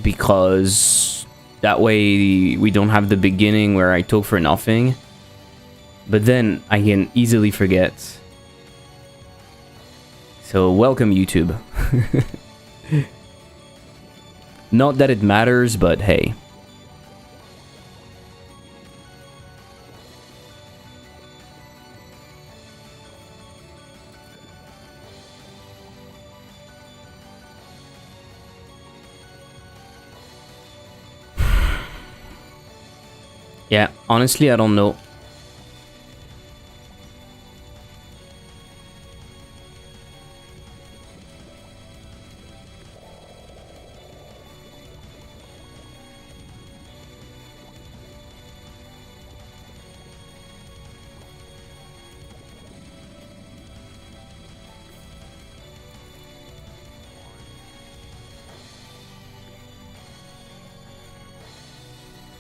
Because that way we don't have the beginning where I talk for nothing. But then I can easily forget. So welcome, YouTube. Not that it matters, but hey. Yeah, honestly, I don't know.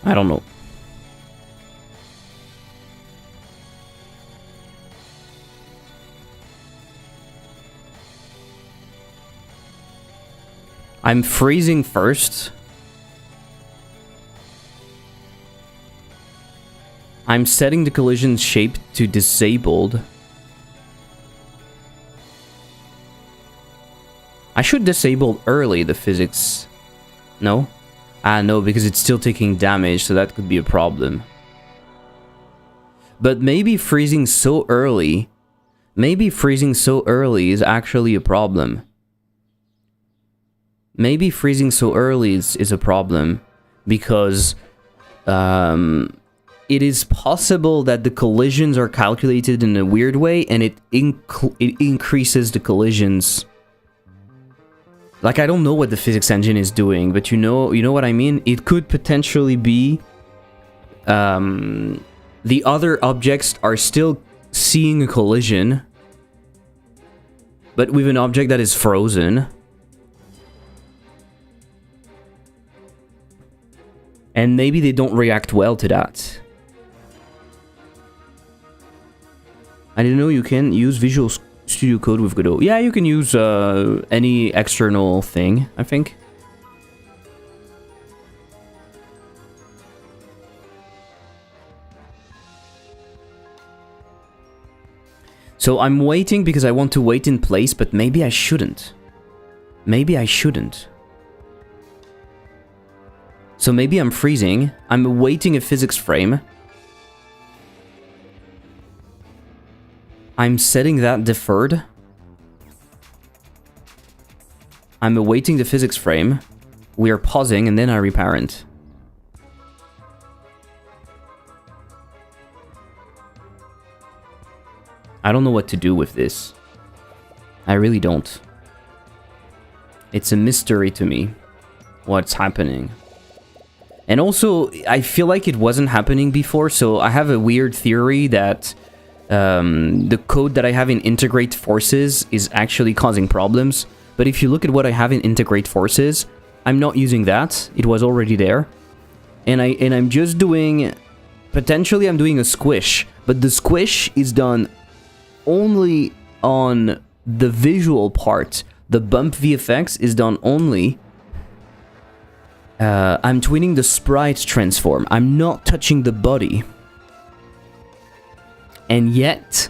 I don't know. I'm freezing first. I'm setting the collision shape to disabled. I should disable early the physics. No? Ah, no, because it's still taking damage, so that could be a problem. But maybe freezing so early... Maybe freezing so early is actually a problem. Maybe freezing so early is a problem. Because... it is possible that the collisions are calculated in a weird way, and it increases the collisions. Like, I don't know what the physics engine is doing, but you know what I mean? It could potentially be... the other objects are still seeing a collision, but with an object that is frozen. And maybe they don't react well to that. I didn't know you can use Visual Studio Code with Godot. Yeah, you can use any external thing, I think. So I'm waiting because I want to wait in place, but maybe I shouldn't. Maybe I shouldn't. So maybe I'm freezing. I'm awaiting a physics frame. I'm setting that deferred. I'm awaiting the physics frame. We are pausing, and then I reparent. I don't know what to do with this. I really don't. It's a mystery to me, what's happening. And also, I feel like it wasn't happening before, so I have a weird theory that the code that I have in integrate forces is actually causing problems. But if you look at what I have in integrate forces, I'm not using that. It was already there. And I'm just doing... Potentially, I'm doing a squish. But the squish is done only on the visual part. The bump VFX is done only... I'm twinning the sprite transform. I'm not touching the body. And yet,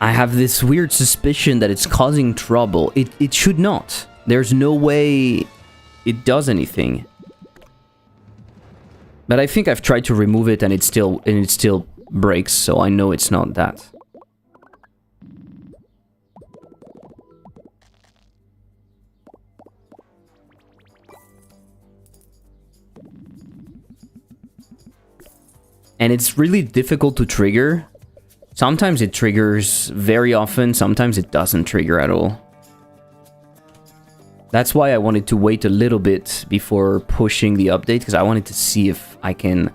I have this weird suspicion that it's causing trouble. It should not. There's no way it does anything. But I think I've tried to remove it and it still breaks, so I know it's not that. And it's really difficult to trigger. Sometimes it triggers very often, sometimes it doesn't trigger at all. That's why I wanted to wait a little bit before pushing the update, because I wanted to see if I can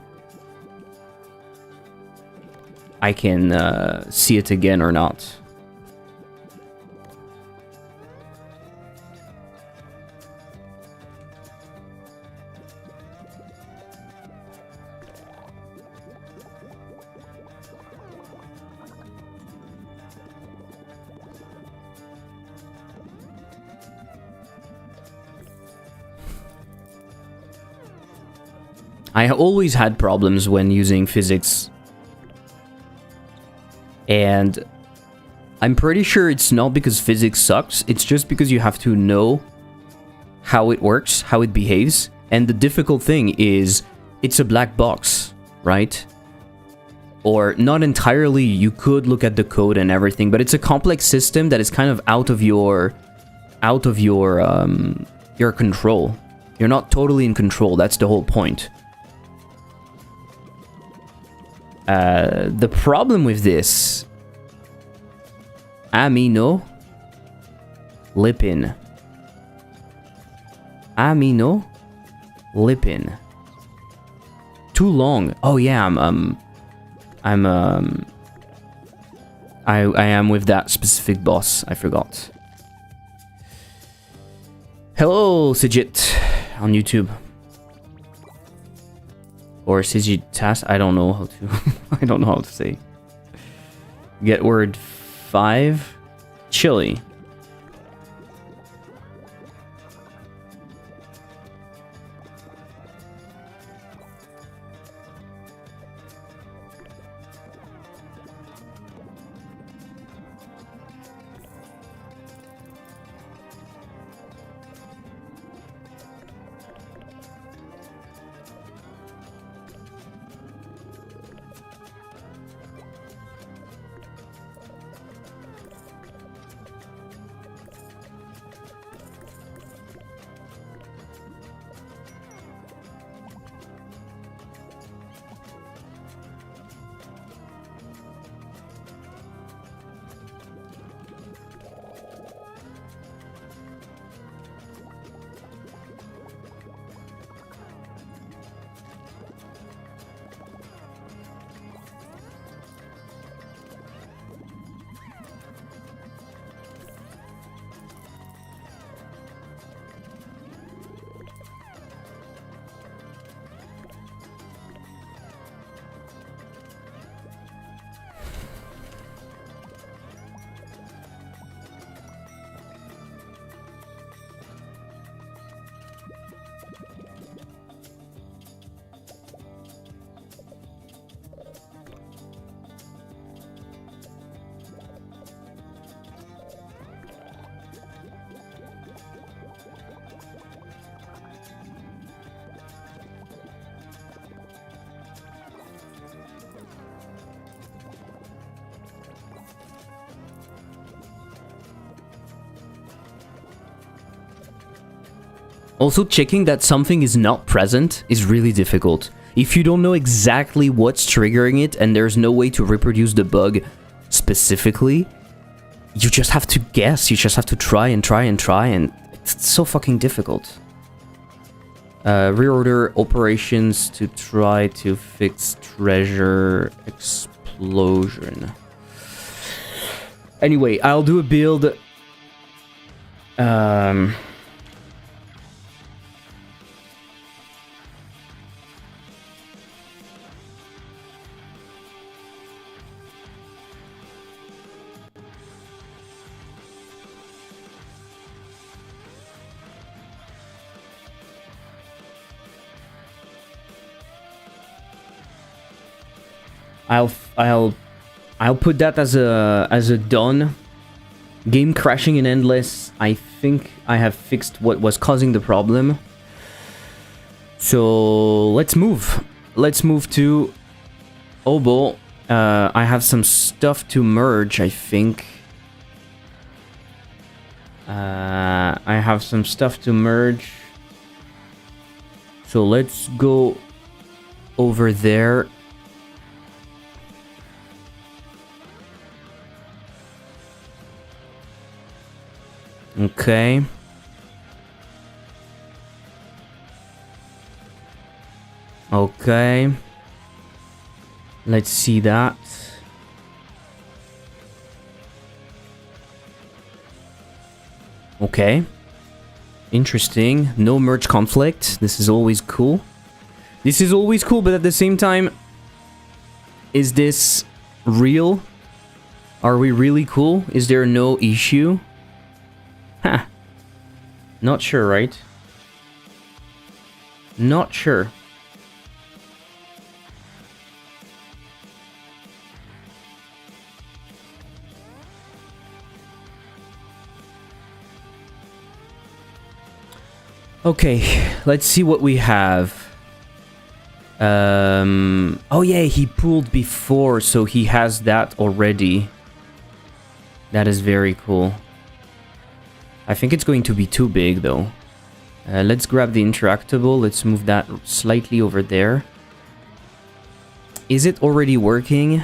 see it again or not. I always had problems when using physics. And I'm pretty sure it's not because physics sucks. It's just because you have to know how it works, how it behaves. And the difficult thing is it's a black box, right? Or not entirely, you could look at the code and everything, but it's a complex system that is kind of out of your control. You're not totally in control. That's the whole point. The problem with this, amino lipin. Amino lipin. Too long. Oh yeah, I am with that specific boss. I forgot. Hello, Sigit on YouTube. Or Sigitas. I don't know how to. I don't know how to say. Get word 5. Chili. Also, checking that something is not present is really difficult. If you don't know exactly what's triggering it and there's no way to reproduce the bug specifically, you just have to guess. You just have to try and try and try, and it's so fucking difficult. Reorder operations to try to fix treasure explosion. Anyway, I'll do a build. I'll put that as a done. Game crashing in endless. I think I have fixed what was causing the problem. So let's move. Let's move to O.B.O.L. I have some stuff to merge, I think. I have some stuff to merge. So let's go over there. Okay. Okay. Let's see that. Okay. Interesting. No merge conflict. This is always cool. This is always cool, but at the same time, is this real? Are we really cool? Is there no issue? Huh. Not sure, right? Not sure. Okay, let's see what we have. Oh yeah, he pulled before, so he has that already. That is very cool. I think it's going to be too big though. Let's grab the interactable. Let's move that slightly over there. Is it already working?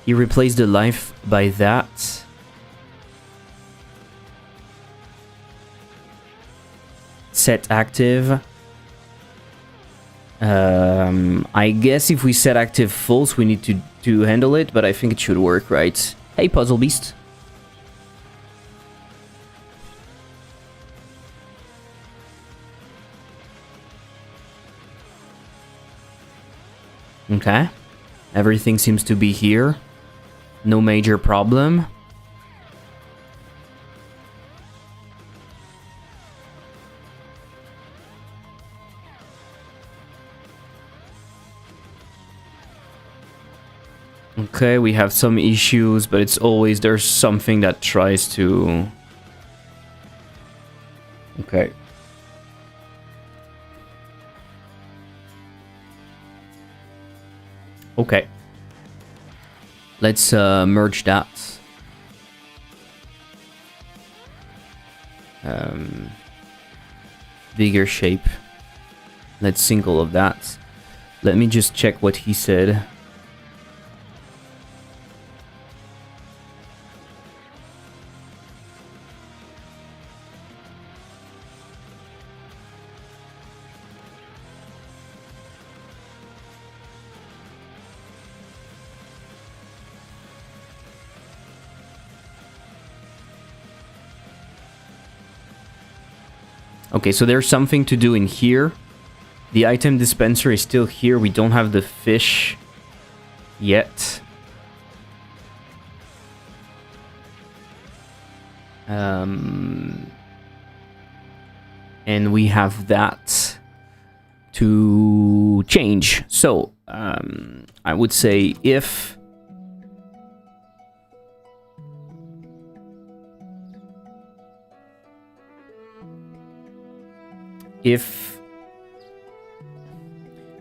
He replaced the life by that. Set active. I guess if we set active false, we need to handle it, but I think it should work, right? Hey, Puzzle Beast. Okay. Everything seems to be here. No major problem. Okay, we have some issues, but it's always there's something that tries to... Okay. Okay. Let's merge that. Bigger shape. Let's sync all of that. Let me just check what he said. Okay, so there's something to do in here. The item dispenser is still here. We don't have the fish yet. And we have that to change. So, I would say if...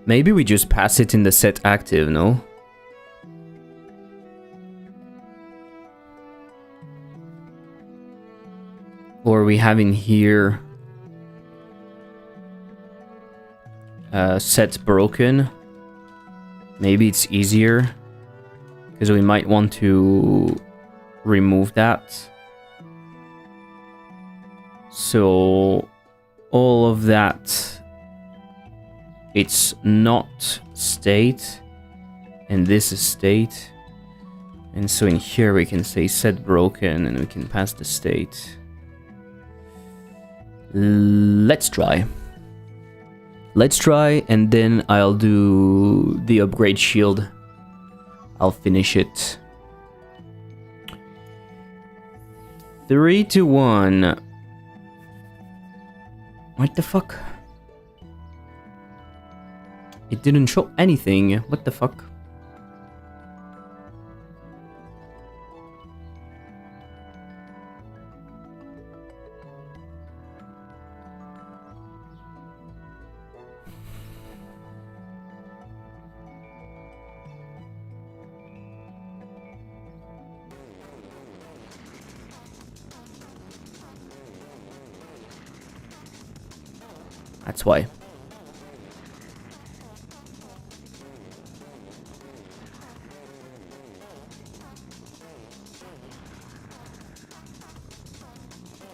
Maybe we just pass it in the set active, no? Or we have in here set broken. Maybe it's easier because we might want to remove that. So all of that, it's not state, and this is state. And so in here we can say set broken, and we can pass the state. Let's try. Let's try, and then I'll do the upgrade shield. I'll finish it. 3, 2, 1. What the fuck? It didn't show anything. What the fuck? That's why.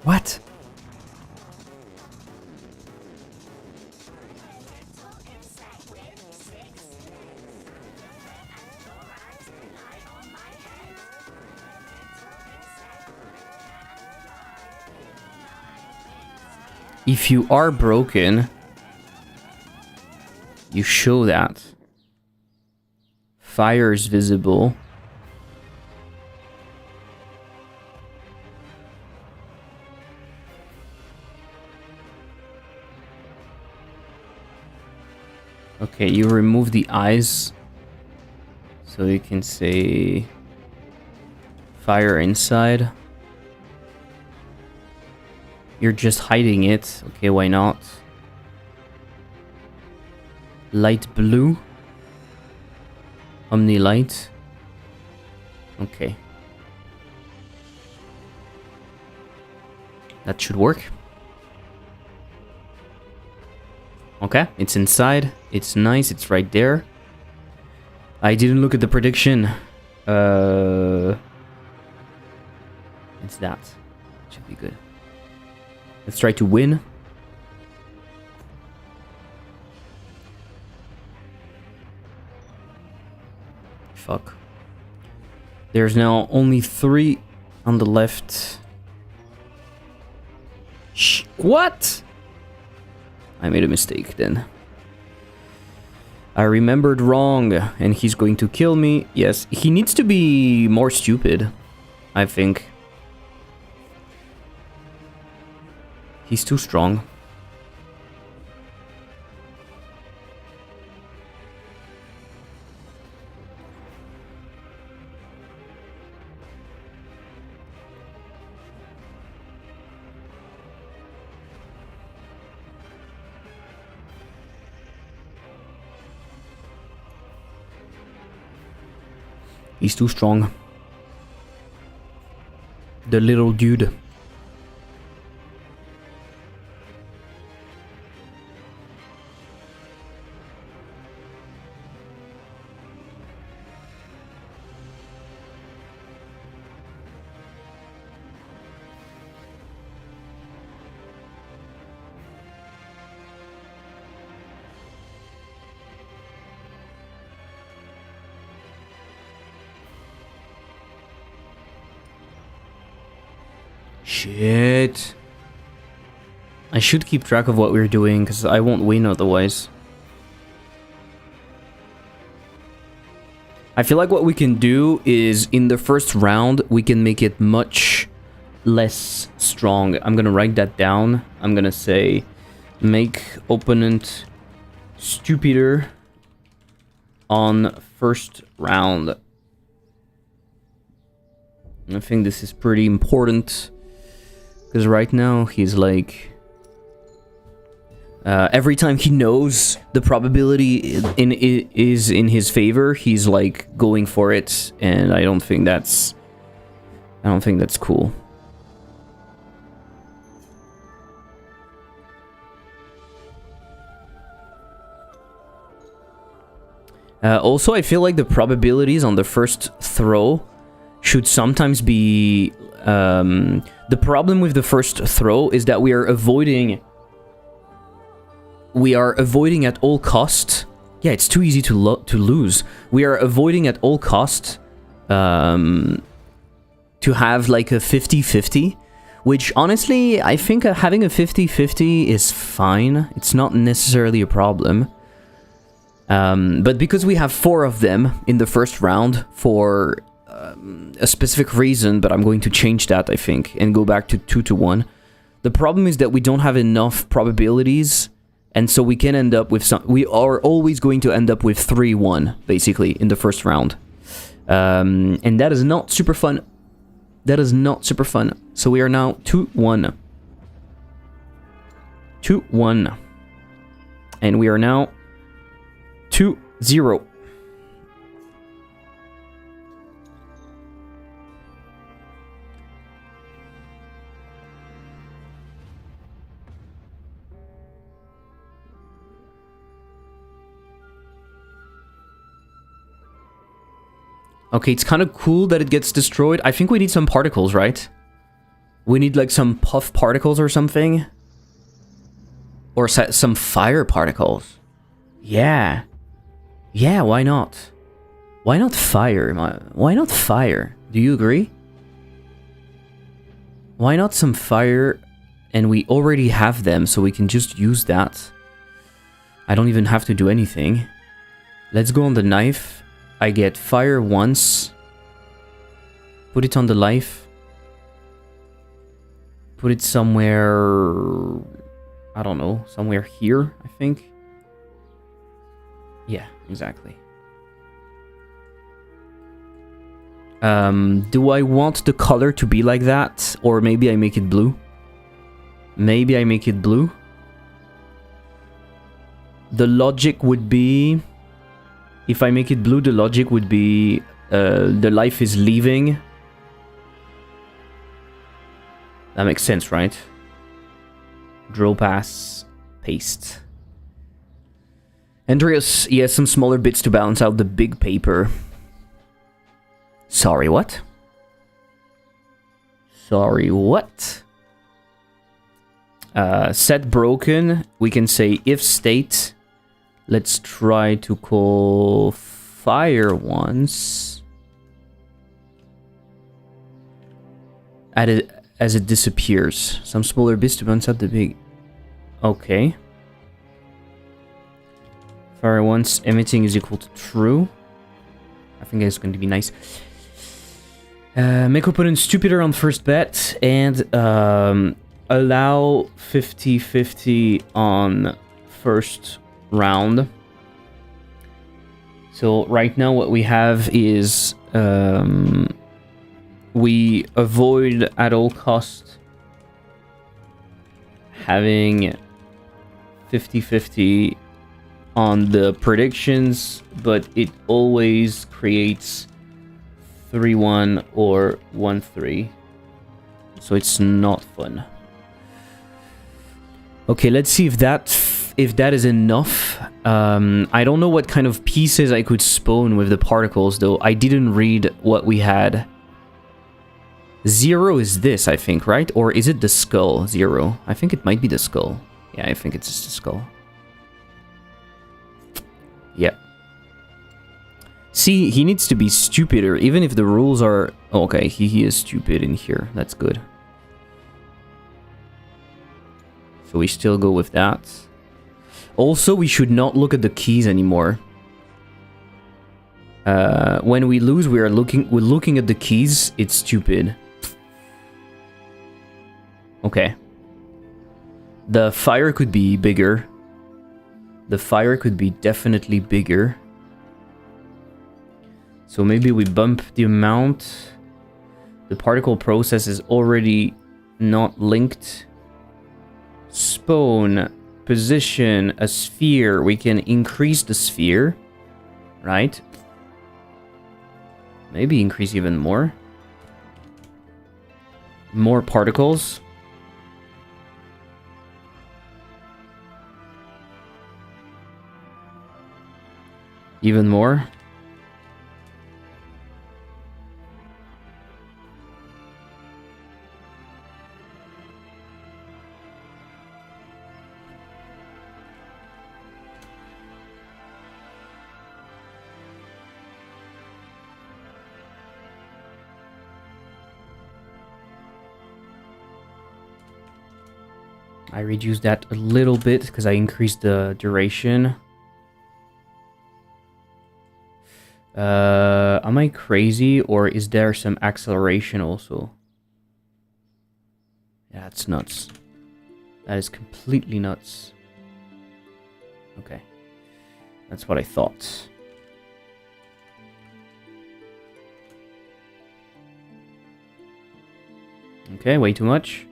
What? If you are broken, you show that. Fire is visible. Okay, you remove the eyes. So you can say fire inside. You're just hiding it. Okay, why not? Light blue. Omni light. Okay. That should work. Okay, it's inside. It's nice. It's right there. I didn't look at the prediction. It's that. Should be good. Let's try to win. Fuck. There's now only 3 on the left. What? I made a mistake then. I remembered wrong, and he's going to kill me. Yes, he needs to be more stupid, I think. He's too strong. He's too strong. The little dude. Shit. I should keep track of what we're doing, because I won't win otherwise. I feel like what we can do is, in the first round, we can make it much less strong. I'm gonna write that down. I'm gonna say, make opponent stupider on first round. I think this is pretty important. Because right now, he's like... every time he knows the probability is in his favor, he's like going for it. And I don't think that's... cool. Also, I feel like the probabilities on the first throw should sometimes be... the problem with the first throw is that we are avoiding at all cost. Yeah, it's too easy to lose. We are avoiding at all cost to have like a 50-50, which honestly, I think having a 50-50 is fine. It's not necessarily a problem. But because we have 4 of them in the first round for a specific reason, but I'm going to change that, I think, and go back to 2-1. The problem is that we don't have enough probabilities, and so we can end up with some... We are always going to end up with 3-1, basically, in the first round. And that is not super fun. That is not super fun. So we are now 2-1. 2-1. And we are now 2-0. Okay, it's kind of cool that it gets destroyed. I think we need some particles, right? We need like some puff particles or something. Or some fire particles. Yeah. Yeah, why not? Why not fire? Why not fire? Do you agree? Why not some fire? And we already have them, so we can just use that. I don't even have to do anything. Let's go on the knife. I get fire once. Put it on the life. Put it somewhere... I don't know. Somewhere here, I think. Yeah, exactly. Do I want the color to be like that? Or maybe I make it blue? Maybe I make it blue. The logic would be... If I make it blue, the logic would be... the life is leaving. That makes sense, right? Draw pass. Paste. Andreas, he has some smaller bits to balance out the big paper. Sorry, what? Sorry, what? Set broken. We can say if state. Let's try to call fire once. As it disappears. Some smaller bits to balance out the big... Okay. Fire once, emitting is equal to true. I think that's going to be nice. Make opponent stupider on first bet. And allow 50-50 on first round. So right now what we have is... we avoid at all cost having 50-50 on the predictions, but it always creates 3-1 or 1-3. So it's not fun. Okay, let's see if that is enough. I don't know what kind of pieces I could spawn with the particles, though. I didn't read what we had. 0 is this, I think, right? Or is it the skull? 0. I think it might be the skull. Yeah, I think it's just the skull. Yeah. See, he needs to be stupider, even if the rules are... Oh, okay, he is stupid in here. That's good. So we still go with that. Also, we should not look at the keys anymore. When we lose, we're looking at the keys. It's stupid. Okay. The fire could be bigger. The fire could be definitely bigger. So maybe we bump the amount. The particle process is already not linked. Spawn, position, a sphere. We can increase the sphere, right? Maybe increase even more. More particles. Even more. I reduced that a little bit because I increased the duration. Am I crazy, or is there some acceleration also? Yeah, it's nuts. That is completely nuts. Okay. That's what I thought. Okay, way too much.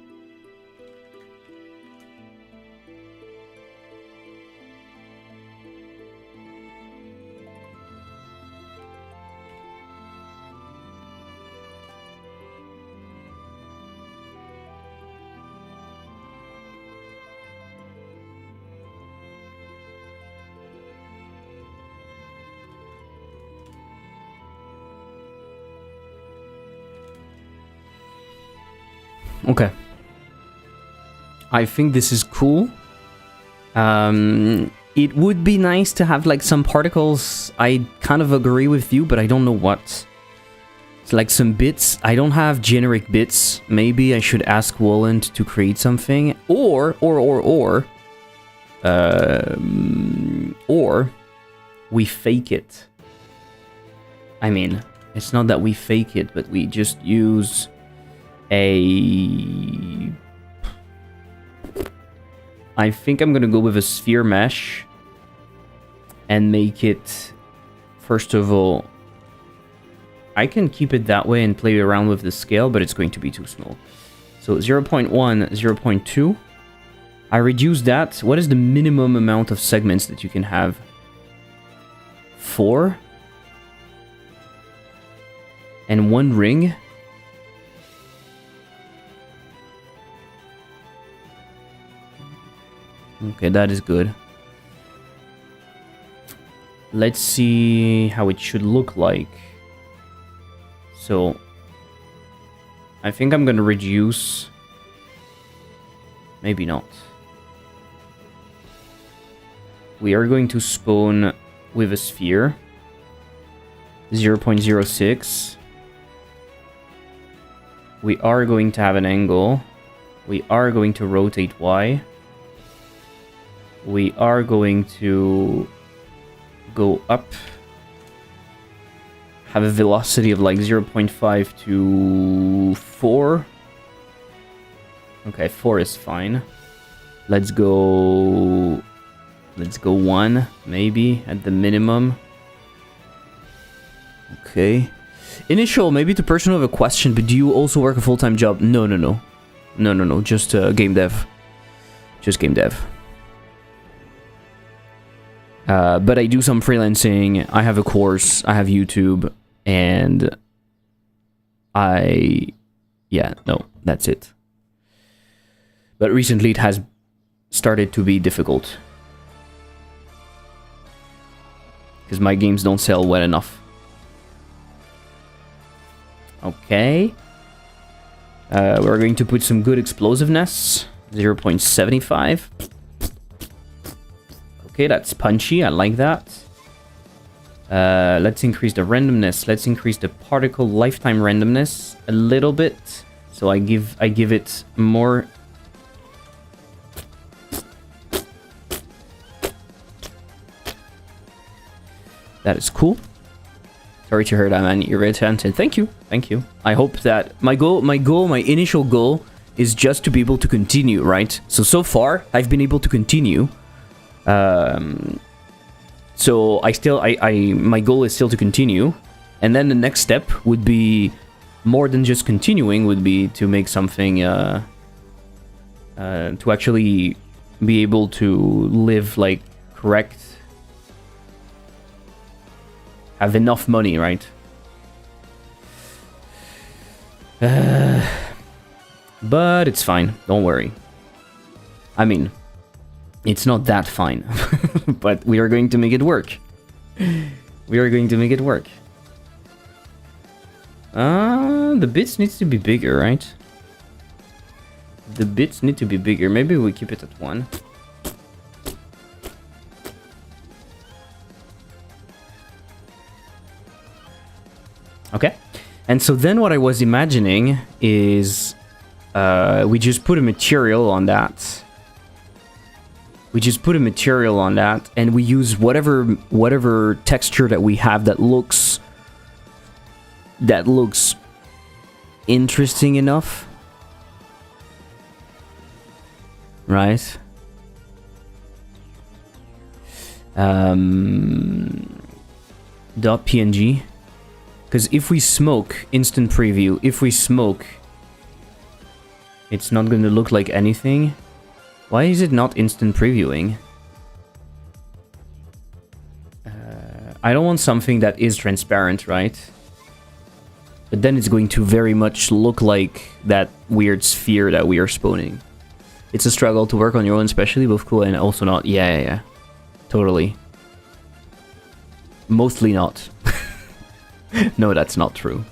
Okay. I think this is cool. It would be nice to have like some particles. I kind of agree with you, but I don't know what. It's like some bits. I don't have generic bits. Maybe I should ask Walland to create something. Or we fake it. I mean, it's not that we fake it, but we just use a... I think I'm gonna go with a sphere mesh and make it, first of all, I can keep it that way and play around with the scale, but it's going to be too small. So 0.1, 0.2, I reduce that. What is the minimum amount of segments that you can have? 4? And 1 ring? Okay, that is good. Let's see how it should look like. So, I think I'm gonna reduce... Maybe not. We are going to spawn with a sphere. 0.06. We are going to have an angle. We are going to rotate Y. We are going to go up. Have a velocity of like 0.5 to 4. Okay, 4 is fine. Let's go 1, maybe, at the minimum. Okay. Initial, maybe the person have a question, but do you also work a full-time job? No. No, just game dev. Just game dev. But I do some freelancing, I have a course, I have YouTube, and yeah, no, that's it. But recently it has started to be difficult. Because my games don't sell well enough. Okay. We're going to put some good explosiveness. 0.75. Okay, that's punchy. I like that. Let's increase the randomness. Let's increase the particle lifetime randomness a little bit. So I give it more. That is cool. Sorry to hear that, man. You're very talented. Thank you. Thank you. I hope that my initial goal is just to be able to continue, right? So far, I've been able to continue. So my goal is still to continue. And then the next step would be more than just continuing, would be to make something, to actually be able to live like correct. Have enough money, right? But it's fine. Don't worry. I mean, it's not that fine. But we are going to make it work. We are going to make it work. The bits needs to be bigger, right? The bits need to be bigger. Maybe we keep it at 1. Okay, and so then what I was imagining is we just put a material on that. We just put a material on that, and we use whatever texture that we have that looks interesting enough, right? .png. Because if we smoke, instant preview, if we smoke, it's not going to look like anything. Why is it not instant previewing? I don't want something that is transparent, right? But then it's going to very much look like that weird sphere that we are spawning. It's a struggle to work on your own, especially with cool and also not. Yeah. Totally. Mostly not. No, that's not true.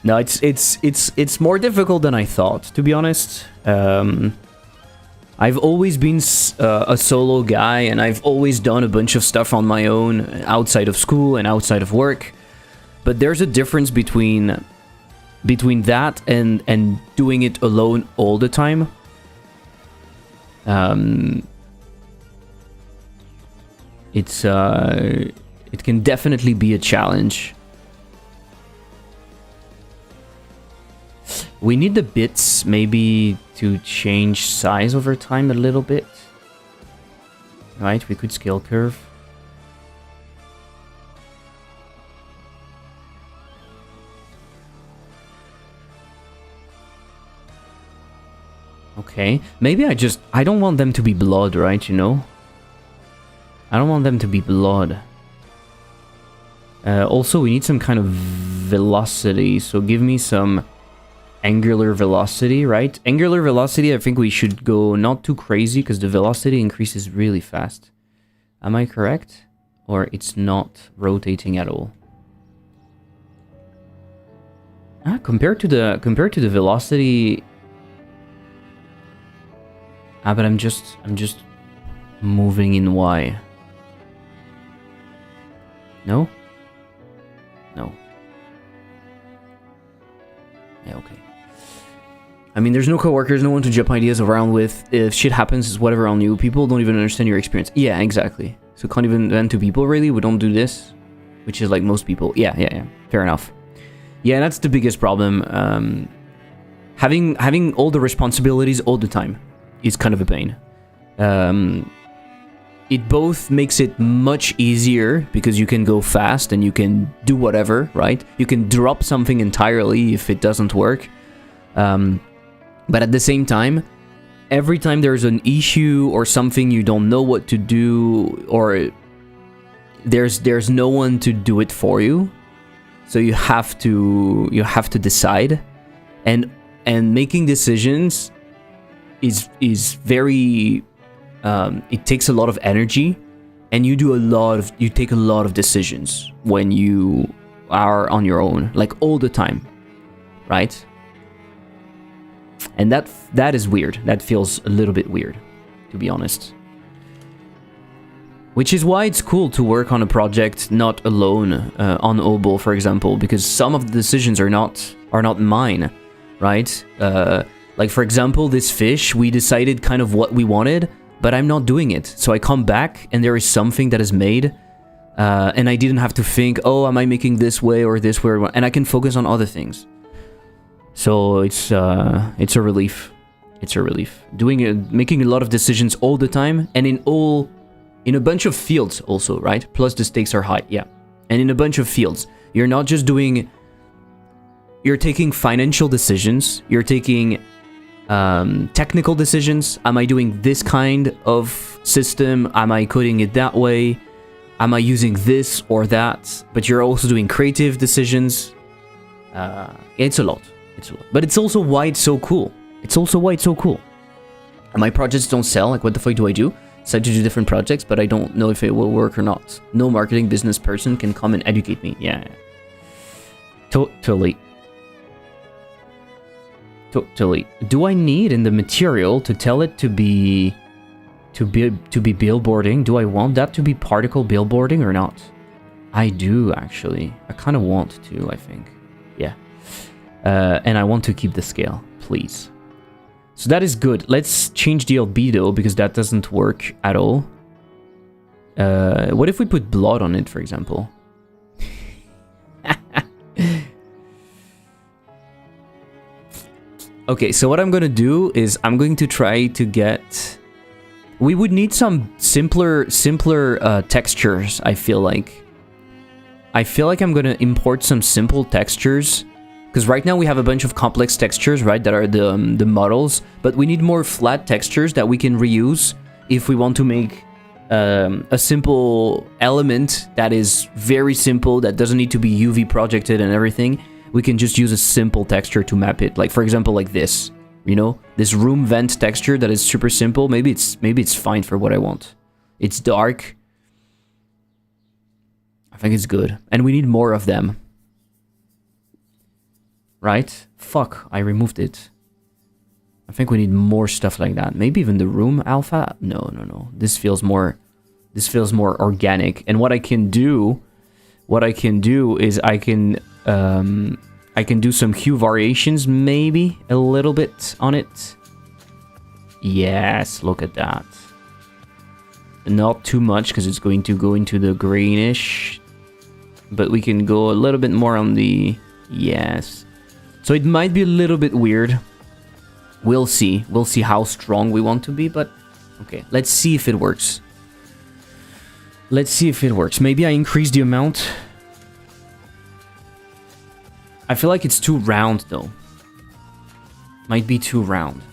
No, it's more difficult than I thought, to be honest. I've always been a solo guy, and I've always done a bunch of stuff on my own outside of school and outside of work. But there's a difference between that and doing it alone all the time. It can definitely be a challenge. We need the bits maybe to change size over time a little bit. Right, we could scale curve. Okay. Maybe I don't want them to be blood, right? You know? I don't want them to be blood. Also, we need some kind of velocity. So give me some angular velocity, right? Angular velocity, I think we should go not too crazy because the velocity increases really fast. Am I correct? Or it's not rotating at all? Ah, compared to the velocity. Ah, but I'm just moving in Y. No? No. Yeah, okay. I mean, there's no coworkers, no one to jump ideas around with. If shit happens, it's whatever on you. People don't even understand your experience. Yeah, exactly. So can't even vent to people, really? We don't do this? Which is like most people. Yeah. Fair enough. Yeah, that's the biggest problem. Having all the responsibilities all the time is kind of a pain. It both makes it much easier because you can go fast and you can do whatever, right? You can drop something entirely if it doesn't work. But at the same time, every time there's an issue or something you don't know what to do, or there's no one to do it for you, so you have to decide, and making decisions is very it takes a lot of energy, and you take a lot of decisions when you are on your own, like all the time, right? And that is weird. That feels a little bit weird, to be honest. Which is why it's cool to work on a project not alone, on O.B.O.L, for example, because some of the decisions are not mine, right? Like for example, this fish, we decided kind of what we wanted, but I'm not doing it. So I come back and there is something that is made, and I didn't have to think, oh, am I making this way or this way? And I can focus on other things. So it's a relief. It's a relief. Making a lot of decisions all the time, and in a bunch of fields also, right? Plus the stakes are high, yeah. And in a bunch of fields, you're not just you're taking financial decisions, you're taking technical decisions. Am I doing this kind of system? Am I coding it that way? Am I using this or that? But you're also doing creative decisions. It's a lot. But it's also why it's so cool. My projects don't sell. Like, what the fuck do I do? Decide to do different projects, but I don't know if it will work or not. No marketing business person can come and educate me. Yeah. Totally. Do I need in the material to tell it to be billboarding? Do I want that to be particle billboarding or not? I do, actually. I kind of want to, I think. Yeah. And I want to keep the scale, please. So that is good. Let's change the O.B.O.L, because that doesn't work at all. What if we put blood on it, for example? Okay, so what I'm going to do is I'm going to try to get... We would need some simpler textures, I feel like. I'm going to import some simple textures. Because right now we have a bunch of complex textures, right, that are the models, but we need more flat textures that we can reuse if we want to make a simple element that is very simple, that doesn't need to be UV projected and everything. We can just use a simple texture to map it, like for example like this, you know, this room vent texture that is super simple. Maybe it's fine for what I want. It's dark. I think it's good, and we need more of them. Right? Fuck, I removed it. I think we need more stuff like that. Maybe even the room alpha? No. This feels more organic. And what I can do is I can do some hue variations, maybe a little bit on it. Yes, look at that. Not too much because it's going to go into the greenish, but we can go a little bit more on the yes. So it might be a little bit weird. We'll see. We'll see how strong we want to be, but okay. Let's see if it works. Maybe I increase the amount. I feel like it's too round, though. Might be too round.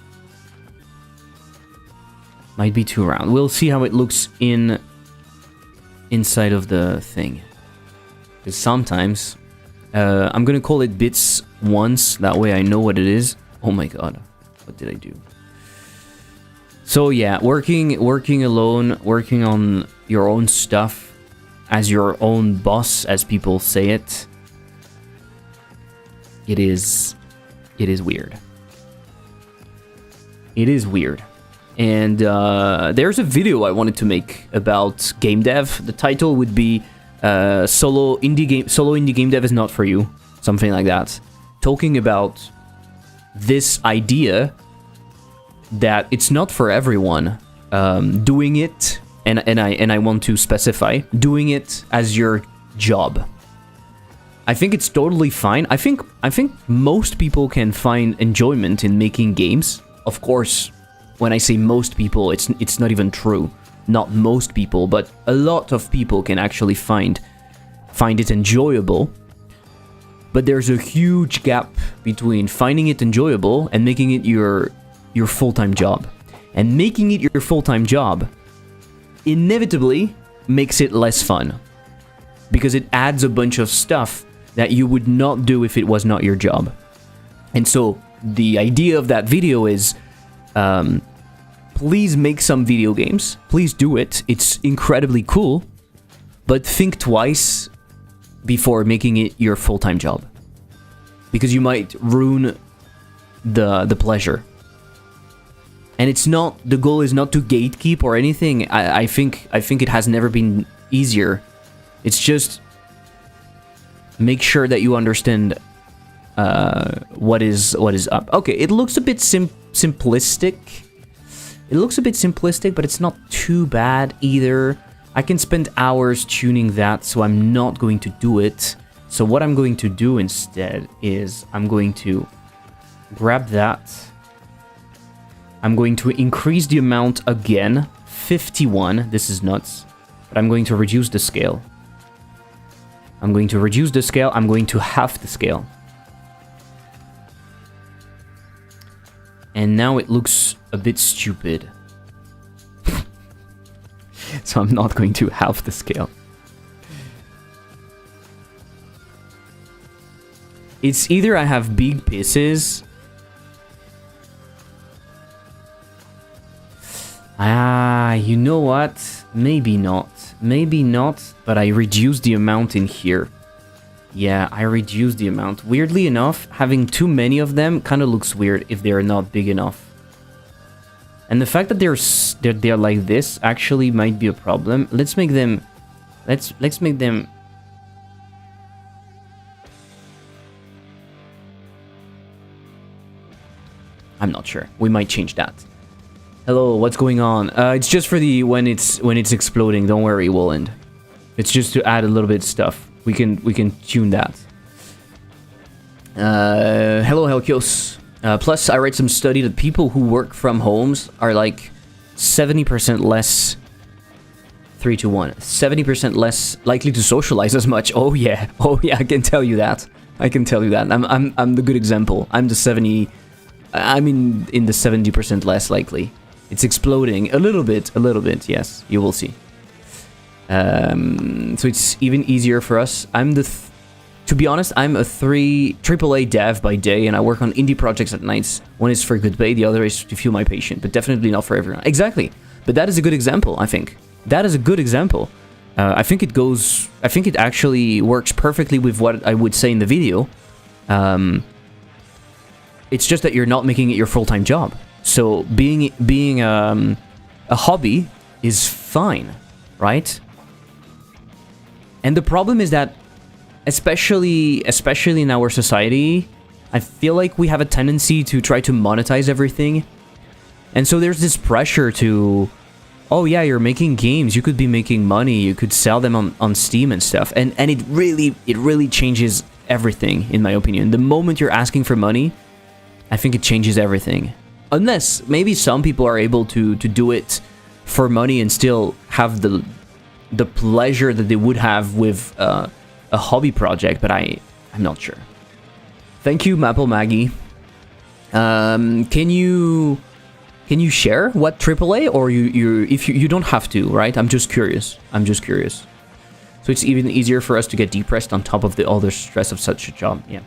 Might be too round. We'll see how it looks inside of the thing. Because sometimes I'm gonna call it bits once. That way I know what it is. Oh my god, what did I do? So yeah, working alone, working on your own stuff as your own boss, as people say it. It is weird. It is weird. And there's a video I wanted to make about game dev. The title would be Solo indie game dev is not for you. Something like that. Talking about this idea that it's not for everyone. Doing it, and I want to specify, doing it as your job. I think it's totally fine. I think most people can find enjoyment in making games. Of course, when I say most people, it's not even true. Not most people, but a lot of people can actually find it enjoyable. But there's a huge gap between finding it enjoyable and making it your full-time job. And making it your full-time job inevitably makes it less fun. Because it adds a bunch of stuff that you would not do if it was not your job. And so the idea of that video is, please make some video games. Please do it. It's incredibly cool. But think twice before making it your full-time job. Because you might ruin the pleasure. And it's not, the goal is not to gatekeep or anything. I think it has never been easier. It's just make sure that you understand what is up. Okay, it looks a bit simplistic. It looks a bit simplistic, but it's not too bad either. I can spend hours tuning that, so I'm not going to do it. So what I'm going to do instead is I'm going to grab that. I'm going to increase the amount again, 51. This is nuts. But I'm going to reduce the scale. I'm going to reduce the scale. I'm going to half the scale. And now it looks a bit stupid. So I'm not going to half the scale. It's either I have big pieces. You know what? Maybe not. Maybe not, but I reduced the amount in here. Yeah, I reduced the amount. Weirdly enough, having too many of them kind of looks weird if they're not big enough. And the fact that they're like this actually might be a problem. Let's make them... Let's make them... I'm not sure. We might change that. Hello, what's going on? It's just for the when it's exploding. Don't worry, Woland. It's just to add a little bit of stuff. We can tune that. Hello, Helkios. Plus, I read some study that people who work from homes are like 70% less. 3 to 1. 70% less likely to socialize as much. Oh yeah, I can tell you that. I can tell you that. I'm the good example. I'm the 70. I'm in the 70% less likely. It's exploding a little bit. Yes, you will see. So it's even easier for us. To be honest, I'm a AAA dev by day, and I work on indie projects at nights. One is for good pay, the other is to fuel my patient, but definitely not for everyone. Exactly, but that is a good example. I think that is a good example. I think it actually works perfectly with what I would say in the video. It's just that you're not making it your full-time job. So being a hobby is fine, right? And the problem is that, especially in our society, I feel like we have a tendency to try to monetize everything. And so there's this pressure to, oh yeah, you're making games, you could be making money, you could sell them on Steam and stuff. And it really changes everything, in my opinion. The moment you're asking for money, I think it changes everything. Unless maybe some people are able to do it for money and still have the pleasure that they would have with a hobby project, but I'm not sure. Thank you, Maple Maggie. Can you Can you share what AAA, or you don't have to, right? I'm just curious. So it's even easier for us to get depressed on top of the other stress of such a job. Yeah,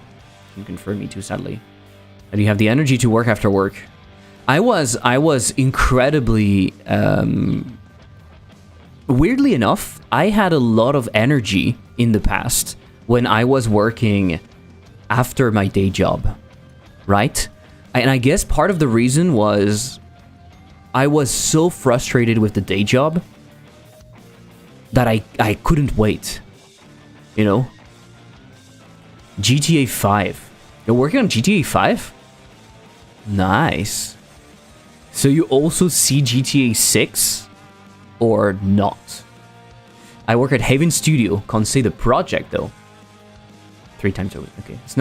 you confirm me too, sadly. And you have the energy to work after work. I was incredibly... weirdly enough, I had a lot of energy in the past when I was working after my day job, right? And I guess part of the reason was I was so frustrated with the day job that I couldn't wait, you know? GTA 5. You're working on GTA 5? Nice. So you also see GTA 6? Or not? I work at Haven Studio. Can't say the project though. 3 times a week. Okay. It's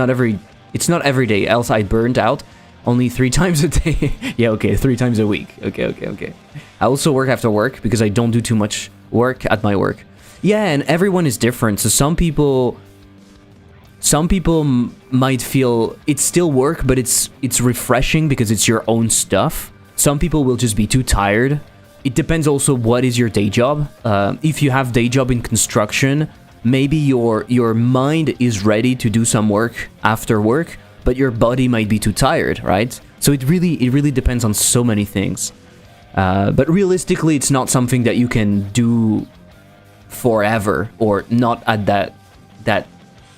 not every day, else I burned out. Only 3 times a day. Yeah, okay, 3 times a week. Okay. I also work after work because I don't do too much work at my work. Yeah, and everyone is different. So some people might feel it's still work, but it's refreshing because it's your own stuff. Some people will just be too tired. It depends also what is your day job. If you have day job in construction, maybe your mind is ready to do some work after work, but your body might be too tired, right? So it really depends on so many things. But realistically, it's not something that you can do forever, or not at that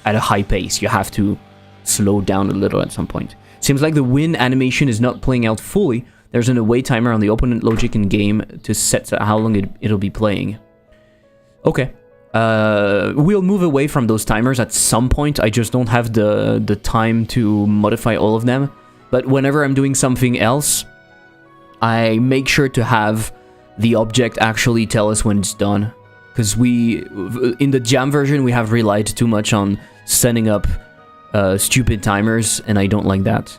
at a high pace. You have to slow down a little at some point. Seems like the win animation is not playing out fully. There's an await timer on the opponent logic in game to set how long it'll be playing. Okay. We'll move away from those timers at some point. I just don't have the time to modify all of them. But whenever I'm doing something else, I make sure to have the object actually tell us when it's done. Because in the jam version, we have relied too much on setting up stupid timers, and I don't like that.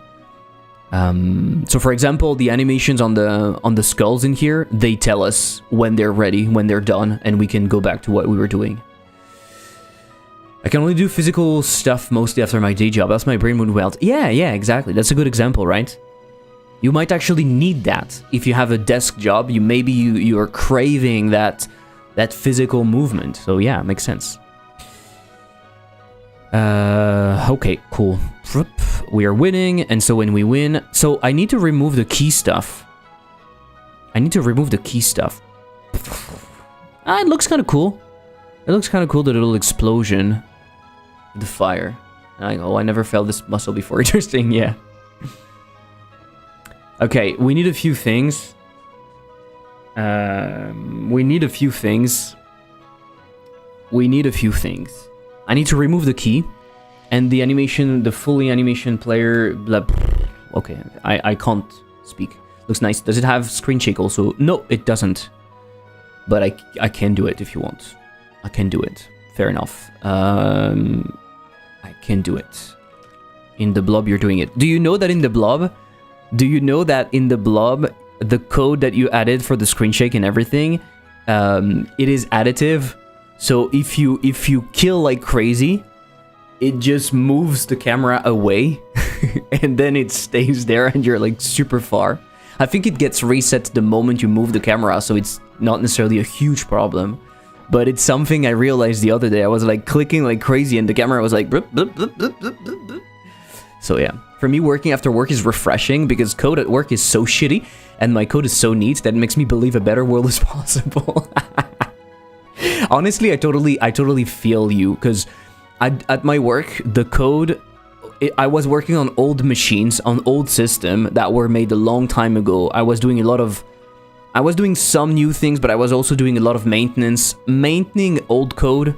So for example, the animations on the skulls in here, they tell us when they're ready, when they're done, and we can go back to what we were doing. I can only do physical stuff mostly after my day job, else my brain would melt. Yeah, exactly. That's a good example, right? You might actually need that. If you have a desk job, you're craving that physical movement. So yeah, makes sense. Okay, cool. We are winning, and so when we win... So I need to remove the key stuff. It looks kind of cool. It looks kind of cool, the little explosion. The fire. I never felt this muscle before. Interesting, yeah. Okay, we need a few things. I need to remove the key. And the animation, the fully animation player... Blah, okay, I can't speak. Looks nice. Does it have screen shake also? No, it doesn't. But I can do it if you want. I can do it. Fair enough. I can do it. In the blob, you're doing it. Do you know that in the blob... the code that you added for the screen shake and everything, it is additive. So if you kill like crazy, it just moves the camera away and then it stays there and you're like super far. I think it gets reset the moment you move the camera, so it's not necessarily a huge problem. But it's something I realized the other day. I was like clicking like crazy and the camera was like... Bloop, bloop, bloop, bloop, bloop, bloop, bloop. So yeah, for me, working after work is refreshing because code at work is so shitty and my code is so neat that it makes me believe a better world is possible. Honestly, I totally feel you, because at my work, the code... I was working on old machines, on old system that were made a long time ago. I was doing some new things, but I was also doing a lot of maintenance. Maintaining old code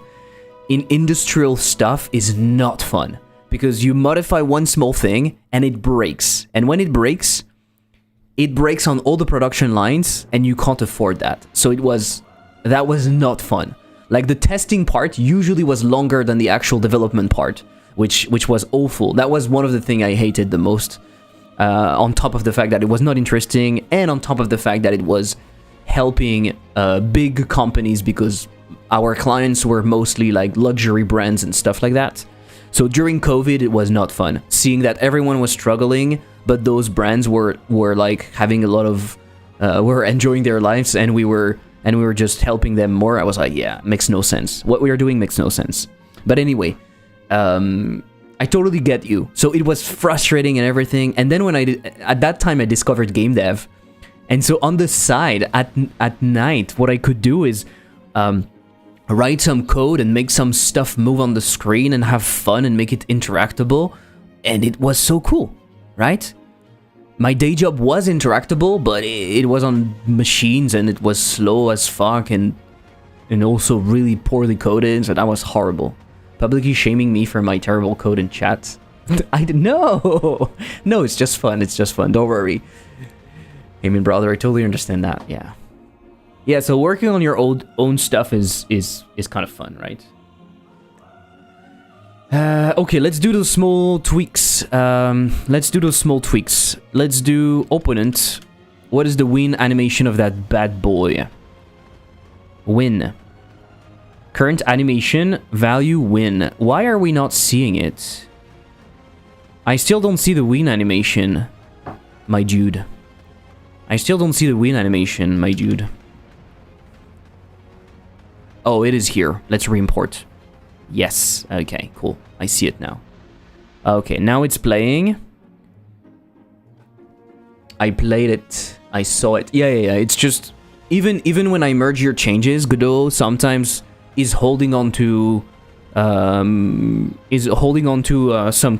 in industrial stuff is not fun, because you modify one small thing and it breaks. And when it breaks on all the production lines and you can't afford that. So that was not fun. Like the testing part usually was longer than the actual development part, which was awful. That was one of the things I hated the most. On top of the fact that it was not interesting, and on top of the fact that it was helping big companies, because our clients were mostly like luxury brands and stuff like that. So during COVID, it was not fun. Seeing that everyone was struggling, but those brands were like having a lot of were enjoying their lives, and we were just helping them more. I was like, yeah, makes no sense. What we are doing makes no sense. But anyway, I totally get you. So it was frustrating and everything. And then when at that time I discovered game dev, and so on the side at night, what I could do is write some code and make some stuff move on the screen and have fun and make it interactable, and it was so cool, right? My day job was interactable, but it was on machines and it was slow as fuck and also really poorly coded, so that was horrible. Publicly shaming me for my terrible code in chat. No, it's just fun. It's just fun. Don't worry. I mean, brother, I totally understand that. Yeah. Yeah, so working on your own stuff is kind of fun, right? Okay, let's do those small tweaks. Let's do opponent. What is the win animation of that bad boy? Win. Current animation, value, win. Why are we not seeing it? I still don't see the win animation, my dude. I still don't see the win animation, my dude. Oh, it is here. Let's re-import. Yes. Okay, cool. I see it now. Okay, now it's playing. I played it. I saw it. Yeah. It's just... Even when I merge your changes, Godot sometimes is holding on to... some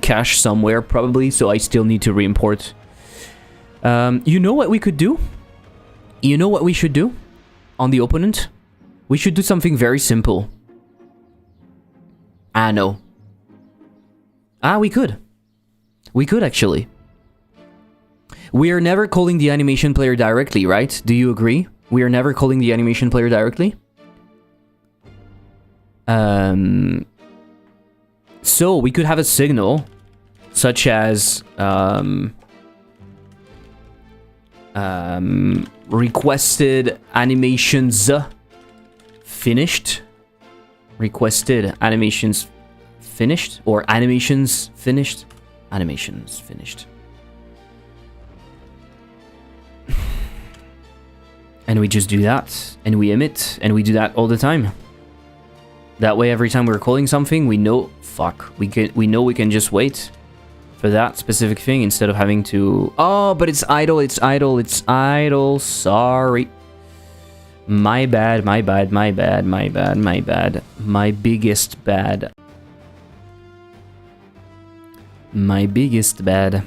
cache somewhere, probably, so I still need to re-import. You know what we could do? You know what we should do? On the opponent? We should do something very simple. No. We could. We could, actually. We are never calling the animation player directly, right? Do you agree? We are never calling the animation player directly? So, we could have a signal, such as, requested animations finished. Requested animations finished, or animations finished. Animations finished. And we just do that, and we emit, and we do that all the time. That way, every time we're calling something, we know, we know we can just wait for that specific thing instead of having to... Oh, but it's idle, it's idle, sorry. My bad. My biggest bad. My biggest bad.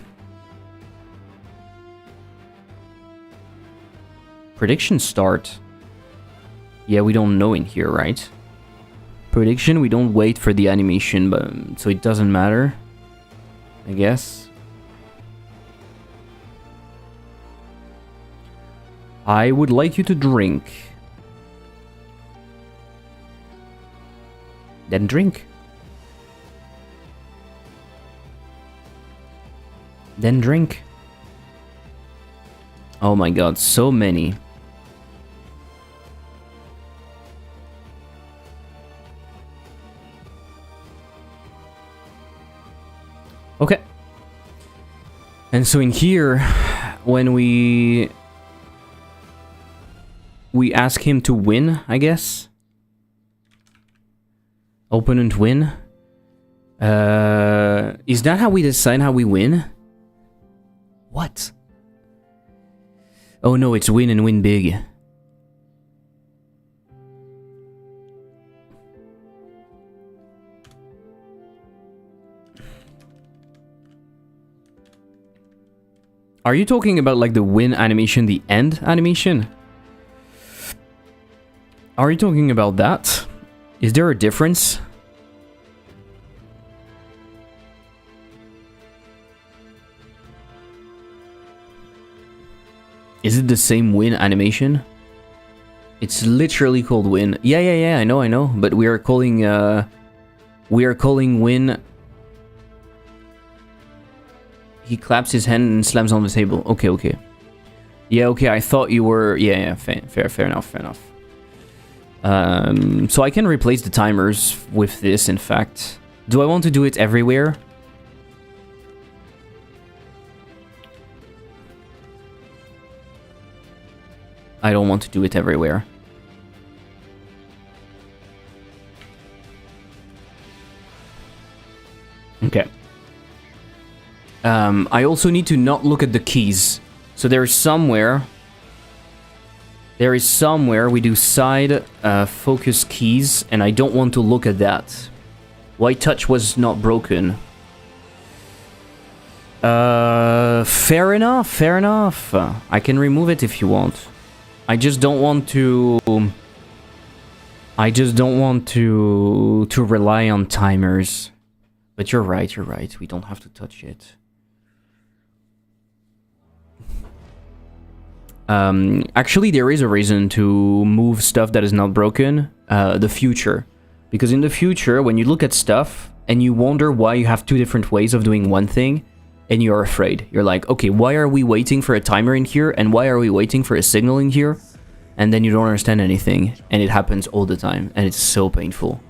Prediction start. Yeah, we don't know in here, right? Prediction, we don't wait for the animation, but so it doesn't matter, I guess. I would like you to drink. Then drink. Then drink. Oh my god, so many. Okay. And so in here, when we ask him to win, I guess. Opponent win. Is that how we decide how we win? What? Oh no, it's win and win big. Are you talking about like the win animation, the end animation? Are you talking about that? Is there a difference? Is it the same win animation? It's literally called win. Yeah, I know. But we are calling win. He claps his hand and slams on the table. Okay. Yeah, okay, I thought you were... Yeah, fair enough. So I can replace the timers with this, in fact. Do I want to do it everywhere? I don't want to do it everywhere. Okay. I also need to not look at the keys. So there is somewhere we do side focus keys, and I don't want to look at that. White touch was not broken. Fair enough, fair enough. I can remove it if you want. I just don't want to rely on timers. But you're right, we don't have to touch it. Actually, there is a reason to move stuff that is not broken. The future. Because in the future, when you look at stuff and you wonder why you have two different ways of doing one thing, and you're afraid. You're like, okay, why are we waiting for a timer in here? And why are we waiting for a signal in here? And then you don't understand anything. And it happens all the time. And it's so painful.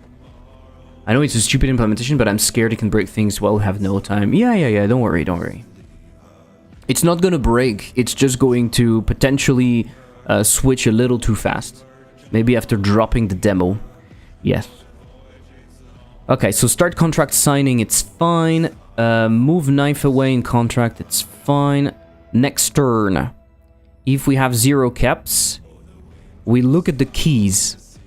I know it's a stupid implementation, but I'm scared it can break things while we have no time. Yeah, don't worry. It's not gonna break. It's just going to potentially switch a little too fast. Maybe after dropping the demo. Yes. Okay, so start contract signing, it's fine. Move knife away in contract, it's fine. Next turn. If we have 0 caps, we look at the keys.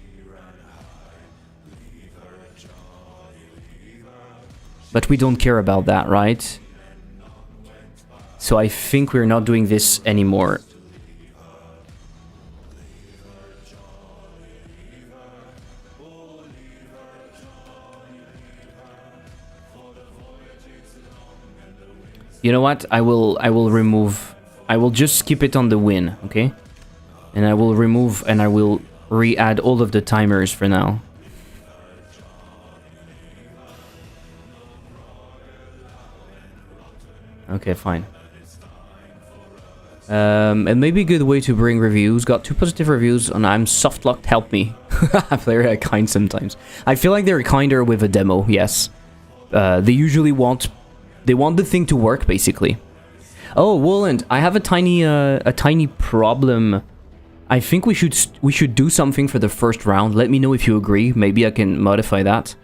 But we don't care about that, right? So I think we're not doing this anymore. You know what? I will remove. I will just skip it on the win, okay? And I will remove and I will re-add all of the timers for now. Okay, fine. And maybe a good way to bring reviews. Got 2 positive reviews and I'm soft locked. Help me. They're kind sometimes. I feel like they're kinder with a demo. Yes. They usually want. They want the thing to work, basically. Oh, Woland, I have a tiny problem. I think we should do something for the first round. Let me know if you agree. Maybe I can modify that.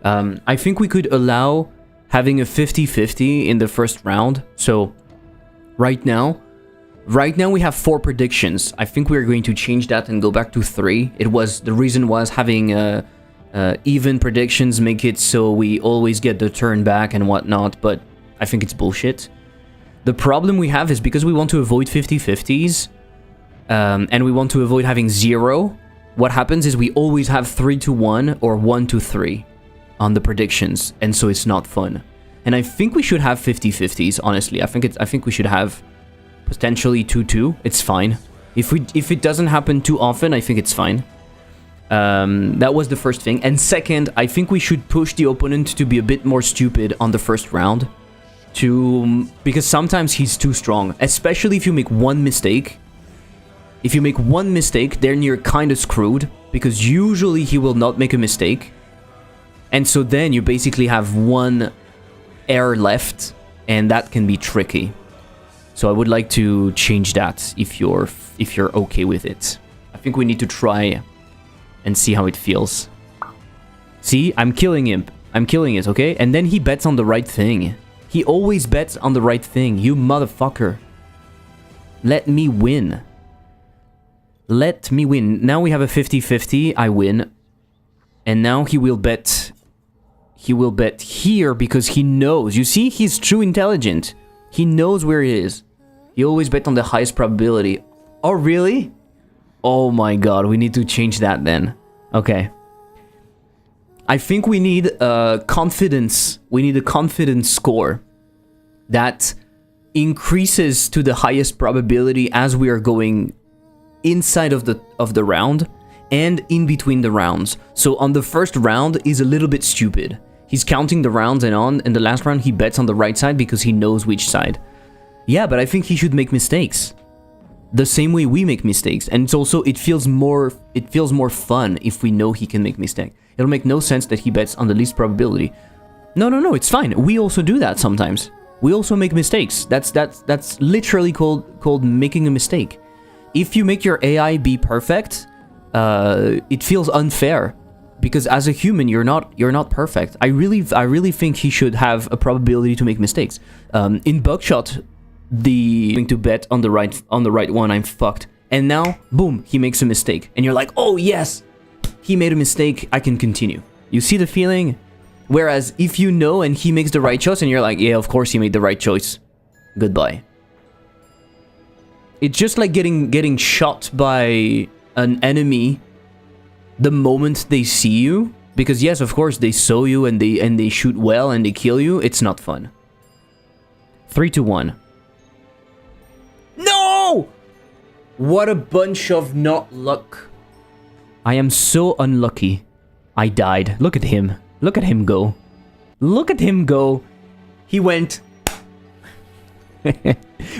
I think we could allow having a 50-50 in the first round. So, right now we have 4 predictions. I think we're going to change that and go back to 3. The reason was having even predictions make it so we always get the turn back and whatnot, but I think it's bullshit. The problem we have is because we want to avoid 50-50s, and we want to avoid having 0, what happens is we always have 3-1 or 1-3 on the predictions, and so it's not fun. And I think we should have 50-50s, honestly. I think we should have potentially 2-2. It's fine. If it doesn't happen too often, I think it's fine. That was the first thing. And second, I think we should push the opponent to be a bit more stupid on the first round. Because sometimes he's too strong. Especially if you make one mistake. If you make one mistake, then you're kind of screwed. Because usually he will not make a mistake. And so then you basically have one error left. And that can be tricky. So I would like to change that if you're okay with it. I think we need to try and see how it feels. See, I'm killing him. I'm killing it, okay? And then he bets on the right thing. He always bets on the right thing. You motherfucker. Let me win. Let me win. Now we have a 50-50. I win. And now he will bet. He will bet here because he knows. You see, he's true intelligent. He knows where he is. He always bet on the highest probability. Oh, really? Oh my god, we need to change that then. Okay. I think we need confidence. We need a confidence score that increases to the highest probability as we are going inside of the round and in between the rounds. So on the first round is a little bit stupid. He's counting the rounds and on, and the last round he bets on the right side because he knows which side. Yeah, but I think he should make mistakes. The same way we make mistakes, and it's also it feels more fun if we know he can make mistakes. It'll make no sense that he bets on the least probability. No, it's fine. We also do that sometimes. We also make mistakes. That's literally called making a mistake. if you make your AI be perfect, it feels unfair. Because as a human, you're not perfect. I really think he should have a probability to make mistakes. In Buckshot, going to bet on the right one, I'm fucked. And now, boom, he makes a mistake, and you're like, oh yes, he made a mistake. I can continue. You see the feeling? Whereas if you know and he makes the right choice, and you're like, yeah, of course he made the right choice. Goodbye. It's just like getting shot by an enemy the moment they see you, because yes, of course, they saw you and they shoot well and they kill you. It's not fun. 3 to 1. No! What a bunch of not luck. I am so unlucky. I died. Look at him. Look at him go. Look at him go. He went.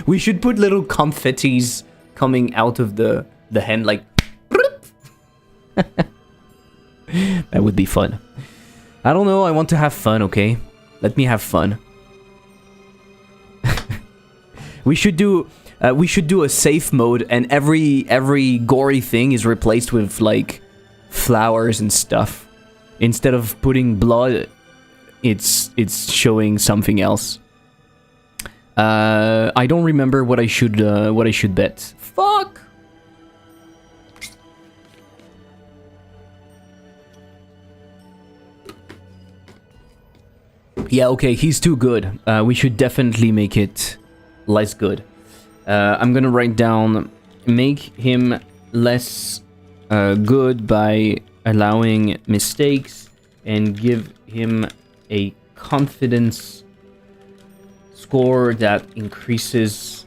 We should put little confettis coming out of the hand, like. That would be fun. I don't know, I want to have fun, okay? Let me have fun. we should do a safe mode, and every gory thing is replaced with like flowers and stuff. Instead of putting blood, it's showing something else. I don't remember what I should bet. Fuck. Yeah, okay, he's too good. We should definitely make it less good. I'm gonna write down, make him less good by allowing mistakes, and give him a confidence score that increases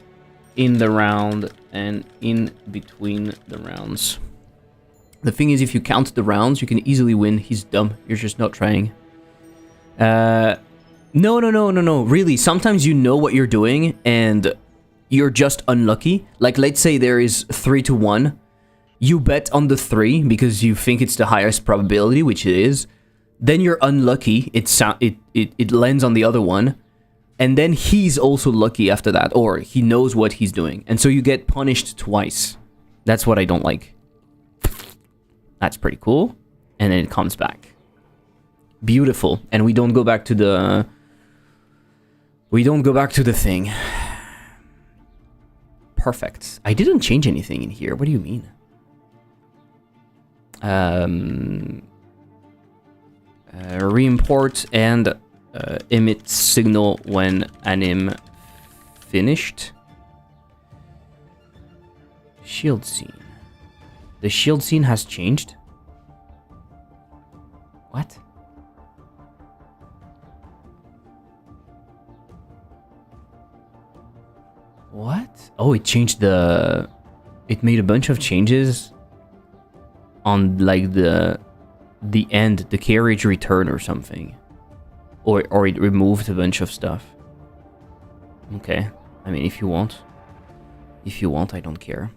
in the round and in between the rounds. The thing is, if you count the rounds, you can easily win. He's dumb. You're just not trying. No. Really, sometimes you know what you're doing and you're just unlucky. Like, let's say there is 3 to 1. You bet on the 3 because you think it's the highest probability, which it is. Then you're unlucky. It lands on the other one. And then he's also lucky after that, or he knows what he's doing. And so you get punished twice. That's what I don't like. That's pretty cool. And then it comes back. Beautiful. And we don't go back to the... We don't go back to the thing. Perfect. I didn't change anything in here. What do you mean? Re-import and emit signal when anim finished. Shield scene. The shield scene has changed? What? What? Oh, it changed the... It made a bunch of changes on, like, the end, the carriage return or something. Or it removed a bunch of stuff. Okay. I mean, if you want. If you want, I don't care.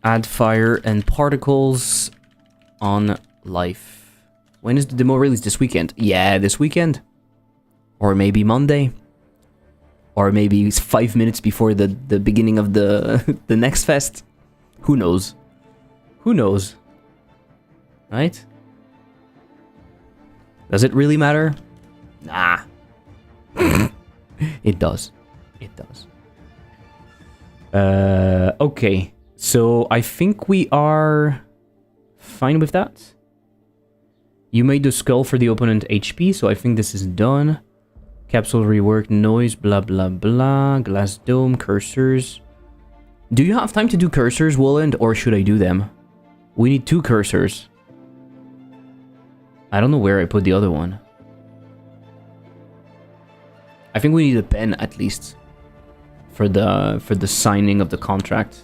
Add fire and particles on life. When is the demo release? This weekend? Yeah, this weekend. Or maybe Monday. Or maybe it's 5 minutes before the beginning of the next fest. Who knows? Who knows? Right? Does it really matter? Nah. It does. It does. Okay. So I think we are fine with that. You made the skull for the opponent HP, so I think this is done. Capsule rework, noise, blah, blah, blah. Glass dome, cursors. Do you have time to do cursors, Woland, or should I do them? We need 2 cursors. I don't know where I put the other one. I think we need a pen, at least. For the signing of the contract.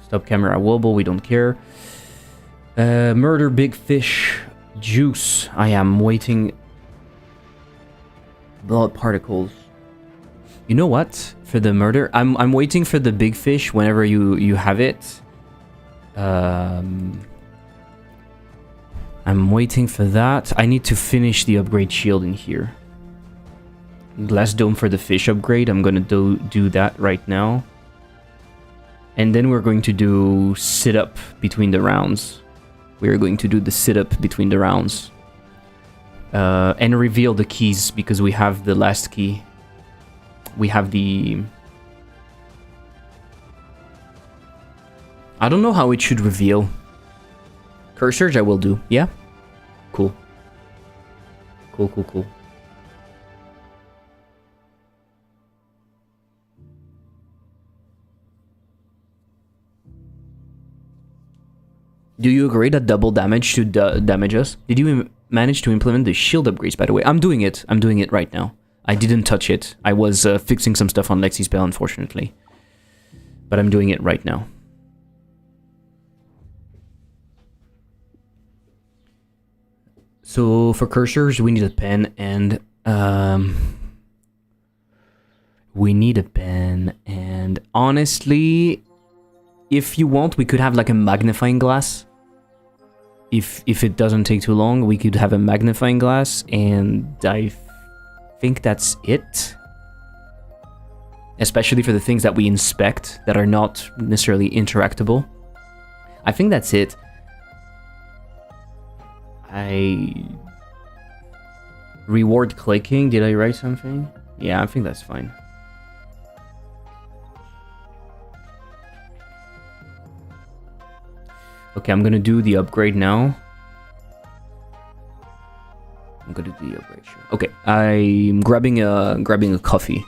Stop camera wobble, we don't care. Murder big fish. Juice. I am waiting... Blood particles. You know what? For the murder, I'm waiting for the big fish whenever you have it. I'm waiting for that. I need to finish the upgrade shield in here. Glass dome for the fish upgrade. I'm gonna do that right now. And then we're going to do sit-up between the rounds. We're going to do the sit-up between the rounds. And reveal the keys, because we have the last key. We have the... I don't know how it should reveal. Curse Surge I will do. Yeah? Cool. Cool. Do you agree that double damage should damage us? Did you manage to implement the shield upgrades, by the way? I'm doing it. I'm doing it right now. I didn't touch it. I was fixing some stuff on Lexispell, unfortunately. But I'm doing it right now. So, for cursors, we need a pen and... we need a pen and... Honestly... If you want, we could have like a magnifying glass. If it doesn't take too long, we could have a magnifying glass, and I think that's it. Especially for the things that we inspect that are not necessarily interactable. I think that's it. Reward clicking, did I write something? Yeah, I think that's fine. Okay, I'm gonna do the upgrade now. I'm gonna do the upgrade, sure. Okay, I'm grabbing a coffee.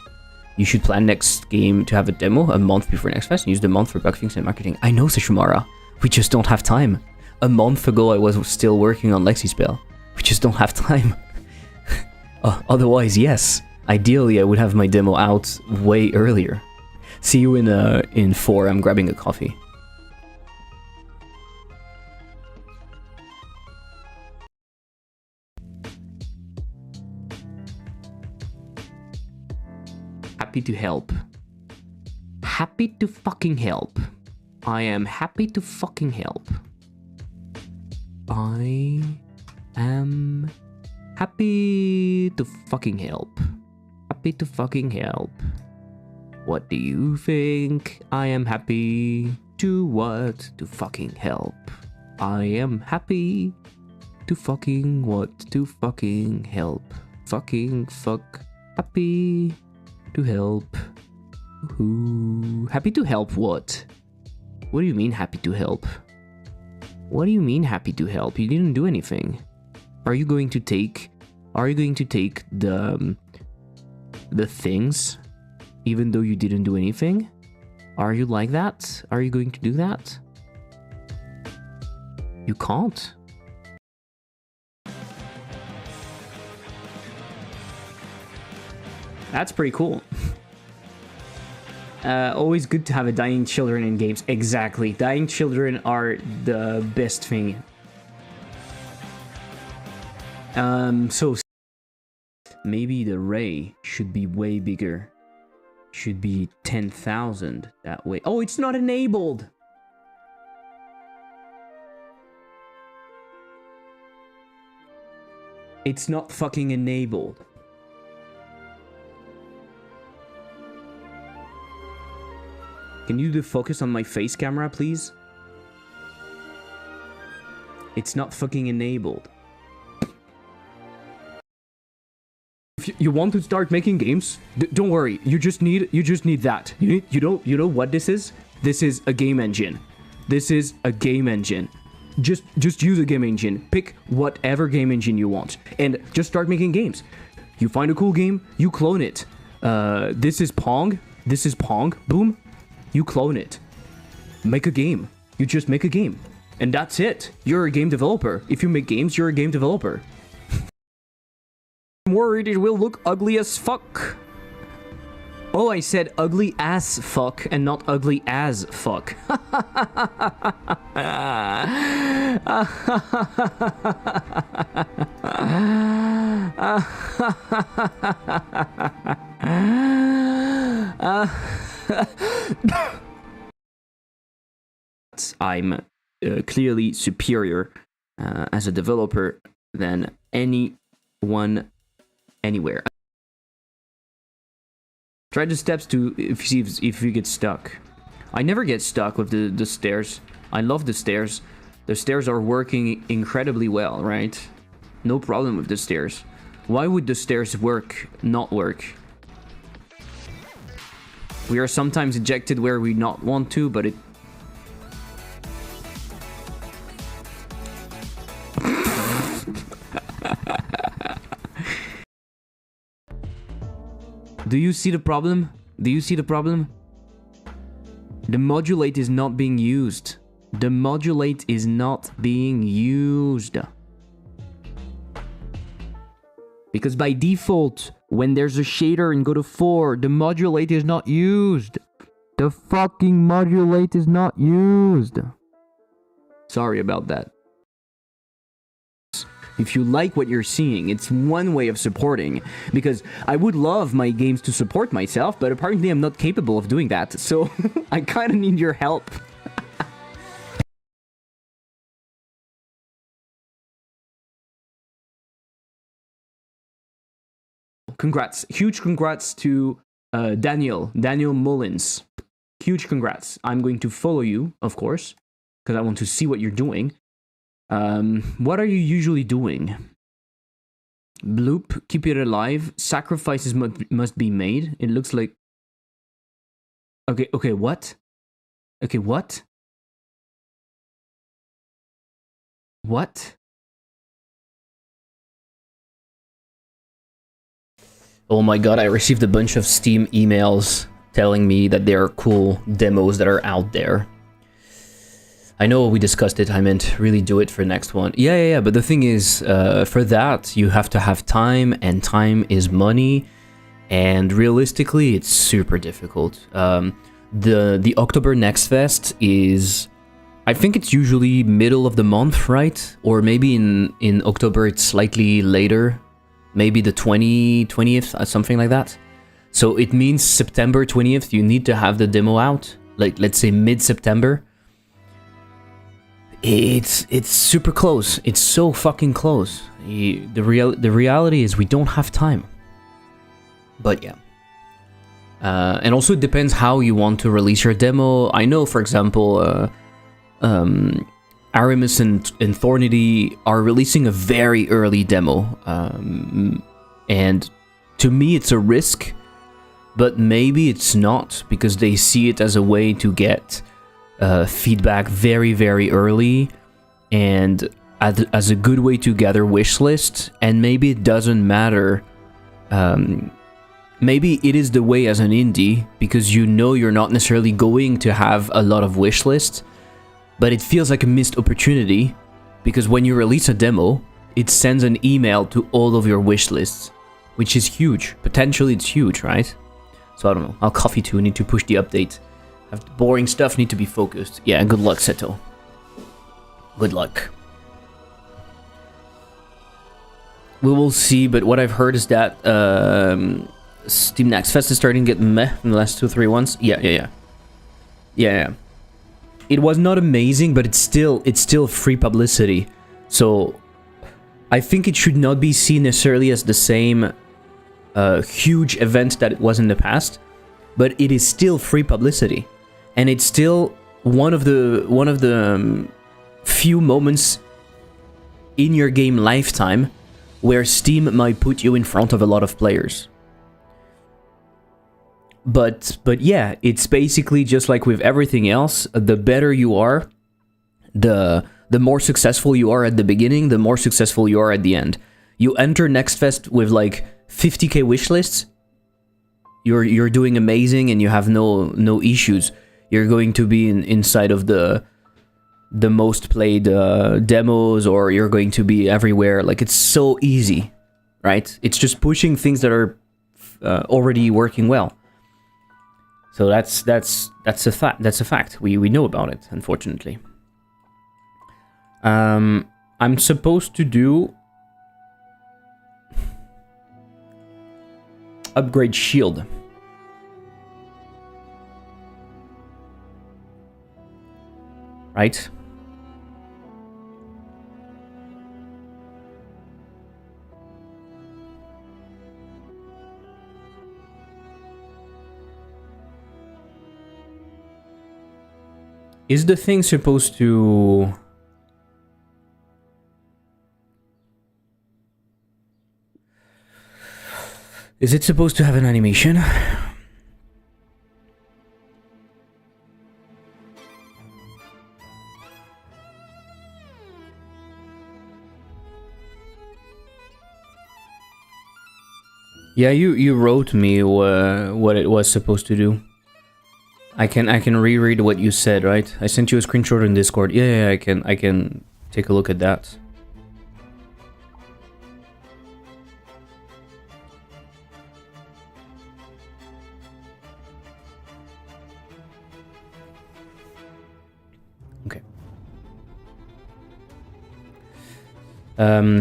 You should plan next game to have a demo a month before next fest and use the month for bug fixing and marketing. I know, Sashumara. We just don't have time. A month ago, I was still working on Lexispell. We just don't have time. Otherwise, yes. Ideally, I would have my demo out way earlier. See you in 4. I'm grabbing a coffee. Happy to help. Happy to fucking help. I am happy to fucking help. I am happy to fucking help. Happy to fucking help. What do you think? I am happy to what? To fucking help. I am happy to fucking what? To fucking help. Fucking fuck. Happy to help. Who? Happy to help what? What do you mean happy to help? What do you mean happy to help? You didn't do anything. Are you going to take the things even though you didn't do anything? Are you like that? Are you going to do that? You can't. That's pretty cool. Always good to have a dying children in games. Exactly. Dying children are the best thing. So maybe the ray should be way bigger. Should be 10,000 that way. Oh, it's not enabled. It's not fucking enabled. Can you do focus on my face camera, please? It's not fucking enabled. If you want to start making games, don't worry. You just need that. You know what this is? This is a game engine. This is a game engine. Just use a game engine. Pick whatever game engine you want and just start making games. You find a cool game, you clone it. This is Pong. This is Pong. Boom. You clone it. Make a game. You just make a game. And that's it. You're a game developer. If you make games, you're a game developer. I'm worried it will look ugly as fuck. Oh, I said ugly as fuck and not ugly as fuck. I'm clearly superior as a developer than anyone anywhere. Try the steps to see if you get stuck. I never get stuck with the stairs. I love the stairs. The stairs are working incredibly well, right? No problem with the stairs. Why would the stairs not work? We are sometimes ejected where we not want to, but it... Do you see the problem? Do you see the problem? The modulate is not being used. The modulate is not being used. Because by default, when there's a shader and go to 4, the modulate is not used. The fucking modulate is not used. Sorry about that. If you like what you're seeing, it's one way of supporting. Because I would love my games to support myself, but apparently I'm not capable of doing that. So I kind of need your help. Congrats. Huge congrats to Daniel Mullins. Huge congrats. I'm going to follow you, of course, because I want to see what you're doing. What are you usually doing? Bloop, keep it alive. Sacrifices must be made. It looks like... Okay, what? Okay, what? What? Oh my god, I received a bunch of Steam emails telling me that there are cool demos that are out there. I know we discussed it, I meant really do it for next one. Yeah, but the thing is, for that, you have to have time, and time is money, and realistically, it's super difficult. The October Next Fest is... I think it's usually middle of the month, right? Or maybe in October it's slightly later. Maybe the 20th, something like that. So it means September 20th, you need to have the demo out. Like, let's say mid-September. It's super close. It's so fucking close. The reality is we don't have time. But yeah. And also it depends how you want to release your demo. I know, for example, Aramis and Thornity are releasing a very early demo, and to me it's a risk, but maybe it's not, because they see it as a way to get feedback very, very early, and as a good way to gather wish lists, and maybe it doesn't matter. Maybe it is the way as an indie, because you know you're not necessarily going to have a lot of wish lists, but it feels like a missed opportunity, because when you release a demo, it sends an email to all of your wish lists, which is huge. Potentially it's huge, right? So I don't know. I'll coffee too. Need to push the update. Have the boring stuff need to be focused. Yeah, good luck, Seto. Good luck. We will see, but what I've heard is that Steam Next Fest is starting to get meh in the last 2-3 ones. Yeah. It was not amazing, but it's still free publicity. So I think it should not be seen necessarily as the same huge event that it was in the past, but it is still free publicity, and it's still one of the few moments in your game lifetime where Steam might put you in front of a lot of players. But yeah, it's basically just like with everything else. The better you are, the more successful you are at the beginning, the more successful you are at the end. You enter Next Fest with like 50k wish lists, you're doing amazing and you have no issues. You're going to be inside of the most played demos, or you're going to be everywhere. Like, it's so easy, right? It's just pushing things that are already working well. So that's a fact. That's a fact. We know about it, unfortunately. I'm supposed to do upgrade shield. Right? Is the thing supposed to... Is it supposed to have an animation? Yeah, you wrote me what it was supposed to do. I can reread what you said, right? I sent you a screenshot in Discord. Yeah, I can take a look at that. Okay.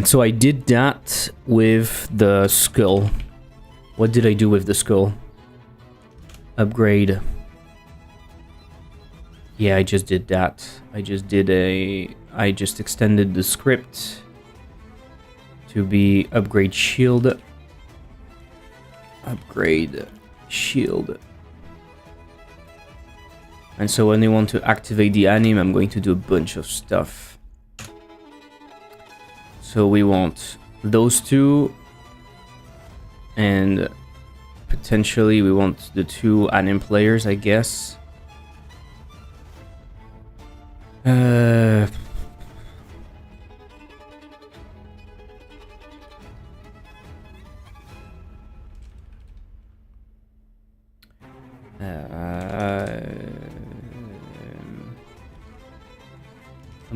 So I did that with the skull. What did I do with the skull? Upgrade. Yeah, I just did that. I just extended the script to be upgrade shield. Upgrade shield. And so when they want to activate the anim, I'm going to do a bunch of stuff. So we want those two. And potentially we want the two anim players, I guess. I'm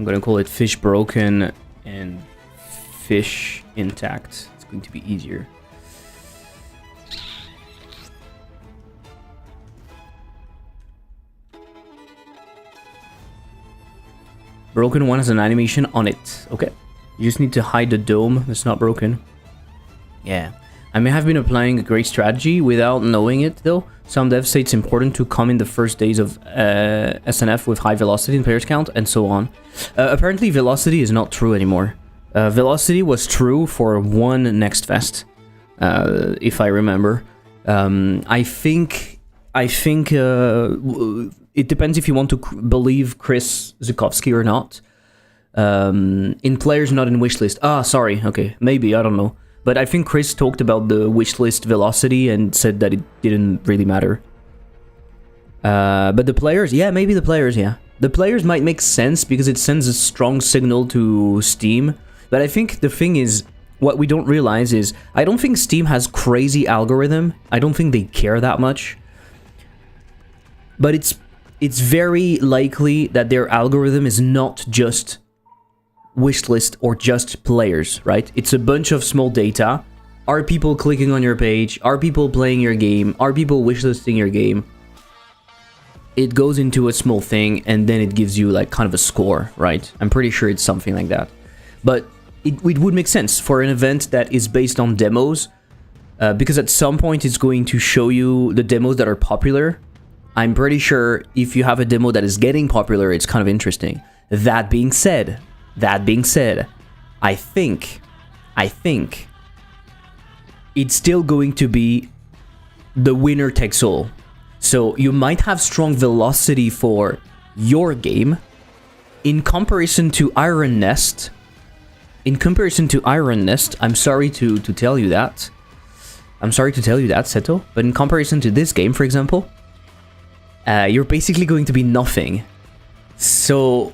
gonna call it fish broken and fish intact. It's going to be easier. Broken one has an animation on it. Okay. You just need to hide the dome that's not broken. Yeah. I may have been applying a great strategy without knowing it, though. Some devs say it's important to come in the first days of SNF with high velocity and players count, and so on. Apparently, velocity is not true anymore. Velocity was true for one Next Fest, if I remember. I think it depends if you want to believe Chris Zukowski or not. In players, not in wishlist. Ah, sorry. Okay, maybe, I don't know. But I think Chris talked about the wishlist velocity and said that it didn't really matter. But the players, yeah, maybe the players, yeah. The players might make sense because it sends a strong signal to Steam. But I think the thing is, what we don't realize is, I don't think Steam has crazy algorithm. I don't think they care that much. But it's very likely that their algorithm is not just wishlist or just players, right? It's a bunch of small data. Are people clicking on your page? Are people playing your game? Are people wishlisting your game? It goes into a small thing and then it gives you like kind of a score, right? I'm pretty sure it's something like that. But it would make sense for an event that is based on demos, because at some point it's going to show you the demos that are popular. I'm pretty sure if you have a demo that is getting popular, it's kind of interesting. That being said, I think it's still going to be the winner takes all. So you might have strong velocity for your game in comparison to Iron Nest. I'm sorry to tell you that. I'm sorry to tell you that, Seto. But in comparison to this game, for example, you're basically going to be nothing. So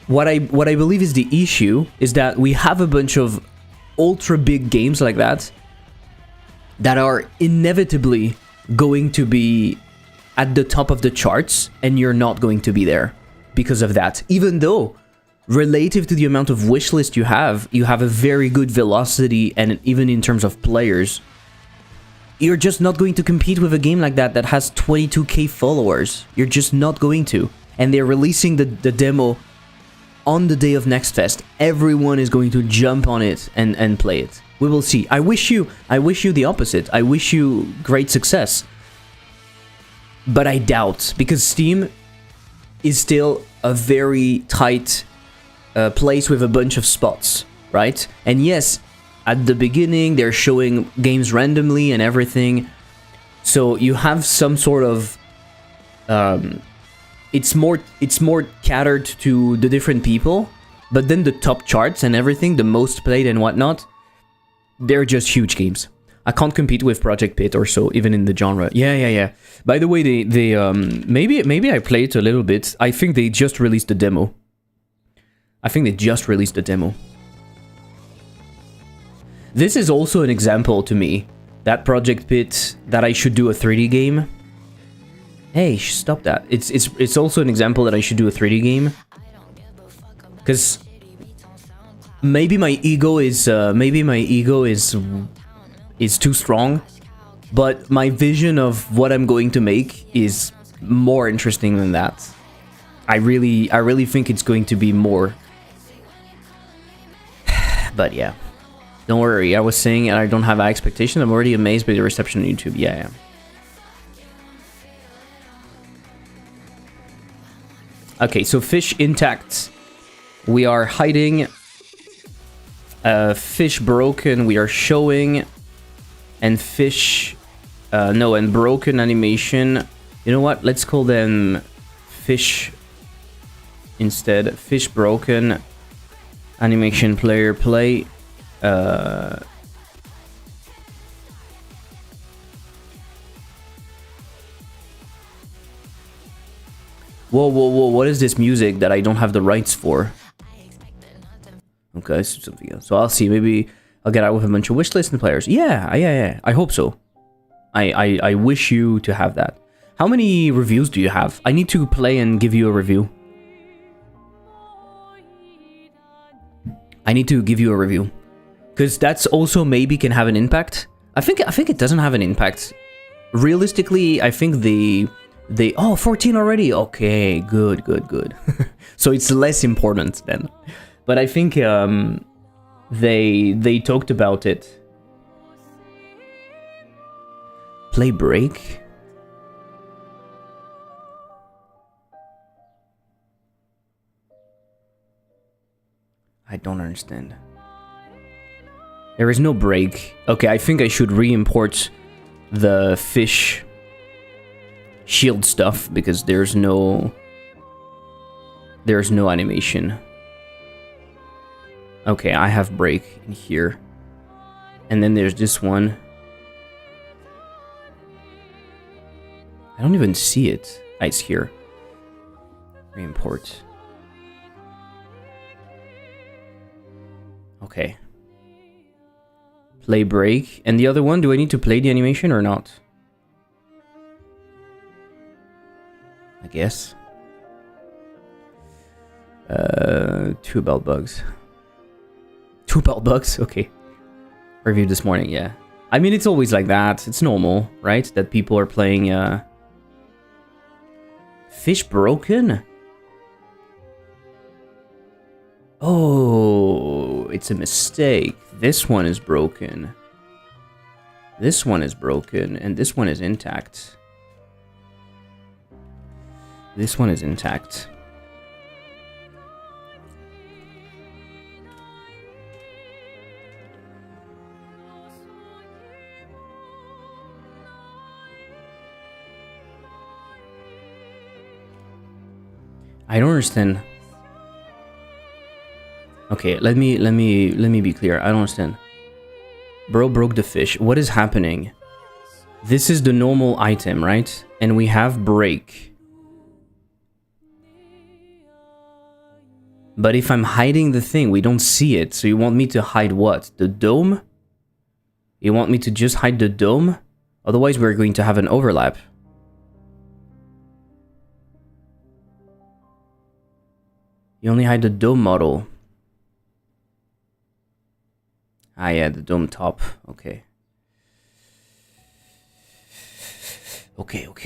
what I believe is the issue is that we have a bunch of ultra big games like that are inevitably going to be at the top of the charts, and you're not going to be there because of that. Even though, relative to the amount of wishlist you have a very good velocity, and even in terms of players, you're just not going to compete with a game like that that has 22k followers. You're just not going to. And they're releasing the demo on the day of Next Fest. Everyone is going to jump on it and play it. We will see. I wish you the opposite. I wish you great success. But I doubt, because Steam is still a very tight place with a bunch of spots, right? And yes, at the beginning, they're showing games randomly and everything. So you have some sort of it's more catered to the different people, but then the top charts and everything, the most played and whatnot, they're just huge games. I can't compete with Project Pit or so, even in the genre. Yeah. By the way, they maybe I played it a little bit. I think they just released the demo. This is also an example to me, that Project Pit, that I should do a 3D game. Hey, stop that. It's also an example that I should do a 3D game. Because maybe my ego is too strong, but my vision of what I'm going to make is more interesting than that. I really think it's going to be more. But yeah. Don't worry, I was saying I don't have high expectations. I'm already amazed by the reception on YouTube. Yeah. Okay, so fish intact. We are hiding. Fish broken, we are showing. And fish... no, and broken animation. You know what? Let's call them fish instead. Fish broken. Animation player play. Whoa, what is this music that I don't have the rights for? Okay, this is something else. So I'll see, maybe I'll get out with a bunch of wishlist and players. Yeah, I hope so. I wish you to have that. How many reviews do you have? I need to play and give you a review. Because that's also maybe can have an impact. I think it doesn't have an impact. Realistically, I think they oh, 14 already. Okay, good. So it's less important then. But I think they talked about it. Play break. I don't understand. There is no break. Okay, I think I should re-import the fish shield stuff because there's no animation. Okay, I have break in here. And then there's this one. I don't even see it. Ah, it's here. Re-import. Okay. Play break. And the other one, do I need to play the animation or not? I guess. 2 O.B.O.L bugs. 2 O.B.O.L bugs? Okay. Reviewed this morning, yeah. I mean, it's always like that. It's normal, right? That people are playing, Fish broken? Oh, it's a mistake. This one is broken. This one is broken, and this one is intact. This one is intact. I don't understand. Okay, let me be clear. I don't understand. Bro broke the fish. What is happening? This is the normal item, right? And we have break. But if I'm hiding the thing, we don't see it. So you want me to hide what? The dome? You want me to just hide the dome? Otherwise we're going to have an overlap. You only hide the dome model. Ah, yeah, the dome top. Okay. Okay. Okay.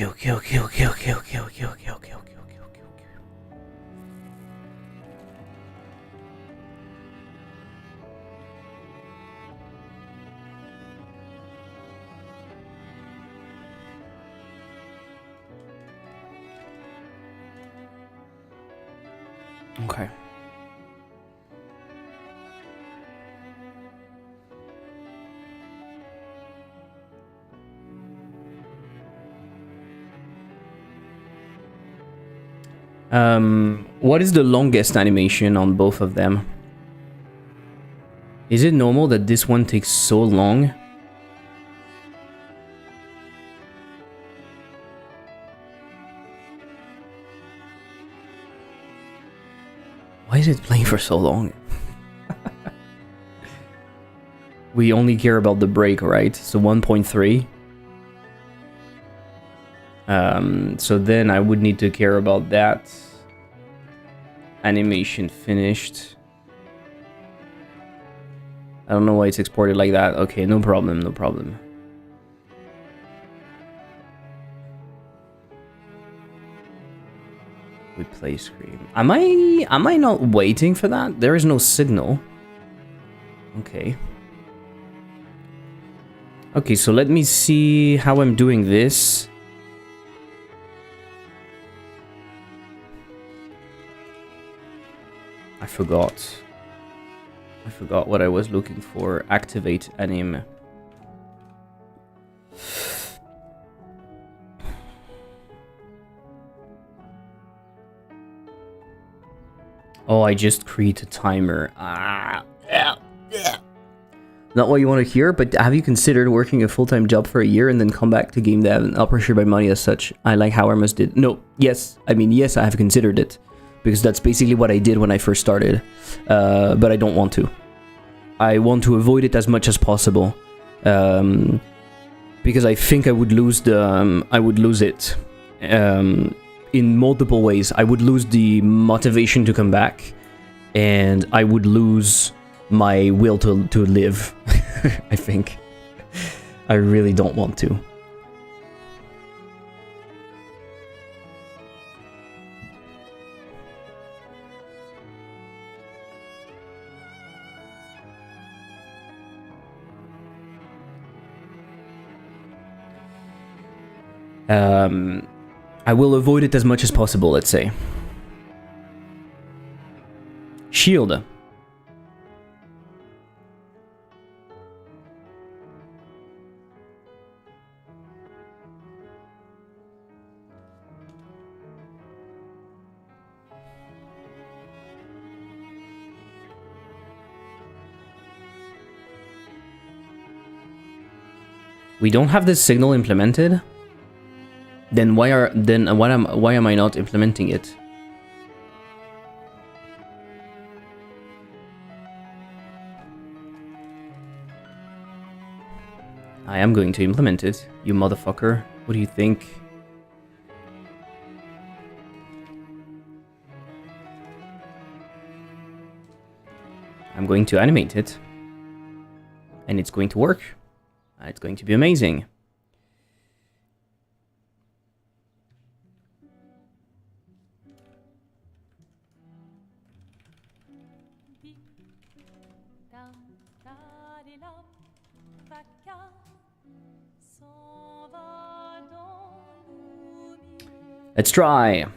What is the longest animation on both of them? Is it normal that this one takes so long? Why is it playing for so long? We only care about the break, right? So 1.3. So then I would need to care about that. Animation finished. I don't know why it's exported like that. Okay, no problem, no problem. Replay screen. Am I not waiting for that? There is no signal. Okay. Okay, so let me see how I'm doing this. I forgot what I was looking for. Activate anim. Oh, I just create a timer. Not what you want to hear, but have you considered working a full-time job for a year and then come back to game dev? Not pressured by money as such. I like how Hermes did. No, yes. I mean, yes, I have considered it. Because that's basically what I did when I first started. But I don't want to. I want to avoid it as much as possible. Because I think I would lose it. In multiple ways. I would lose the motivation to come back. And I would lose my will to live. I think. I really don't want to. I will avoid it as much as possible, let's say. Shield. We don't have this signal implemented? Then why am I not implementing it? I am going to implement it, you motherfucker. What do you think? I'm going to animate it. And it's going to work. It's going to be amazing. Let's try.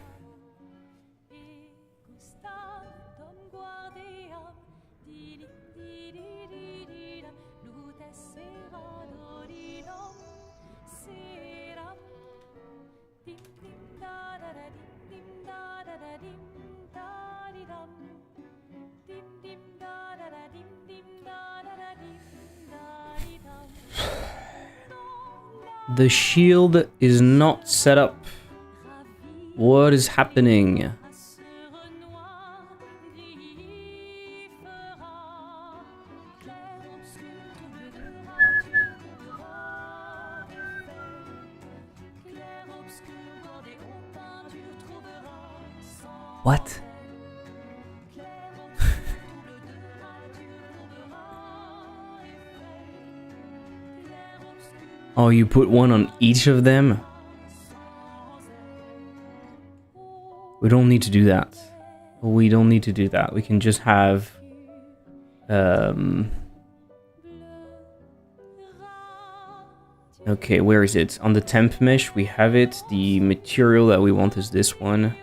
The shield is not set up. What is happening? What? Oh, you put one on each of them? We don't need to do that. We don't need to do that. We can just have... Okay, where is it? On the temp mesh, we have it. The material that we want is this one.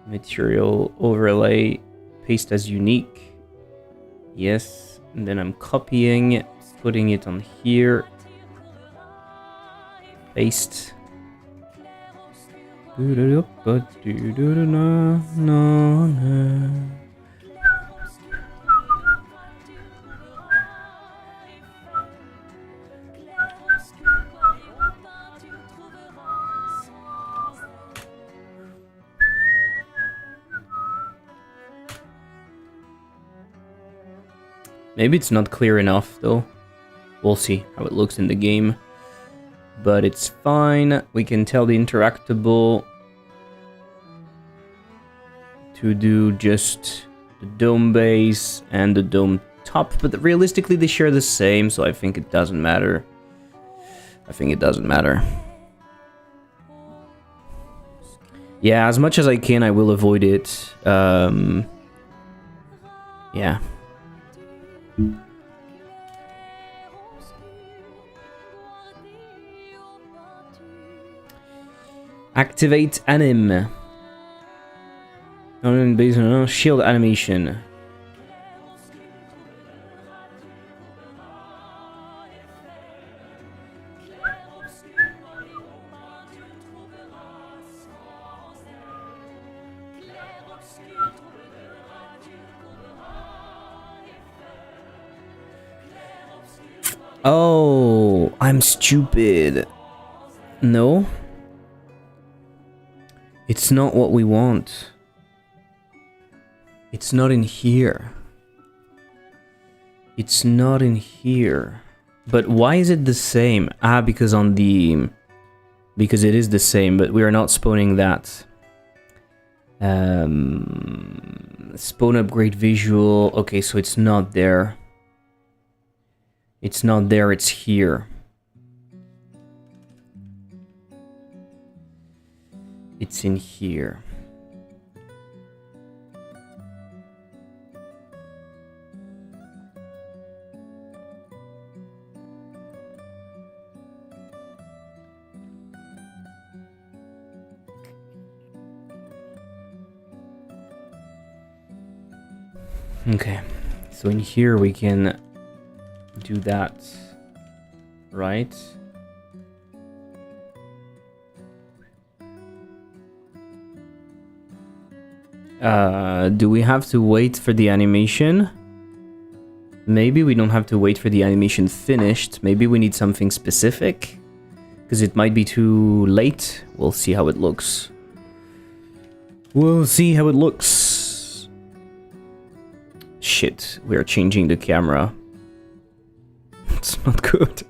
Material overlay. Paste as unique. Yes. And then I'm copying, putting it on here. Paste. Maybe it's not clear enough, though. We'll see how it looks in the game. But it's fine. We can tell the interactable to do just the dome base and the dome top. But realistically, they share the same, so I think it doesn't matter. Yeah, as much as I can, I will avoid it. Yeah. Activate anim. Based on shield animation. Oh, I'm stupid. No? It's not what we want. It's not in here. It's not in here. But why is it the same? Ah, because on the... Because it is the same, but we are not spawning that. Spawn upgrade visual. Okay, so it's not there. It's not there, it's here. It's in here. Okay, so in here we can do that, right? Do we have to wait for the animation? Maybe we don't have to wait for the animation finished. Maybe we need something specific, because it might be too late. We'll see how it looks. We'll see how it looks. Shit, we are changing the camera. It's not good.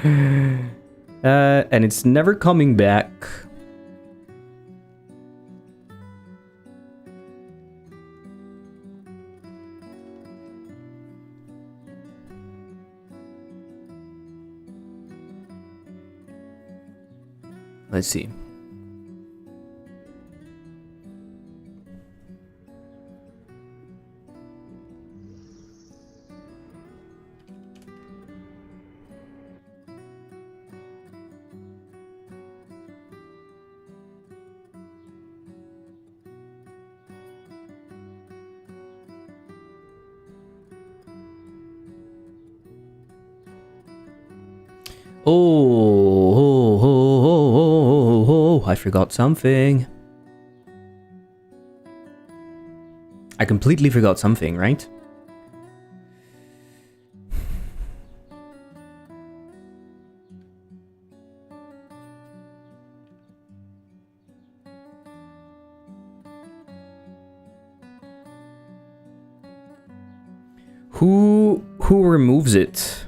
And it's never coming back. Let's see. Oh, I forgot something. I completely forgot something, right? Who removes it?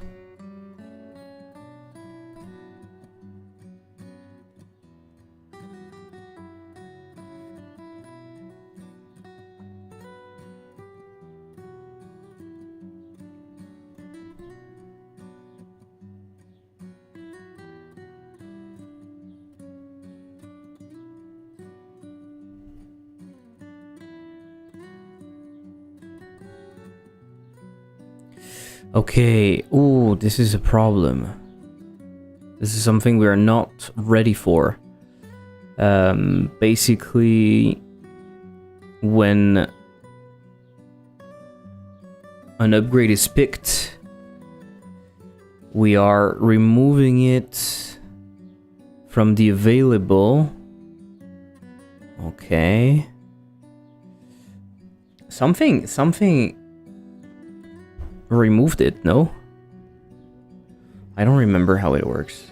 Okay, ooh, this is a problem. This is something we are not ready for. Basically, when an upgrade is picked, we are removing it from the available Okay. Something removed it, no? I don't remember how it works.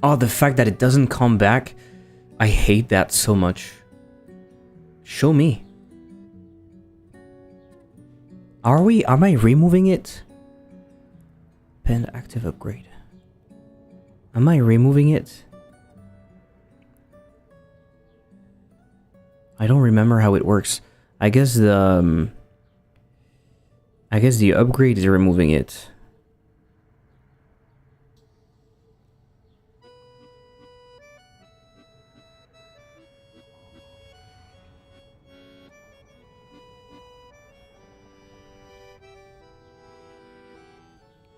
Oh, the fact that it doesn't come back. I hate that so much. Show me. Am I removing it? Pen active upgrade. Am I removing it? I don't remember how it works. I guess the upgrade is removing it.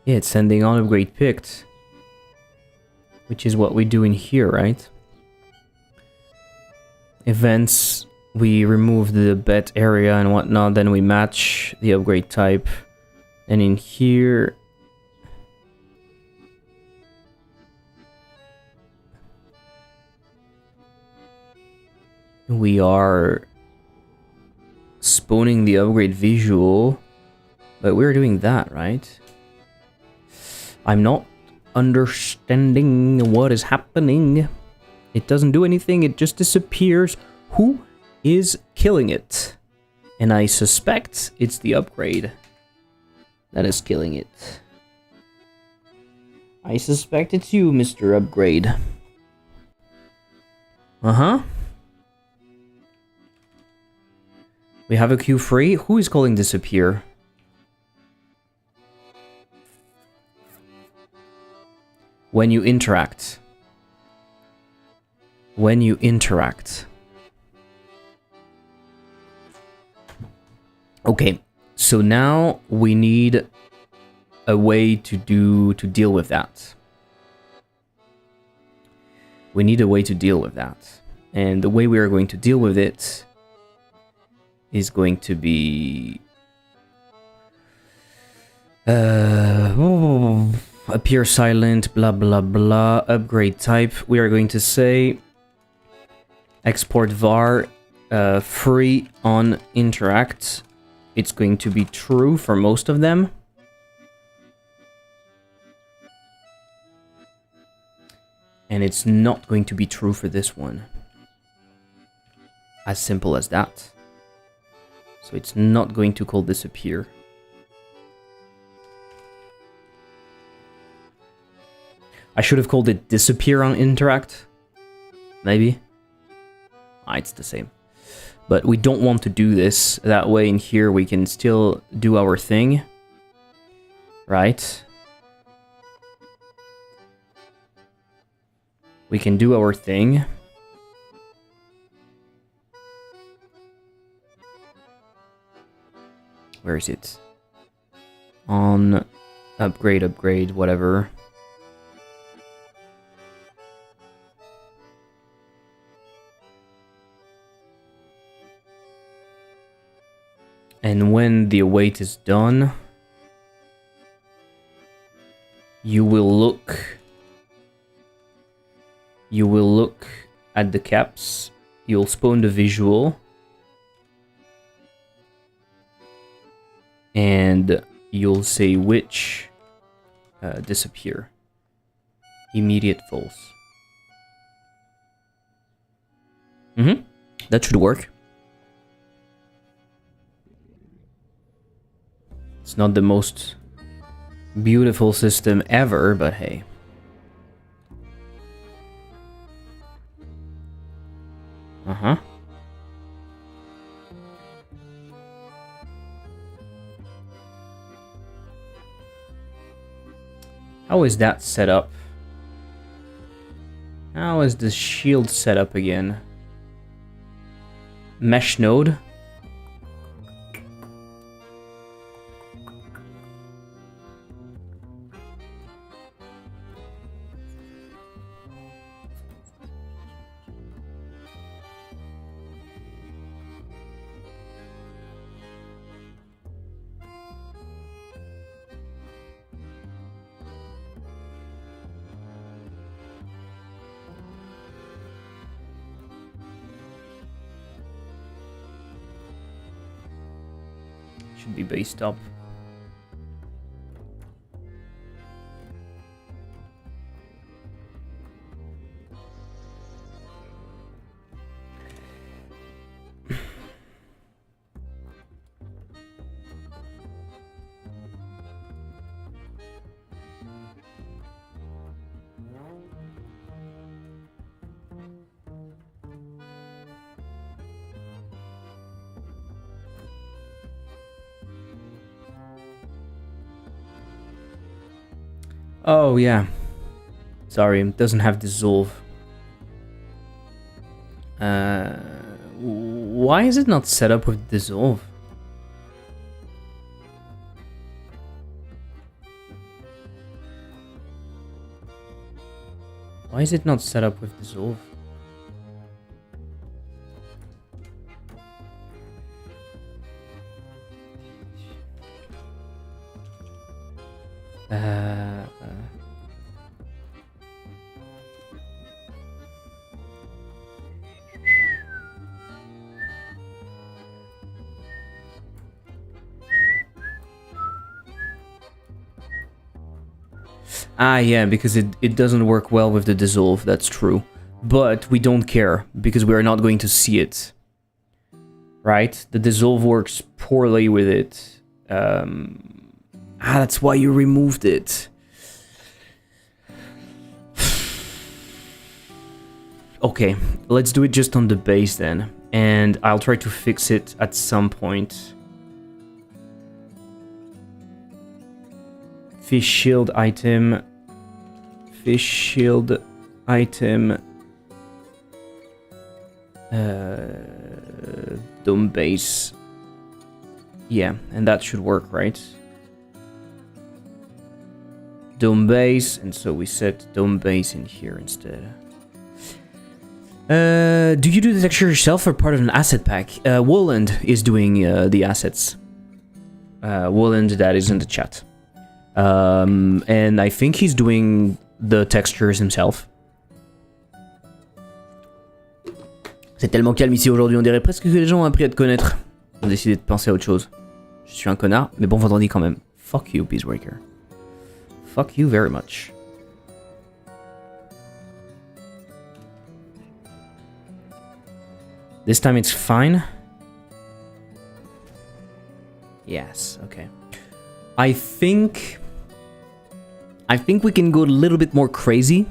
Yeah, it's sending on upgrade picked. Which is what we do in here, right? Events, we remove the bet area and whatnot, then we match the upgrade type. And in here... we are spawning the upgrade visual. But we're doing that, right? I'm not understanding what is happening. It doesn't do anything, it just disappears. Who is killing it? And I suspect it's the upgrade that is killing it. I suspect it's you, Mr. Upgrade. Uh-huh. We have a queue free. Who is calling disappear? When you interact. When you interact. Okay, so now we need a way to deal with that. We need a way to deal with that. And the way we are going to deal with it is going to be appear silent, blah blah blah, upgrade type. We are going to say export var free on interact. It's going to be true for most of them. And it's not going to be true for this one. As simple as that. So it's not going to call disappear. I should have called it disappear on interact. Maybe. It's the same. But we don't want to do this. That way in here we can still do our thing. Right? We can do our thing. Where is it? On upgrade, whatever. And when the await is done, you will look at the caps, you'll spawn the visual, and you'll say which disappear. Immediate false. That should work. It's not the most beautiful system ever, but hey. Uh-huh. How is that set up? How is the shield set up again? Mesh node? Should be based up. Oh, yeah. Sorry, it doesn't have dissolve. Why is it not set up with dissolve? Why is it not set up with dissolve? Yeah, because it doesn't work well with the dissolve, that's true. But we don't care, because we are not going to see it. Right? The dissolve works poorly with it. That's why you removed it. Okay, let's do it just on the base then. And I'll try to fix it at some point. Fish shield item. Fish shield item. Dome base. Yeah, and that should work, right? Dome base, and so we set dome base in here instead. Do you do the texture yourself or part of an asset pack? Woland is doing the assets. Woland, that is in the chat. And I think he's doing the textures himself. C'est tellement calme ici aujourd'hui, on dirait presque que les gens ont appris à te connaître. Ont décidé de penser à autre chose. Je suis un connard, mais bon vendredi quand même. Fuck you, Peacebreaker. Fuck you very much. This time it's fine. Yes, okay. I think we can go a little bit more crazy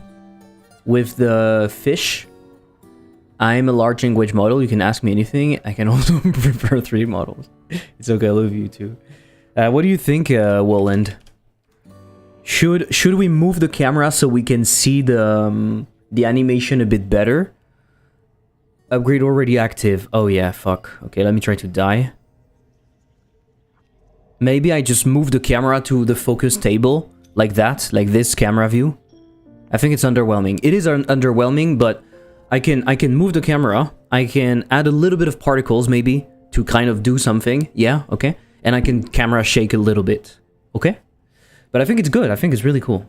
with the fish. I'm a large language model. You can ask me anything. I can also prepare 3 models. It's okay. I love you too. What do you think, Woland? Should we move the camera so we can see the animation a bit better? Upgrade already active. Oh yeah, fuck. Okay, let me try to die. Maybe I just move the camera to the focus table like that, like this camera view. I think it's underwhelming. It is underwhelming, but I can move the camera. I can add a little bit of particles maybe to kind of do something. Yeah, okay. And I can camera shake a little bit. Okay? But I think it's good. I think it's really cool.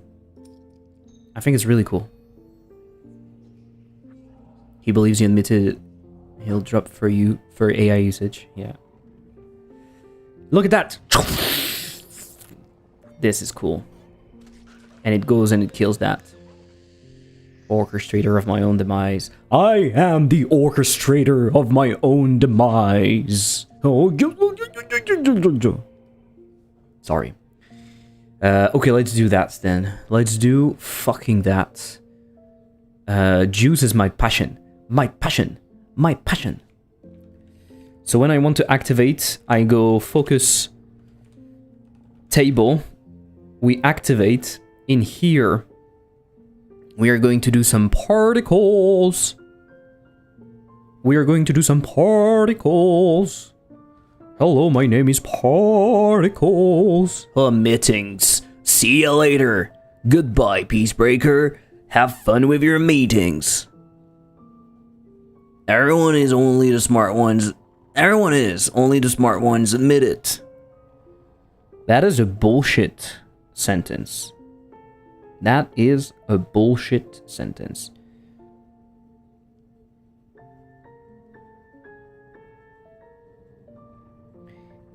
I think it's really cool. He believes you admitted he'll drop for you for AI usage. Yeah. Look at that. This is cool. And it goes and it kills that. Orchestrator of my own demise. I am the orchestrator of my own demise. Sorry. Okay, let's do that then. Let's do fucking that. Juice is my passion. My passion. My passion. So when I want to activate, I go focus table. We activate. In here, we are going to do some particles. We are going to do some particles. Hello, my name is Particles. Meetings. See you later. Goodbye, Peacebreaker. Have fun with your meetings. Everyone is only the smart ones. Everyone is only the smart ones. Admit it. That is a bullshit sentence. That is a bullshit sentence.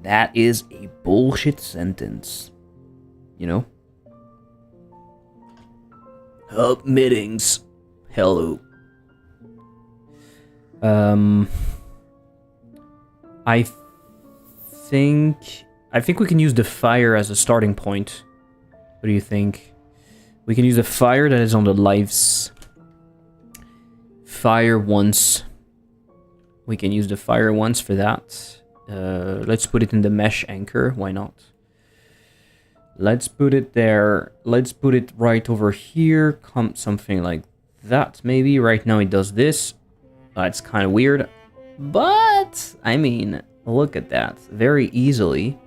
That is a bullshit sentence. You know? Hub meetings. Hello. I think we can use the fire as a starting point. What do you think? We can use the fire that is on the lives. Fire once. We can use the fire once for that. Let's put it in the mesh anchor. Why not? Let's put it there. Let's put it right over here. Something like that, maybe. Right now it does this. It's kind of weird. But, I mean, look at that. Very easily.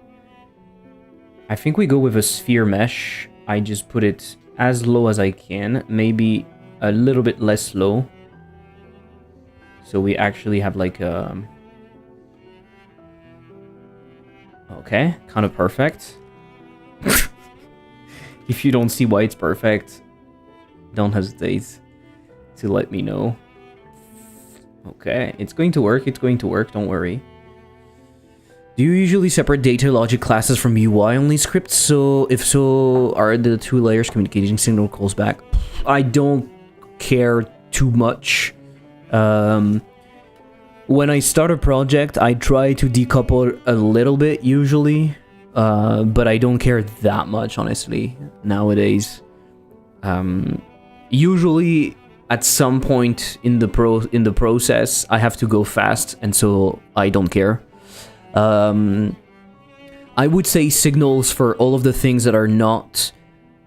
I think we go with a sphere mesh. I just put it as low as I can. Maybe a little bit less low. So we actually have like a... Okay, kind of perfect. If you don't see why it's perfect, don't hesitate to let me know. Okay, it's going to work, don't worry. Do you usually separate data logic classes from UI only scripts? So, if so, are the two layers communicating signal calls back? I don't care too much. When I start a project, I try to decouple a little bit, usually. But I don't care that much, honestly, nowadays. Usually, at some point in the process, I have to go fast, and so I don't care. I would say signals for all of the things that are not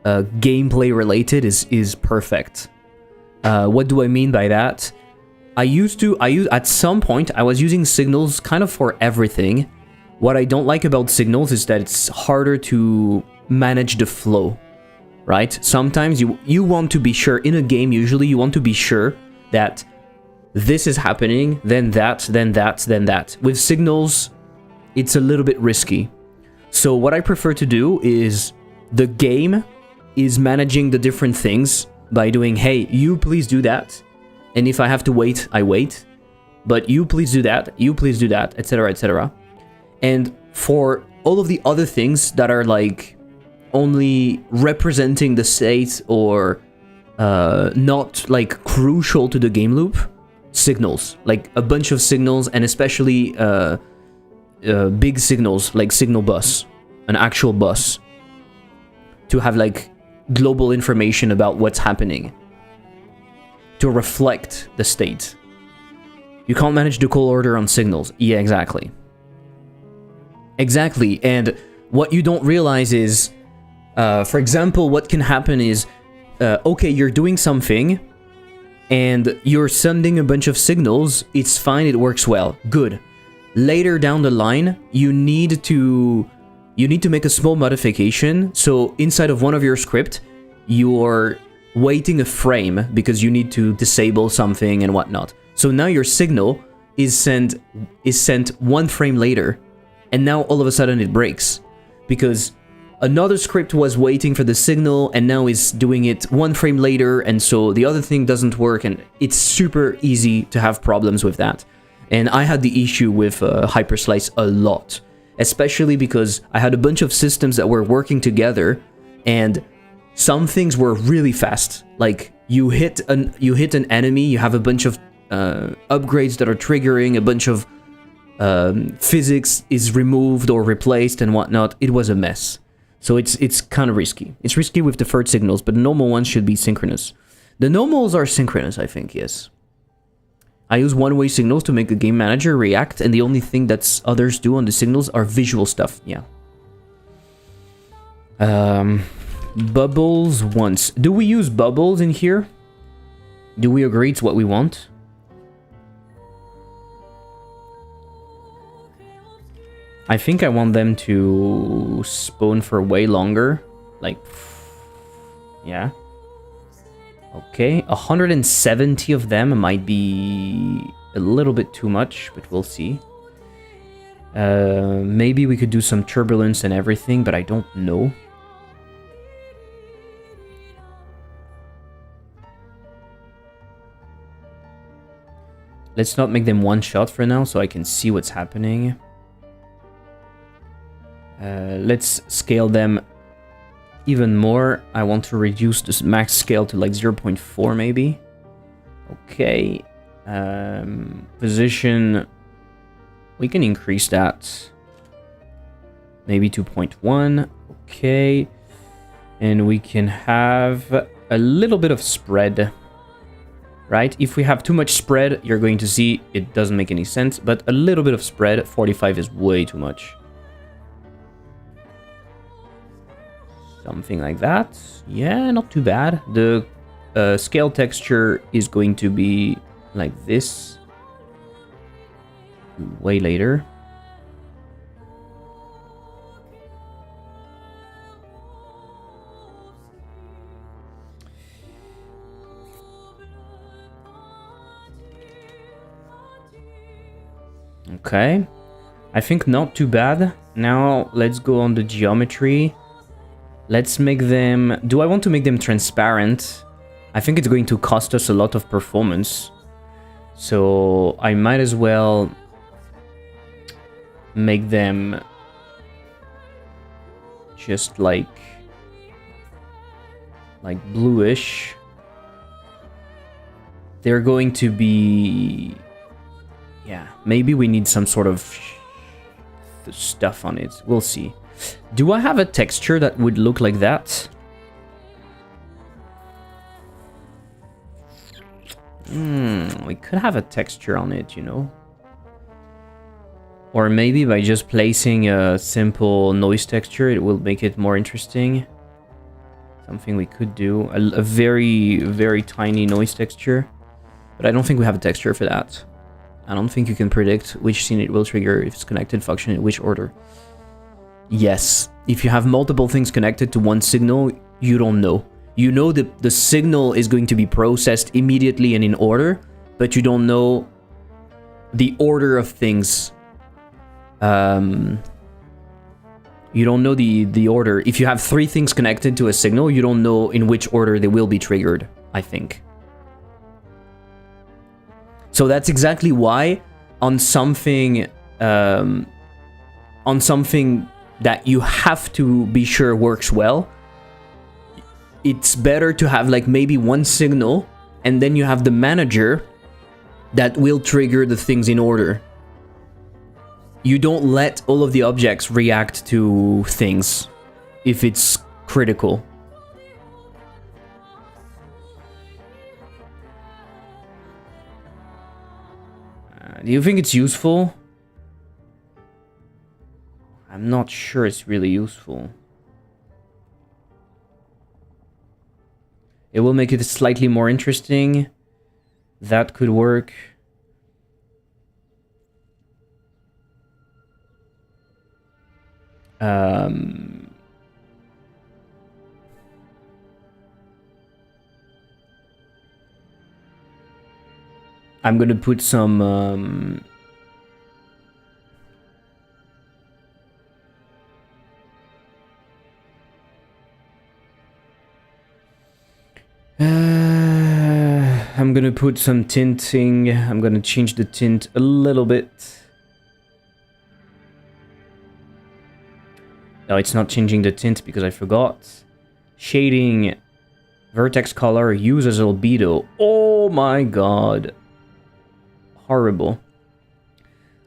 gameplay related is perfect. What do I mean by that? At some point, I was using signals kind of for everything. What I don't like about signals is that it's harder to manage the flow, right? Sometimes you want to be sure, in a game usually, you want to be sure that this is happening, then that, then that, then that. With signals, it's a little bit risky. So what I prefer to do is the game is managing the different things by doing, hey, you please do that. And if I have to wait, I wait. But you please do that, etc., etc. And for all of the other things that are like only representing the state or not like crucial to the game loop, signals, like a bunch of signals, and especially big signals like signal bus, an actual bus, to have like global information about what's happening, to reflect the state. You can't manage the call order on signals. Yeah, exactly. Exactly, and what you don't realize is, for example, what can happen is, okay, you're doing something, and you're sending a bunch of signals, it's fine, it works well, good. Later down the line, you need to make a small modification, so inside of one of your script, you're waiting a frame, because you need to disable something and whatnot. So now your signal is sent one frame later, and now all of a sudden it breaks, because another script was waiting for the signal and now is doing it one frame later, and so the other thing doesn't work, and it's super easy to have problems with that. And I had the issue with Hyperslice a lot, especially because I had a bunch of systems that were working together, and some things were really fast. Like you hit an enemy, you have a bunch of upgrades that are triggering, a bunch of physics is removed or replaced and whatnot. It was a mess. So it's kind of risky. It's risky with deferred signals, but the normal ones should be synchronous. The normals are synchronous, I think, yes. I use one-way signals to make the game manager react, and the only thing that others do on the signals are visual stuff, yeah. Bubbles once. Do we use bubbles in here? Do we agree it's what we want? I think I want them to spawn for way longer. Like, yeah. Okay, 170 of them might be a little bit too much, but we'll see. Maybe we could do some turbulence and everything, but I don't know. Let's not make them one shot for now, so I can see what's happening. Let's scale them even more. I want to reduce this max scale to like 0.4 maybe. Okay. Position, we can increase that. Maybe 2.1. Okay. And we can have a little bit of spread. Right? If we have too much spread, you're going to see it doesn't make any sense. But a little bit of spread, 45 is way too much. Something like that. Yeah, not too bad. The scale texture is going to be like this. Way later. Okay. I think not too bad. Now let's go on the geometry. Let's make them... Do I want to make them transparent? I think it's going to cost us a lot of performance. So I might as well make them just like bluish. They're going to be... Yeah, maybe we need some sort of stuff on it. We'll see. Do I have a texture that would look like that? We could have a texture on it, you know? Or maybe by just placing a simple noise texture, it will make it more interesting. Something we could do. A very, very tiny noise texture. But I don't think we have a texture for that. I don't think you can predict which scene it will trigger, if it's connected, function, in which order. Yes, if you have multiple things connected to one signal, you don't know. You know that the signal is going to be processed immediately and in order, but you don't know the order of things. You don't know the order. If you have 3 things connected to a signal, you don't know in which order they will be triggered, I think. So that's exactly why on something that you have to be sure works well, it's better to have like maybe one signal and then you have the manager that will trigger the things in order. You don't let all of the objects react to things if it's critical. Do you think it's useful? I'm not sure it's really useful. It will make it slightly more interesting. That could work. I'm gonna put some I'm gonna put some tinting. I'm gonna change the tint a little bit. No, it's not changing the tint because I forgot. Shading, vertex color, use as albedo. Oh my god. Horrible.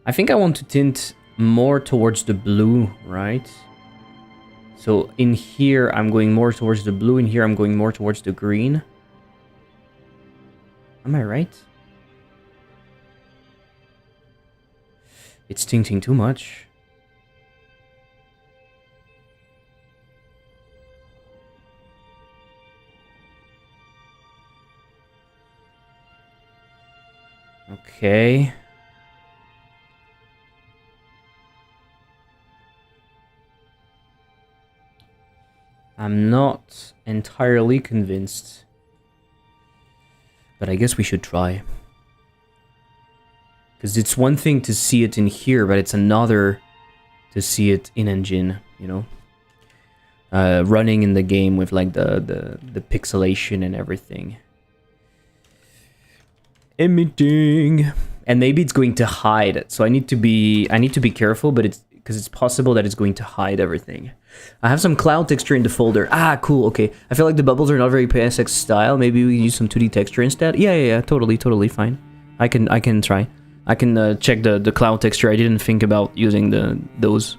I think I want to tint more towards the blue, right? So in here, I'm going more towards the blue. In here, I'm going more towards the green. Am I right? It's tinting too much. Okay. I'm not entirely convinced. But I guess we should try. Because it's one thing to see it in here, but it's another to see it in engine, you know? Running in the game with like the pixelation and everything. Emitting. And maybe it's going to hide. So I need to be careful, but because it's possible that it's going to hide everything. I have some cloud texture in the folder. Ah, cool, okay. I feel like the bubbles are not very PSX style. Maybe we use some 2D texture instead. Yeah, totally fine. I can try. I can check the cloud texture. I didn't think about using those.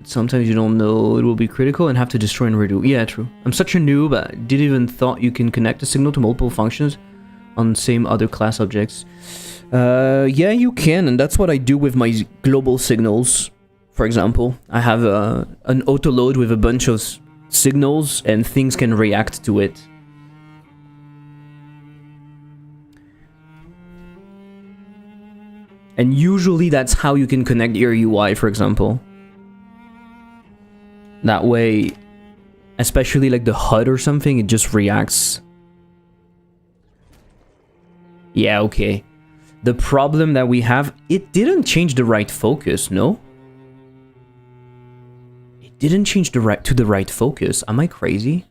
Sometimes you don't know it will be critical and have to destroy and redo. Yeah, true. I'm such a noob, I didn't even thought you can connect a signal to multiple functions on same other class objects. Yeah, you can, and that's what I do with my global signals. For example, I have an autoload with a bunch of signals, and things can react to it. And usually that's how you can connect your UI, for example. That way, especially like the HUD or something, it just reacts. Yeah, okay. The problem that we have, it didn't change the right focus, no? It didn't change the right focus. Am I crazy?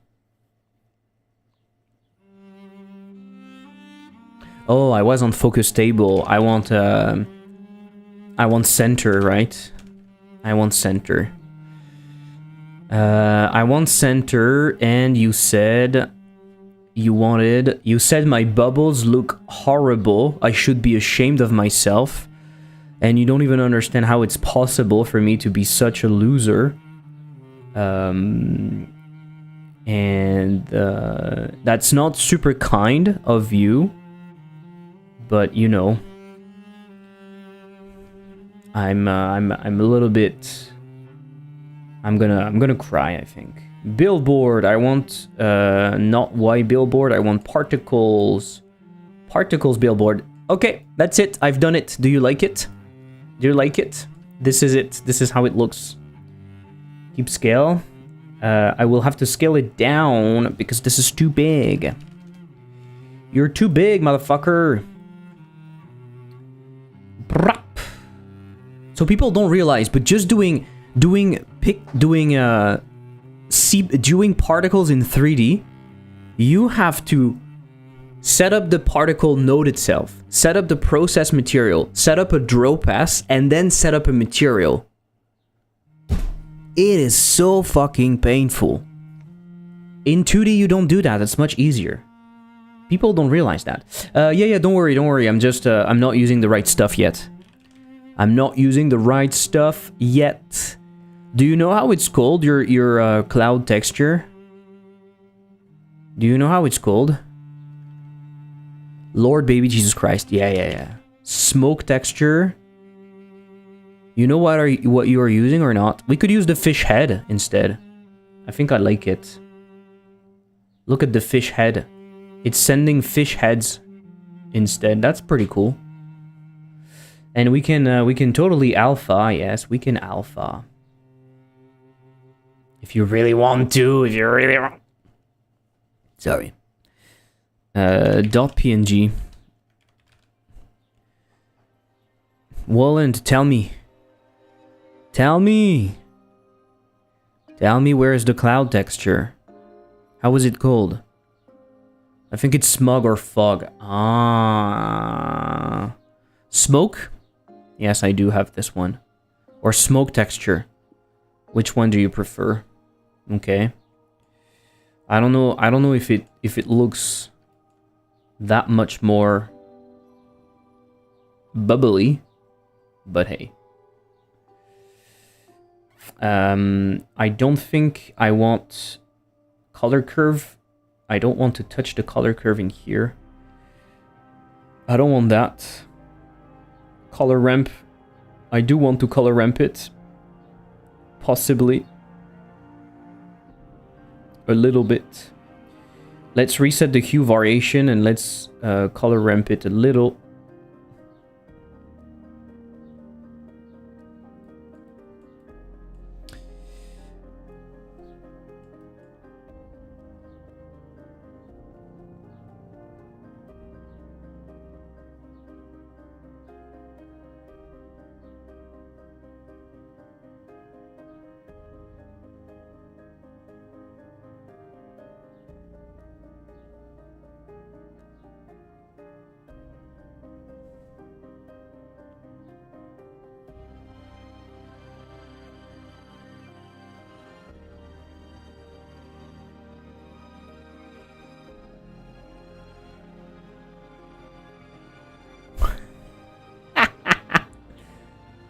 Oh, I was on focus table. I want center, right? I want center. I want center, and you said you said my bubbles look horrible. I should be ashamed of myself. And you don't even understand how it's possible for me to be such a loser. That's not super kind of you. But you know, I'm a little bit. I'm gonna cry, I think. Billboard, I want not Y billboard, I want particles. Particles billboard. Okay, that's it. I've done it. Do you like it? Do you like it? This is it. This is how it looks. Keep scale. I will have to scale it down because this is too big. You're too big, motherfucker. So people don't realize, but just doing particles in 3D, you have to set up the particle node itself, set up the process material, set up a draw pass, and then set up a material. It is so fucking painful. In 2D, you don't do that. It's much easier. People don't realize that. Yeah, don't worry. I'm just, I'm not using the right stuff yet. I'm not using the right stuff yet. Do you know how it's called, your cloud texture? Do you know how it's called? Lord baby Jesus Christ. Yeah. Smoke texture. You know what you are using or not? We could use the fish head instead. I think I like it. Look at the fish head. It's sending fish heads instead. That's pretty cool. And we can totally alpha. Yes, we can alpha. If you really want to, if you really want. Sorry. .png. Walland, tell me. Tell me where is the cloud texture? How is it called? I think it's smog or fog. Ah. Smoke? Yes, I do have this one. Or smoke texture. Which one do you prefer? Okay. I don't know if it looks that much more bubbly, but hey. I don't think I want color curve. I don't want to touch the color curve in here. I don't want that. Color ramp. I do want to color ramp it. Possibly. A little bit. Let's reset the hue variation and let's color ramp it a little.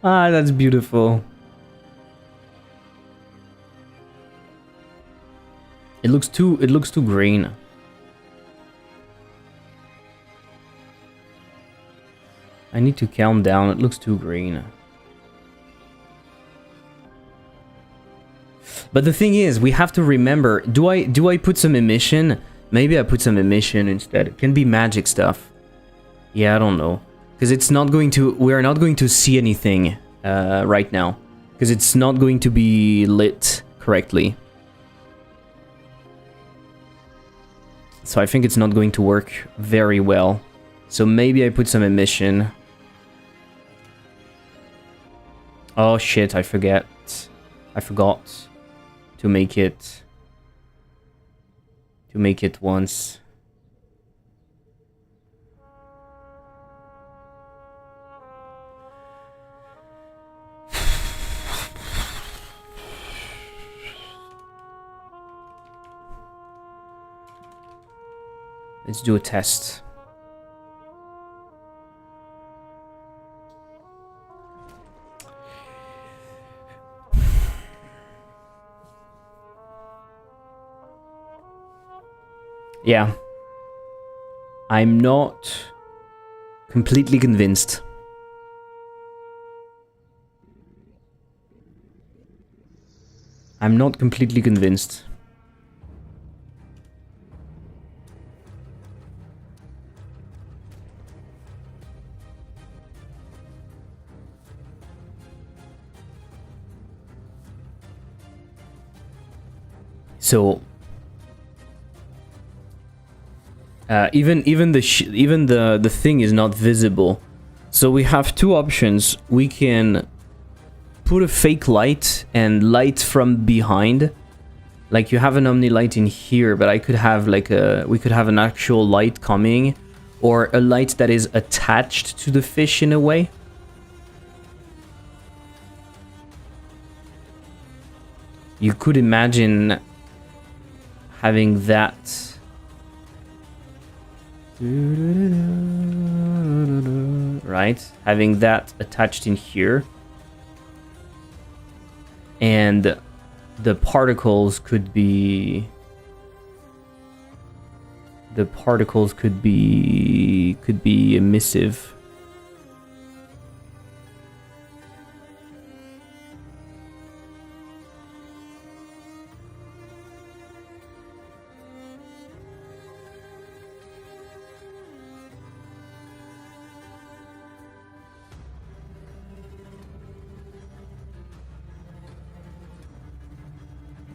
Ah, that's beautiful. It looks too green. I need to calm down. It looks too green. But the thing is, we have to remember, do I put some emission? Maybe I put some emission instead. It can be magic stuff. Yeah, I don't know. Because it's not going to, we're not going to see anything right now. Because it's not going to be lit correctly. So I think it's not going to work very well. So maybe I put some emission. Oh shit, I forgot to make it once. Let's do a test. Yeah. I'm not completely convinced. I'm not completely convinced. So even the thing is not visible. So we have two options. We can put a fake light and light from behind. Like you have an omni light in here, but I could have like we could have an actual light coming, or a light that is attached to the fish in a way. You could imagine having that. Right? Having that attached in here. And the particles could be... could be emissive.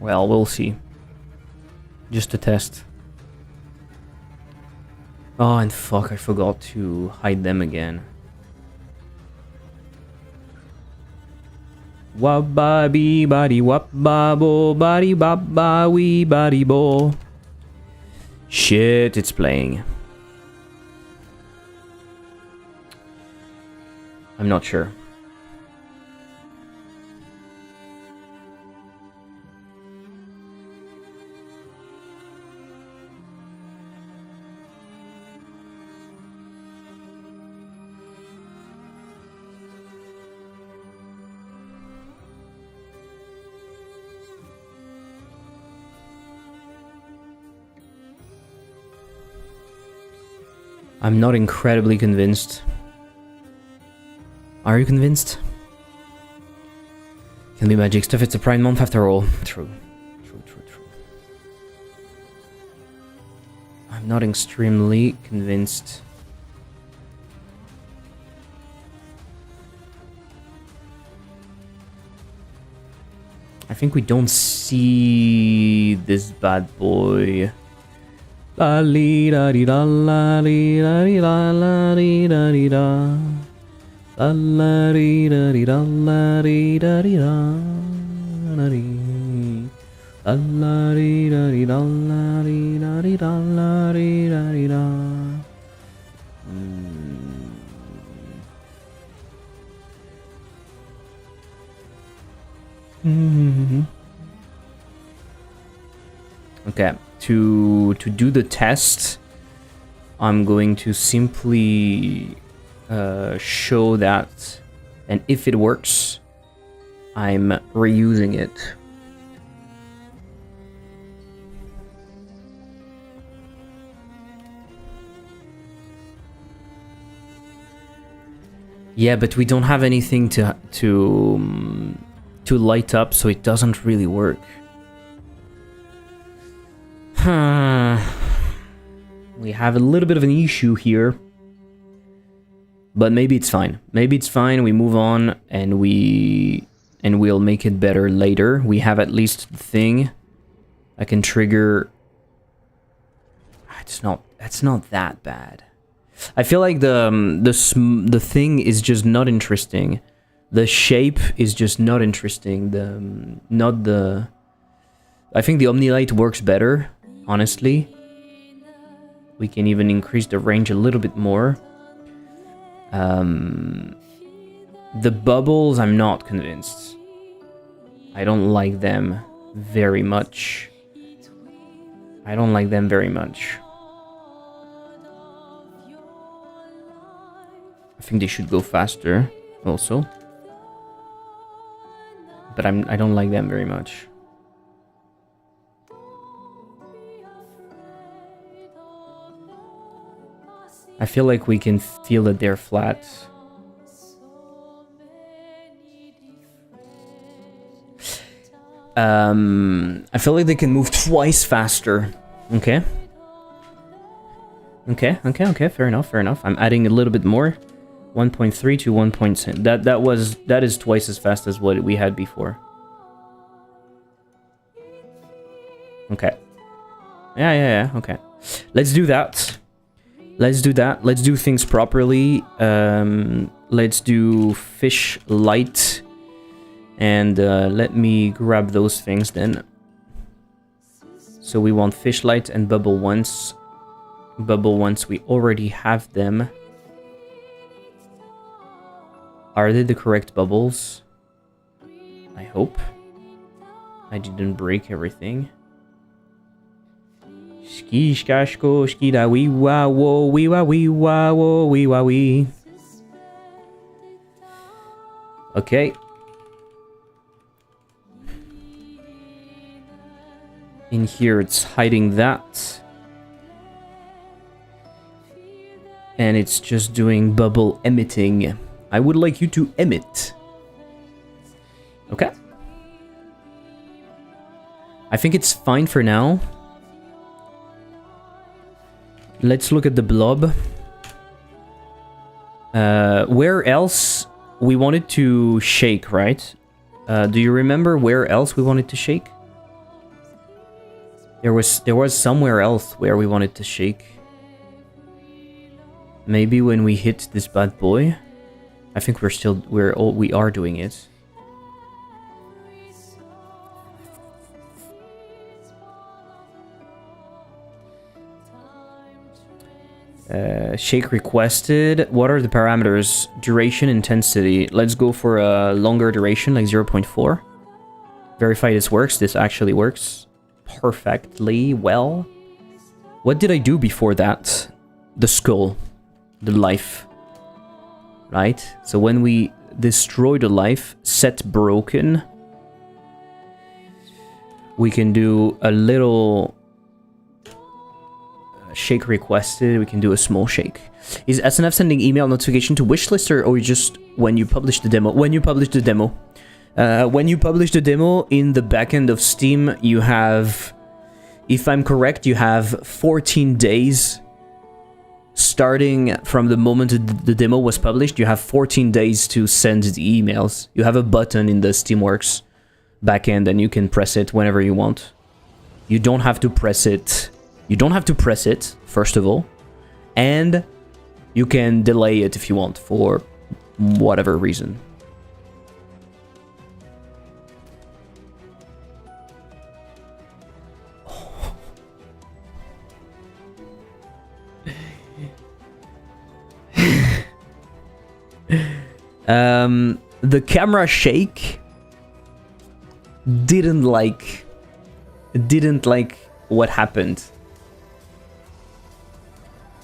Well, we'll see. Just a test. Oh, and fuck, I forgot to hide them again. Wabba bee body wabba bo body babba wee body bo. Shit, it's playing. I'm not sure. I'm not incredibly convinced. Are you convinced? Can be magic stuff, it's a Pride Month after all. True. True. I'm not extremely convinced. I think we don't see this bad boy. La li da di da la li da di la la di da di da. La la di da di da la di da di da. La di. La la di da di da la di da di da la di da di da. Okay. To do the test, I'm going to simply show that And if it works, I'm reusing it. Yeah, but we don't have anything to light up, so it doesn't really work. We have a little bit of an issue here. But maybe it's fine. Maybe it's fine, we move on, and we'll make it better later. We have at least the thing. I can trigger... It's not that bad. I feel like the thing is just not interesting. The shape is just not interesting. I think the Omnilight works better, honestly. We can even increase the range a little bit more. The bubbles, I'm not convinced. I don't like them very much. I think they should go faster, also. But I don't like them very much. I feel like we can feel that they're flat. I feel like they can move twice faster. Okay. Okay, fair enough. I'm adding a little bit more. 1.3 to 1.7. That is twice as fast as what we had before. Okay. Yeah, okay. Let's do that. Let's do things properly. Let's do fish light. And let me grab those things then. So we want fish light and bubble once. Bubble once, we already have them. Are they the correct bubbles? I hope. I didn't break everything. Ski skashko ski da wee wa wo wee wa wee wa wo wee wa wee. Okay. In here it's hiding that. And it's just doing bubble emitting. I would like you to emit. Okay. I think it's fine for now. Let's look at the blob. Where else we wanted to shake, right? Do you remember where else we wanted to shake? There was somewhere else where we wanted to shake. Maybe when we hit this bad boy. I think we are doing it. Shake requested. What are the parameters? Duration, intensity. Let's go for a longer duration, like 0.4. Verify this works. This actually works perfectly well. What did I do before that? The skull. The life. Right? So when we destroy the life, set broken, we can do a little shake requested. We can do a small shake. Is SNF sending email notification to wishlister, or just when you publish the demo? When you publish the demo. When you publish the demo in the backend of Steam, you have, if I'm correct, you have 14 days. Starting from the moment the demo was published, you have 14 days to send the emails. You have a button in the Steamworks backend and you can press it whenever you want. You don't have to press it. You don't have to press it, first of all. And you can delay it if you want for whatever reason. The camera shake didn't like what happened.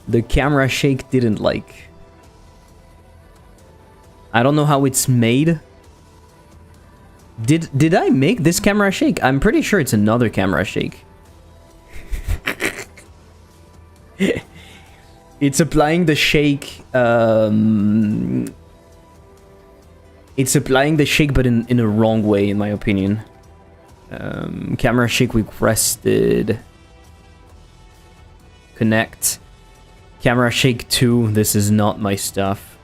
The camera shake didn't like. I don't know how it's made. Did I make this camera shake? I'm pretty sure it's another camera shake. It's applying the shake. It's applying the shake, but in a wrong way, in my opinion. Camera shake requested. Connect. Camera shake 2. This is not my stuff.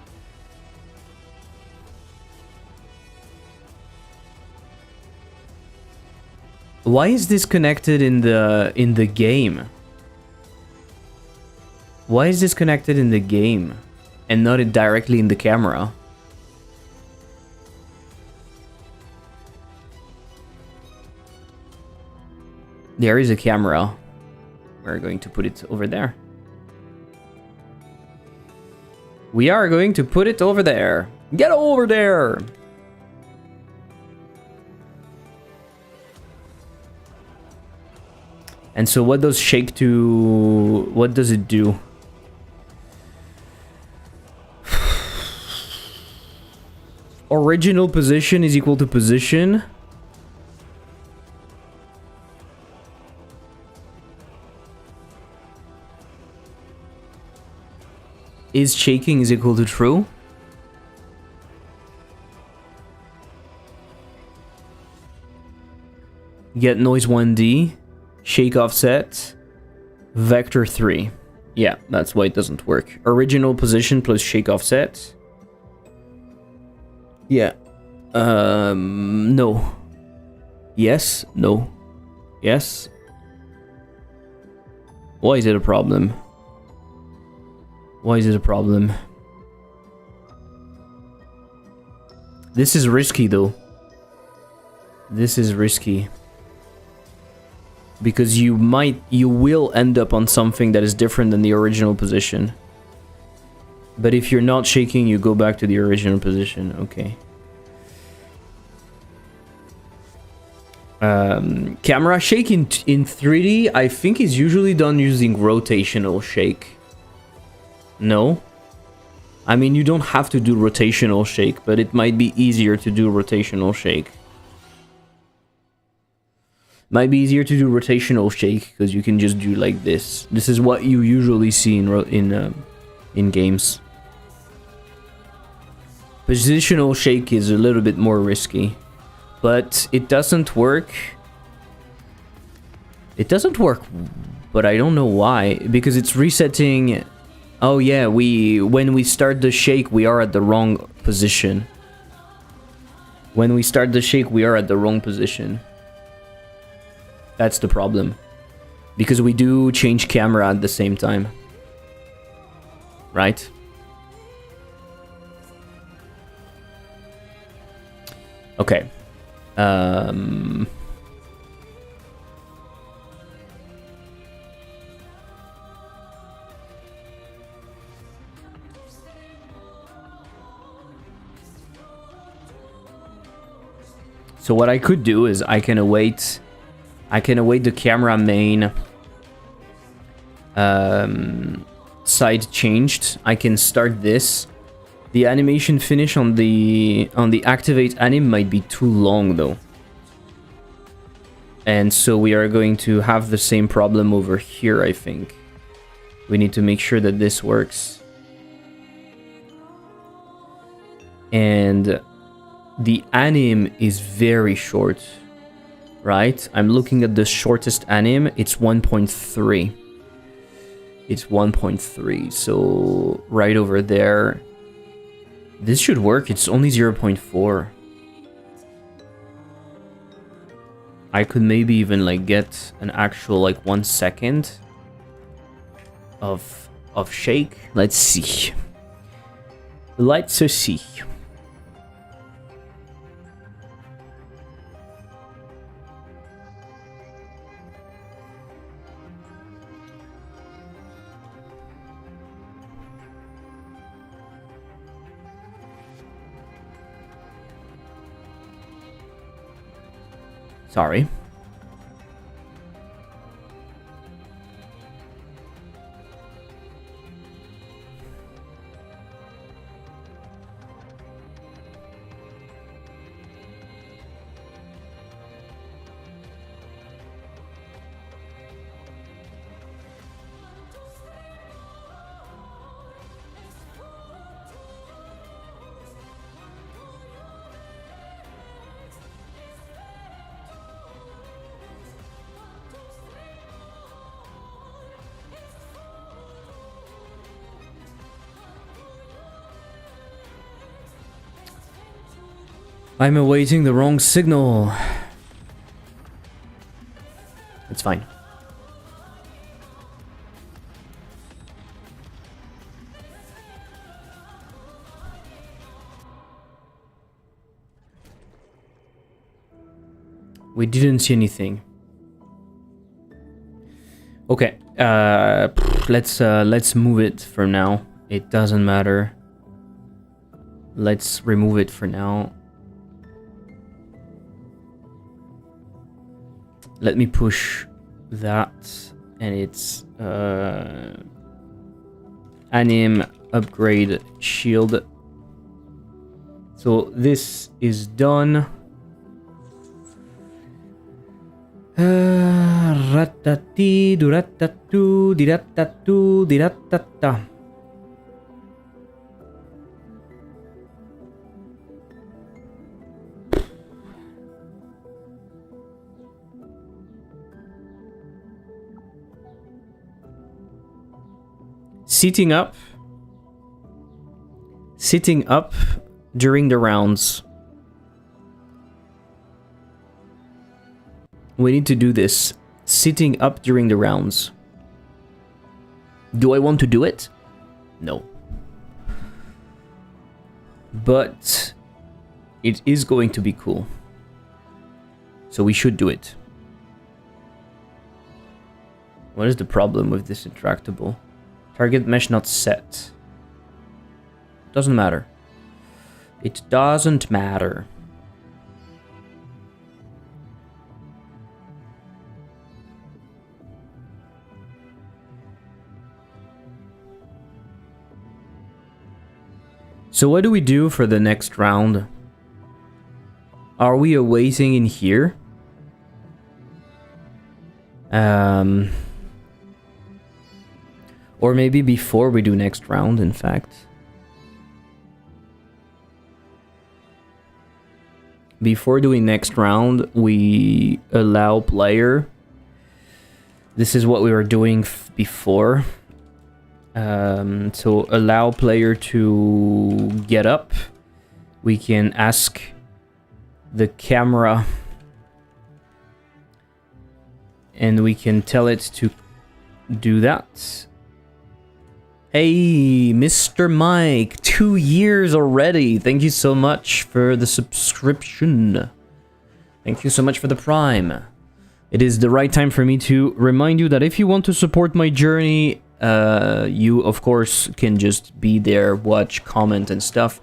Why is this connected in the game? Why is this connected in the game and not directly in the camera? There is a camera. We're going to put it over there. We are going to put it over there. Get over there! And so what does shake to... What does it do? Original position is equal to position. Is shaking is equal to true? Get noise 1D. Shake offset. Vector 3. Yeah, that's why it doesn't work. Original position plus shake offset. Yeah. No. Yes. No. Yes. Why is it a problem? Why is it a problem? This is risky though. This is risky. Because you will end up on something that is different than the original position. But if you're not shaking, you go back to the original position. Okay. Camera shake in 3D, I think is usually done using rotational shake. No? I mean, you don't have to do rotational shake, but it might be easier to do rotational shake. Might be easier to do rotational shake because you can just do like this. This is what you usually see in games. Positional shake is a little bit more risky, but it doesn't work. It doesn't work, but I don't know why. Because it's resetting. Oh yeah, when we start the shake, we are at the wrong position. When we start the shake, we are at the wrong position. That's the problem. Because we do change camera at the same time. Right? Okay. So what I could do is I can await the camera main side changed. I can start this. The animation finish on the activate anim might be too long though. And so we are going to have the same problem over here, I think. We need to make sure that this works. And the anim is very short. Right? I'm looking at the shortest anim. It's 1.3. It's 1.3. So right over there. This should work. It's only 0.4. I could maybe even like get an actual like 1 second of shake. Let's see. Let's see. Sorry. I'm awaiting the wrong signal. It's fine. We didn't see anything. Okay, let's move it for now. It doesn't matter. Let's remove it for now. Let me push that, and it's anim upgrade shield. So this is done. Ratati duratatu diratatu diratata. Sitting up during the rounds. We need to do this. Sitting up during the rounds. Do I want to do it? No. But it is going to be cool. So we should do it. What is the problem with this interactable? Target mesh not set. Doesn't matter. It doesn't matter. So what do we do for the next round? Are we awaiting in here? Or maybe before we do next round, in fact. Before doing next round, we allow player. This is what we were doing before. So allow player to get up. We can ask the camera and we can tell it to do that. Hey, Mr. Mike, 2 years already. Thank you so much for the subscription. Thank you so much for the Prime. It is the right time for me to remind you that if you want to support my journey, you, of course, can just be there, watch, comment, and stuff.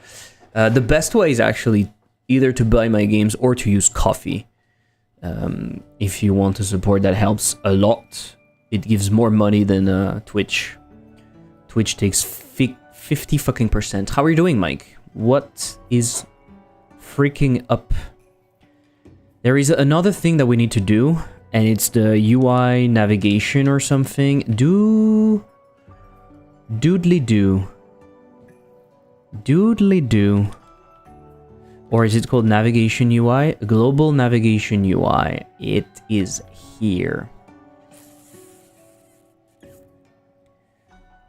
The best way is actually either to buy my games or to use coffee. If you want to support, that helps a lot. It gives more money than Twitch. Twitch takes 50 fucking %. How are you doing, Mike? What is freaking up? There is another thing that we need to do, and it's the UI navigation or something. Doodly do. Or is it called navigation UI? Global navigation UI. It is here.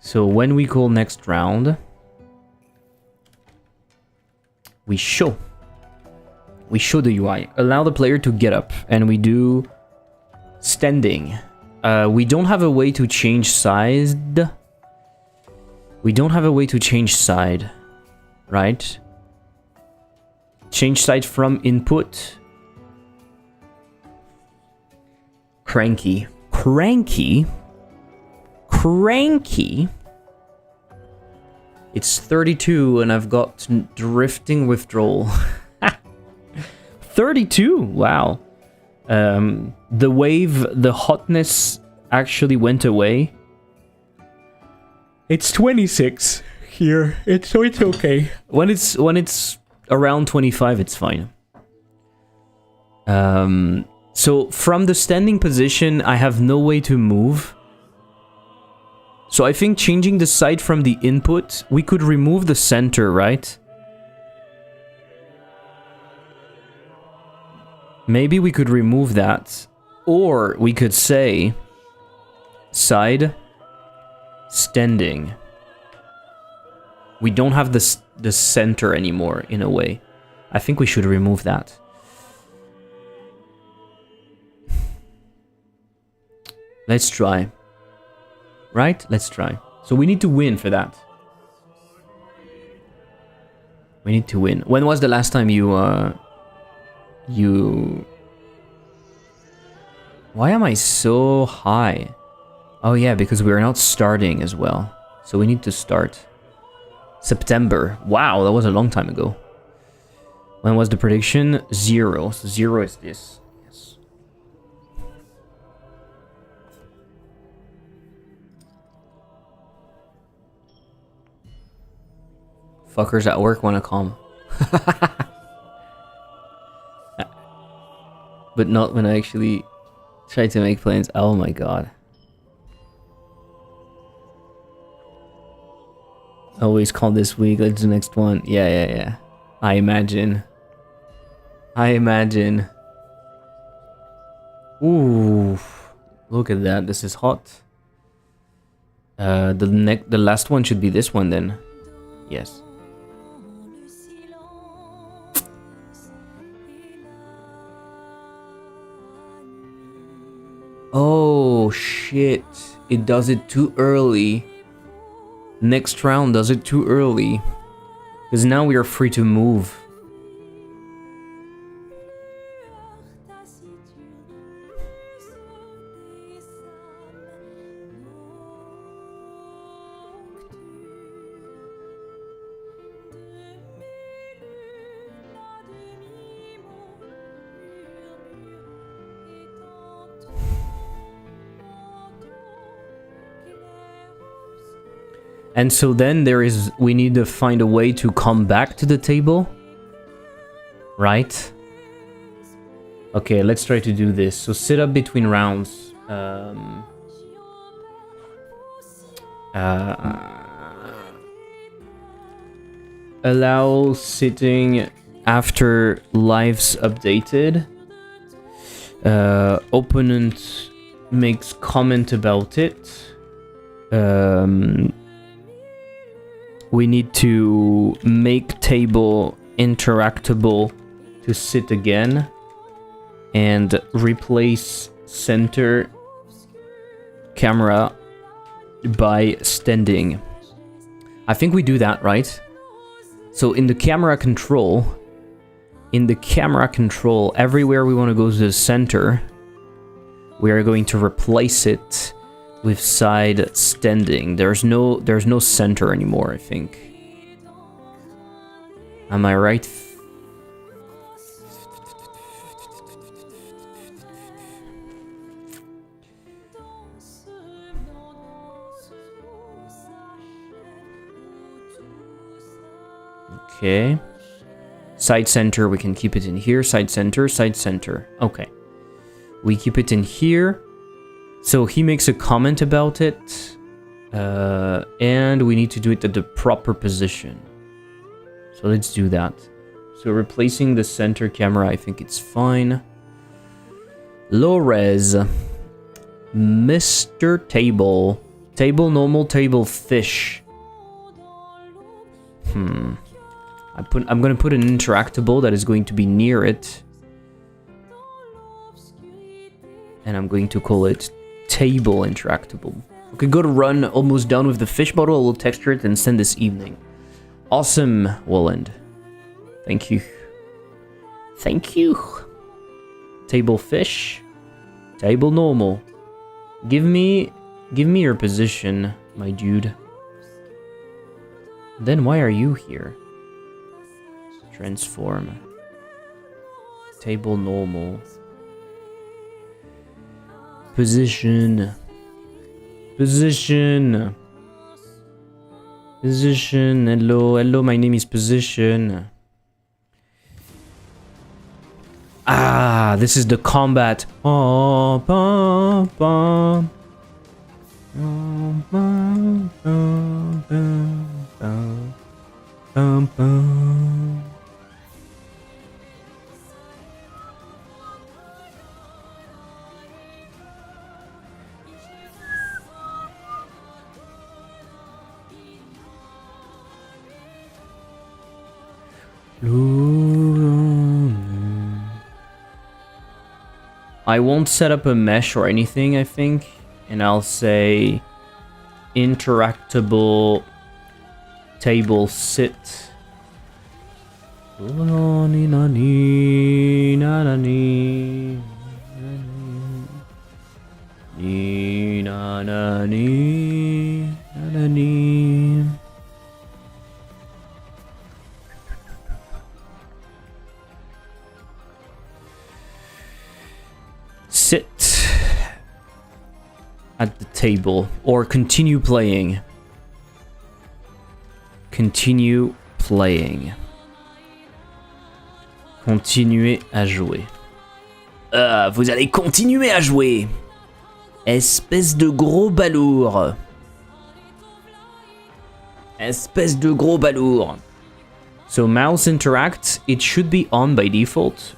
So when we call next round, we show the UI. Allow the player to get up, and we do standing. We don't have a way to change side. Right? Change side from input. Cranky. It's 32 and I've got drifting withdrawal. 32? Wow. The wave, the hotness actually went away. It's 26 here. So it's okay. When it's around 25, it's fine. So from the standing position, I have no way to move. So I think changing the side from the input, we could remove the center, right? Maybe we could remove that. Or we could say side standing. We don't have the center anymore, in a way. I think we should remove that. Let's try. Right? Let's try. So we need to win for that. We need to win. When was the last time you... Why am I so high? Oh yeah, because we're not starting as well. So we need to start. September. Wow, that was a long time ago. When was the prediction? 0. So 0 is this. Yes. Fuckers at work wanna come. But not when I actually try to make plans. Oh my god. Always call this week. Let's do the next one. Yeah. I imagine. Ooh. Look at that. This is hot. The last one should be this one then. Yes. Oh shit. It does it too early. Next round does it too early. Because now we are free to move. And so then we need to find a way to come back to the table. Right? Okay, let's try to do this. So sit up between rounds. Allow sitting after lives updated. Opponent makes comment about it. We need to make table interactable to sit again. And replace center camera by standing. I think we do that, right? So in the camera control, everywhere we want to go to the center, we are going to replace it with side standing. There's no center anymore, I think. Am I right? Okay. Side center, we can keep it in here. Side center, side center. Okay. We keep it in here. So he makes a comment about it. And we need to do it at the proper position. So let's do that. So replacing the center camera, I think it's fine. Low res. Mr. Table. Table normal, table fish. I'm gonna put an interactable that is going to be near it. And I'm going to call it table interactable. Okay, go to run, almost done with the fish bottle. I will texture it and send this evening. Awesome, Wolland. Thank you. Thank you. Table fish. Table normal. Give me your position, my dude. Then why are you here? Transform. Table normal. Position. Position. Position. Hello, my name is Position. Ah, this is the combat. Oh, bum, bum. Oh, bum, bum, bum, bum, bum, bum. I won't set up a mesh or anything, I think. And I'll say interactable table sit. Sit at the table or continue playing. Continue playing. Continuez à jouer. Vous allez continuer à jouer. Espèce de gros balourd. Espèce de gros balourd. So mouse interact, it should be on by default.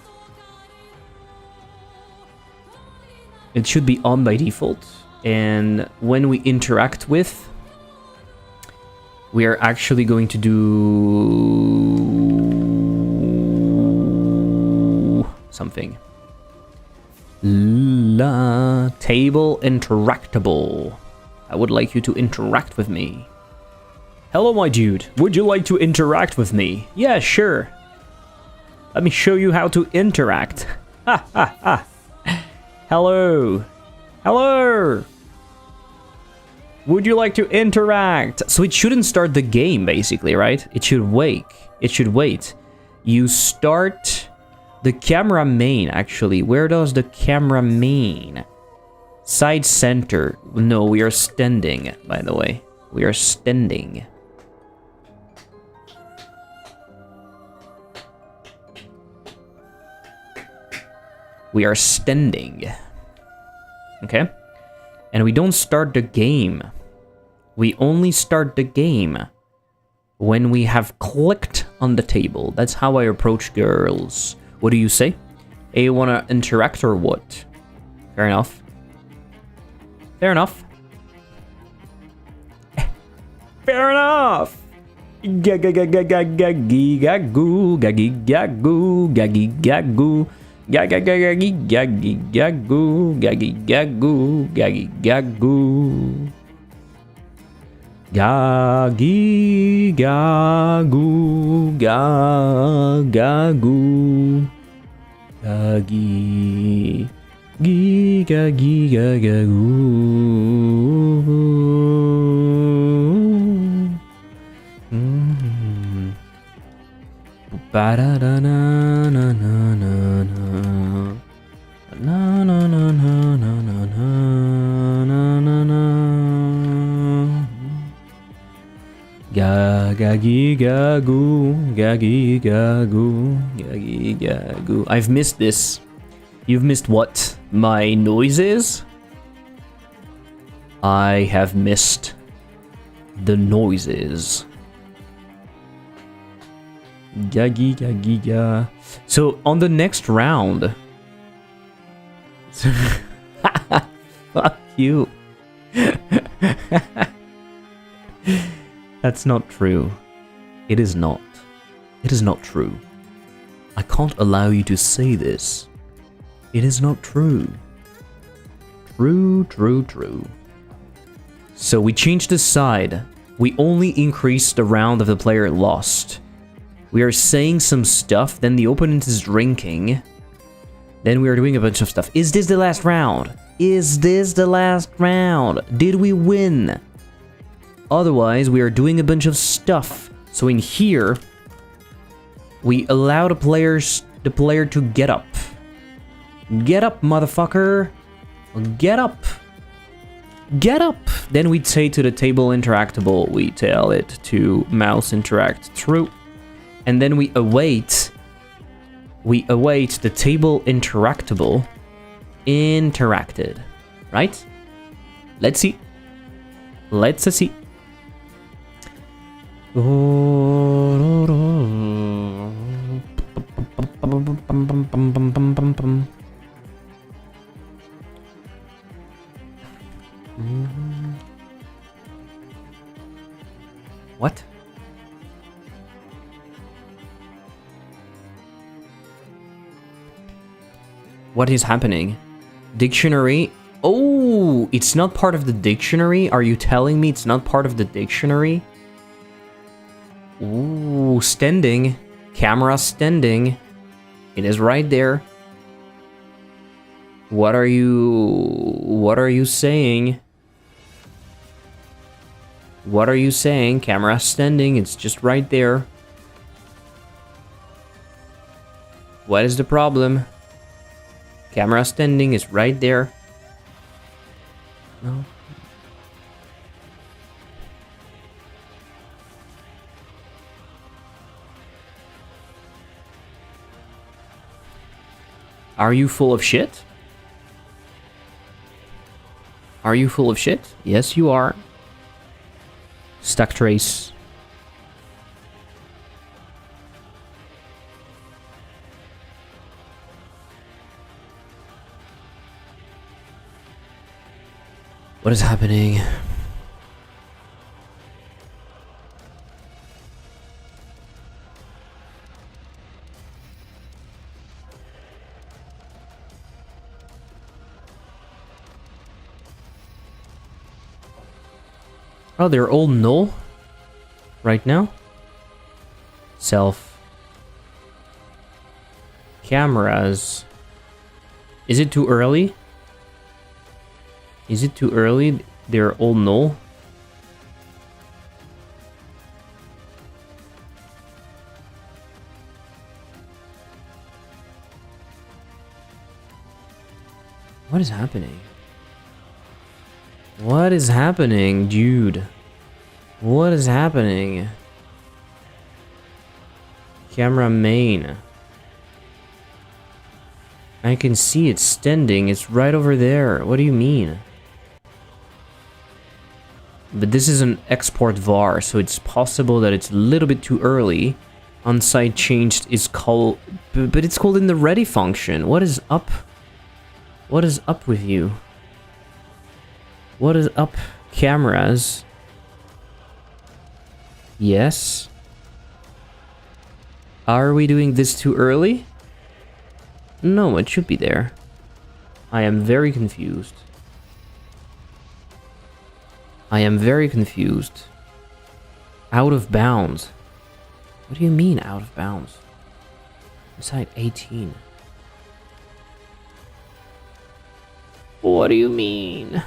It should be on by default. And when we interact with, we are actually going to do something. La table interactable. I would like you to interact with me. Hello, my dude. Would you like to interact with me? Yeah, sure. Let me show you how to interact. Ha ha ha. Hello. Hello. Would you like to interact? So it shouldn't start the game, basically, right? It should wait. It should wait. You start the camera main, actually. Where does the camera main? Side center. No, we are standing, by the way. We are standing. We are standing. Okay? And we don't start the game. We only start the game when we have clicked on the table. That's how I approach girls. What do you say? Hey, you wanna interact or what? Fair enough. Fair enough. Fair enough! Gagagagagagagagoo, gagigagoo, gagigagoo. Gagagagagagagoo, gagigagoo, gagigagoo. Gagigagoo, gagagoo. Gagi, gigagigagagoo. Ba-da-da-na-na-na-na. Na na na na na na na na na. Gagagigagoo, gagigagoo, gagigagoo. I've missed this. You've missed what? My noises? I have missed the noises. Gagigagiga. So on the next round. Fuck you. That's not true. It is not. It is not true. I can't allow you to say this. It is not true. True, true, true. So we changed the side. We only increased the round of the player lost. We are saying some stuff, then the opponent is drinking. Then we are doing a bunch of stuff. Is this the last round? Is this the last round? Did we win? Otherwise, we are doing a bunch of stuff. So in here, we allow the player to get up. Get up, motherfucker. Get up. Get up. Then we'd say to the table interactable, we tell it to mouse interact true. And then we await the table interactable interacted, right? Let's see. Let's see. What? What is happening? Dictionary. Oh, it's not part of the dictionary? Are you telling me it's not part of the dictionary? Ooh, standing. Camera standing. It is right there. What are you saying? What are you saying? Camera standing, it's just right there. What is the problem? Camera standing is right there. No. Are you full of shit? Are you full of shit? Yes, you are. Stuck trace. What is happening? Oh, they're all null right now. Self. Cameras. Is it too early? Is it too early? They're all null. What is happening? What is happening, dude? What is happening? Camera main. I can see it standing. It's right over there. What do you mean? But this is an export var, so it's possible that it's a little bit too early. On-site changed is called... But it's called in the ready function. What is up? What is up with you? What is up, cameras? Yes. Are we doing this too early? No, it should be there. I am very confused. I am very confused. Out of bounds. What do you mean out of bounds? Beside 18. What do you mean?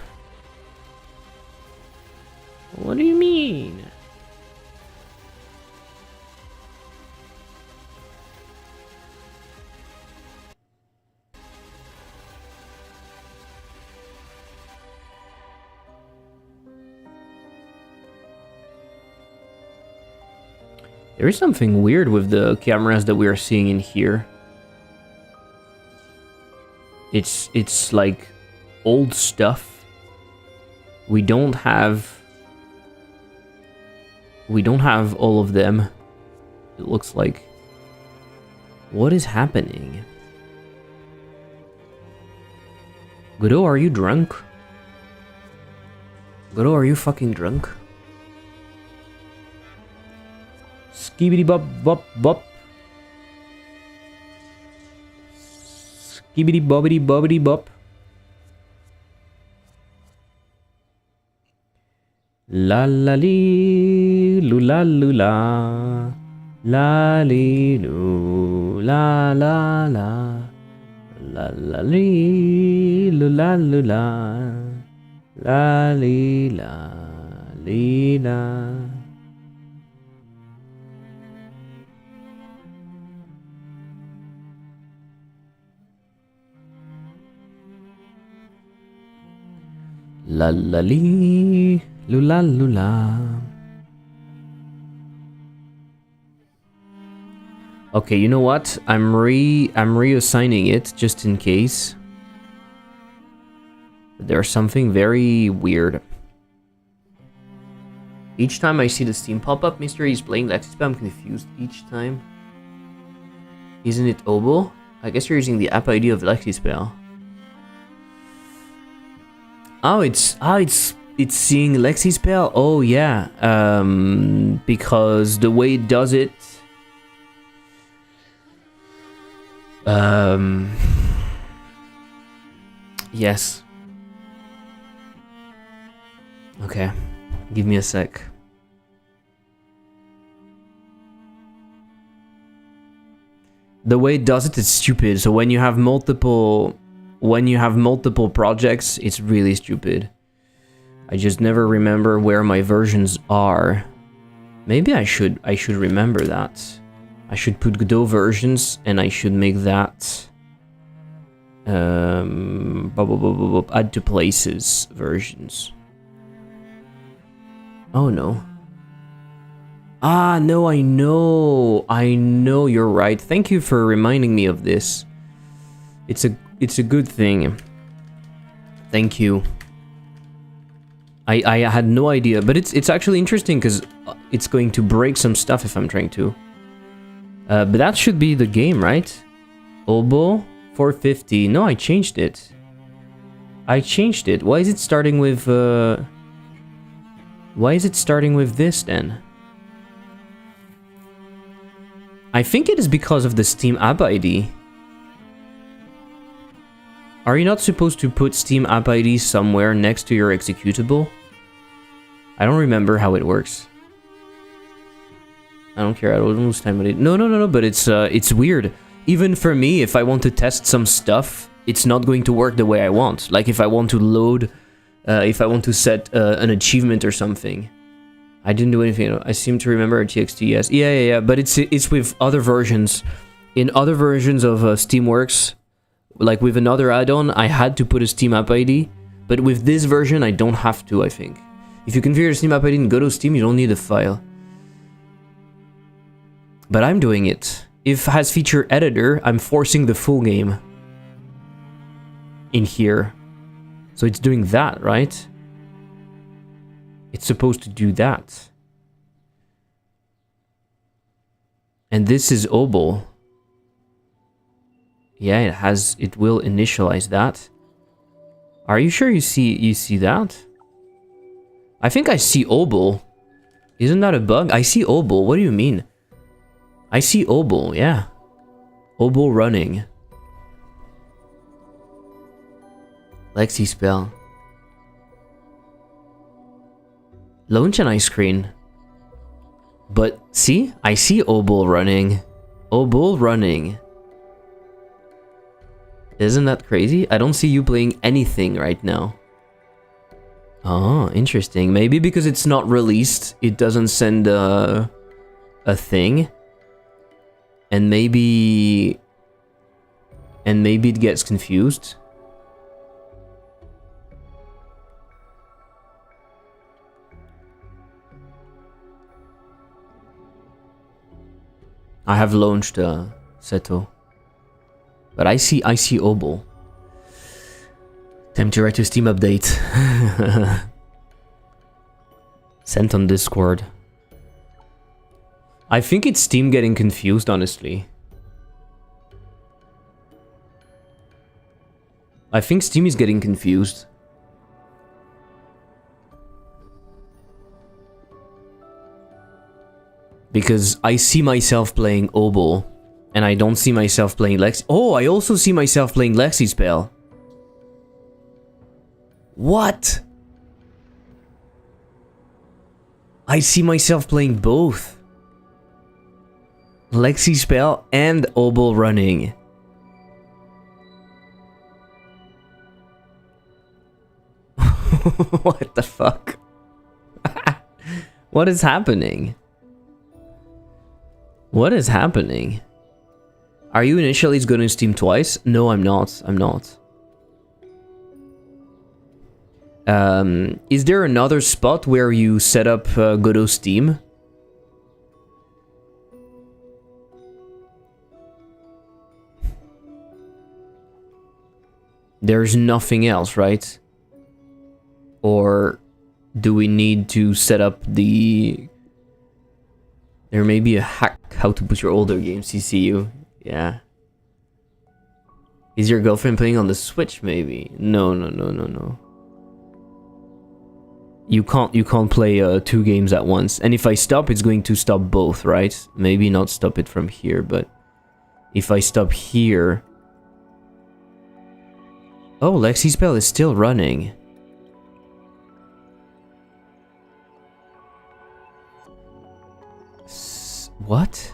What do you mean? There is something weird with the cameras that we are seeing in here. It's like old stuff. We don't have all of them. It looks like. What is happening? Godot, are you drunk? Godot, are you fucking drunk? Skibidi bop bop bop. Skibidi bobbidi bobbidi bop. La la li la la la li lu la la la la li la la li la. La la li lula lula. Okay, you know what? I'm reassigning it just in case. There's something very weird. Each time I see the Steam pop up, Mr. is playing Lexispell. I'm confused each time. Isn't it O.B.O.L? I guess you're using the app ID of Lexispell. Oh, it's seeing Lexispell. Oh yeah, because the way it does it, Yes. Okay. Give me a sec. The way it does it is stupid. So when you have multiple projects, it's really stupid. I just never remember where my versions are. Maybe I should remember that. I should put Godot versions and I should make that add to places versions. Oh no. Ah, no, I know you're right. Thank you for reminding me of this. It's a good thing. Thank you. I had no idea, but it's actually interesting because it's going to break some stuff if I'm trying to. But that should be the game, right? O.B.O.L 450. No, I changed it. Why is it starting with why is it starting with this then? I think it is because of the Steam app ID. Are you not supposed to put Steam app ID somewhere next to your executable? I don't remember how it works. I don't care, I don't lose time with it. No, but it's weird. Even for me, if I want to test some stuff, it's not going to work the way I want. Like if I want to load, if I want to set an achievement or something. I didn't do anything. I seem to remember TXT, yes. Yeah, but it's with other versions. In other versions of Steamworks, like with another add-on, I had to put a Steam app ID. But with this version, I don't have to, I think. If you configure a Steam app ID and go to Steam, you don't need a file. But I'm doing it. If has feature editor, I'm forcing the full game in here. So it's doing that, right? It's supposed to do that. And this is O.B.O.L. Yeah, it will initialize that. Are you sure you see that? I think I see O.B.O.L. Isn't that a bug? I see O.B.O.L. What do you mean? I see O.B.O.L, yeah. O.B.O.L running. Lexispell. Launch an ice screen. But see? I see O.B.O.L running. O.B.O.L running. Isn't that crazy? I don't see you playing anything right now. Oh, interesting. Maybe because it's not released, it doesn't send a thing. And maybe it gets confused. I have launched Seto. But I see O.B.O.L. Time to write a Steam update. Sent on Discord. I think it's Steam getting confused, honestly. I think Steam is getting confused. Because I see myself playing O.B.O.L. and I don't see myself playing Oh, I also see myself playing Lexispell. What? I see myself playing both. Lexispell and O.B.O.L running. What the fuck? What is happening? What is happening? Are you initially going to Steam twice? No, I'm not. I'm not. Is there another spot where you set up Godot Steam? There's nothing else, right? Or do we need to set up the... There may be a hack how to put your older games, CCU. Yeah. Is your girlfriend playing on the Switch, maybe? No. You can't play 2 games at once. And if I stop, it's going to stop both, right? Maybe not stop it from here, but... If I stop here... Oh, Lexispell is still running. What?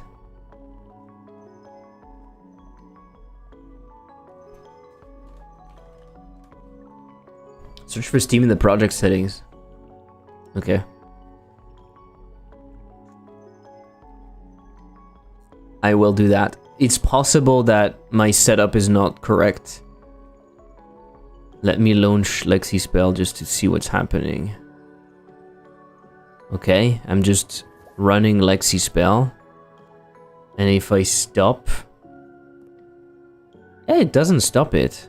Search for Steam in the project settings. Okay. I will do that. It's possible that my setup is not correct. Let me launch Lexispell just to see what's happening. Okay, I'm just running Lexispell. And if I stop... it doesn't stop it.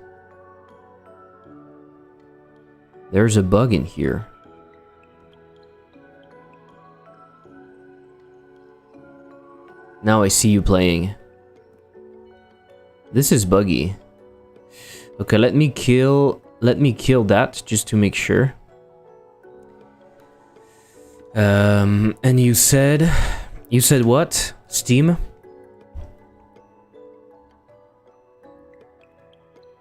There's a bug in here. Now I see you playing. This is buggy. Okay, let me kill that just to make sure. And you said what? Steam?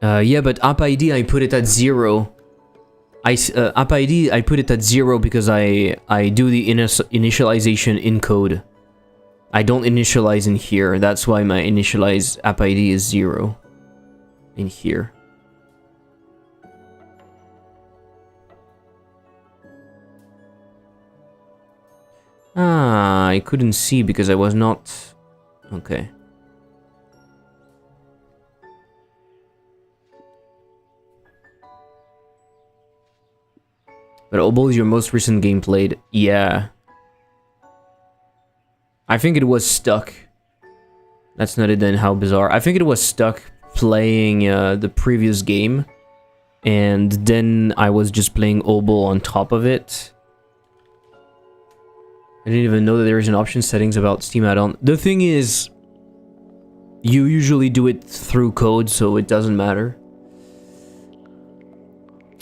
Yeah, but app ID I put it at 0. App ID I put it at 0 because I do the initialization in code. I don't initialize in here. That's why my initialize app ID is 0 in here. Ah, I couldn't see because I was not... Okay. But O.B.O.L is your most recent game played. Yeah. I think it was stuck. That's not it then, how bizarre. I think it was stuck playing the previous game. And then I was just playing O.B.O.L on top of it. I didn't even know that there is an option settings about Steam add-on. The thing is, you usually do it through code, so it doesn't matter.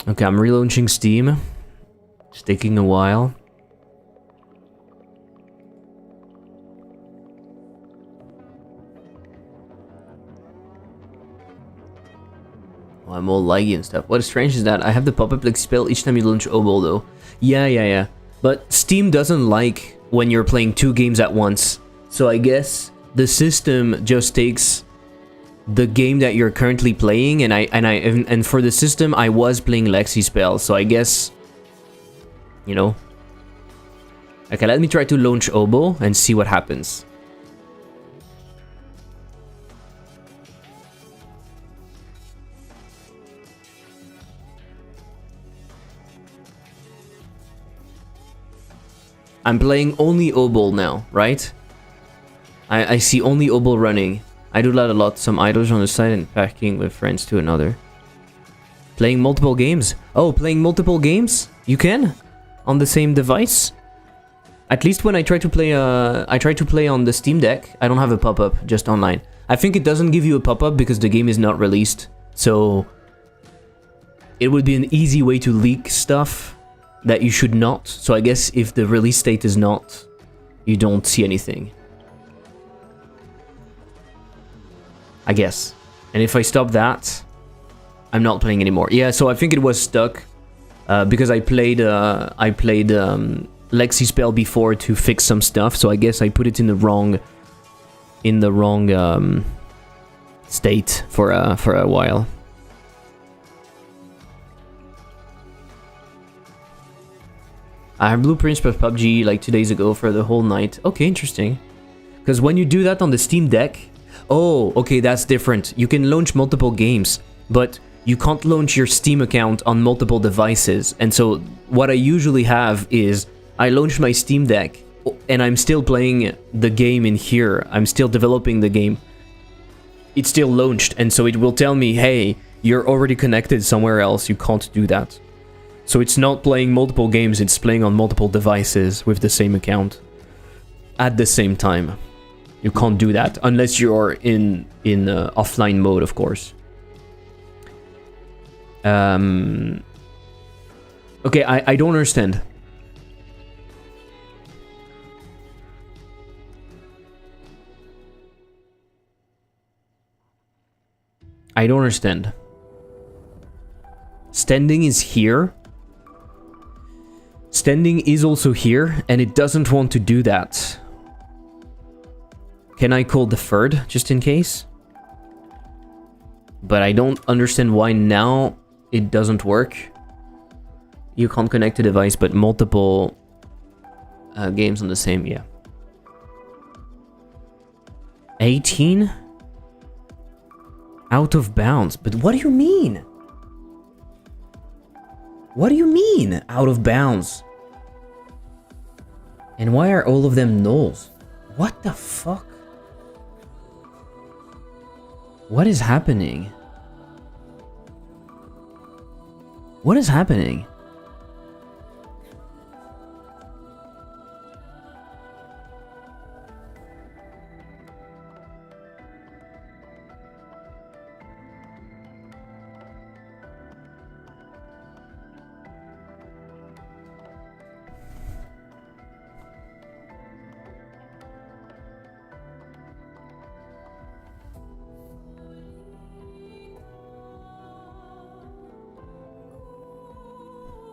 Okay, I'm relaunching Steam. It's taking a while. Oh, I'm all laggy and stuff. What is strange is that I have the pop-up Lexispell each time you launch O.B.O.L though. Yeah. But Steam doesn't like when you're playing 2 games at once. So I guess the system just takes the game that you're currently playing, and for the system I was playing Lexispell, so I guess, you know. Okay, let me try to launch O.B.O.L and see what happens. I'm playing only O.B.O.L now, right? I see only O.B.O.L running. I do that a lot. Some idols on the side and packing with friends to another. Playing multiple games. Oh, playing multiple games? You can? On the same device? At least when I try to play on the Steam Deck, I don't have a pop-up, just online. I think it doesn't give you a pop-up because the game is not released. So it would be an easy way to leak stuff that you should not. So I guess if the release date is not, you don't see anything. I guess. And if I stop that, I'm not playing anymore. Yeah, so I think it was stuck because I played Lexispell before to fix some stuff. So I guess I put it in the wrong state for a while. I have blueprints for PUBG like 2 days ago for the whole night. Okay, interesting. Because when you do that on the Steam Deck... Oh, okay, that's different. You can launch multiple games, but you can't launch your Steam account on multiple devices. And so what I usually have is I launch my Steam Deck and I'm still playing the game in here. I'm still developing the game. It's still launched, and so it will tell me, hey, you're already connected somewhere else. You can't do that. So it's not playing multiple games, it's playing on multiple devices with the same account at the same time. You can't do that unless you're in offline mode, of course. Okay, I don't understand. I don't understand. Standing is here. Standing is also here, and it doesn't want to do that. Can I call deferred, just in case? But I don't understand why now it doesn't work. You can't connect a device, but multiple games on the same, yeah. 18? Out of bounds. But what do you mean? What do you mean, out of bounds? And why are all of them nulls? What the fuck? What is happening? What is happening?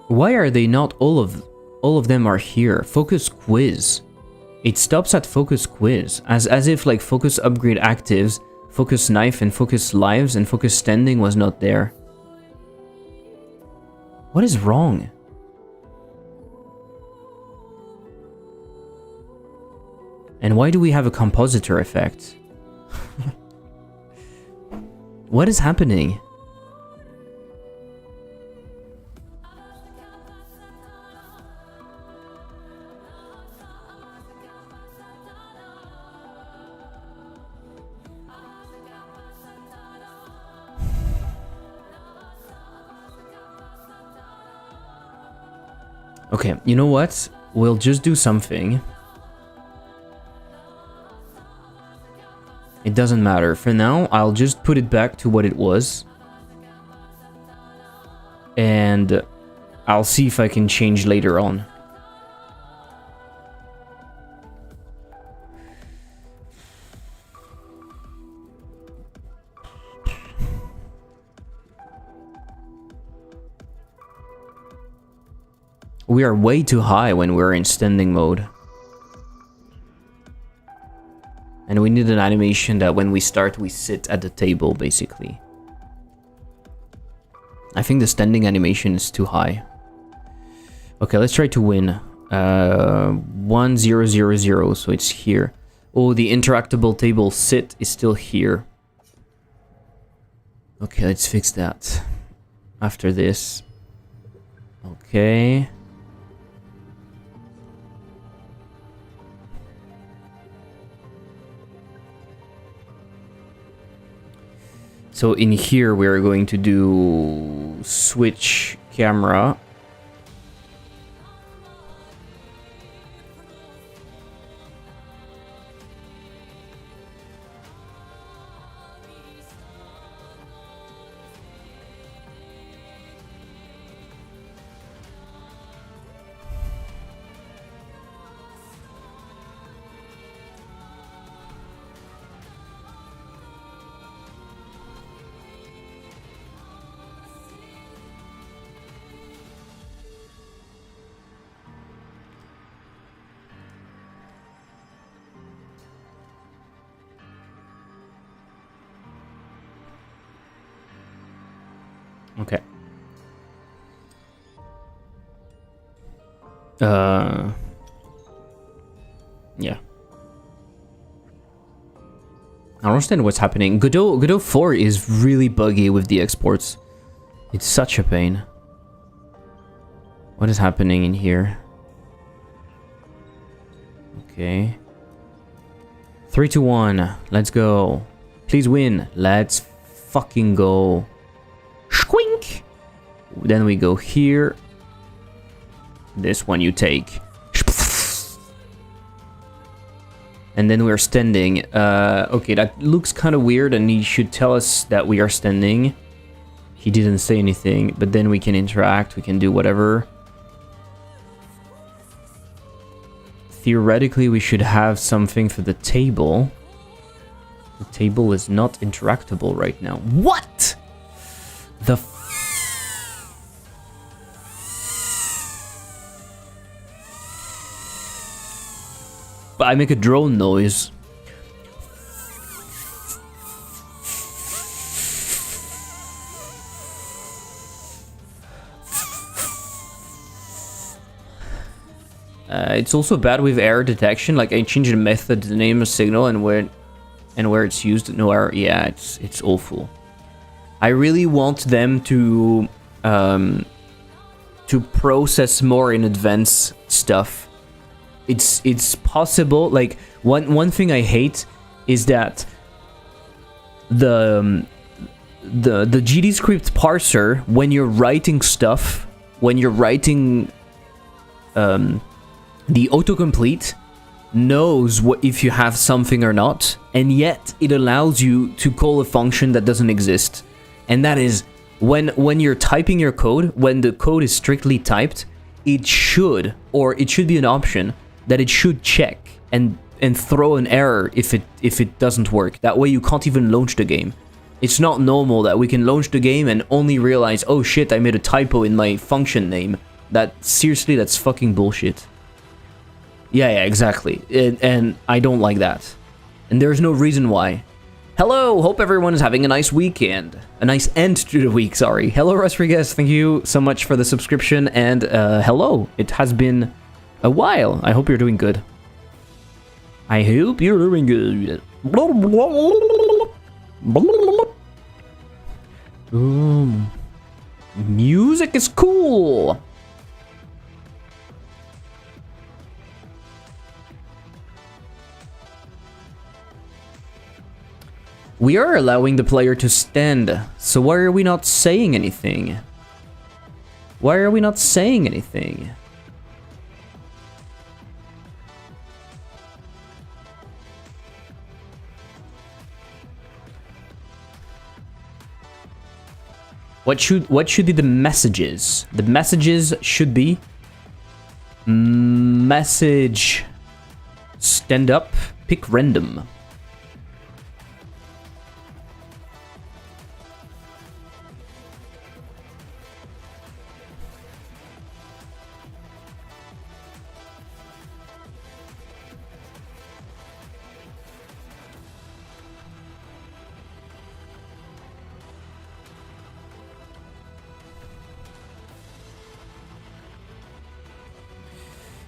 Why are they not all of them are here? Focus quiz. It stops at focus quiz. As if like focus upgrade actives, focus knife and focus lives and focus standing was not there. What is wrong? And why do we have a compositor effect? What is happening? Okay, you know what? We'll just do something. It doesn't matter. For now, I'll just put it back to what it was. And I'll see if I can change later on. We are way too high when we're in standing mode. And we need an animation that when we start, we sit at the table, basically. I think the standing animation is too high. Okay, let's try to win. 1, 0, 0, 0, so it's here. Oh, the interactable table sit is still here. Okay, let's fix that. After this. Okay. So in here, we're going to do switch camera. Okay. Yeah. I don't understand what's happening. Godot 4 is really buggy with the exports. It's such a pain. What is happening in here? Okay. 3, 2, 1. Let's go. Please win. Let's fucking go. Squink! Then we go here. This one you take. And then we're standing. Okay, that looks kind of weird, and he should tell us that we are standing. He didn't say anything, but then we can interact, we can do whatever. Theoretically, we should have something for the table. The table is not interactable right now. What? The I make a drone noise. It's also bad with error detection. Like I changed the method, the name of signal, and where it's used. No error. Yeah, it's awful. I really want them to process more in advance stuff. It's possible. Like one thing I hate is that the GD script parser, when you're writing stuff, when you're writing the autocomplete knows what if you have something or not, and yet it allows you to call a function that doesn't exist. And that is when you're typing your code, when the code is strictly typed, it should be an option that it should check and throw an error if it doesn't work. That way you can't even launch the game. It's not normal that we can launch the game and only realize, oh shit, I made a typo in my function name. Seriously, that's fucking bullshit. Yeah, exactly. And I don't like that. And there's no reason why. Hello, hope everyone is having a nice weekend. A nice end to the week, sorry. Hello, Rodriguez, thank you so much for the subscription. And hello, it has been a while. I hope you're doing good. I hope you're doing good. Music is cool. We are allowing the player to stand, so why are we not saying anything? Why are we not saying anything? What should be the messages? The messages should be message stand up, pick random.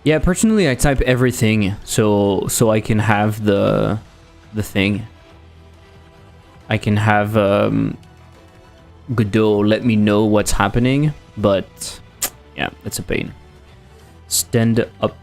Yeah, personally I type everything so I can have the thing. I can have Godot let me know what's happening, but yeah, it's a pain. Stand up.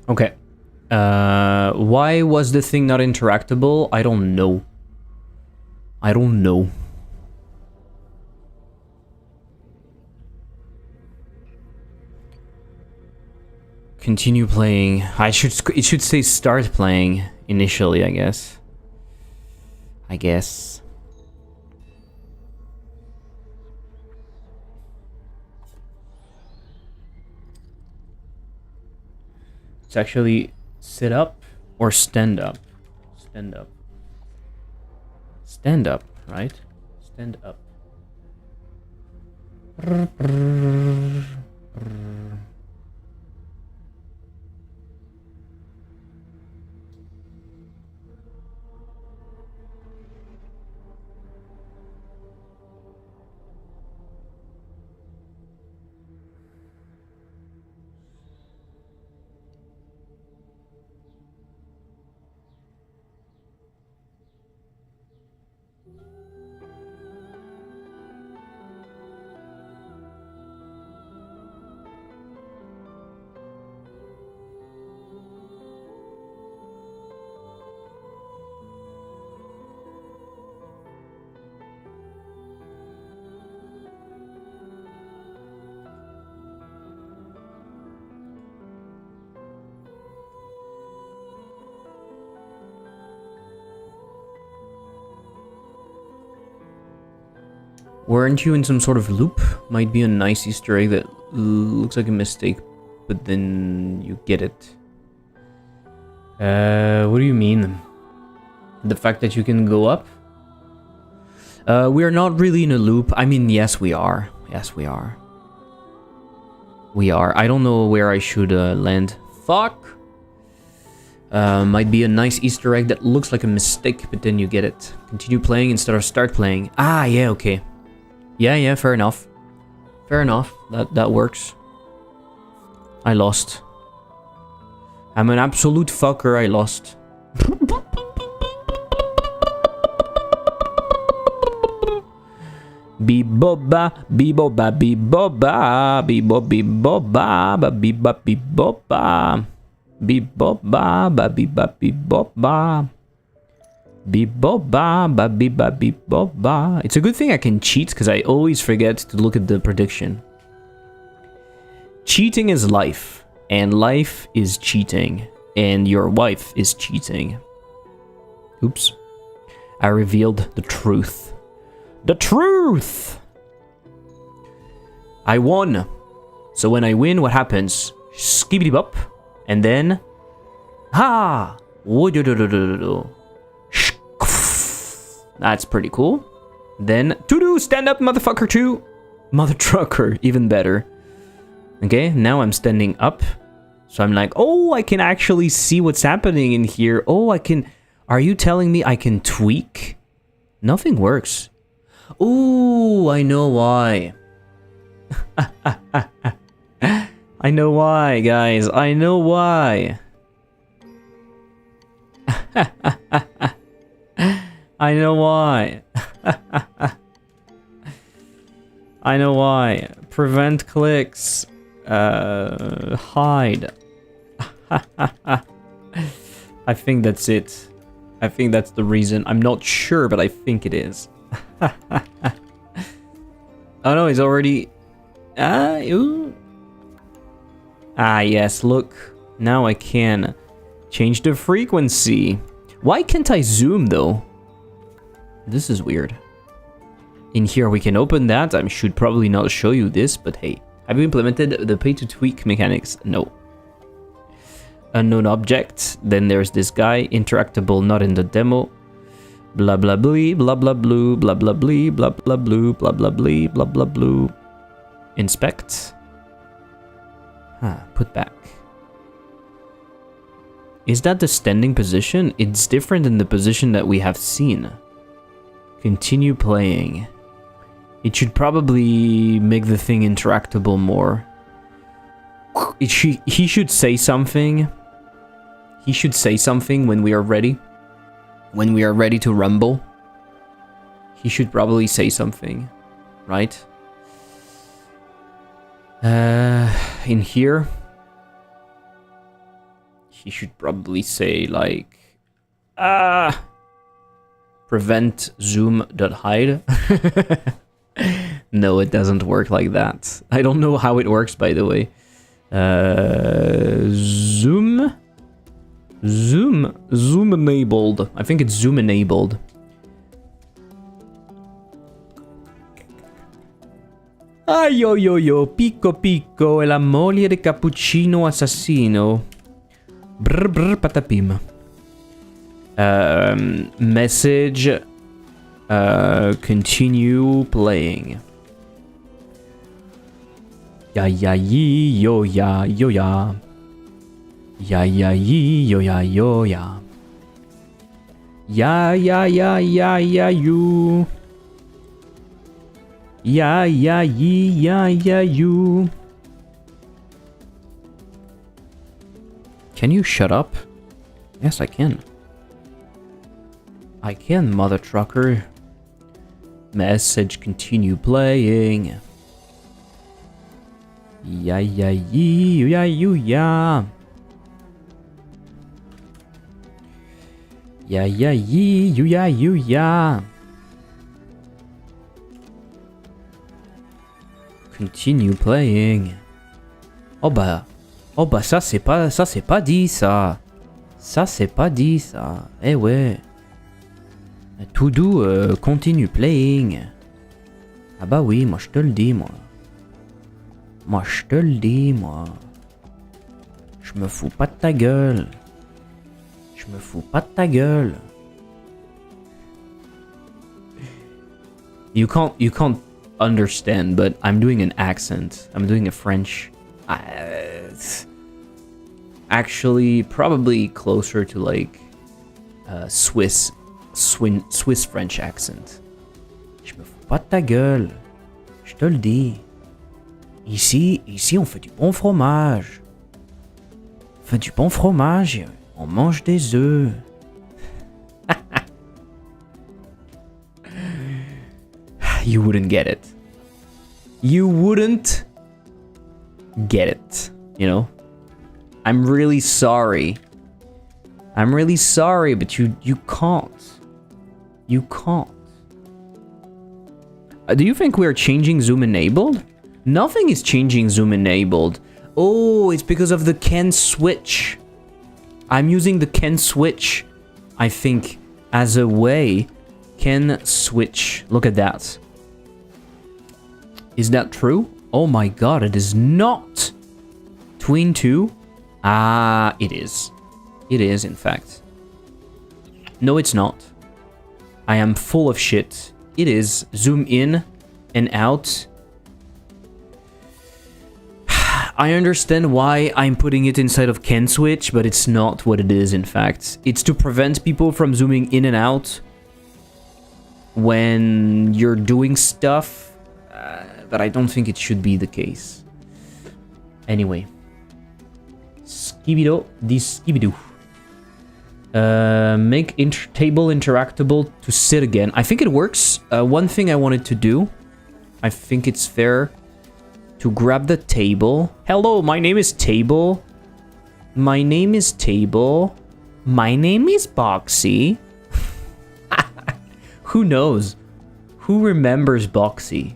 Okay. Why was the thing not interactable? I don't know. I don't know. Continue playing. It should say start playing initially, I guess. It's actually sit up or stand up. Stand up. Stand up, right? Stand up. Weren't you in some sort of loop? Might be a nice Easter egg that looks like a mistake, but then you get it. What do you mean? The fact that you can go up? We are not really in a loop. I mean, yes, we are. Yes, we are. We are. I don't know where I should land. Fuck! Might be a nice Easter egg that looks like a mistake, but then you get it. Continue playing instead of start playing. Ah, yeah, okay. Yeah, fair enough. Fair enough. That works. I lost. I'm an absolute fucker, I lost. Be-bo-ba, be-bo-ba, be-bo-ba, be-bo-be-bo-ba, ba-be-ba-be-bo-ba. Be-bo-ba, ba-be-ba-be-bo-ba. Be-bo-ba, ba-be-ba-be-bo-ba. It's a good thing I can cheat, because I always forget to look at the prediction. Cheating is life, and life is cheating, and your wife is cheating. Oops. I revealed the truth. The truth! I won. So when I win, what happens? Skibidi-bop. And then... Ha! That's pretty cool. Then... To-do! Stand up, motherfucker, too! Mother trucker. Even better. Okay, now I'm standing up. So I'm like, oh, I can actually see what's happening in here. Oh, I can... Are you telling me I can tweak? Nothing works. Ooh, I know why. I know why, guys. I know why. I know why. I know why. Prevent clicks. Hide. I think that's it. I think that's the reason. I'm not sure, but I think it is. Oh no, he's already... ooh. Ah, yes, look. Now I can change the frequency. Why can't I zoom, though? This is weird. In here, we can open that. I should probably not show you this, but hey. Have you implemented the pay-to-tweak mechanics? No. Unknown object. Then there's this guy. Interactable, not in the demo. Blah blah blee, blah blah blue, blah blah blee, blah blah blue, blah blah blee, blah blah blue. Inspect. Put back. Is that the standing position? It's different than the position that we have seen. Continue playing. It should probably make the thing interactable more. He should say something. He should say something when we are ready. When we are ready to rumble. He should probably say something. Right? In here. He should probably say like... Prevent zoom.hide. No, it doesn't work like that. I don't know how it works, by the way. Zoom enabled. I think it's zoom enabled. Ah, yo, pico, è la moglie di cappuccino assassino. Brr, patapim. Message. Continue playing. Ya, yo, ya. Ya, yo, ya, yo, ya. Ya, you. Ya, you. Can you shut up? Yes, I can. I can, mother trucker. Message, continue playing. Ya, you, ya. Ya, you, ya. Continue playing. Oh bah, ça c'est pas dit ça. Ça c'est pas dit ça. Eh ouais. To do, continue playing. Ah bah oui, moi je te le dis, moi. Moi je te le dis, moi. Je me fous pas de ta gueule. Je me fous pas de ta gueule. You can't understand, but I'm doing an accent. I'm doing a French. Actually, probably closer to like Swiss French accent. Je me fous pas de ta gueule. Je te le dis. Ici, on fait du bon fromage. On fait du bon fromage et on mange des œufs. You wouldn't get it. You wouldn't get it, you know? I'm really sorry. I'm really sorry, but you can't. You can't. Do you think we're changing zoom enabled? Nothing is changing zoom enabled. Oh, it's because of the can switch. I'm using the can switch, I think, as a way. Can switch. Look at that. Is that true? Oh my god, it is not. Tween 2? Ah, it is. It is, in fact. No, it's not. I am full of shit. It is. Zoom in and out. I understand why I'm putting it inside of can switch, but it's not what it is, in fact. It's to prevent people from zooming in and out when you're doing stuff. But I don't think it should be the case. Anyway. Skibido, this skibidoo. Make table interactable to sit again. I think it works. One thing I wanted to do, I think it's fair to grab the table. Hello, my name is Table. My name is Table. My name is Boxy. Who knows? Who remembers Boxy?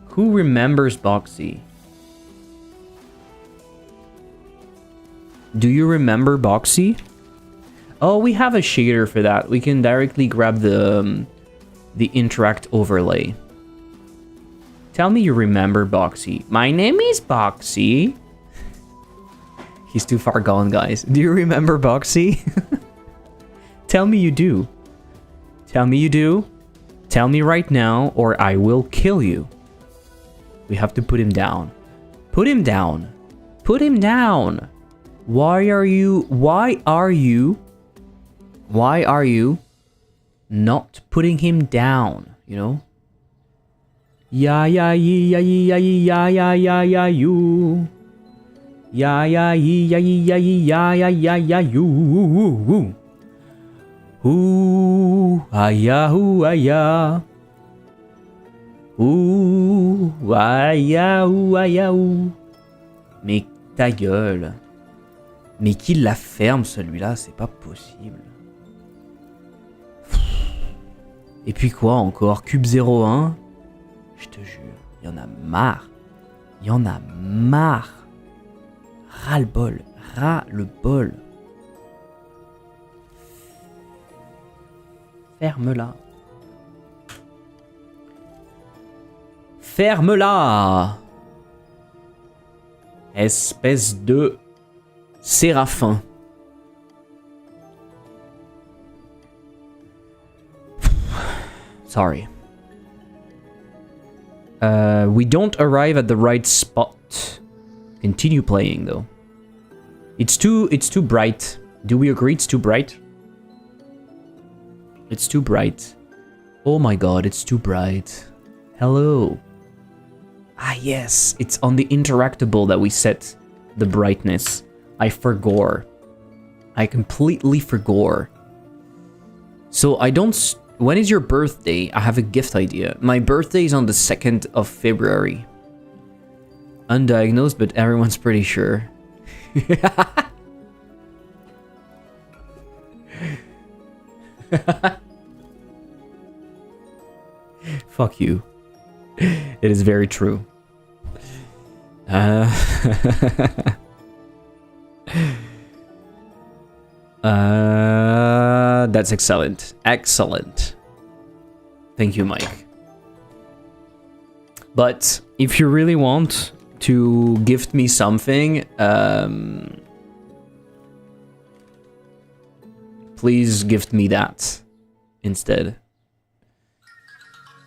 Who remembers Boxy? Do you remember Boxy? Oh, we have a shader for that. We can directly grab the interact overlay. Tell me you remember Boxy. My name is Boxy. He's too far gone, guys. Do you remember Boxy? Tell me you do. Tell me you do. Tell me right now, or I will kill you. We have to put him down. Put him down. Put him down. Why are you not putting him down, you know? Ya ya yi ya yi ya yi ya ya ya ya you. Ya ya yi ya yi ya yi ya ya ya ya you. Ooh, aya, ooh, aya. Ouh, aya, ouh, aya, ouh. Mais ta gueule. Mais qu'il la ferme celui-là, c'est pas possible. Et puis quoi encore? Cube 01? Je te jure, il y en a marre. Il y en a marre. Ras-le-bol. Ras-le-bol. Ferme-la. Ferme-la! Espèce de séraphin. Sorry. We don't arrive at the right spot. Continue playing though. It's too bright. Do we agree it's too bright? It's too bright. Oh my god, it's too bright. Hello. Ah yes, it's on the interactable that we set the brightness. I forgot. I completely forgot. So I don't... When is your birthday? I have a gift idea. My birthday is on the 2nd of February. Undiagnosed, but everyone's pretty sure. Fuck you. It is very true. That's excellent. Excellent. Thank you, Mike. But if you really want to gift me something, please gift me that instead.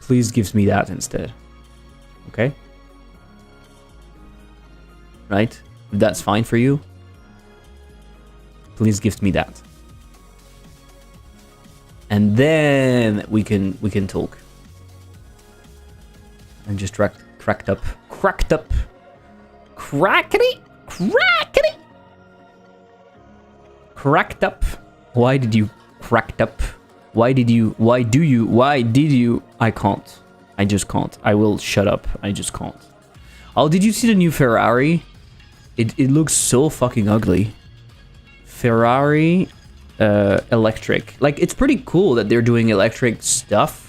Please gift me that instead. Okay? Right? If that's fine for you, please gift me that. And then we can talk. I'm just cracked up. Cracked up. Why did you cracked up? Why did you? I can't. I just can't. I will shut up. I just can't. Oh, did you see the new Ferrari? It looks so fucking ugly. Ferrari electric. Like, it's pretty cool that they're doing electric stuff.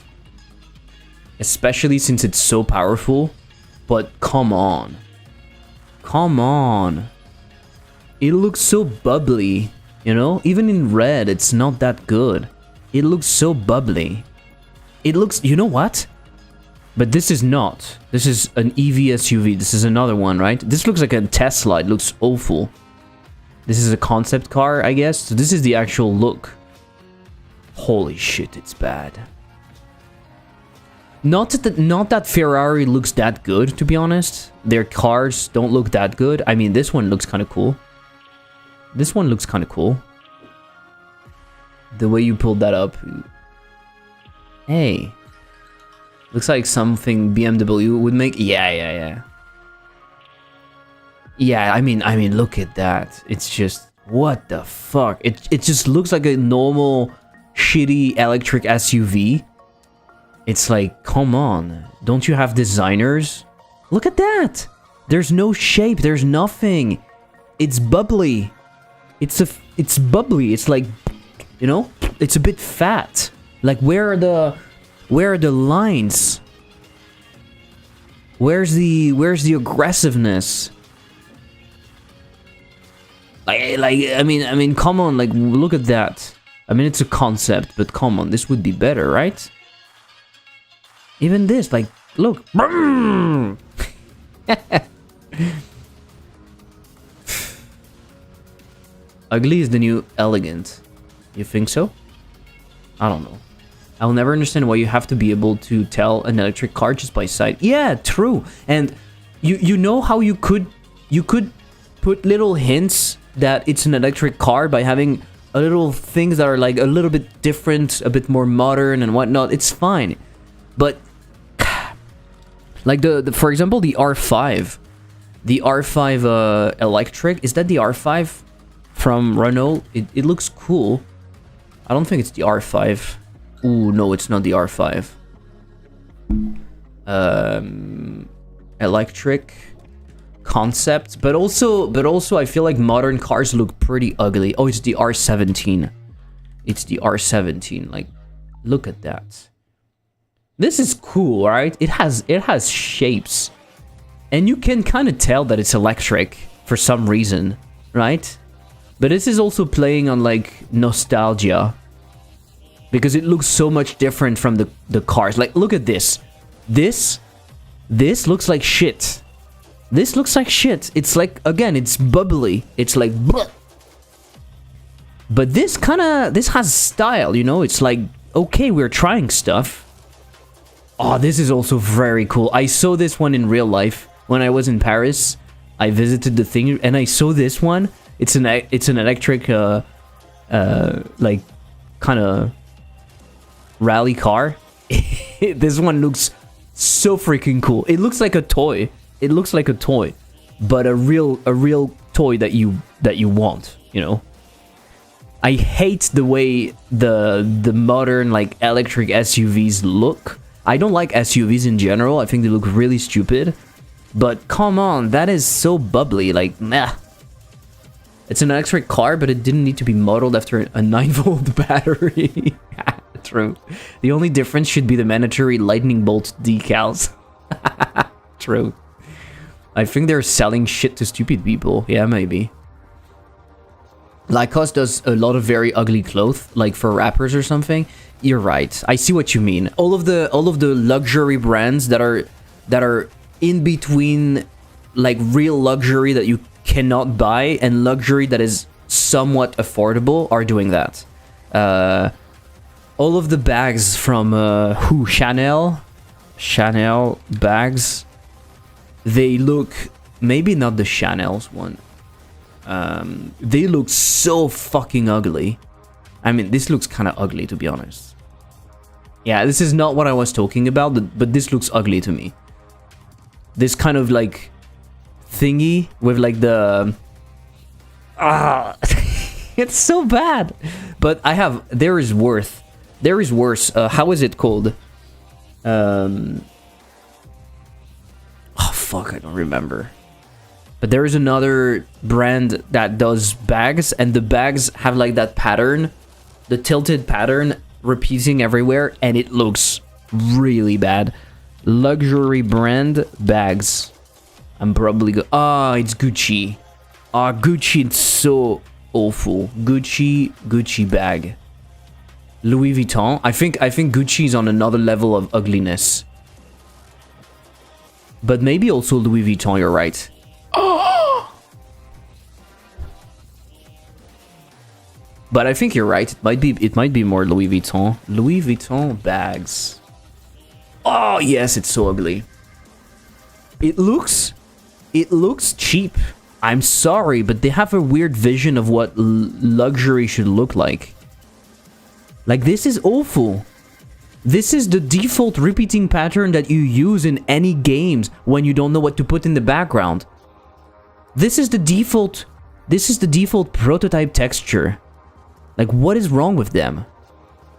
Especially since it's so powerful. But come on. Come on. It looks so bubbly. You know? Even in red, it's not that good. It looks so bubbly. It looks... You know what? But this is not. This is an EV SUV. This is another one, right? This looks like a Tesla. It looks awful. This is a concept car, I guess. So this is the actual look. Holy shit, it's bad. Not that Ferrari looks that good, to be honest. Their cars don't look that good. I mean, this one looks kind of cool. This one looks kind of cool. The way you pulled that up. Hey. Looks like something BMW would make. Yeah. Yeah, I mean, look at that. It's just, what the fuck? It just looks like a normal, shitty electric SUV. It's like, come on. Don't you have designers? Look at that. There's no shape. There's nothing. It's bubbly. It's bubbly. It's like, you know, it's a bit fat. Like, where are the lines? Where's the aggressiveness? I mean, come on, like, look at that. I mean, it's a concept, but come on, this would be better, right? Even this, like, look. Ugly is the new elegant. You think so? I don't know. I'll never understand why you have to be able to tell an electric car just by sight. Yeah, true. And you know how you could put little hints that it's an electric car by having a little things that are like a little bit different, a bit more modern and whatnot. It's fine. But like the for example, the R5. The R5 electric, is that the R5 from Renault? It looks cool. I don't think it's the R5. Ooh, no, it's not the R5. Electric concept, but also I feel like modern cars look pretty ugly. Oh, it's the R17. It's the R17. Like, look at that. This is cool, right? It has shapes. And you can kind of tell that it's electric for some reason, right? But this is also playing on like nostalgia. Because it looks so much different from the cars. Like, look at this. This looks like shit. This looks like shit. It's like, again, it's bubbly. It's like, bleh. But this has style, you know? It's like, okay, we're trying stuff. Oh, this is also very cool. I saw this one in real life when I was in Paris. I visited the thing and I saw this one. It's an electric, like, kind of rally car. This one looks so freaking cool. It looks like a toy. It looks like a toy, but a real toy that you want, you know. I hate the way the modern like electric SUVs look. I don't like SUVs in general. I think they look really stupid. But come on, that is so bubbly. Like, meh. It's an electric car, but it didn't need to be modeled after a 9-volt battery. True. The only difference should be the mandatory lightning bolt decals. True. I think they're selling shit to stupid people. Yeah, maybe. Lycos does a lot of very ugly clothes, like for rappers or something. You're right. I see what you mean. All of the luxury brands that are that are in between, like, real luxury that you cannot buy and luxury that is somewhat affordable are doing that. All of the bags from Chanel bags, they look, maybe not the Chanel's one, they look so fucking ugly. I mean, this looks kind of ugly, to be honest. Yeah, this is not what I was talking about, but this looks ugly to me. This kind of like thingy with like the it's so bad. But I have, there is worse. How is it called? Oh fuck, I don't remember. But there is another brand that does bags, and the bags have like that pattern, the tilted pattern repeating everywhere, and it looks really bad. Luxury brand bags. I'm probably it's Gucci. Gucci, it's so awful. Gucci bag. Louis Vuitton. I think Gucci is on another level of ugliness. But maybe also Louis Vuitton, you're right. But I think you're right. It might be more Louis Vuitton. Louis Vuitton bags. Oh yes, it's so ugly. It looks cheap. I'm sorry, but they have a weird vision of what luxury should look like. Like, this is awful. This is the default repeating pattern that you use in any games when you don't know what to put in the background. This is the default prototype texture. Like, what is wrong with them?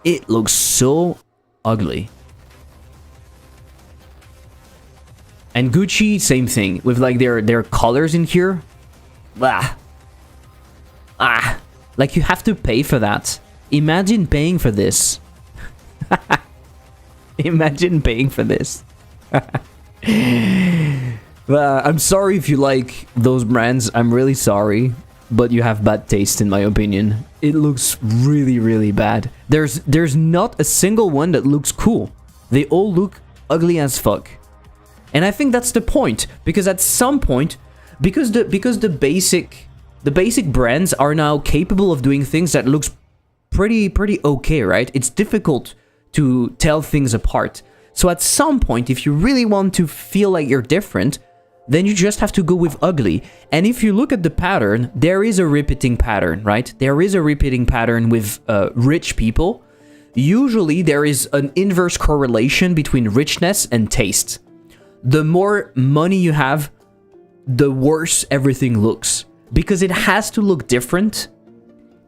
It looks so ugly. And Gucci, same thing, with like their colors in here. Like, you have to pay for that. Imagine paying for this. Imagine paying for this. I'm sorry if you like those brands. I'm really sorry, but you have bad taste in my opinion. It looks really, really bad. There's not a single one that looks cool. They all look ugly as fuck. And I think that's the point, because at some point, because the basic brands are now capable of doing things that looks pretty okay, right? It's difficult to tell things apart. So at some point, if you really want to feel like you're different, then you just have to go with ugly. And if you look at the pattern, there is a repeating pattern, right? There is a repeating pattern with rich people. Usually there is an inverse correlation between richness and taste. The more money you have, the worse everything looks, because it has to look different.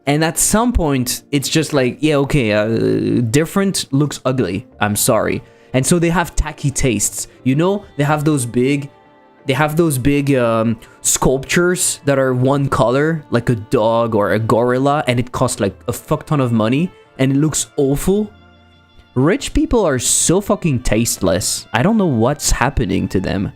And at some point, it's just like, yeah, okay, different looks ugly. I'm sorry. And so they have tacky tastes. You know, they have those big sculptures that are one color, like a dog or a gorilla, and it costs like a fuck ton of money, and it looks awful. Rich people are so fucking tasteless. I don't know what's happening to them.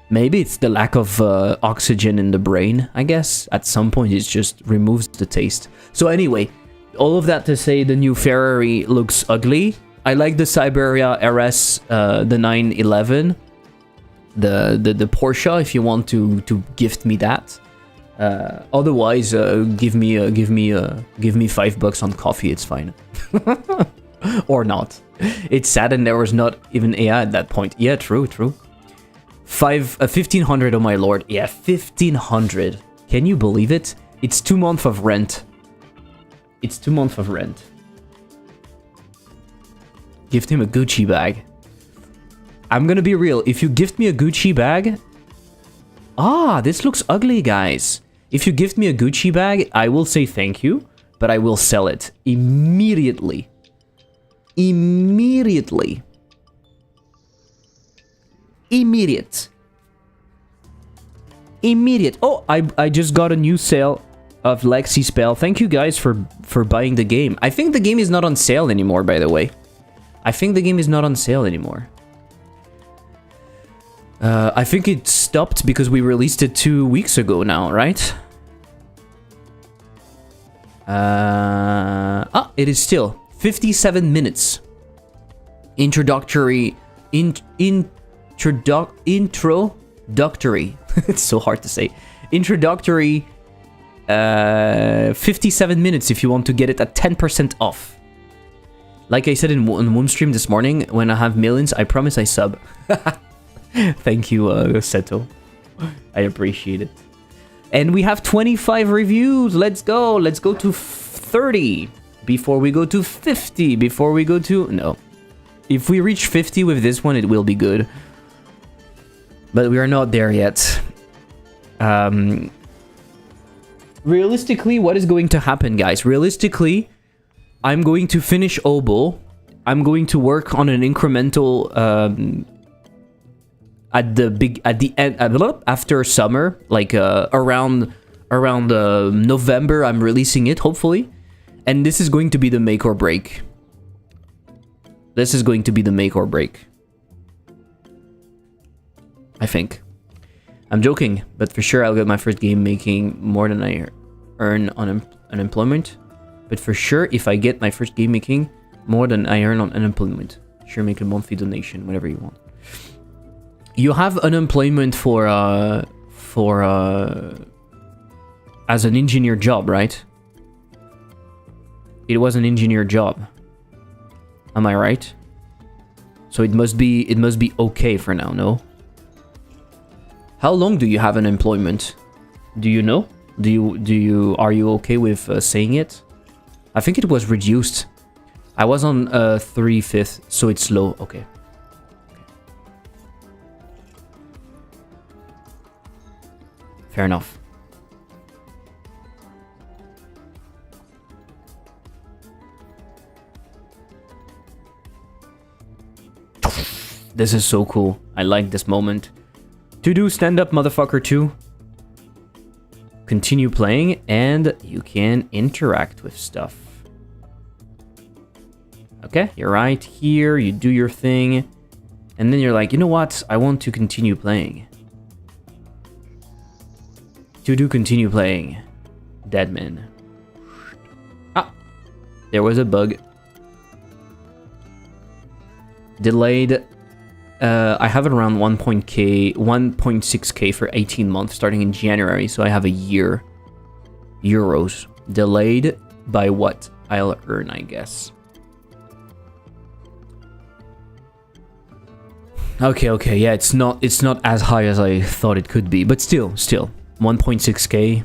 Maybe it's the lack of oxygen in the brain, I guess. At some point, it just removes the taste. So anyway, all of that to say the new Ferrari looks ugly. I like the Siberia RS, the 911. The Porsche, if you want to gift me that. Otherwise, give me $5 on coffee, it's fine. Or not. It's sad, and there was not even AI at that point. Yeah, true. 1,500, oh my lord. Yeah, 1,500. Can you believe it? It's 2 months of rent. It's 2 months of rent. Gift him a Gucci bag. I'm gonna be real. If you gift me a Gucci bag... this looks ugly, guys. If you gift me a Gucci bag, I will say thank you, but I will sell it immediately. Immediate. Oh, I just got a new sale of Lexispell. Thank you guys for buying the game. I think the game is not on sale anymore, by the way. I think it stopped because we released it 2 weeks ago now, right? It is still 57 minutes. Introductory introductory. It's so hard to say. Introductory 57 minutes if you want to get it at 10% off. Like I said in one stream this morning, when I have millions, I promise I sub. Thank you, Seto. I appreciate it. And we have 25 reviews. Let's go. Let's go to 30 before we go to 50. Before we go to... No. If we reach 50 with this one, it will be good. But we are not there yet. Realistically, what is going to happen, guys? Realistically, I'm going to finish O.B.O.L. I'm going to work on an incremental at the end after summer, like around November. I'm releasing it, hopefully, and this is going to be the make or break. This is going to be the make or break. I think. I'm joking, but for sure I'll get my first game making more than I earn on unemployment. But for sure, if I get my first game making more than I earn on unemployment, sure, make a monthly donation, whatever you want. You have unemployment for as an engineer job, right? It was an engineer job. Am I right? So it must be okay for now, no? How long do you have unemployment? Do you know? Are you okay with saying it? I think it was reduced. I was on 3/5, so it's low. Okay. Fair enough. This is so cool. I like this moment. To do stand up, motherfucker, too. Continue playing, and you can interact with stuff. Okay, you're right here. You do your thing, and then you're like, you know what? I want to continue playing. To do continue playing. Deadman. Ah, there was a bug. Delayed. I have it around 1.6k for 18 months starting in January, so I have a year. Euros. Delayed by what I'll earn, I guess. Okay, yeah, it's not as high as I thought it could be, but still 1.6k,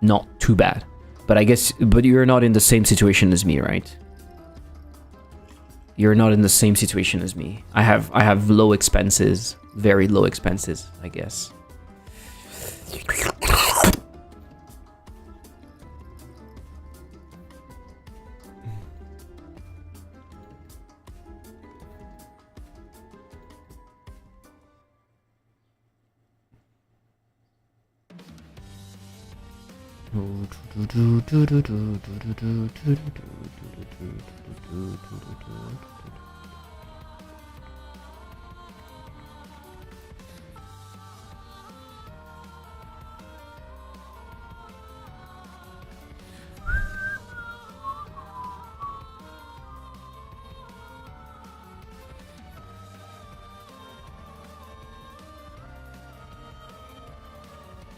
not too bad. But I guess, but you're not in the same situation as me, right? You're not in the same situation as me. I have low expenses, very low expenses, I guess.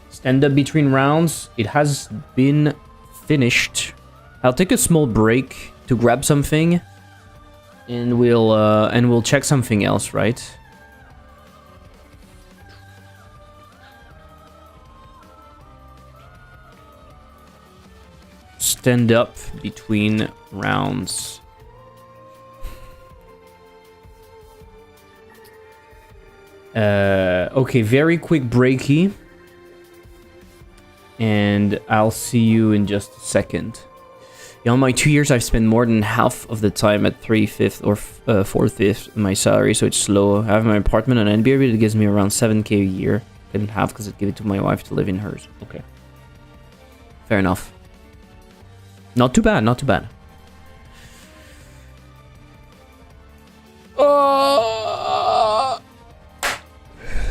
Stand up between rounds. It has been finished. I'll take a small break to grab something, and we'll check something else, right? Stand up between rounds. Okay, very quick breaky. And I'll see you in just a second. Yeah, on my 2 years, I've spent more than half of the time at 3/5 or 4/5 of my salary, so it's slow. I have my apartment and NBA, it gives me around 7k a year. I didn't have because I'd give it to my wife to live in hers. Okay. Fair enough. Not too bad, not too bad.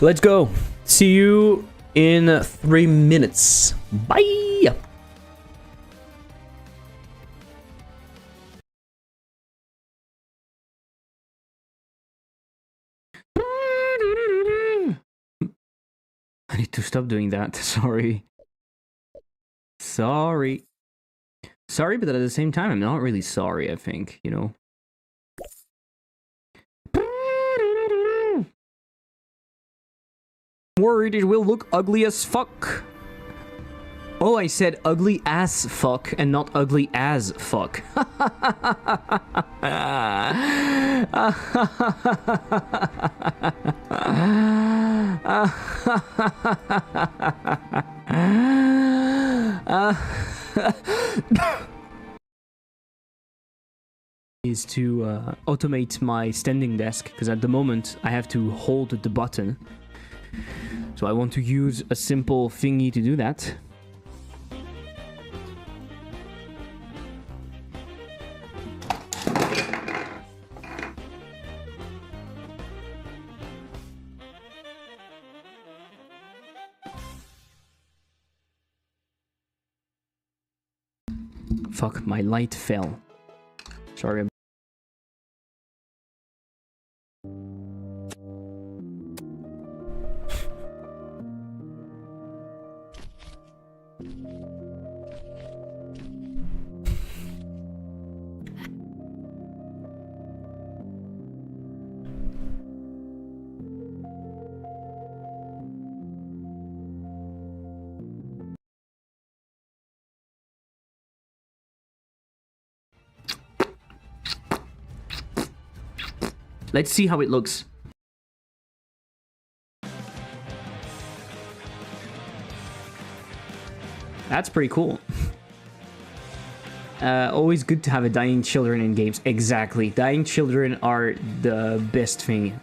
Let's go. See you in 3 minutes. Bye. need to stop doing that. Sorry. Sorry. Sorry, but at the same time, I'm not really sorry, I think, you know? Worried it will look ugly as fuck. Oh, I said ugly as fuck and not ugly as fuck. Is to automate my standing desk, because at the moment I have to hold the button. So I want to use a simple thingy to do that. Fuck, my light fell. Sorry. Let's see how it looks. That's pretty cool. Always good to have a dying children in games. Exactly. Dying children are the best thing.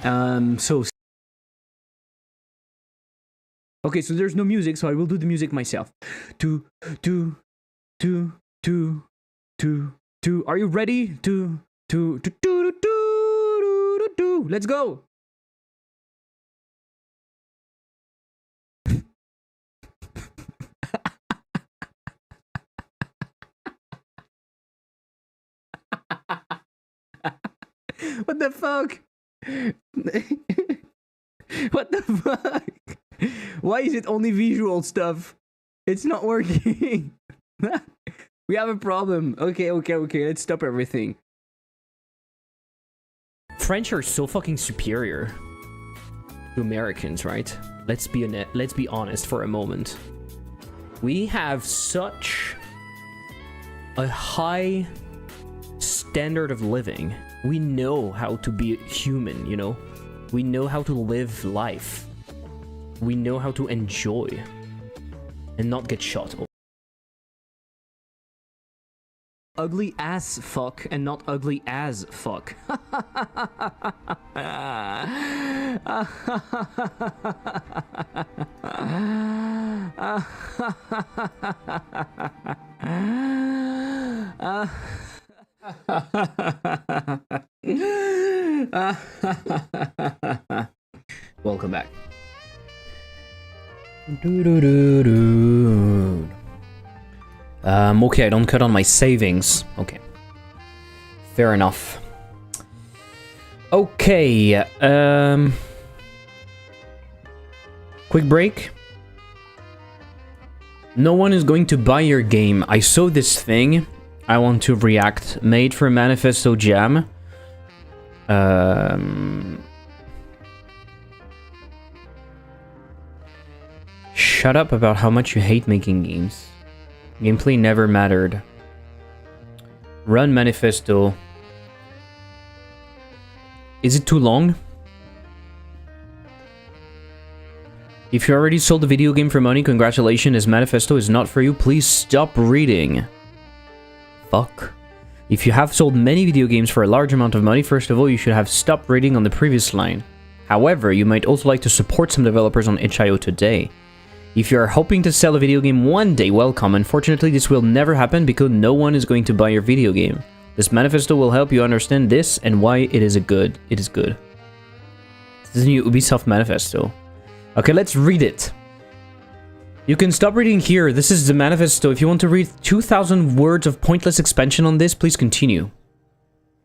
So... Okay, so there's no music, so I will do the music myself. Two. Are you ready? Let's go. What the fuck? What the fuck? Why is it only visual stuff? It's not working. We have a problem. Okay, let's stop everything. French are so fucking superior to Americans, right? Let's be honest for a moment. We have such a high standard of living. We know how to be human, you know? We know how to live life. We know how to enjoy and not get shot. Ugly as fuck and not ugly as fuck. Welcome back. Okay, I don't cut on my savings. Okay. Fair enough. Okay, quick break. No one is going to buy your game. I saw this thing. I want to react. Made for Manifesto Jam. Shut up about how much you hate making games. Gameplay never mattered. Run Manifesto. Is it too long? If you already sold the video game for money, congratulations, this Manifesto is not for you. Please stop reading. Fuck. If you have sold many video games for a large amount of money, first of all, you should have stopped reading on the previous line. However, you might also like to support some developers on itch.io today. If you are hoping to sell a video game one day, welcome. Unfortunately, this will never happen because no one is going to buy your video game. This manifesto will help you understand this and why it is good. This is the new Ubisoft manifesto. Okay, let's read it. You can stop reading here. This is the manifesto. If you want to read 2,000 words of pointless expansion on this, please continue.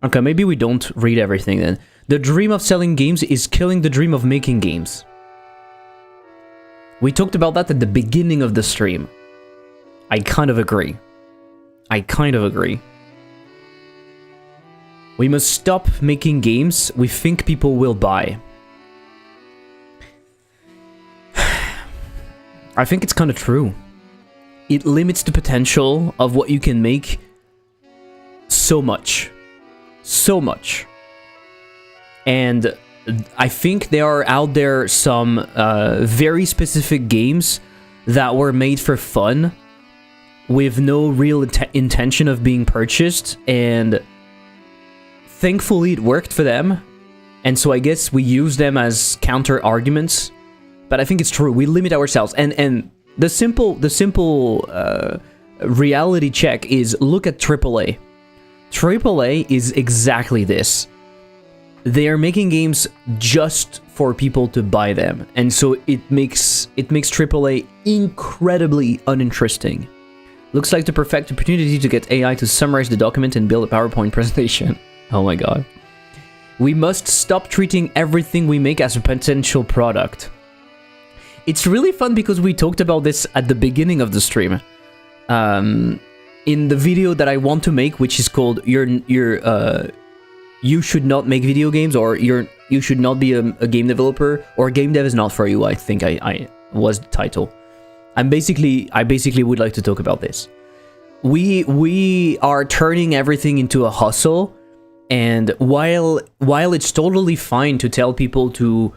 Okay, maybe we don't read everything then. The dream of selling games is killing the dream of making games. We talked about that at the beginning of the stream. I kind of agree. We must stop making games we think people will buy. I think it's kind of true. It limits the potential of what you can make so much. So much. And I think there are out there some very specific games that were made for fun with no real intention of being purchased, and thankfully it worked for them, and so I guess we use them as counter arguments. But I think it's true, we limit ourselves, and the simple reality check is look at AAA. AAA is exactly this. They are making games just for people to buy them, and so it makes AAA incredibly uninteresting. Looks like the perfect opportunity to get AI to summarize the document and build a PowerPoint presentation. Oh my god. We must stop treating everything we make as a potential product. It's really fun because we talked about this at the beginning of the stream. In the video that I want to make, which is called You Should Not Make Video Games, or You Should Not Be a Game Developer, or Game Dev is Not For You, I think I was the title. I basically would like to talk about this. We are turning everything into a hustle, and while it's totally fine to tell people to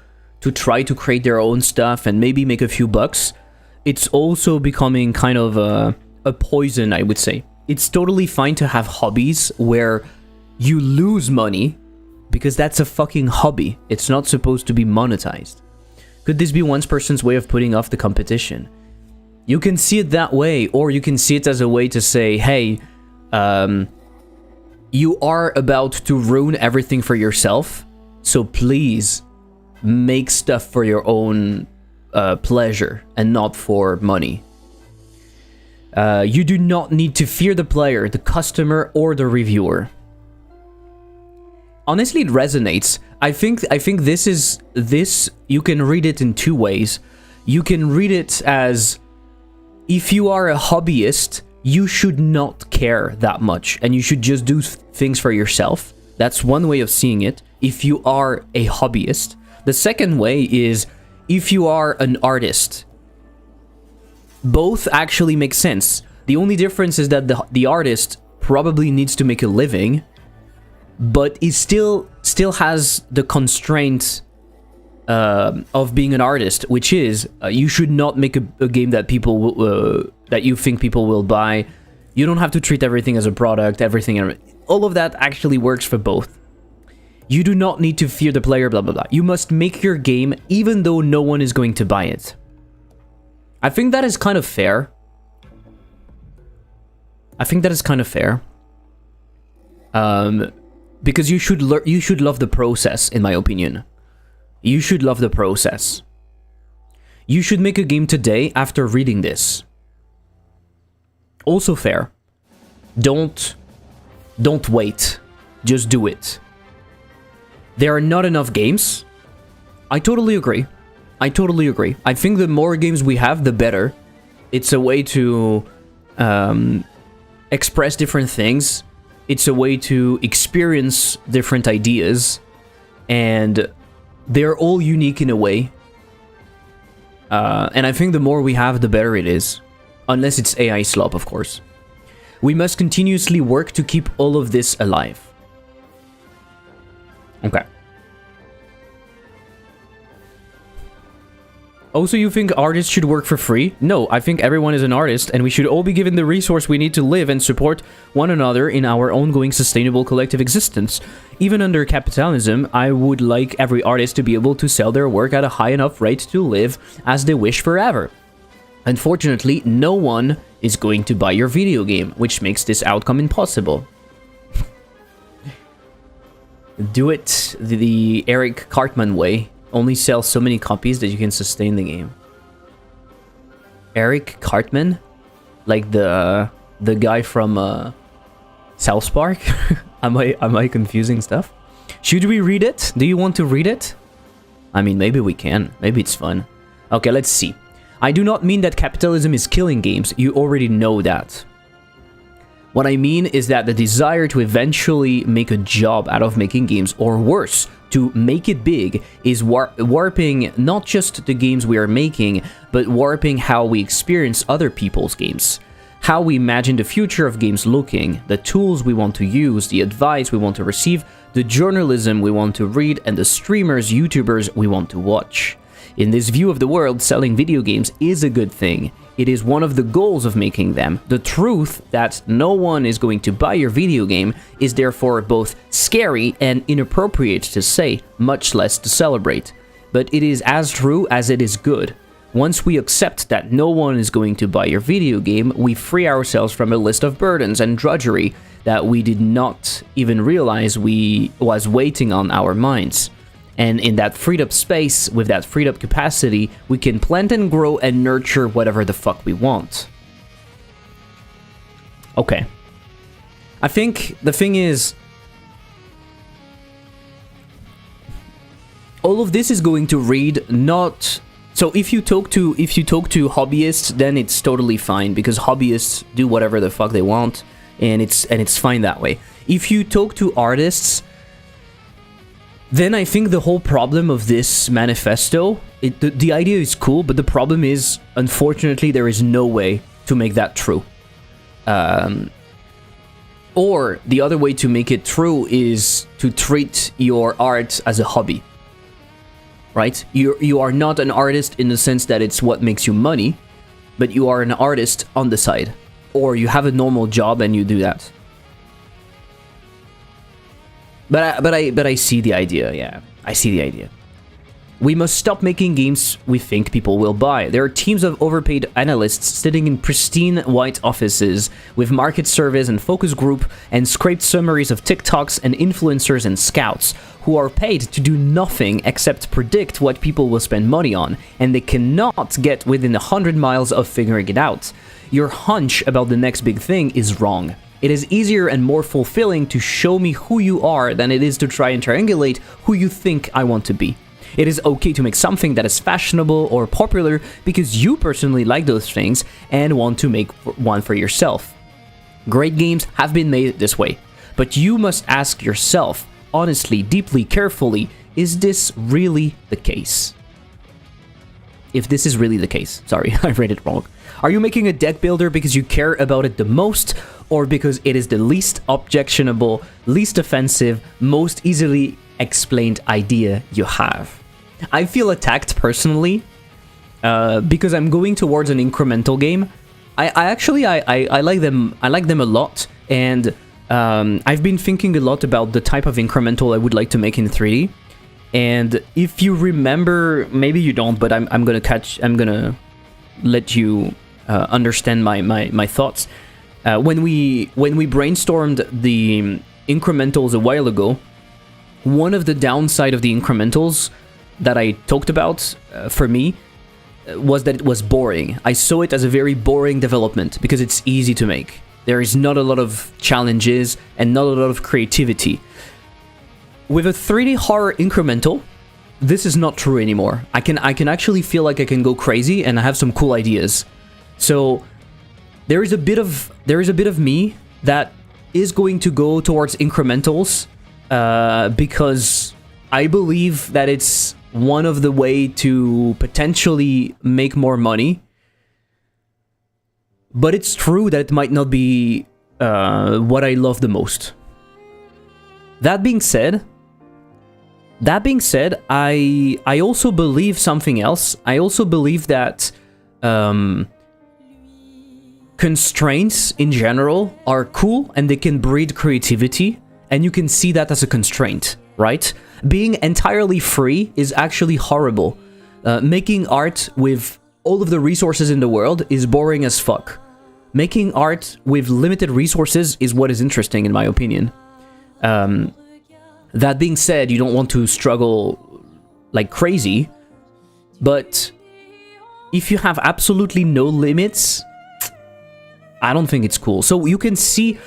try to create their own stuff and maybe make a few bucks, it's also becoming kind of a poison, I would say. It's totally fine to have hobbies where you lose money, because that's a fucking hobby. It's not supposed to be monetized. Could this be one person's way of putting off the competition? You can see it that way, or you can see it as a way to say, hey, you are about to ruin everything for yourself, so please make stuff for your own pleasure and not for money. You do not need to fear the player, the customer, or the reviewer. Honestly, it resonates. I think this you can read it in two ways. You can read it as, if you are a hobbyist, you should not care that much, and you should just do things for yourself. That's one way of seeing it, if you are a hobbyist. The second way is, if you are an artist. Both actually make sense. The only difference is that the artist probably needs to make a living, but he still has the constraint of being an artist, which is you should not make a game that people that you think people will buy. You don't have to treat everything as a product. All of that actually works for both. You do not need to fear the player, blah blah blah. You must make your game even though no one is going to buy it. I think that is kind of fair. Because you should love the process, in my opinion. You should love the process. You should make a game today after reading this. Also fair. Don't wait. Just do it. There are not enough games. I totally agree. I think the more games we have, the better. It's a way to express different things. It's a way to experience different ideas. And they're all unique in a way. And I think the more we have, the better it is. Unless it's AI slop, of course. We must continuously work to keep all of this alive. Okay. Also, you think artists should work for free? No, I think everyone is an artist, and we should all be given the resource we need to live and support one another in our ongoing sustainable collective existence. Even under capitalism, I would like every artist to be able to sell their work at a high enough rate to live as they wish forever. Unfortunately, no one is going to buy your video game, which makes this outcome impossible. Do it the Eric Cartman way. Only sell so many copies that you can sustain the game. Eric Cartman? Like the guy from South Park? Am I confusing stuff? Should we read it? Do you want to read it? I mean, maybe we can. Maybe it's fun. Okay, let's see. I do not mean that capitalism is killing games. You already know that. What I mean is that the desire to eventually make a job out of making games, or worse, to make it big, is warping not just the games we are making, but warping how we experience other people's games. How we imagine the future of games looking, the tools we want to use, the advice we want to receive, the journalism we want to read, and the streamers, YouTubers we want to watch. In this view of the world, selling video games is a good thing. It is one of the goals of making them. The truth that no one is going to buy your video game is therefore both scary and inappropriate to say, much less to celebrate. But it is as true as it is good. Once we accept that no one is going to buy your video game, we free ourselves from a list of burdens and drudgery that we did not even realize was waiting on our minds. And in that freed up space, with that freed up capacity, we can plant and grow and nurture whatever the fuck we want. Okay. I think the thing is, all of this is going to read not... So if you talk to hobbyists, then it's totally fine, because hobbyists do whatever the fuck they want, and it's fine that way. If you talk to artists, then I think the whole problem of this manifesto, the idea is cool, but the problem is, unfortunately, there is no way to make that true. Or the other way to make it true is to treat your art as a hobby. Right? You are not an artist in the sense that it's what makes you money, but you are an artist on the side. Or you have a normal job and you do that. But I see the idea, yeah. I see the idea. We must stop making games we think people will buy. There are teams of overpaid analysts sitting in pristine white offices with market surveys and focus group and scraped summaries of TikToks and influencers and scouts who are paid to do nothing except predict what people will spend money on, and they cannot get within 100 miles of figuring it out. Your hunch about the next big thing is wrong. It is easier and more fulfilling to show me who you are than it is to try and triangulate who you think I want to be. It is okay to make something that is fashionable or popular because you personally like those things and want to make one for yourself. Great games have been made this way, but you must ask yourself, honestly, deeply, carefully, is this really the case? If this is really the case. Sorry, I read it wrong. Are you making a deck builder because you care about it the most, or because it is the least objectionable, least offensive, most easily explained idea you have? I feel attacked personally because I'm going towards an incremental game. I actually like them. I like them a lot, and I've been thinking a lot about the type of incremental I would like to make in 3D. And if you remember, maybe you don't, but I'm gonna let you understand my thoughts. When we brainstormed the incrementals a while ago, one of the downside of the incrementals that I talked about for me was that it was boring. I saw it as a very boring development because it's easy to make. There is not a lot of challenges and not a lot of creativity. With a 3D horror incremental, this is not true anymore. I can actually feel like I can go crazy and I have some cool ideas. So there is a bit of me that is going to go towards incrementals because I believe that it's one of the way to potentially make more money. But it's true that it might not be what I love the most. That being said, I also believe something else. I also believe that constraints in general are cool and they can breed creativity, and you can see that as a constraint, right? Being entirely free is actually horrible. Making art with all of the resources in the world is boring as fuck. Making art with limited resources is what is interesting, in my opinion. That being said, you don't want to struggle like crazy, but if you have absolutely no limits, I don't think it's cool. So you can see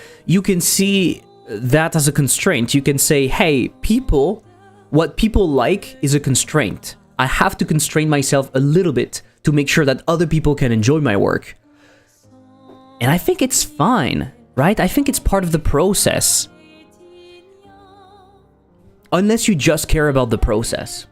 that as a constraint. You can say, hey, what people like is a constraint. I have to constrain myself a little bit to make sure that other people can enjoy my work. And I think it's fine, right? I think it's part of the process. Unless you just care about the process.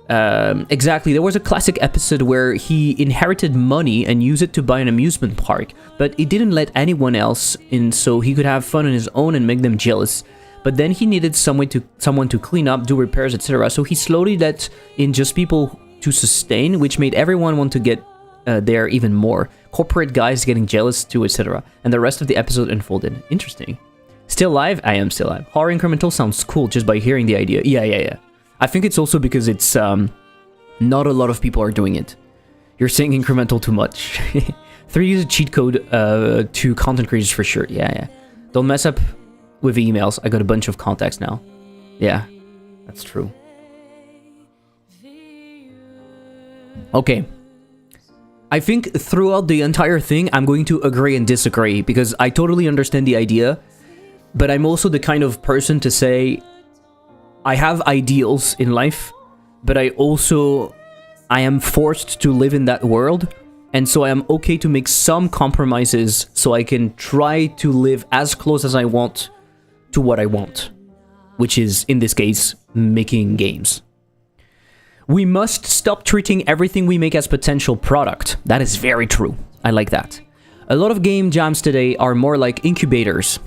Exactly, there was a classic episode where he inherited money and used it to buy an amusement park, but he didn't let anyone else in so he could have fun on his own and make them jealous. But then he needed someone to clean up, do repairs, etc. So he slowly let in just people to sustain, which made everyone want to get there even more. Corporate guys getting jealous too, etc. And the rest of the episode unfolded. Interesting. Still live? I am still live. Horror incremental sounds cool just by hearing the idea. Yeah. I think it's also because it's not a lot of people are doing it. You're saying incremental too much. 3 use a cheat code to content creators for sure. Yeah. Don't mess up with emails. I got a bunch of contacts now. Yeah, that's true. Okay. I think throughout the entire thing, I'm going to agree and disagree because I totally understand the idea, but I'm also the kind of person to say I have ideals in life, but I am forced to live in that world, and so I am okay to make some compromises so I can try to live as close as I want to what I want, which is, in this case, making games. We must stop treating everything we make as potential product. That is very true. I like that. A lot of game jams today are more like incubators,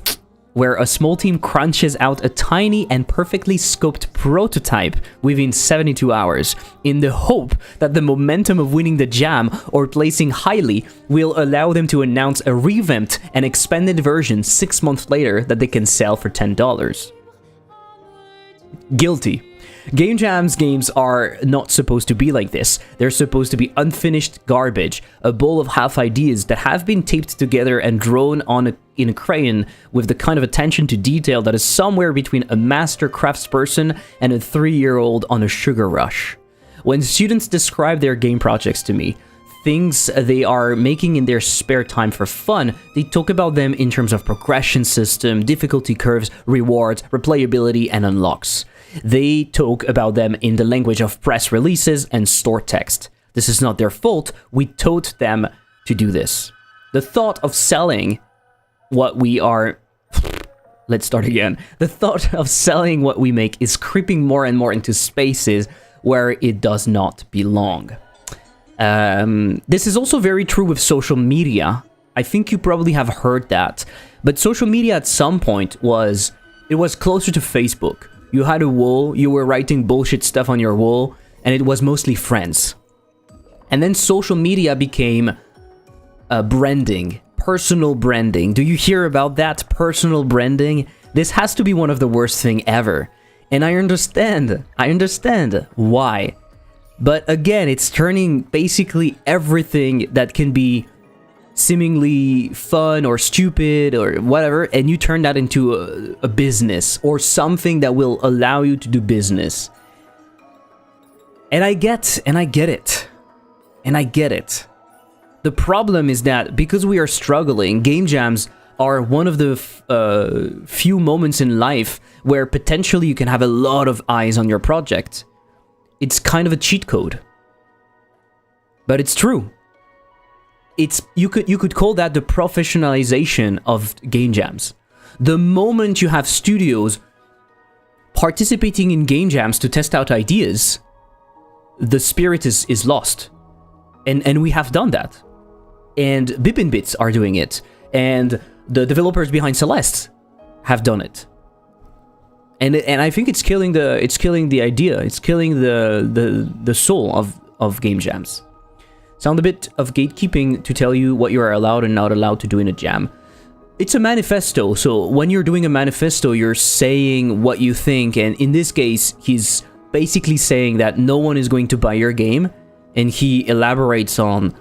where a small team crunches out a tiny and perfectly scoped prototype within 72 hours, in the hope that the momentum of winning the jam or placing highly will allow them to announce a revamped and expanded version 6 months later that they can sell for $10. Guilty. Game jams games are not supposed to be like this. They're supposed to be unfinished garbage, a bowl of half ideas that have been taped together and drawn on in a crayon with the kind of attention to detail that is somewhere between a master craftsperson and a 3-year-old on a sugar rush. When students describe their game projects to me, things they are making in their spare time for fun, they talk about them in terms of progression system, difficulty curves, rewards, replayability, and unlocks. They talk about them in the language of press releases and store text. This is not their fault, we taught them to do this. The thought of selling what we are... Let's start again. The thought of selling what we make is creeping more and more into spaces where it does not belong. This is also very true with social media. I think you probably have heard that. But social media at some point was closer to Facebook. You had a wall, you were writing bullshit stuff on your wall, and it was mostly friends. And then social media became branding, personal branding. Do you hear about that? Personal branding? This has to be one of the worst thing ever. And I understand why. But again, it's turning basically everything that can be seemingly fun or stupid or whatever, and you turn that into a business or something that will allow you to do business. And I get it. The problem is that because we are struggling, game jams are one of the few moments in life where potentially you can have a lot of eyes on your project. It's kind of a cheat code. But it's true. You could call that the professionalization of game jams. The moment you have studios participating in game jams to test out ideas, the spirit is lost. And we have done that. And Bippin Bits are doing it. And the developers behind Celeste have done it. And I think it's killing the idea. It's killing the soul of game jams. Sound a bit of gatekeeping to tell you what you are allowed and not allowed to do in a jam. It's a manifesto, so when you're doing a manifesto, you're saying what you think, and in this case, he's basically saying that no one is going to buy your game, and he elaborates on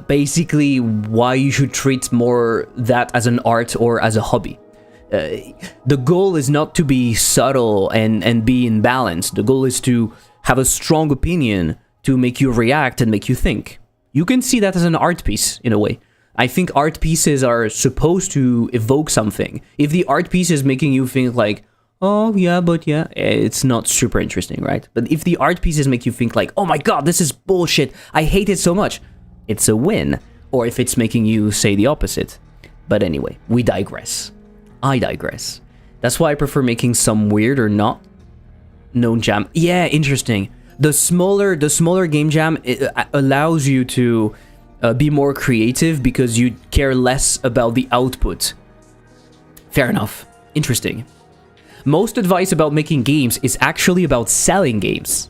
basically why you should treat more that as an art or as a hobby. The goal is not to be subtle and be in balance. The goal is to have a strong opinion to make you react and make you think. You can see that as an art piece, in a way. I think art pieces are supposed to evoke something. If the art piece is making you think like, oh yeah, but yeah, it's not super interesting, right? But if the art pieces make you think like, oh my god, this is bullshit, I hate it so much, it's a win. Or if it's making you say the opposite. But anyway, we digress. I digress. That's why I prefer making some weird or not known jam. Yeah, interesting. The smaller game jam, it allows you to be more creative because you care less about the output. Fair enough. Interesting. Most advice about making games is actually about selling games.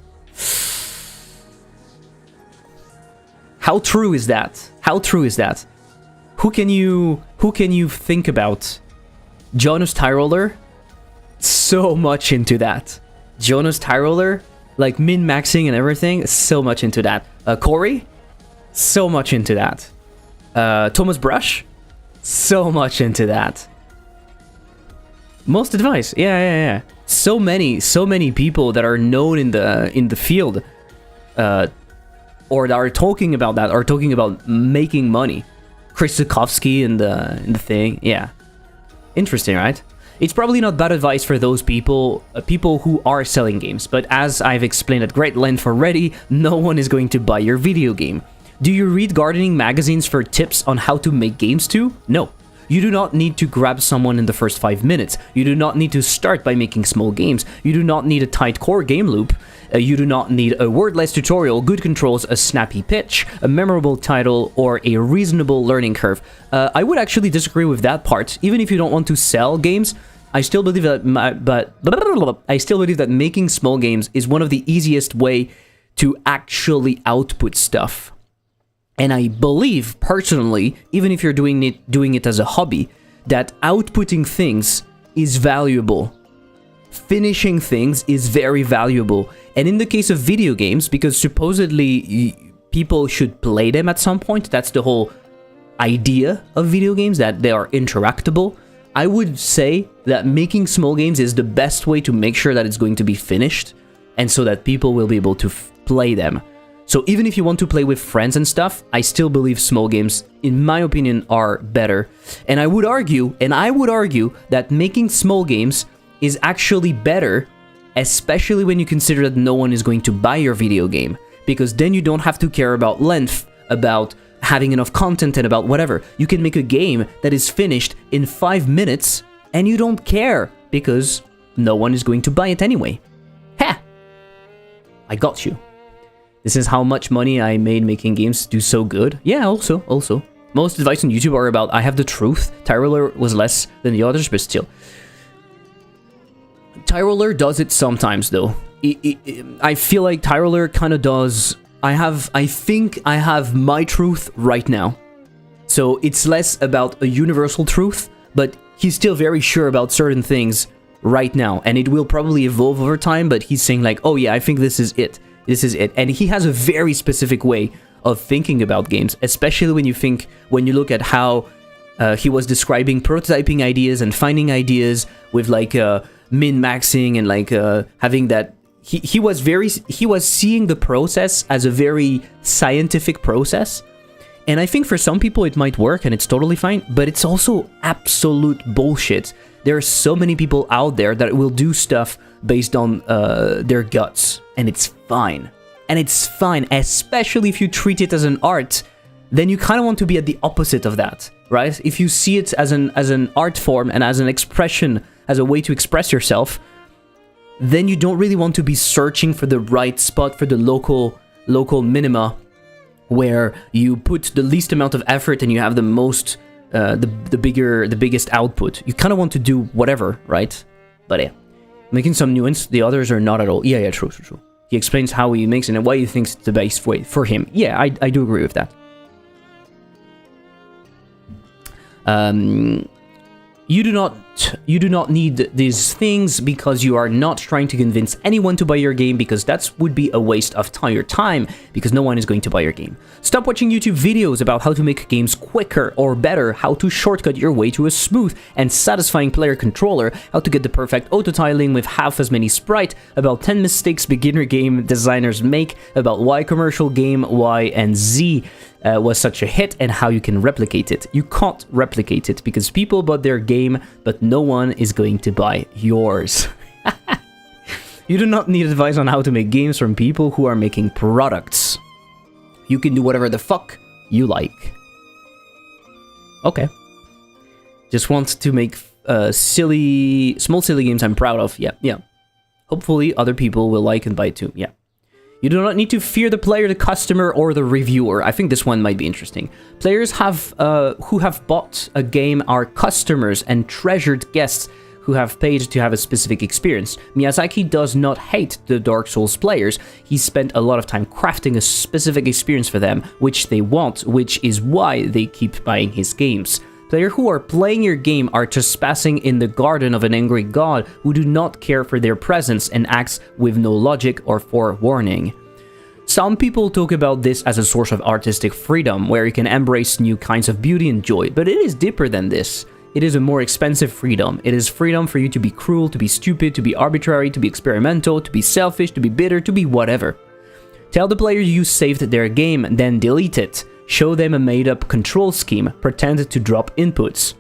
How true is that? How true is that? Who can you think about? Jonas Tyroller? So much into that. Jonas Tyroller? Like min-maxing and everything? So much into that. Corey? So much into that. Thomas Brush? So much into that. Most advice, yeah. So many people that are known in the field, or that are talking about that, are talking about making money. Chris Zukovsky in the thing, yeah. Interesting, right? It's probably not bad advice for those people who are selling games, but as I've explained at great length already, no one is going to buy your video game. Do you read gardening magazines for tips on how to make games too? No. You do not need to grab someone in the first 5 minutes. You do not need to start by making small games. You do not need a tight core game loop. You do not need a wordless tutorial, good controls, a snappy pitch, a memorable title, or a reasonable learning curve. I would actually disagree with that part. Even if you don't want to sell games, I still believe that making small games is one of the easiest way to actually output stuff. And I believe, personally, even if you're doing it as a hobby, that outputting things is valuable. Finishing things is very valuable. And in the case of video games, because supposedly people should play them at some point, that's the whole idea of video games, that they are interactable, I would say that making small games is the best way to make sure that it's going to be finished, and so that people will be able to play them. So even if you want to play with friends and stuff, I still believe small games, in my opinion, are better. And I would argue that making small games is actually better, especially when you consider that no one is going to buy your video game, because then you don't have to care about length, about having enough content, and about whatever. You can make a game that is finished in 5 minutes, and you don't care, because no one is going to buy it anyway. Ha! I got you. This is how much money I made making games do so good. Yeah, also. Most advice on YouTube are about, I have the truth. Tyroller was less than the others, but still. Tyroller does it sometimes, though. I feel like Tyroller kind of does... I think I have my truth right now. So it's less about a universal truth, but he's still very sure about certain things right now. And it will probably evolve over time, but he's saying like, oh yeah, I think this is it. This is it. And he has a very specific way of thinking about games, especially when you look at how he was describing prototyping ideas and finding ideas with like min-maxing and like having that. He was seeing the process as a very scientific process. And I think for some people it might work and it's totally fine, but it's also absolute bullshit. There are so many people out there that will do stuff based on their guts, and it's fine. And it's fine, especially if you treat it as an art, then you kind of want to be at the opposite of that, right? If you see it as an art form and as an expression, as a way to express yourself, then you don't really want to be searching for the right spot for the local minima, where you put the least amount of effort and you have the most, the biggest output. You kind of want to do whatever, right? But yeah, making some nuance. The others are not at all. Yeah, true. He explains how he makes it and why he thinks it's the best way for him. Yeah, I do agree with that. You do not need these things because you are not trying to convince anyone to buy your game, because that would be a waste of your time, because no one is going to buy your game. Stop watching YouTube videos about how to make games quicker or better, how to shortcut your way to a smooth and satisfying player controller, how to get the perfect auto-tiling with half as many sprites, about 10 mistakes beginner game designers make, about why commercial game Y and Z was such a hit and how you can replicate it. You can't replicate it because people bought their game, but no one is going to buy yours. You do not need advice on how to make games from people who are making products. You can do whatever the fuck you like. Okay. Just want to make small silly games I'm proud of. Yeah. Hopefully other people will like and buy too. Yeah. You do not need to fear the player, the customer, or the reviewer. I think this one might be interesting. Players who have bought a game are customers and treasured guests who have paid to have a specific experience. Miyazaki does not hate the Dark Souls players. He spent a lot of time crafting a specific experience for them, which they want, which is why they keep buying his games. Players who are playing your game are trespassing in the garden of an angry god who do not care for their presence and acts with no logic or forewarning. Some people talk about this as a source of artistic freedom, where you can embrace new kinds of beauty and joy, but it is deeper than this. It is a more expensive freedom. It is freedom for you to be cruel, to be stupid, to be arbitrary, to be experimental, to be selfish, to be bitter, to be whatever. Tell the player you saved their game, then delete it. Show them a made-up control scheme, pretend to drop inputs.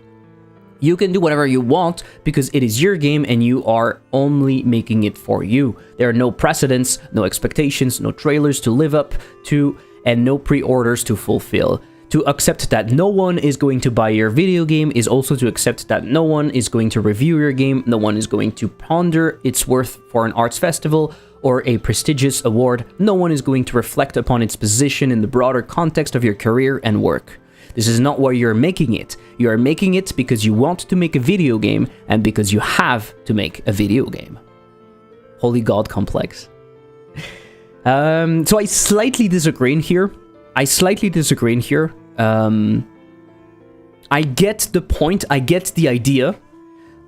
You can do whatever you want because it is your game and you are only making it for you. There are no precedents, no expectations, no trailers to live up to, and no pre-orders to fulfill. To accept that no one is going to buy your video game is also to accept that no one is going to review your game, no one is going to ponder its worth for an arts festival or a prestigious award, no one is going to reflect upon its position in the broader context of your career and work. This is not why you're making it. You are making it because you want to make a video game and because you have to make a video game. Holy God complex. So I slightly disagree in here. I get the point, I get the idea.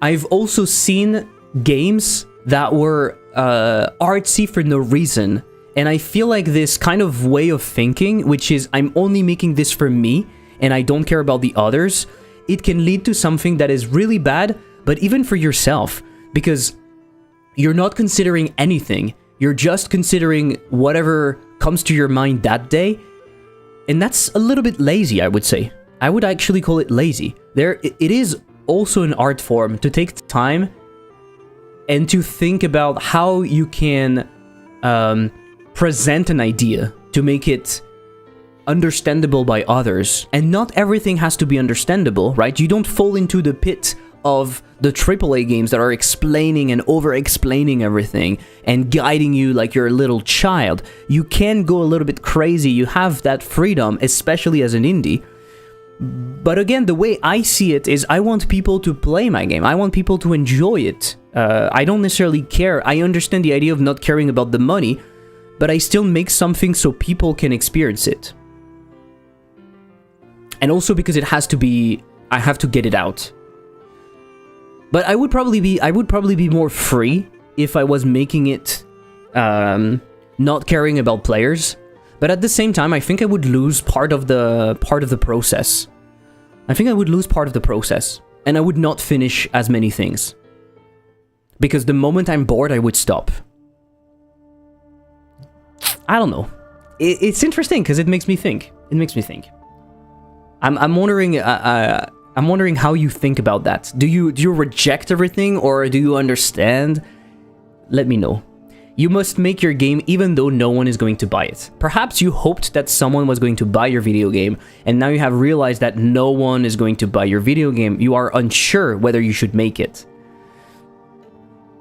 I've also seen games that were artsy for no reason, and I feel like this kind of way of thinking, which is I'm only making this for me, and I don't care about the others, it can lead to something that is really bad, but even for yourself, because you're not considering anything, you're just considering whatever comes to your mind that day. And that's a little bit lazy, I would say. I would actually call it lazy. It is also an art form to take time and to think about how you can present an idea to make it understandable by others. And not everything has to be understandable, right? You don't fall into the pit of the AAA games that are explaining and over-explaining everything and guiding you like you're a little child. You can go a little bit crazy. You have that freedom, especially as an indie. But again, the way I see it is I want people to play my game. I want people to enjoy it. I don't necessarily care. I understand the idea of not caring about the money, but I still make something so people can experience it. And also because it has to be, I have to get it out. But I would probably be more free if I was making it not caring about players. But at the same time, I think I would lose part of the process. I think I would lose part of the process, and I would not finish as many things. Because the moment I'm bored, I would stop. I don't know. It's interesting because it makes me think. I'm wondering how you think about that. Do you reject everything or do you understand? Let me know. You must make your game even though no one is going to buy it. Perhaps you hoped that someone was going to buy your video game, and now you have realized that no one is going to buy your video game. You are unsure whether you should make it.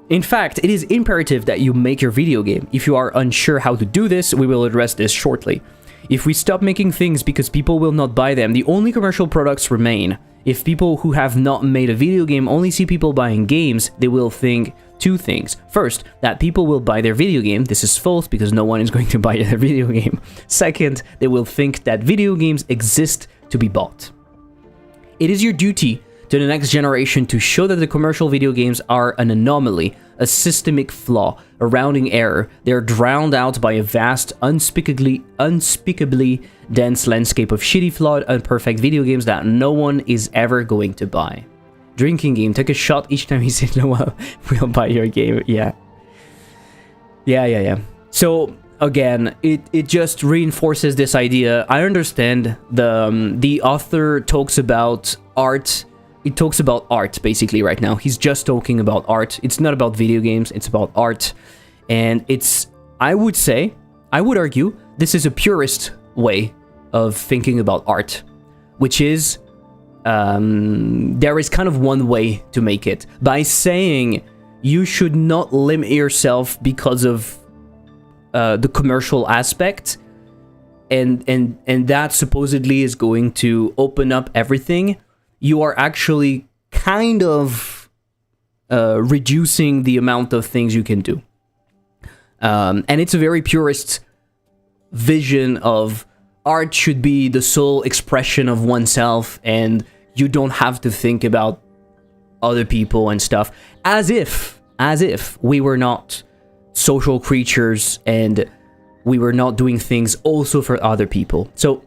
In fact, it is imperative that you make your video game. If you are unsure how to do this, we will address this shortly. If we stop making things because people will not buy them, the only commercial products remain. If people who have not made a video game only see people buying games, they will think two things. First, that people will buy their video game. This is false because no one is going to buy their video game. Second, they will think that video games exist to be bought. It is your duty to the next generation to show that the commercial video games are an anomaly, a systemic flaw, a rounding error. They are drowned out by a vast, unspeakably dense landscape of shitty, flawed, imperfect video games that no one is ever going to buy. Drinking game, take a shot each time you say no one will buy your game. Yeah. So, again, it just reinforces this idea. I understand the author talks about art. He talks about art basically right now. He's just talking about art. It's not about video games. It's about art, and it's. I would argue, this is a purist way of thinking about art, which is there is kind of one way to make it by saying you should not limit yourself because of the commercial aspect, and that supposedly is going to open up everything. You are actually kind of reducing the amount of things you can do. And it's a very purist vision of art should be the sole expression of oneself, and you don't have to think about other people and stuff, as if we were not social creatures and we were not doing things also for other people. So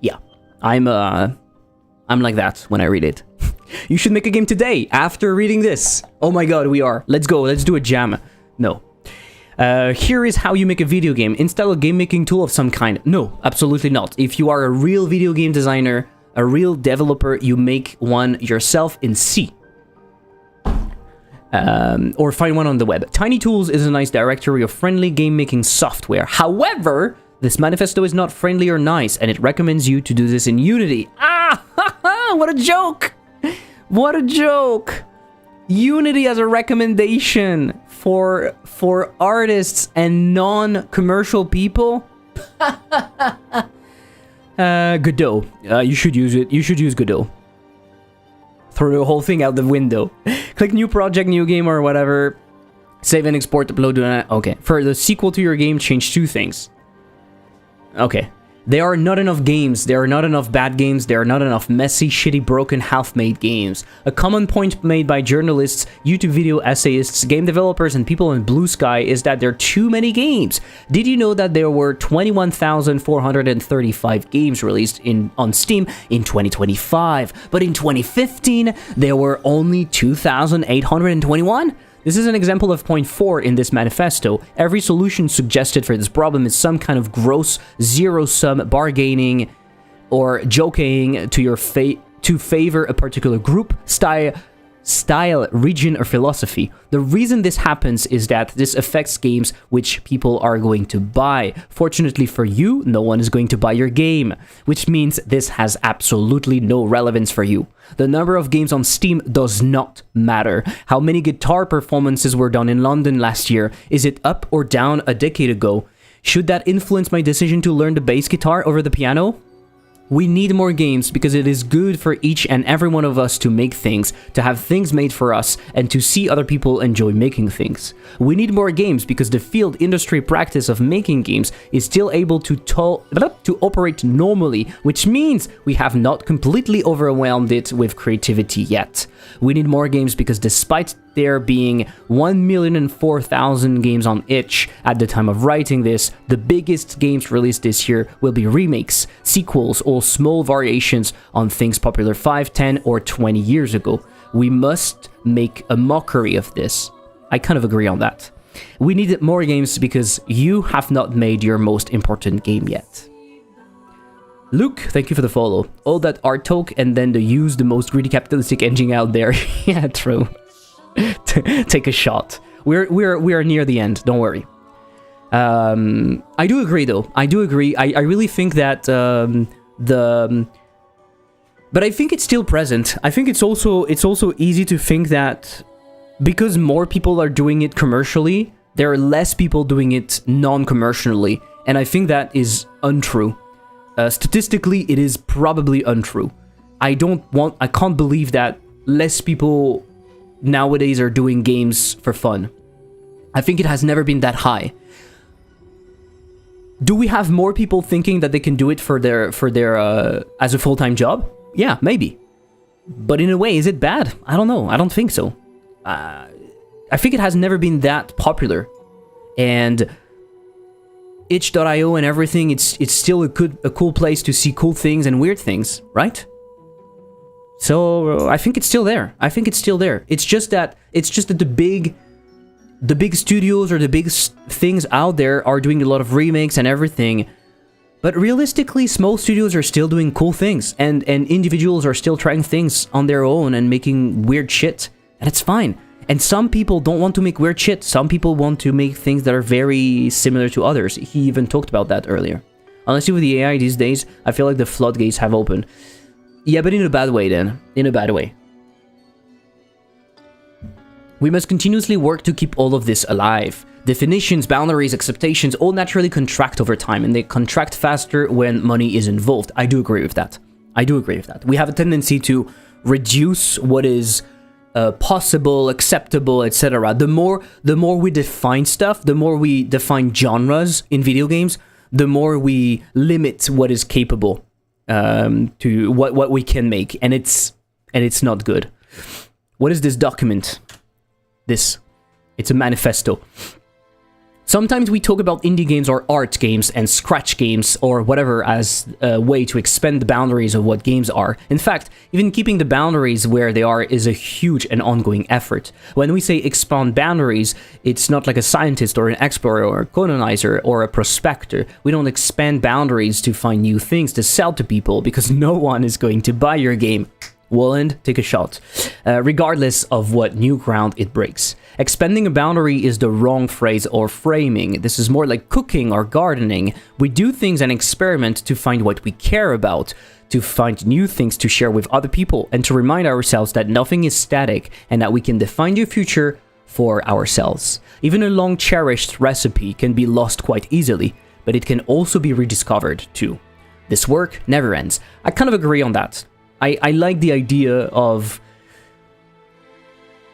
yeah, I'm like that when I read it. You should make a game today after reading this. Oh my god, we are. Let's go. Let's do a jam. No. Here is how you make a video game. Install a game making tool of some kind. No, absolutely not. If you are a real video game designer, a real developer, you make one yourself in C. Or find one on the web. Tiny Tools is a nice directory of friendly game making software. However, this manifesto is not friendly or nice, and it recommends you to do this in Unity. Ah, what a joke! What a joke! Unity as a recommendation for artists and non-commercial people. Godot. You should use it. You should use Godot. Throw the whole thing out the window. Click new project, new game, or whatever. Save and export, upload. Okay. For the sequel to your game, change 2 things. Okay. There are not enough games, there are not enough bad games, there are not enough messy, shitty, broken, half-made games. A common point made by journalists, YouTube video essayists, game developers, and people in Blue Sky is that there are too many games. Did you know that there were 21,435 games released on Steam in 2025, but in 2015, there were only 2,821? This is an example of point 4 in this manifesto. Every solution suggested for this problem is some kind of gross zero-sum bargaining or joking to favor a particular group, style, region, or philosophy. The reason this happens is that this affects games which people are going to buy. Fortunately for you, no one is going to buy your game, which means this has absolutely no relevance for you. The number of games on Steam does not matter. How many guitar performances were done in London last year? Is it up or down a decade ago? Should that influence my decision to learn the bass guitar over the piano? We need more games because it is good for each and every one of us to make things, to have things made for us, and to see other people enjoy making things. We need more games because the field industry practice of making games is still able to operate normally, which means we have not completely overwhelmed it with creativity yet. We need more games because despite there being 1,004,000 games on itch at the time of writing this, the biggest games released this year will be remakes, sequels, or small variations on things popular 5, 10, or 20 years ago. We must make a mockery of this. I kind of agree on that. We need more games because you have not made your most important game yet. Luke, thank you for the follow. All that art talk and then the use the most greedy capitalistic engine out there. Yeah, true. Take a shot. We are near the end. Don't worry. I do agree, though. I do agree. I really think that but I think it's still present. I think it's also easy to think that because more people are doing it commercially, there are less people doing it non-commercially, and I think that is untrue. Statistically, it is probably untrue. I can't believe that less people nowadays are doing games for fun. I think it has never been that high. Do we have more people thinking that they can do it for their as a full-time job? Yeah, maybe. But in a way, is it bad? I don't know. I don't think so. I think it has never been that popular. And itch.io and everything, it's still a cool place to see cool things and weird things, right? So I think it's still there. It's just that the big the big studios or the big things out there are doing a lot of remakes and everything. But realistically, small studios are still doing cool things, and individuals are still trying things on their own and making weird shit, and it's fine. And some people don't want to make weird shit. Some people want to make things that are very similar to others. He even talked about that earlier. Honestly, with the AI these days, I feel like the floodgates have opened. Yeah, but in a bad way then. In a bad way. We must continuously work to keep all of this alive. Definitions, boundaries, acceptations all naturally contract over time, and they contract faster when money is involved. I do agree with that. I do agree with that. We have a tendency to reduce what is possible, acceptable, etc. The more we define stuff, the more we define genres in video games, the more we limit what is capable to what we can make, and it's not good. What is this document? It's a manifesto. Sometimes we talk about indie games or art games and scratch games or whatever as a way to expand the boundaries of what games are. In fact, even keeping the boundaries where they are is a huge and ongoing effort. When we say expand boundaries, it's not like a scientist or an explorer or a colonizer or a prospector. We don't expand boundaries to find new things to sell to people because no one is going to buy your game. Woland, take a shot, regardless of what new ground it breaks. Expanding a boundary is the wrong phrase or framing. This is more like cooking or gardening. We do things and experiment to find what we care about, to find new things to share with other people, and to remind ourselves that nothing is static and that we can define the future for ourselves. Even a long cherished recipe can be lost quite easily, but it can also be rediscovered too. This work never ends. I kind of agree on that. I like the idea of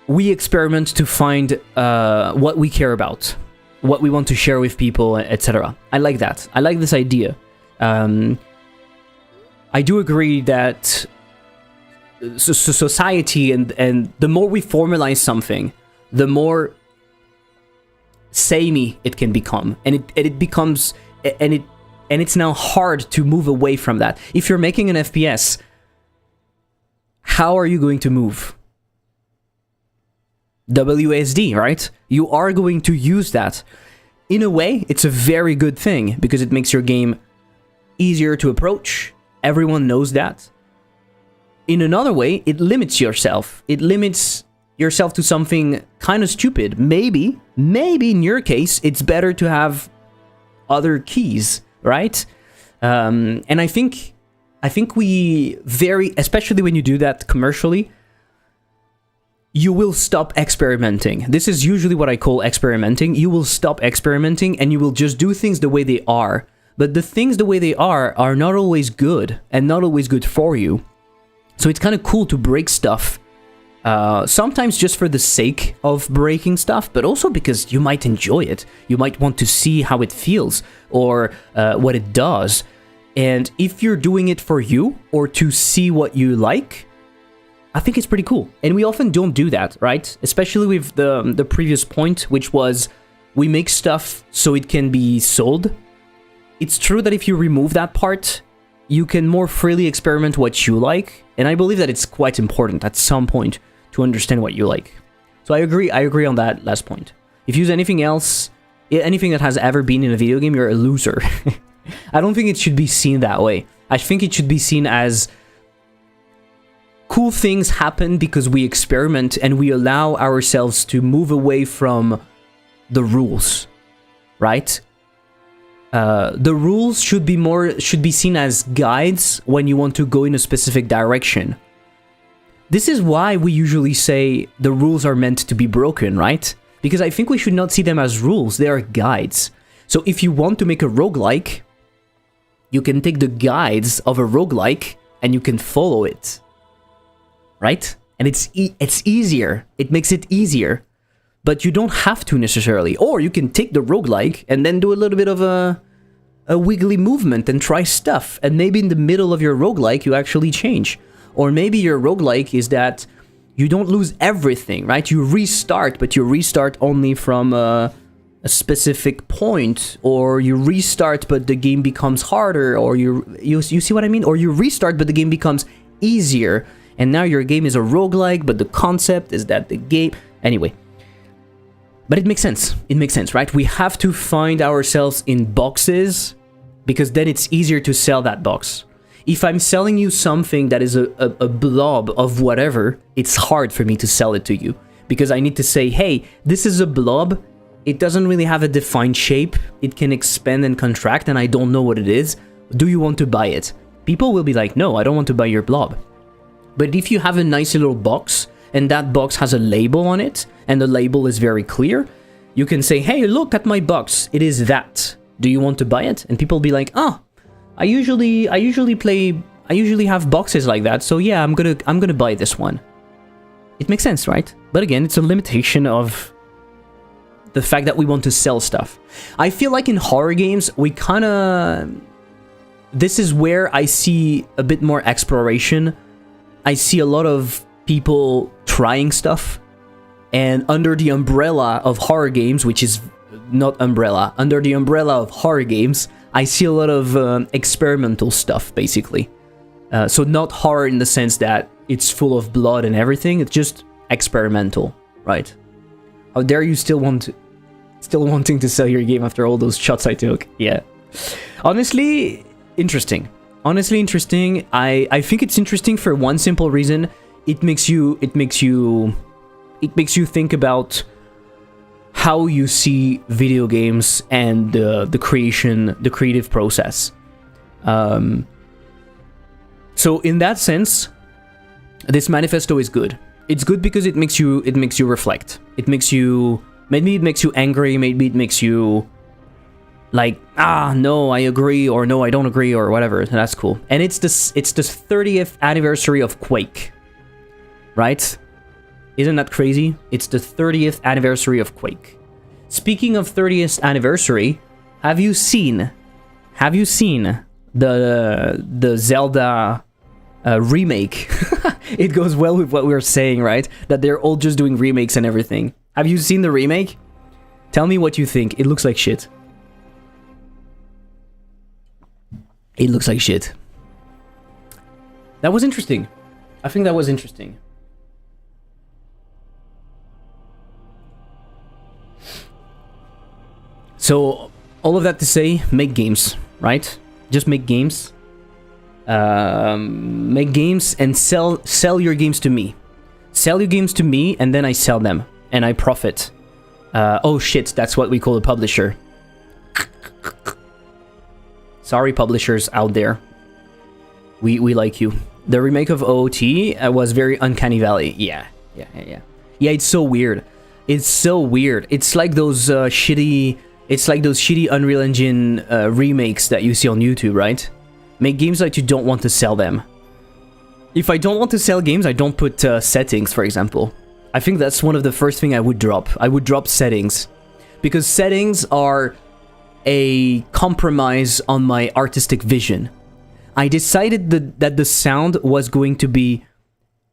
we experiment to find what we care about, what we want to share with people, etc. I like that. I like this idea. I do agree that society and the more we formalize something, the more samey it can become, and it becomes and it's now hard to move away from that. If you're making an FPS, how are you going to move? WASD, right? You are going to use that. In a way, it's a very good thing because it makes your game easier to approach. Everyone knows that. In another way, it limits yourself. It limits yourself to something kind of stupid. Maybe in your case, it's better to have other keys, right? And I think we especially when you do that commercially, you will stop experimenting. This is usually what I call experimenting. You will stop experimenting and you will just do things the way they are. But the things the way they are not always good and not always good for you. So it's kind of cool to break stuff. Sometimes just for the sake of breaking stuff, but also because you might enjoy it. You might want to see how it feels or what it does. And if you're doing it for you or to see what you like, I think it's pretty cool. And we often don't do that, right? Especially with the previous point, which was we make stuff so it can be sold. It's true that if you remove that part, you can more freely experiment what you like. And I believe that it's quite important at some point to understand what you like. So I agree on that last point. If you use anything else, anything that has ever been in a video game, you're a loser. I don't think it should be seen that way. I think it should be seen as cool things happen because we experiment and we allow ourselves to move away from the rules, right? The rules should be seen as guides when you want to go in a specific direction. This is why we usually say the rules are meant to be broken, right? Because I think we should not see them as rules, they are guides. So if you want to make a roguelike, you can take the guides of a roguelike and you can follow it. Right? And it's easier. It makes it easier. But you don't have to necessarily. Or you can take the roguelike and then do a little bit of a wiggly movement and try stuff. And maybe in the middle of your roguelike, you actually change. Or maybe your roguelike is that you don't lose everything, right? You restart, but you restart only from a specific point, or you restart but the game becomes harder, or you see what I mean? Or you restart but the game becomes easier, and now your game is a roguelike, but the concept is that the game... Anyway. But it makes sense. It makes sense, right? We have to find ourselves in boxes because then it's easier to sell that box. If I'm selling you something that is a blob of whatever, it's hard for me to sell it to you because I need to say, hey, this is a blob. It doesn't really have a defined shape. It can expand and contract and I don't know what it is. Do you want to buy it? People will be like, no, I don't want to buy your blob. But if you have a nice little box and that box has a label on it and the label is very clear, you can say, hey, look at my box. It is that. Do you want to buy it? And people will be like, oh, I usually have boxes like that. So yeah, I'm gonna buy this one. It makes sense, right? But again, it's a limitation of the fact that we want to sell stuff. I feel like in horror games, we kind of... This is where I see a bit more exploration. I see a lot of people trying stuff. And under the umbrella of horror games, which is not umbrella, under the umbrella of horror games, I see a lot of experimental stuff, basically. So not horror in the sense that it's full of blood and everything. It's just experimental, right? How dare you still wanting to sell your game after all those shots I took? Yeah. Honestly, interesting. Honestly, interesting. I think it's interesting for one simple reason. It makes you think about how you see video games and the creative process. So in that sense, this manifesto is good. It's good because it makes you reflect. Maybe it makes you angry, maybe it makes you like, no, I agree, or no, I don't agree, or whatever. That's cool. And it's the 30th anniversary of Quake, right? Isn't that crazy? It's the 30th anniversary of Quake. Speaking of 30th anniversary, have you seen the Zelda remake? It goes well with what we were saying, right? That they're all just doing remakes and everything. Have you seen the remake? Tell me what you think. It looks like shit. It looks like shit. That was interesting. I think that was interesting. So, all of that to say, make games, right? Just make games. Make games and sell your games to me. Sell your games to me, and then I sell them. And I profit. Oh shit, that's what we call a publisher. Sorry, publishers out there. We like you. The remake of OOT was very Uncanny Valley. Yeah, it's so weird. It's so weird. It's like those shitty Unreal Engine remakes that you see on YouTube, right? Make games like you don't want to sell them. If I don't want to sell games, I don't put settings, for example. I think that's one of the first thing I would drop. I would drop settings. Because settings are a compromise on my artistic vision. I decided that the sound was going to be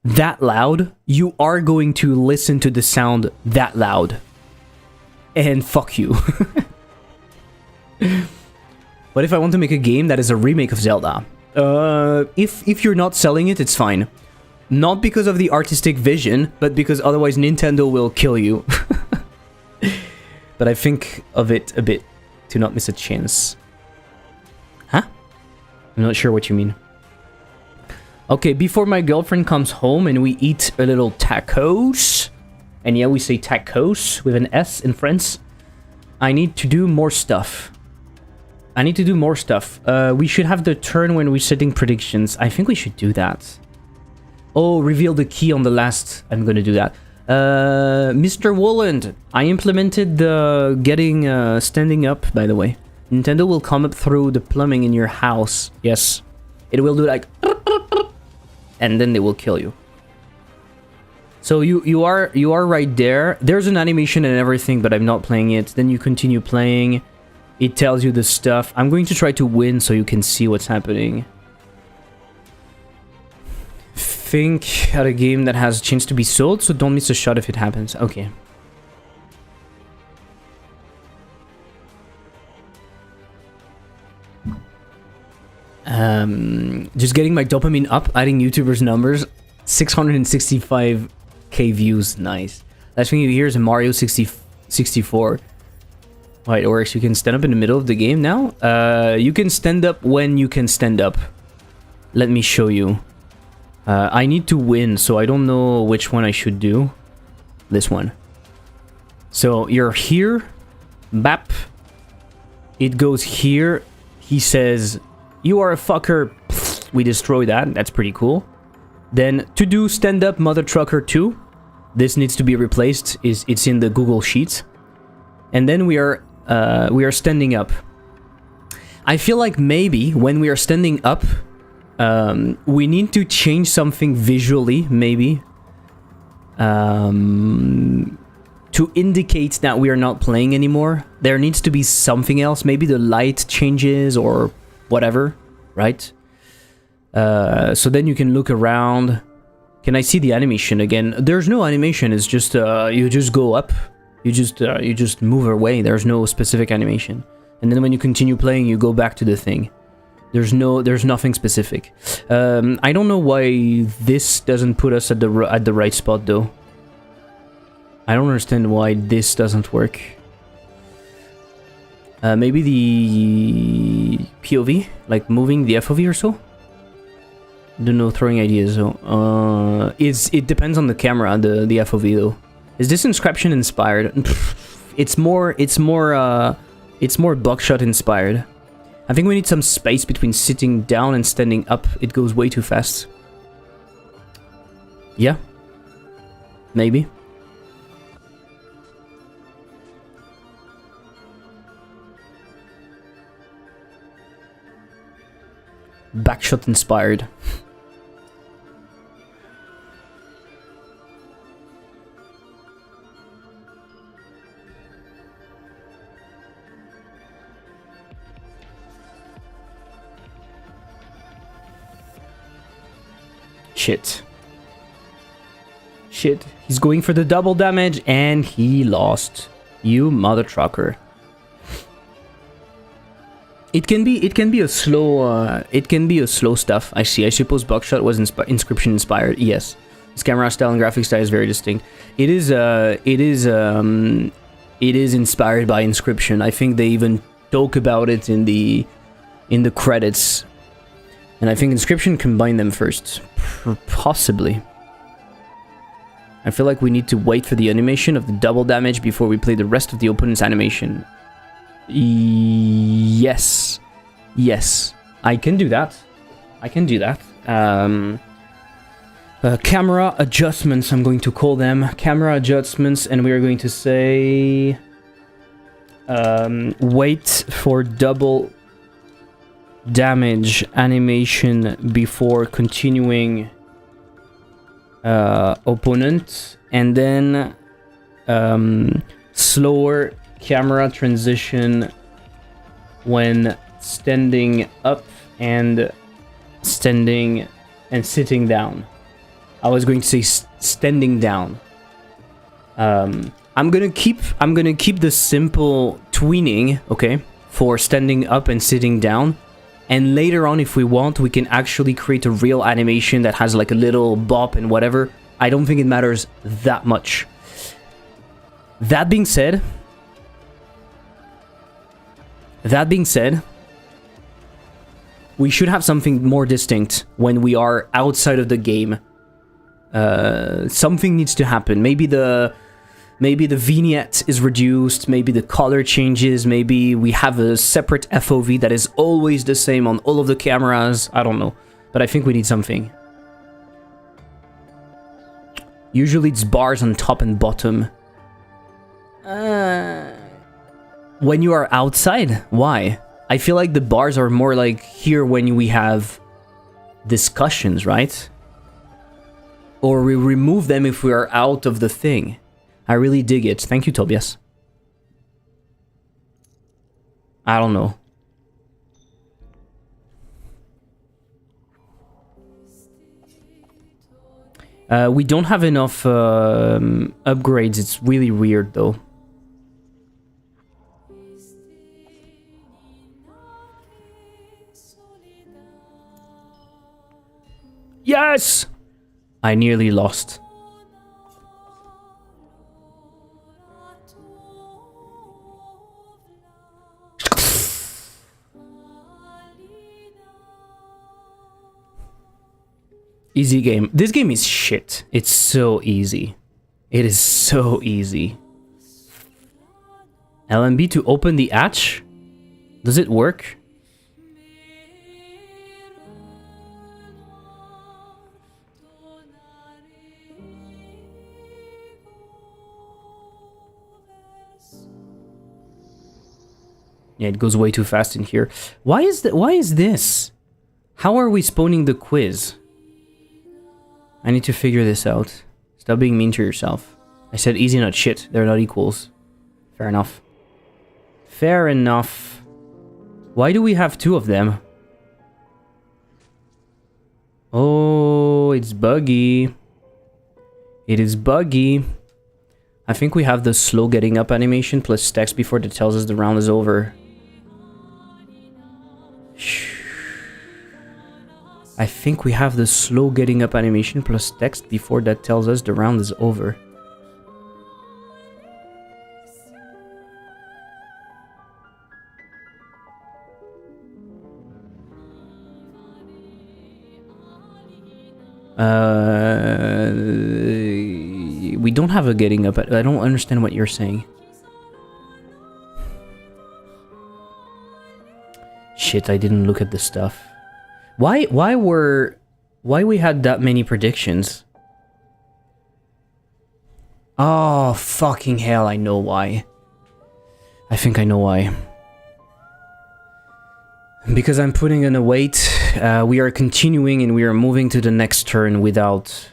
that loud. You are going to listen to the sound that loud. And fuck you. But if I want to make a game that is a remake of Zelda, if you're not selling it, it's fine. Not because of the artistic vision, but because otherwise Nintendo will kill you. But I think of it a bit to not miss a chance. Huh? I'm not sure what you mean. Okay, before my girlfriend comes home and we eat a little tacos. And yeah, we say tacos with an S in French. I need to do more stuff. We should have the turn when we're setting predictions. I think we should do that. Oh, reveal the key on the last. I'm gonna do that. Mr. Wolland, I implemented the standing up, by the way. Nintendo will come up through the plumbing in your house. Yes. It will do like... And then they will kill you. So you are right there. There's an animation and everything, but I'm not playing it. Then you continue playing. It tells you the stuff. I'm going to try to win so you can see what's happening. Think at a game that has a chance to be sold, so don't miss a shot if it happens. Okay. Just getting my dopamine up, adding YouTubers' numbers. 665k views, nice. Last thing you hear is Mario 64. Right, or you can stand up in the middle of the game now. You can stand up when you can stand up. Let me show you. I need to win, so I don't know which one I should do. This one. So you're here. Bap. It goes here. He says, "You are a fucker." We destroy that. That's pretty cool. Then to do stand up mother trucker 2, this needs to be replaced. It's in the Google Sheets. And then we are standing up. I feel like maybe when we are standing up, we need to change something visually, maybe. To indicate that we are not playing anymore. There needs to be something else. Maybe the light changes or whatever, right? So then you can look around. Can I see the animation again? There's no animation. It's just you just go up. You just move away. There's no specific animation. And then when you continue playing, you go back to the thing. There's nothing specific. I don't know why this doesn't put us at the right spot though. I don't understand why this doesn't work. Maybe the POV, like moving the FOV or so. Don't know, throwing ideas though. It depends on the camera, the FOV though. Is this Inscription inspired? It's more Buckshot inspired. I think we need some space between sitting down and standing up. It goes way too fast. Yeah. Maybe. Backshot inspired. Shit. Shit. He's going for the double damage and he lost. You mother trucker. It can be a slow stuff. I see. I suppose Buckshot was Inscription inspired. Yes. His camera style and graphic style is very distinct. It is inspired by Inscription. I think they even talk about it in the credits. And I think Inscription combined them first. Possibly. I feel like we need to wait for the animation of the double damage before we play the rest of the opponent's animation. Yes. Yes. I can do that. I can do that. Camera adjustments, I'm going to call them. Camera adjustments, and we are going to say... wait for double damage animation before continuing opponent, and then slower camera transition when standing up and standing and sitting down. I was going to say standing down. I'm gonna keep the simple tweening, okay, for standing up and sitting down. And later on, if we want, we can actually create a real animation that has like a little bop and whatever. I don't think it matters that much. That being said, we should have something more distinct when we are outside of the game. Something needs to happen. Maybe the vignette is reduced, maybe the color changes, maybe we have a separate FOV that is always the same on all of the cameras. I don't know, but I think we need something. Usually it's bars on top and bottom. When you are outside, why? I feel like the bars are more like here when we have discussions, right? Or we remove them if we are out of the thing. I really dig it. Thank you, Tobias. I don't know. We don't have enough upgrades. It's really weird, though. Yes! I nearly lost. Easy game. This game is shit. It's so easy. It is so easy. LMB to open the hatch? Does it work? Yeah, it goes way too fast in here. Why is this? How are we spawning the quiz? I need to figure this out. Stop being mean to yourself. I said easy, not shit. They're not equals. Fair enough. Fair enough. Why do we have two of them? Oh, it's buggy. It is buggy. I think we have the slow getting up animation plus text before that tells us the round is over. I think we have the slow getting up animation plus text before that tells us the round is over. We don't have a getting up. I don't understand what you're saying. Shit, I didn't look at the stuff. Why we had that many predictions? Oh, fucking hell, I know why. I think I know why. Because I'm putting in a wait, we are continuing and we are moving to the next turn without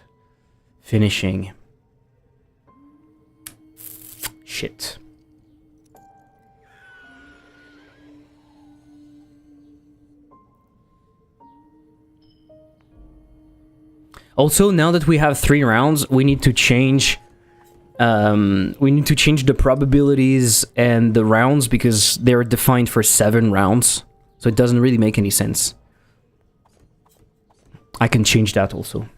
finishing. Shit. Also, now that we have 3 rounds, we need to change the probabilities and the rounds because they're defined for 7 rounds. So it doesn't really make any sense. I can change that also.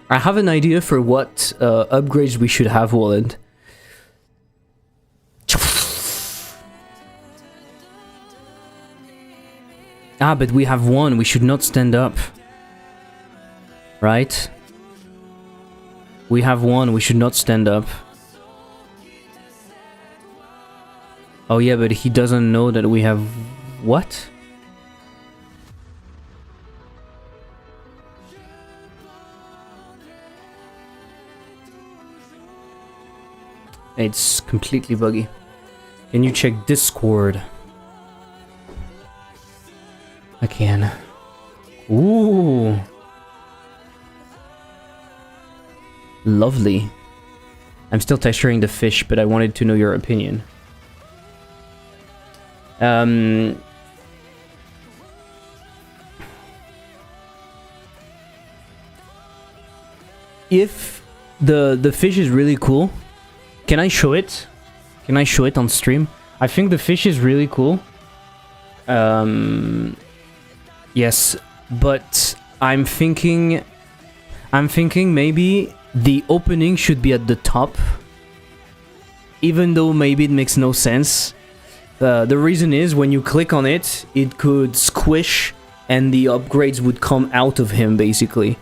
I have an idea for what upgrades we should have, Wallet. Ah, but we have 1. We should not stand up. Right? We have 1. We should not stand up. Oh yeah, but he doesn't know that we have... What? It's completely buggy. Can you check Discord? I can. Ooh. Lovely. I'm still texturing the fish, but I wanted to know your opinion. If the fish is really cool, can I show it? Can I show it on stream? I think the fish is really cool. Yes, but I'm thinking maybe the opening should be at the top. Even though maybe it makes no sense. The reason is when you click on it, it could squish and the upgrades would come out of him basically.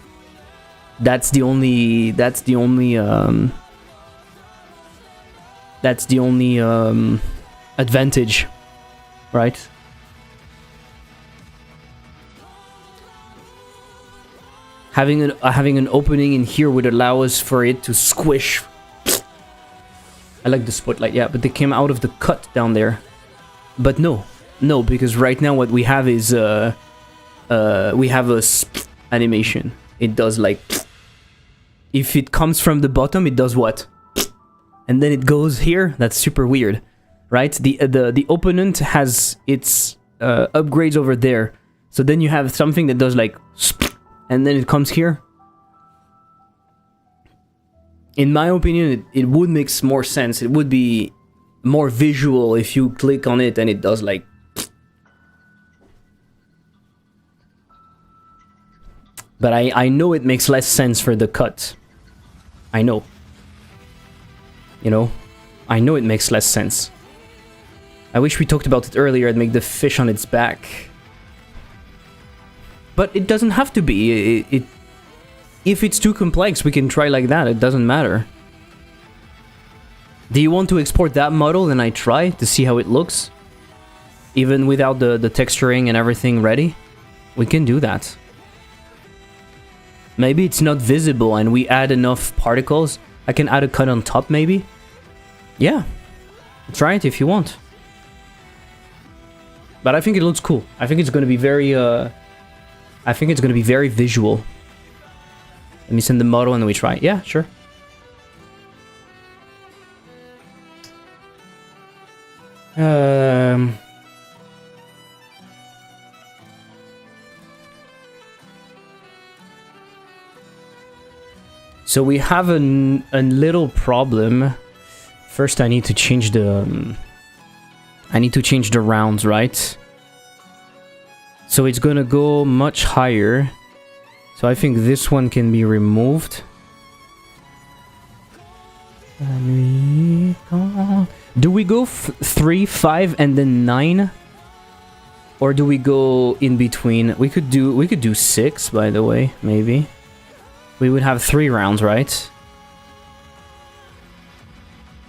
That's the only advantage, right? Having an opening in here would allow us for it to squish. I like the spotlight, yeah, but they came out of the cut down there. But no, because right now what we have is we have a animation. It does like, if it comes from the bottom, it does what? And then it goes here. That's super weird, right? The opponent has its upgrades over there. So then you have something that does like, and then it comes here. In my opinion, it would make more sense. It would be more visual if you click on it and it does like. But I know it makes less sense for the cut. I know. You know? I know it makes less sense. I wish we talked about it earlier and make the fish on its back. But it doesn't have to be. If it's too complex, we can try like that. It doesn't matter. Do you want to export that model and I try to see how it looks? Even without the texturing and everything ready? We can do that. Maybe it's not visible and we add enough particles. I can add a cut on top maybe. Yeah. Try it if you want. But I think it looks cool. I think it's going to be very visual. Let me send the model and then we try. Yeah, sure. So we have a little problem. First, I need to change the rounds, right? So it's gonna go much higher. So I think this one can be removed. Do we go 3, 5, and then 9? Or do we go in between? We could do 6, by the way, maybe. We would have 3 rounds, right?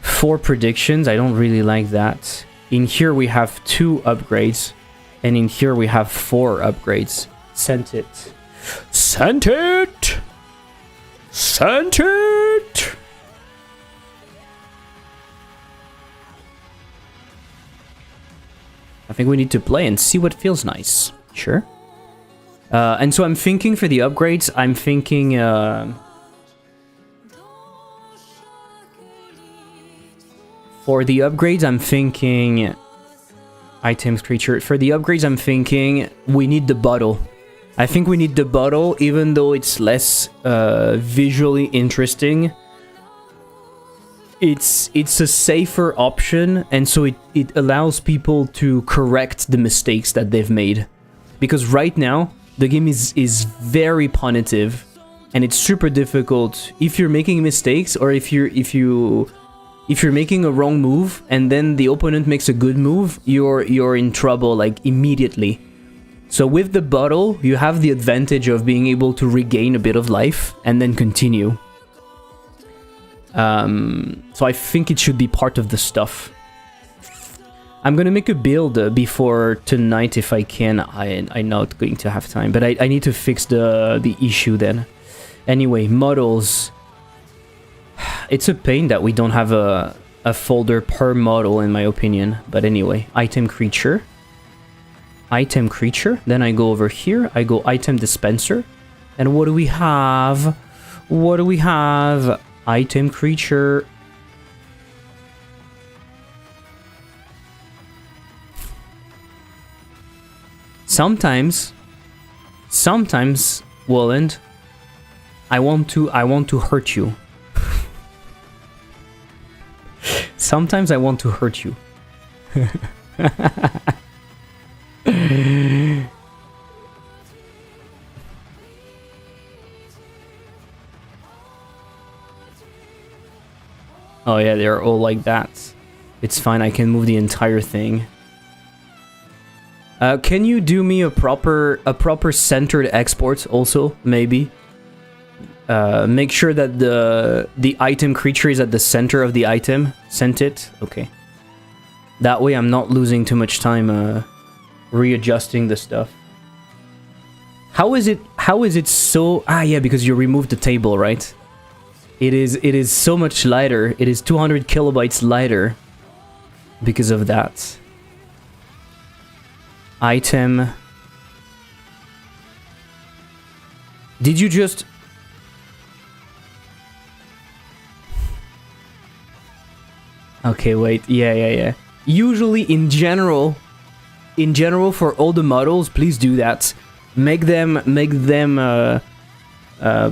4 predictions, I don't really like that. In here we have 2 upgrades. And in here we have 4 upgrades. Sent it. Sent it! Sent it! I think we need to play and see what feels nice. Sure. And so I'm thinking for the upgrades, I'm thinking... for the upgrades, I'm thinking... Items, creature. For the upgrades, I'm thinking we need the bottle. I think we need the bottle, even though it's less visually interesting. It's a safer option, and so it allows people to correct the mistakes that they've made. Because right now, the game is very punitive, and it's super difficult if you're making mistakes, or if you're making a wrong move and then the opponent makes a good move, you're in trouble like immediately. So with the bottle, you have the advantage of being able to regain a bit of life and then continue. So I think it should be part of the stuff. I'm gonna make a build before tonight if I can. I'm not going to have time, but I need to fix the issue then. Anyway, models. It's a pain that we don't have a folder per model, in my opinion. But anyway, item creature. Item creature. Then I go over here. I go item dispenser. And what do we have? What do we have? Item creature. Sometimes, Walland, I want to hurt you. Sometimes I want to hurt you. Oh yeah, they're all like that. It's fine, I can move the entire thing. Can you do me a proper centered export also, maybe? Make sure that the item creature is at the center of the item. Sent it? Okay. That way I'm not losing too much time readjusting the stuff. How is it so... Ah, yeah, because you removed the table, right? It is so much lighter. It is 200 kilobytes lighter because of that. Item. Did you just... Okay, wait. Yeah. Usually, in general, in general, for all the models, please do that. Make them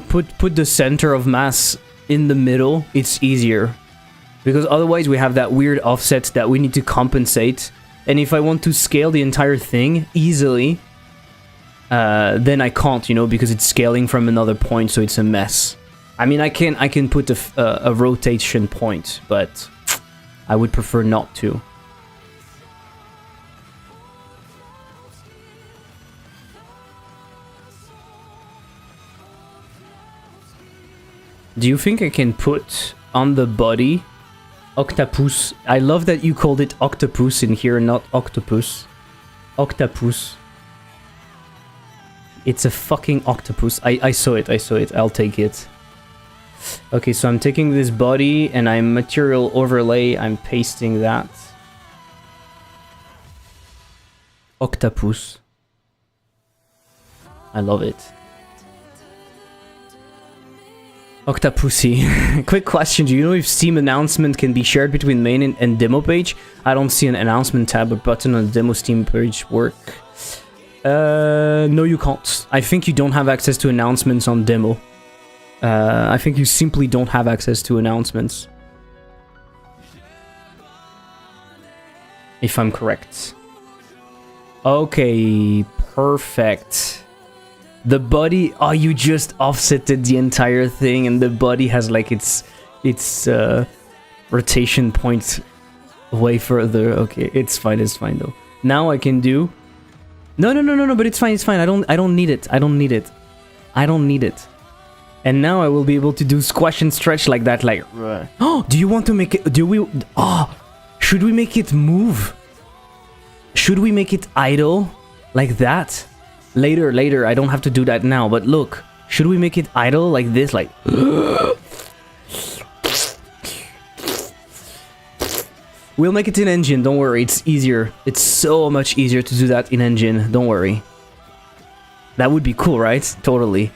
put the center of mass in the middle. It's easier. Because otherwise we have that weird offset that we need to compensate. And if I want to scale the entire thing easily, then I can't, you know, because it's scaling from another point, so it's a mess. I mean, I can put a rotation point, but I would prefer not to. Do you think I can put on the body octopus? I love that you called it octopus in here, not octopus. Octopus. It's a fucking octopus. I saw it, I'll take it. Okay, so I'm taking this body and I'm material overlay, I'm pasting that. Octopus. I love it. Octopussy. Quick question, do you know if Steam announcement can be shared between main and demo page? I don't see an announcement tab or button on the demo Steam page work. No, you can't. I think you don't have access to announcements on demo. I think you simply don't have access to announcements. If I'm correct. Okay, perfect. The body, oh, you just offsetted the entire thing and the body has like its rotation point way further. Okay, it's fine though. Now I can do... No, but it's fine. I don't need it. And now I will be able to do squash and stretch like that, like... Oh, do you want to make it... should we make it move? Should we make it idle? Like that? Later, I don't have to do that now, but look. Should we make it idle like this, like... We'll make it in engine, don't worry, it's easier. It's so much easier to do that in engine, don't worry. That would be cool, right? Totally.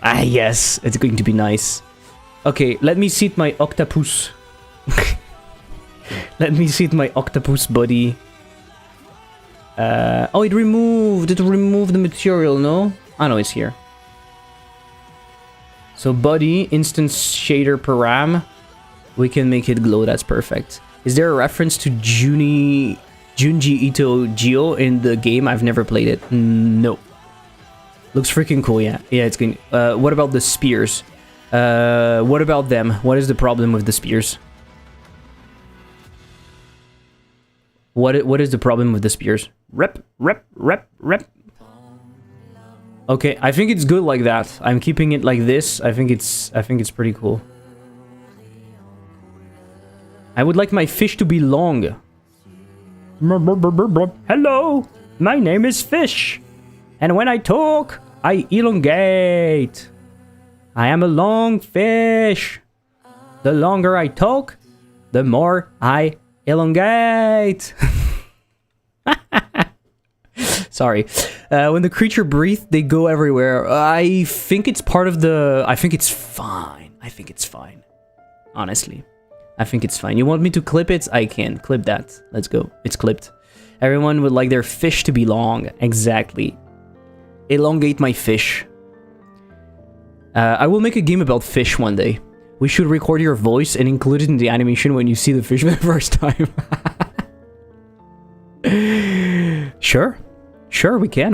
Ah, yes, it's going to be nice. Okay, let me seat my octopus. Let me seat my octopus body. Oh, it removed the material, no? Oh, no, it's here. So body, instance shader param. We can make it glow, that's perfect. Is there a reference to Junji Ito Geo in the game? I've never played it. No. Looks freaking cool, yeah. Yeah, it's good. What about the spears? What about them? What is the problem with the spears? What is the problem with the spears? Rep. Okay, I think it's good like that. I'm keeping it like this. I think it's pretty cool. I would like my fish to be long. Hello, my name is Fish. And when I talk, I elongate. I am a long fish. The longer I talk, the more I elongate. Sorry. When the creature breathes, they go everywhere. I think it's part of the... I think it's fine. Honestly. I think it's fine. You want me to clip it? I can. Clip that. Let's go. It's clipped. Everyone would like their fish to be long. Exactly. Elongate my fish. I will make a game about fish one day. We should record your voice and include it in the animation when you see the fish for the first time. Sure. Sure, we can.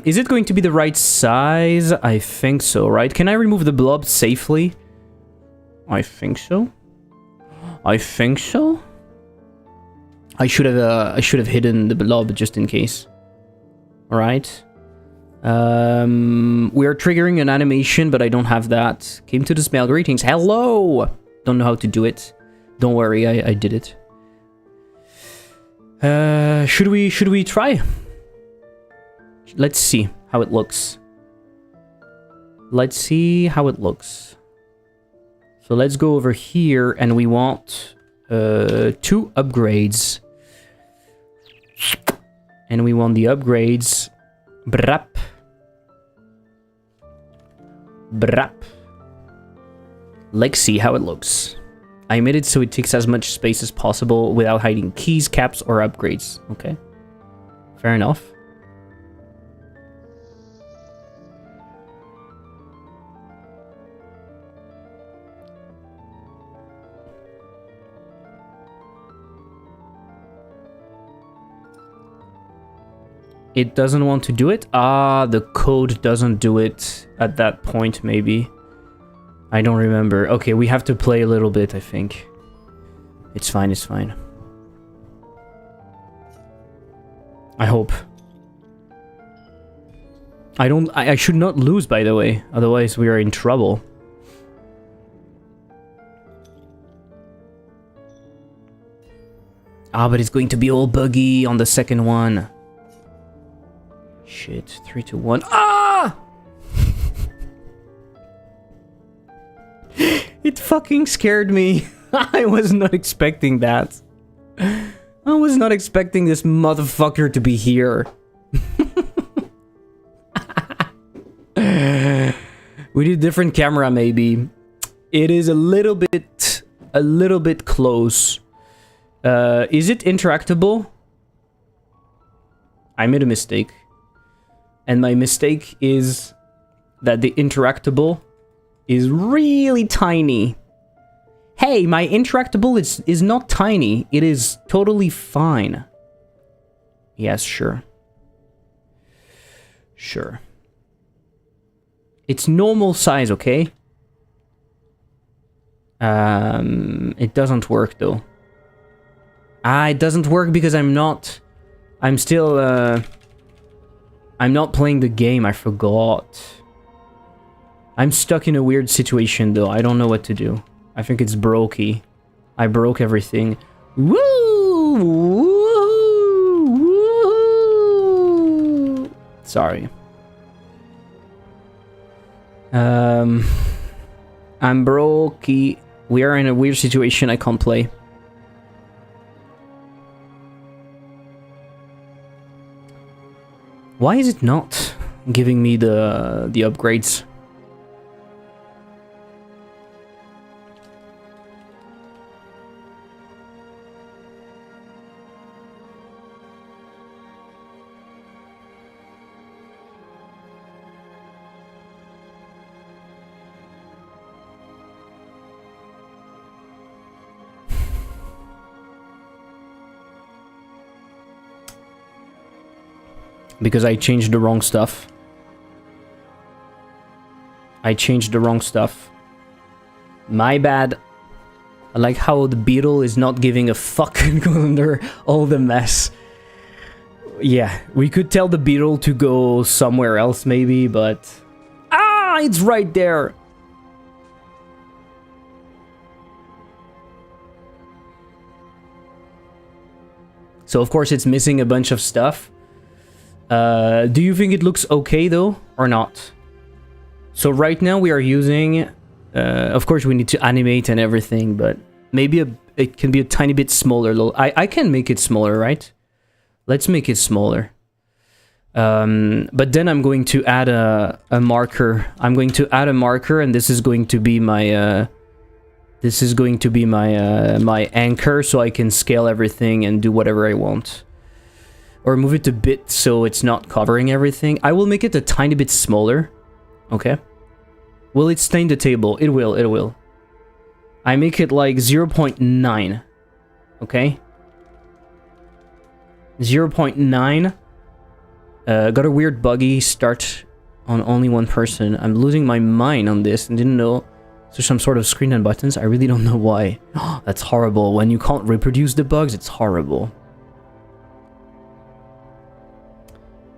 Is it going to be the right size? I think so, right? Can I remove the blob safely? I think so. I should have hidden the blob just in case. All right. We are triggering an animation, but I don't have that. Came to the smell. Greetings. Hello. Don't know how to do it. Don't worry, I did it. Should we try? Let's see how it looks. So let's go over here and we want 2 upgrades. And we want the upgrades. Brap. Let's see how it looks. I made it so it takes as much space as possible without hiding keys, caps, or upgrades. Okay. Fair enough. It doesn't want to do it? Ah, the code doesn't do it at that point, maybe. I don't remember. Okay, we have to play a little bit, I think. It's fine, it's fine. I hope. I should not lose, by the way. Otherwise, we are in trouble. Ah, but it's going to be all buggy on the second one. Shit, 3, 2, 1. Ah! It fucking scared me. I was not expecting that. I was not expecting this motherfucker to be here. We need a different camera, maybe. It is a little bit close. Is it interactable? I made a mistake. And my mistake is that the interactable is really tiny. Hey, my interactable is not tiny. It is totally fine. Yes, sure. Sure. It's normal size, okay? It doesn't work though. Ah, it doesn't work because I'm not playing the game, I forgot. I'm stuck in a weird situation though, I don't know what to do. I think it's brokey. I broke everything. Woo! Woo! Woo! Sorry. I'm brokey. We are in a weird situation, I can't play. Why is it not giving me the upgrades? Because I changed the wrong stuff. I changed the wrong stuff. My bad. I like how the beetle is not giving a fuck under all the mess. Yeah, we could tell the beetle to go somewhere else maybe, but... Ah, it's right there! So of course it's missing a bunch of stuff. Do you think it looks okay though, or not? So right now we are using, of course we need to animate and everything, but maybe it can be a tiny bit smaller. I can make it smaller, right? Let's make it smaller. But then I'm going to add a marker. I'm going to add a marker, and this is going to be my my anchor, so I can scale everything and do whatever I want. Or move it a bit so it's not covering everything. I will make it a tiny bit smaller. Okay. Will it stain the table? It will, it will. I make it like 0.9. Okay. 0.9. Got a weird buggy start on only one person. I'm losing my mind on this and didn't know there's some sort of screen and buttons. I really don't know why. That's horrible. When you can't reproduce the bugs, it's horrible.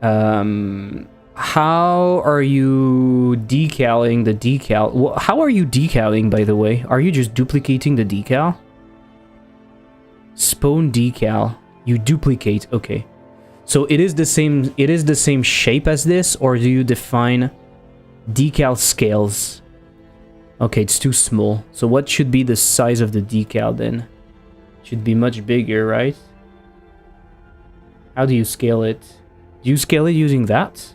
How are you decaling the decal? How are you decaling, by the way? Are you just duplicating the decal? Spawn decal. You duplicate. Okay. So it is the same shape as this, or do you define decal scales? Okay, it's too small. So what should be the size of the decal then? Should be much bigger, right? How do you scale it? Do you scale it using that?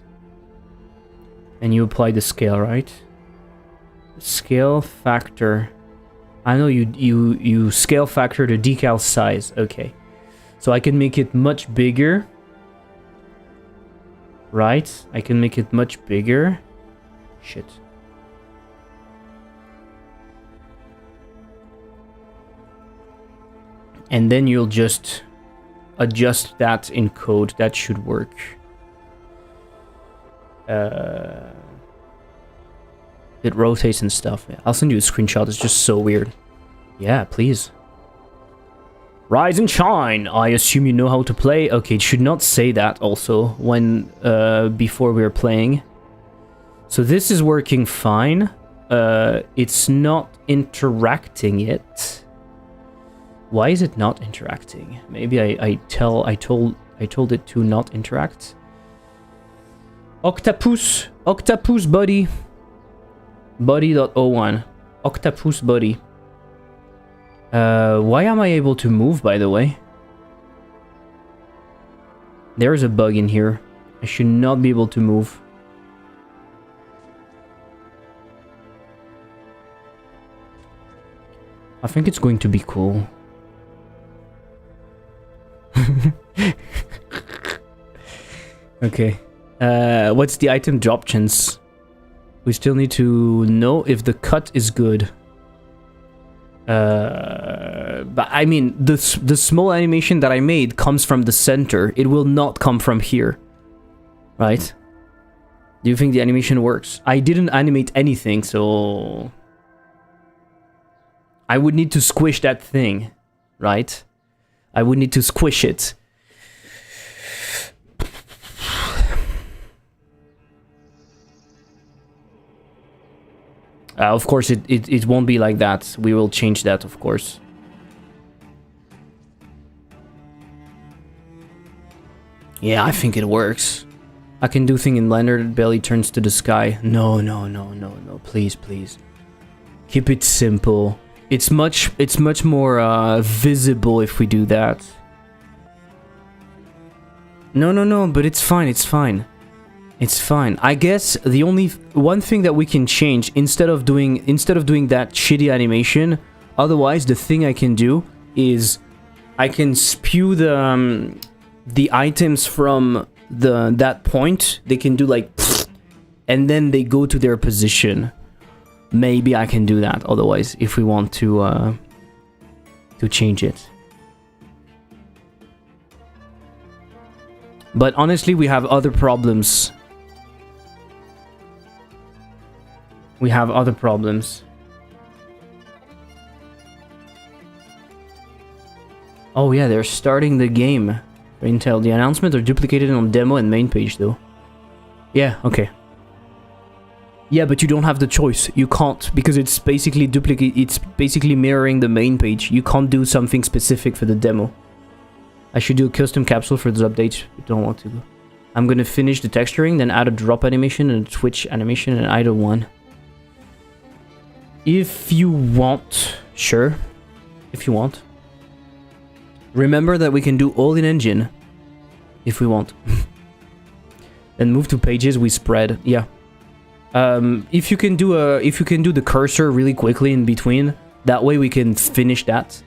And you apply the scale, right? Scale factor. I know you scale factor the decal size. Okay. So I can make it much bigger. Right? I can make it much bigger. Shit. And then you'll just adjust that in code. That should work. It rotates and stuff. I'll send you a screenshot. It's just so weird. Yeah, please. Rise and shine. I assume you know how to play. Okay, it should not say that also when before we are playing. So this is working fine. It's not interacting yet. Why is it not interacting? Maybe I told it to not interact. Octopus buddy. Buddy.01. Octopus buddy. Why am I able to move, by the way? There's a bug in here. I should not be able to move. I think it's going to be cool. Okay. What's the item drop chance? We still need to know if the cut is good. But I mean, the small animation that I made comes from the center. It will not come from here. Right? Do you think the animation works? I didn't animate anything, so... I would need to squish that thing. Right? I would need to squish it. Of course, it won't be like that. We will change that, of course. Yeah, I think it works. I can do thing in Blender that belly turns to the sky. No. Please. Keep it simple. It's much more visible if we do that. No, but it's fine. It's fine. I guess the only one thing that we can change instead of doing that shitty animation, otherwise the thing I can do is I can spew the items from that point. They can do like and then they go to their position. Maybe I can do that otherwise if we want to change it. But honestly, we have other problems. Oh yeah, they're starting the game. Intel. The announcements are duplicated on demo and main page though. Yeah, okay. Yeah, but you don't have the choice. You can't, because it's basically it's basically mirroring the main page. You can't do something specific for the demo. I should do a custom capsule for this update. I don't want to. I'm gonna finish the texturing, then add a drop animation and a twitch animation and either one. If you want, sure. If you want. Remember that we can do all in engine. If we want. Then move to pages we spread. Yeah. If you can do the cursor really quickly in between, that way we can finish that.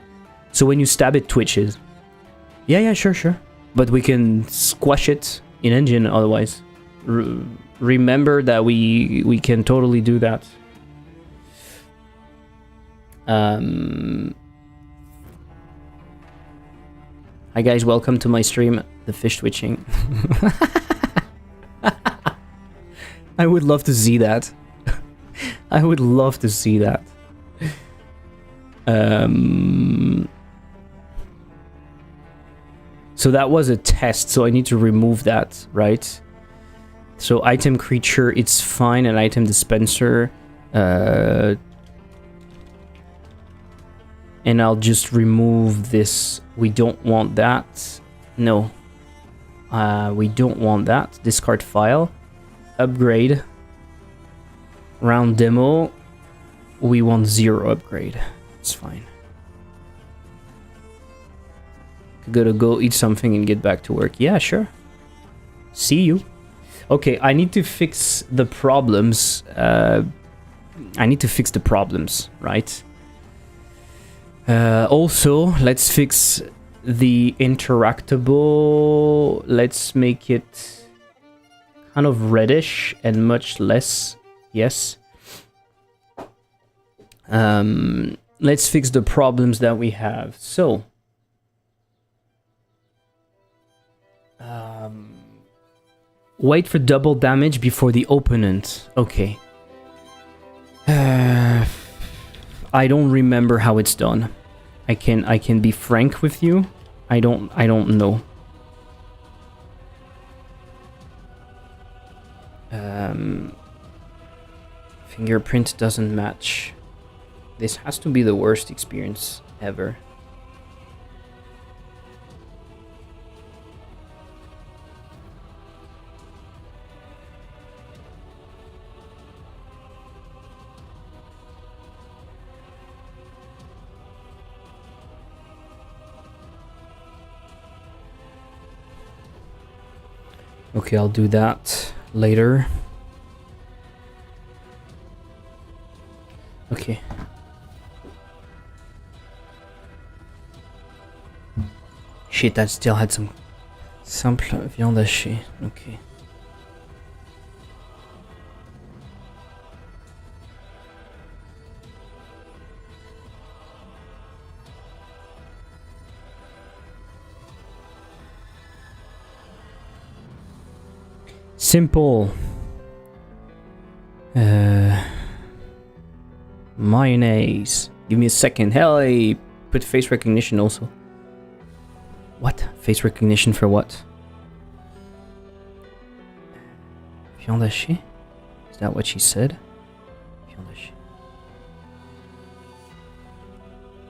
So when you stab it twitches. Yeah, sure. But we can squash it in engine otherwise. Remember that we can totally do that. Hi guys, welcome to my stream, the fish twitching. I would love to see that. I would love to see that. So that was a test, so I need to remove that, right? So item creature, it's fine, and item dispenser, and I'll just remove this. We don't want that. No. We don't want that. Discard file. Upgrade. Round demo. We want 0 upgrade. It's fine. Gotta go eat something and get back to work. Yeah, sure. See you. Okay, I need to fix the problems. Right? Also, let's fix the interactable. Let's make it kind of reddish and much less. Yes. Let's fix the problems that we have. So, wait for double damage before the opponent. Okay. I don't remember how it's done. I can be frank with you. I don't know. Fingerprint doesn't match. This has to be the worst experience ever. Okay, I'll do that later. Okay. Shit, I still had some simple viande hachée. Okay. Simple. Mayonnaise. Give me a second. Hell, I put face recognition also. What? Face recognition for what? Viande hachée? Is that what she said? Viande hachée.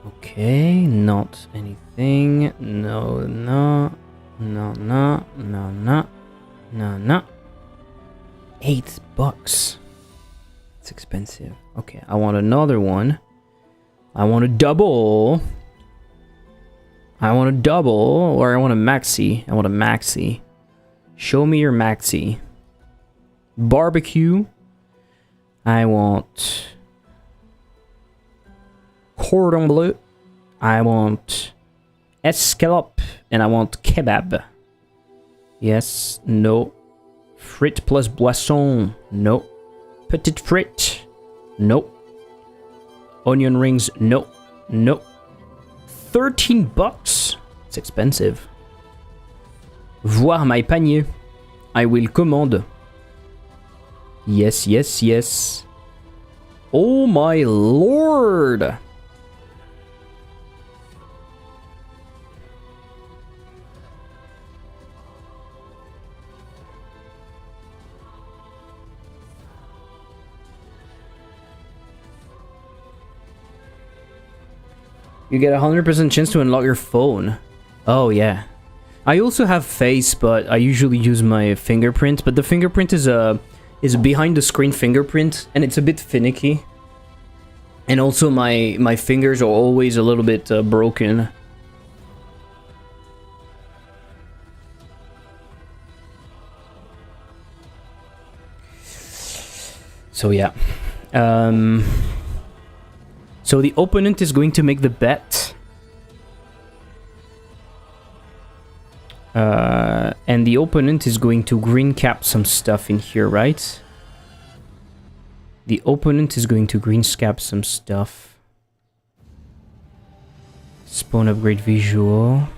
Okay, not anything. No, no. No, no, no, no. No, no. $8. It's expensive. Okay, I want another one. I want a double. I want a double, or I want a maxi. I want a maxi. Show me your maxi. Barbecue. I want cordon bleu. I want escalope, and I want kebab. Yes, no. Frit plus boisson. No. Petite frit. No. Onion rings. No. No. $13? It's expensive. Voir my panier. I will command. Yes, yes, yes. Oh my lord! You get a 100% chance to unlock your phone. Oh, yeah. I also have face, but I usually use my fingerprint. But the fingerprint is a behind the screen fingerprint, and it's a bit finicky. And also my fingers are always a little bit broken. So yeah. So the opponent is going to make the bet. And the opponent is going to green cap some stuff in here, right? The opponent is going to green cap some stuff. Spawn upgrade visual.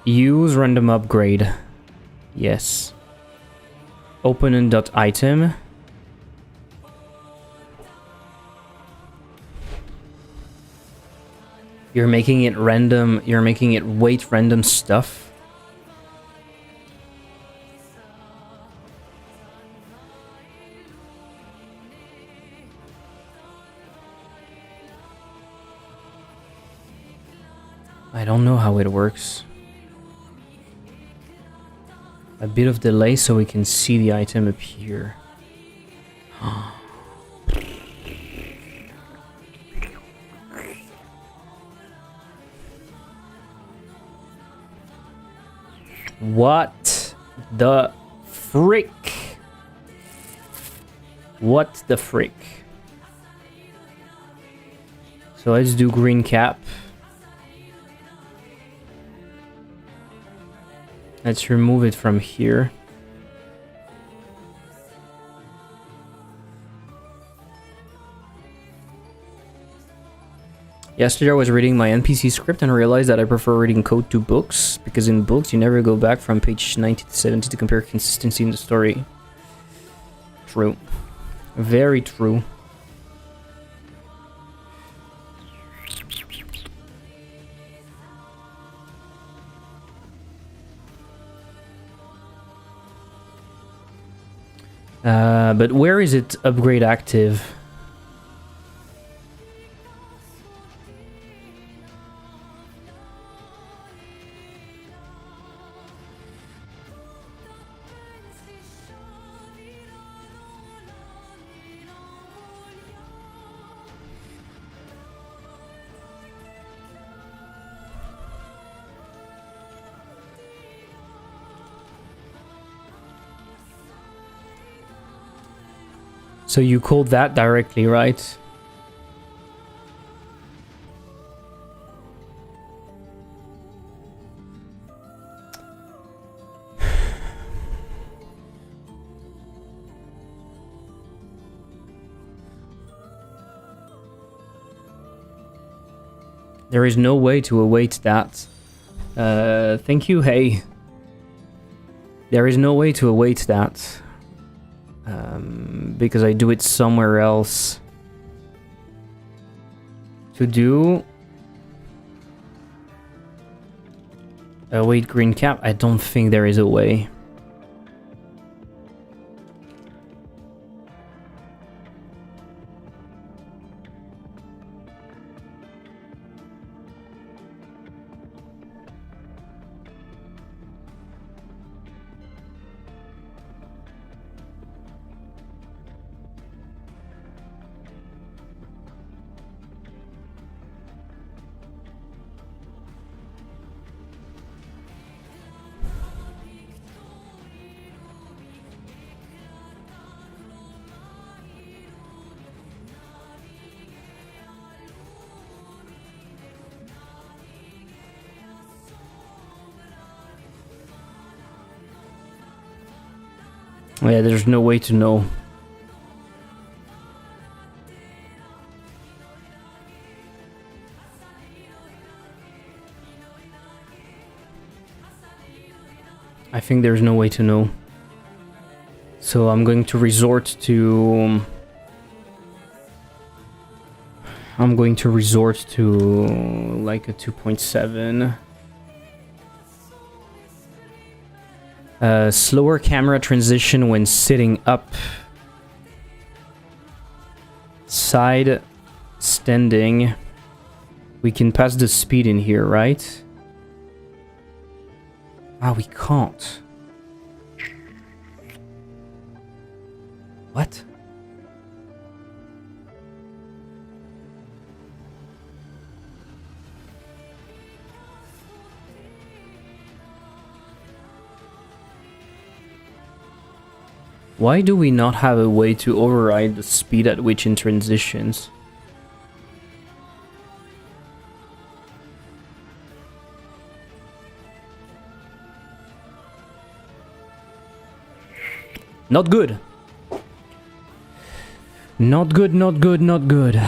Use random upgrade. Yes. Opponent.item. You're making it random, you're making it weight random stuff. I don't know how it works. A bit of delay so we can see the item appear. What the frick? What the frick? So let's do green cap. Let's remove it from here. Yesterday I was reading my NPC script and realized that I prefer reading code to books, because in books you never go back from page 90 to 70 to compare consistency in the story. True. Very true. But where is it upgrade active? So you called that directly, right? There is no way to await that. Thank you, hey. There is no way to await that. Because I do it somewhere else. To do... await green cap? I don't think there is a way. Yeah, there's no way to know. I think there's no way to know. So I'm going to resort to... like a 2.7. Slower camera transition when sitting up. Side standing. We can pass the speed in here, right? Ah, we can't. What? Why do we not have a way to override the speed at which in transitions? Not good. Not good, not good, not good.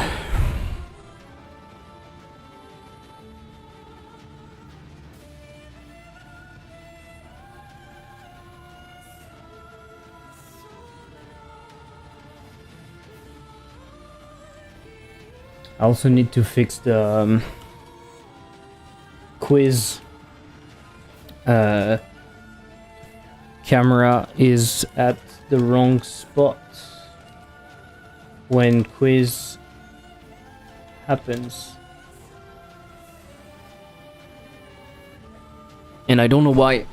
I also need to fix the quiz. Camera is at the wrong spot when quiz happens. And I don't know why.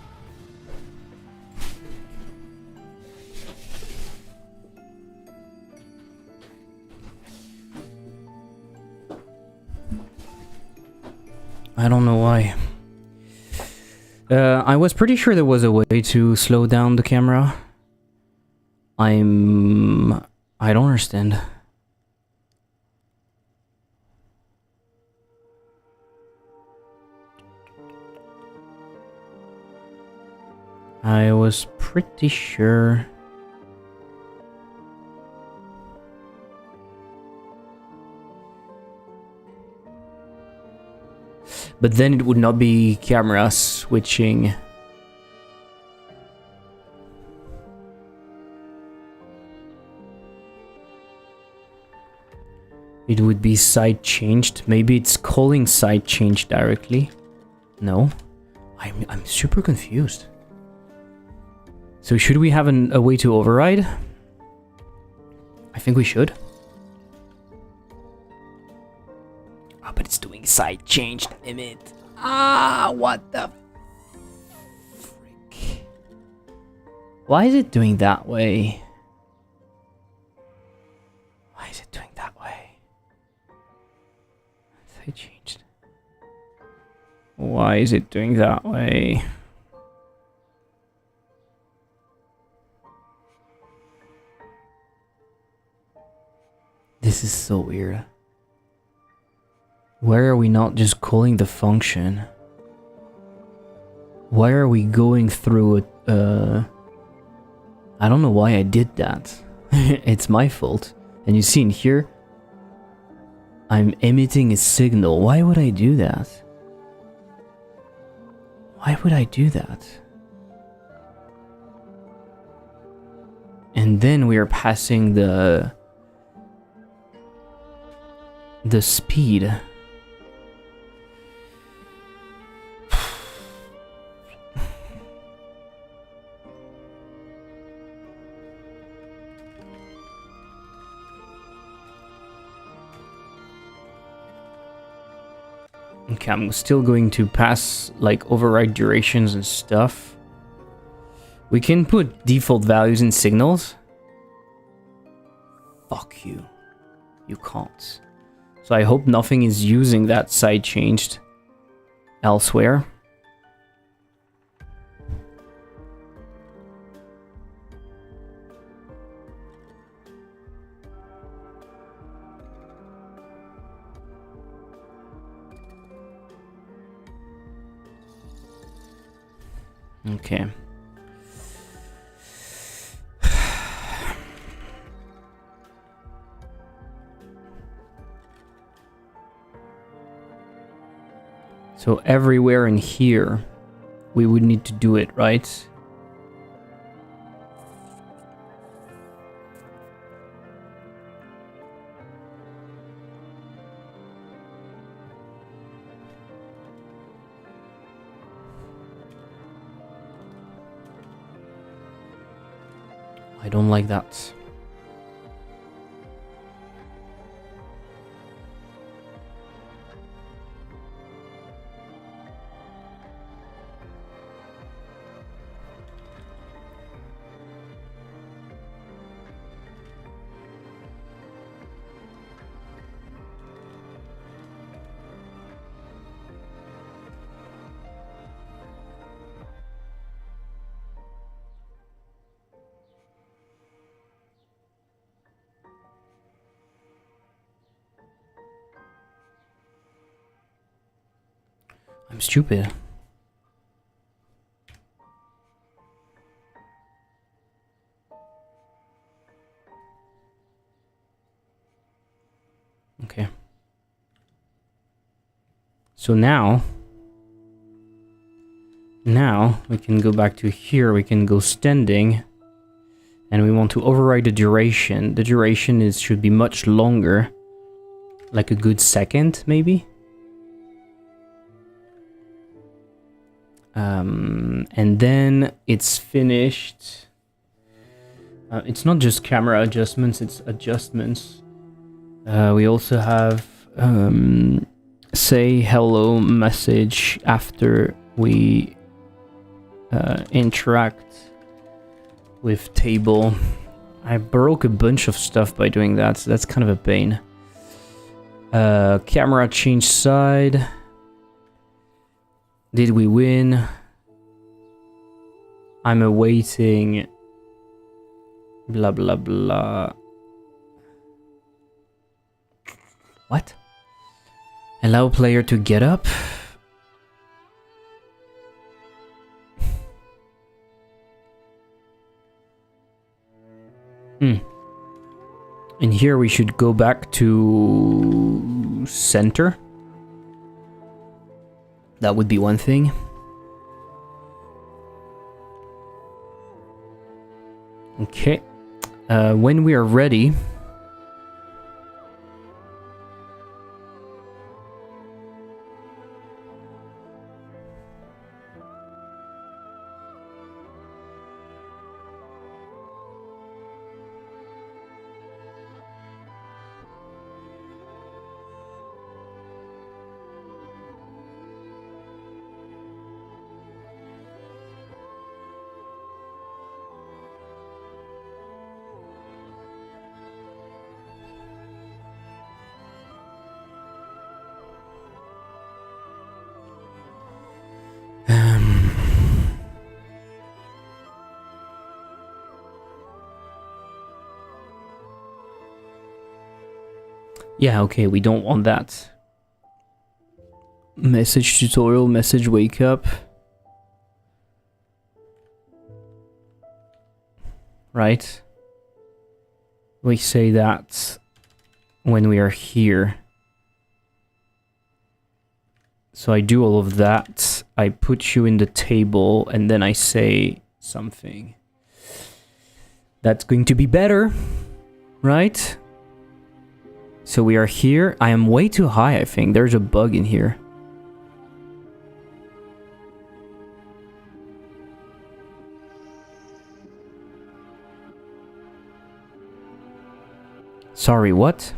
I don't know why. I was pretty sure there was a way to slow down the camera. I don't understand. I was pretty sure. But then it would not be camera switching. It would be side changed. Maybe it's calling side change directly. No. I'm super confused. So should we have a way to override? I think we should. Ah, but it's doing side change, damn it. Ah, what the frick? Why is it doing that way? Why is it doing that way? Side changed. Why is it doing that way? This is so weird. Why are we not just calling the function? Why are we going through it? I don't know why I did that. It's my fault. And you see in here, I'm emitting a signal. Why would I do that? Why would I do that? And then we are passing the speed. Okay, I'm still going to pass like override durations and stuff. We can put default values in signals. Fuck you. You can't. So I hope nothing is using that side changed elsewhere. Okay. So everywhere in here, we would need to do it, right? I don't like that. I'm stupid. Okay. So now we can go back to here, we can go standing, and we want to override the duration. The duration should be much longer, like a good second, maybe. And then it's finished. It's not just camera adjustments, it's adjustments. We also have say hello message after we interact with table. I broke a bunch of stuff by doing that, so that's kind of a pain. Camera change side. Did we win? I'm awaiting. Blah blah blah. What? Allow player to get up? And here we should go back to center. That would be one thing. Okay. When we are ready... Yeah, okay, we don't want that. Message tutorial, message wake up. Right? We say that when we are here. So I do all of that. I put you in the table and then I say something. That's going to be better, right? So we are here. I am way too high, I think. There's a bug in here. Sorry, what?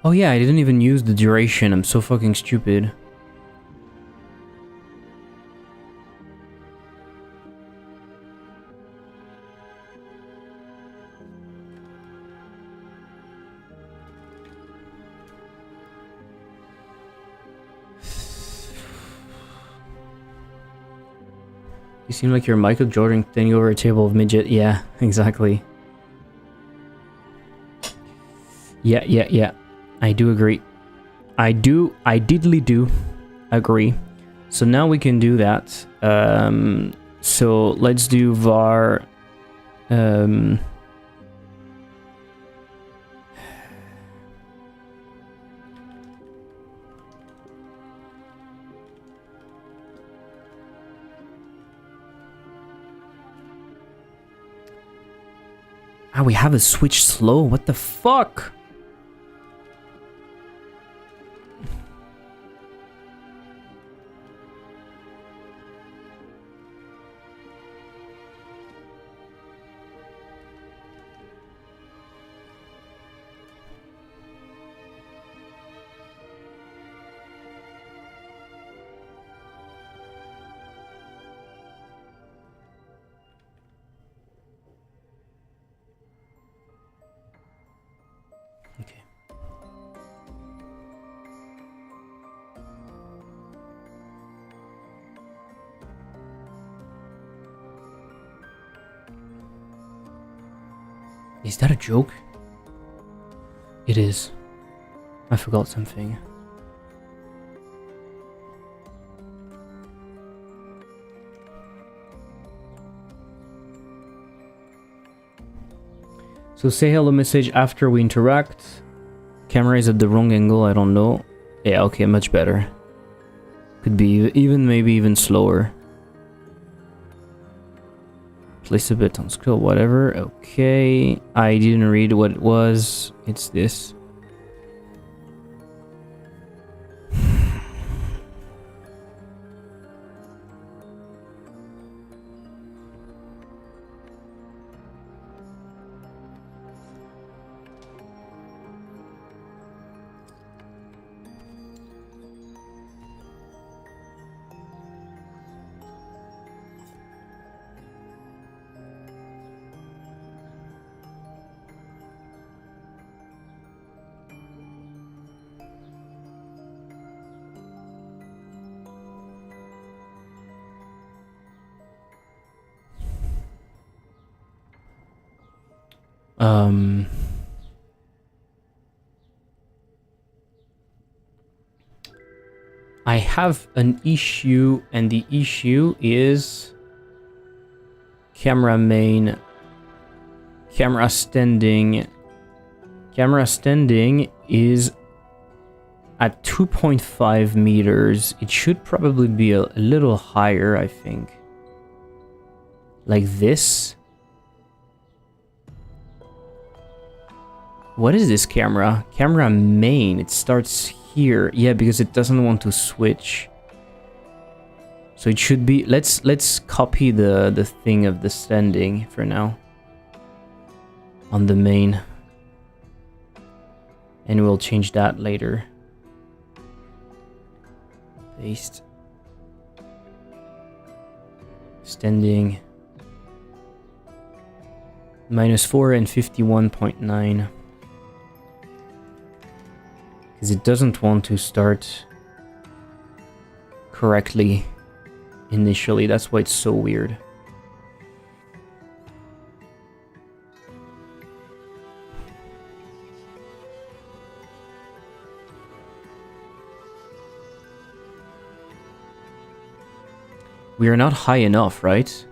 Oh yeah, I didn't even use the duration. I'm so fucking stupid. You seem like you're Michael Jordan standing over a table of midget. Yeah, exactly. Yeah. I do agree. I diddly do agree. So now we can do that. So let's do var. Ah, we have a switch slow. What the fuck? Okay. Is that a joke? It is. I forgot something. So say hello message after we interact. Camera is at the wrong angle, I don't know. Yeah, okay, much better. Could be even, maybe even slower. Place a bit on scroll, whatever. Okay, I didn't read what it was. It's this. I have an issue, and the issue is camera main, camera standing. Camera standing is at 2.5 meters. It should probably be a little higher, I think. Like this. What is this camera? Camera main. It starts here. Yeah, because it doesn't want to switch. So it should be... Let's copy the thing of the standing for now. On the main. And we'll change that later. Paste. Standing. -4 and 51.9. Because it doesn't want to start correctly initially. That's why it's so weird. We are not high enough, right?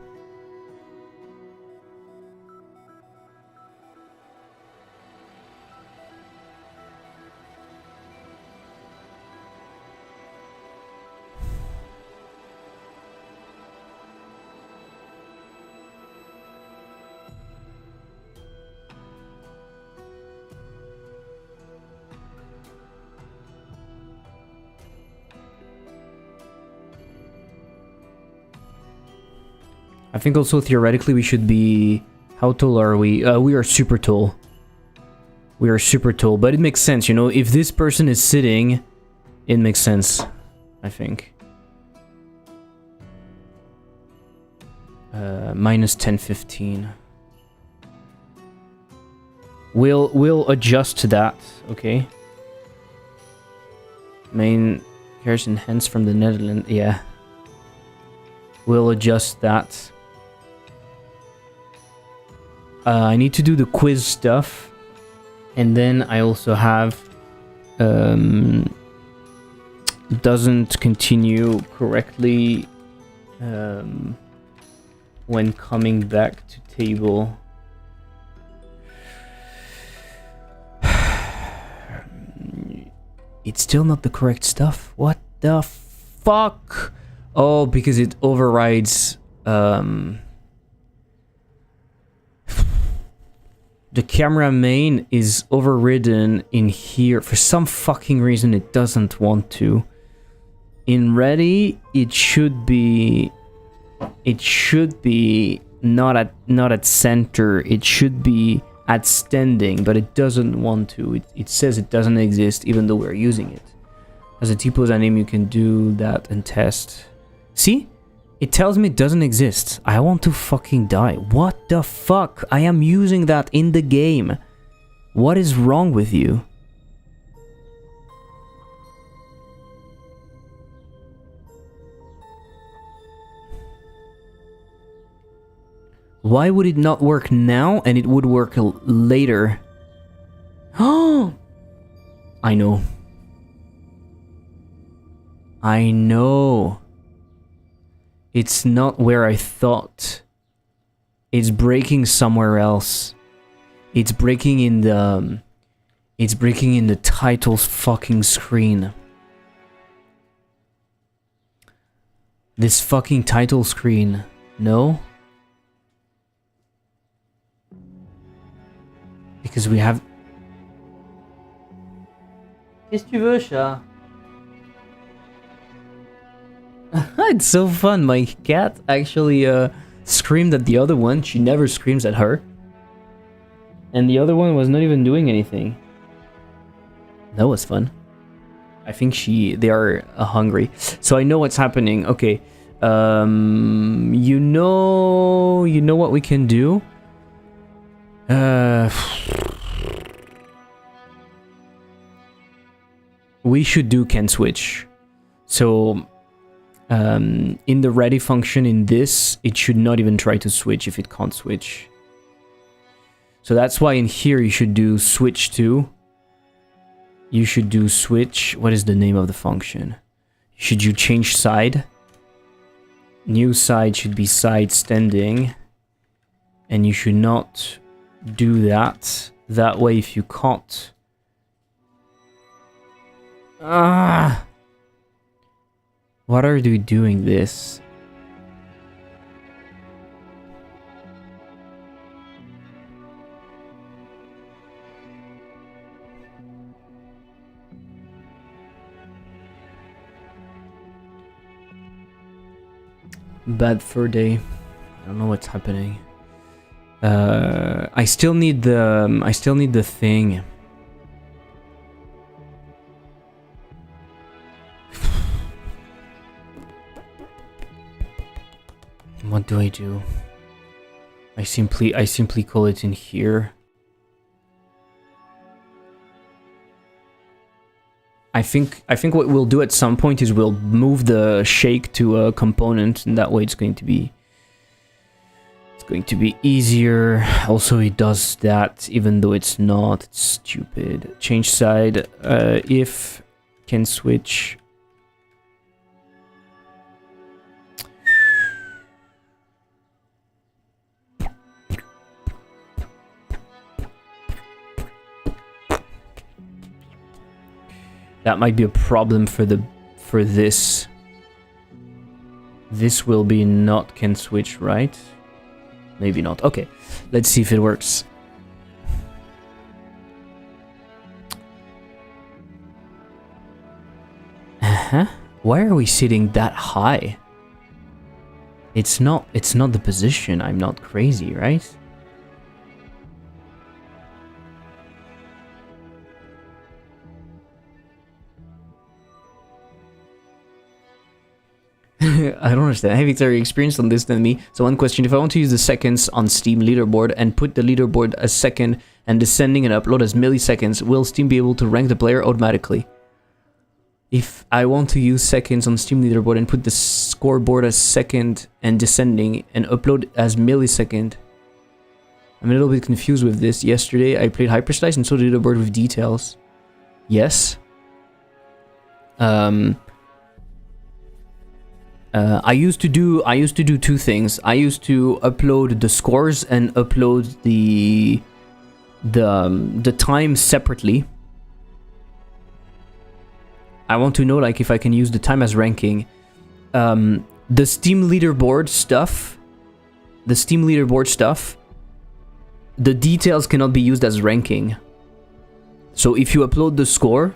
I think also theoretically we should be... How tall are we? We are super tall. We are super tall, but it makes sense, you know? If this person is sitting, it makes sense, I think. -10, 15. We'll adjust to that, okay? Main cares enhanced from the Netherlands, yeah. We'll adjust that. I need to do the quiz stuff, and then I also have doesn't continue correctly when coming back to table. It's still not the correct stuff. What the fuck? Oh, because it overrides the camera main is overridden in here. For some fucking reason it doesn't want to. In ready, it should be not at center. It should be at standing, but it doesn't want to. It says it doesn't exist even though we're using it. As a T-pose anime, you can do that and test. See? It tells me it doesn't exist. I want to fucking die. What the fuck? I am using that in the game. What is wrong with you? Why would it not work now and it would work later? Oh! I know. I know. It's not where I thought. It's breaking somewhere else. It's breaking in the... It's breaking in the title's fucking screen. This fucking title screen. No? Because we have... Qu'est-ce que tu veux, chat? It's so fun. My cat actually screamed at the other one. She never screams at her. And the other one was not even doing anything. That was fun. I think they are hungry. So I know what's happening. Okay. You know what we can do? We should do can switch. So in the ready function in this, it should not even try to switch if it can't switch. So that's why in here you should do switch to. You should do switch. What is the name of the function? Should you change side? New side should be side standing. And you should not do that. That way if you can't... Ah! What are you doing this? Bad fur day. I don't know what's happening. I still need the thing. What do I do? I simply call it in here. I think what we'll do at some point is we'll move the shake to a component, and that way it's going to be easier. Also, it does that even though it's not. It's stupid. Change side. If can switch. That might be a problem for this. This will be not can switch, right? Maybe not. Okay, let's see if it works. Why are we sitting that high? It's not the position. I'm not crazy, right? I don't understand. Hey Victor, you're experienced on this than me. So one question, if I want to use the seconds on Steam leaderboard and put the leaderboard as second and descending and upload as milliseconds, will Steam be able to rank the player automatically? If I want to use seconds on Steam leaderboard and put the scoreboard as second and descending and upload as millisecond, I'm a little bit confused with this. Yesterday I played Hyperslice and saw the leaderboard with details. Yes. I used to do two things. I used to upload the scores and upload the time separately. I want to know like if I can use the time as ranking. The Steam leaderboard stuff, the details cannot be used as ranking. So if you upload the score,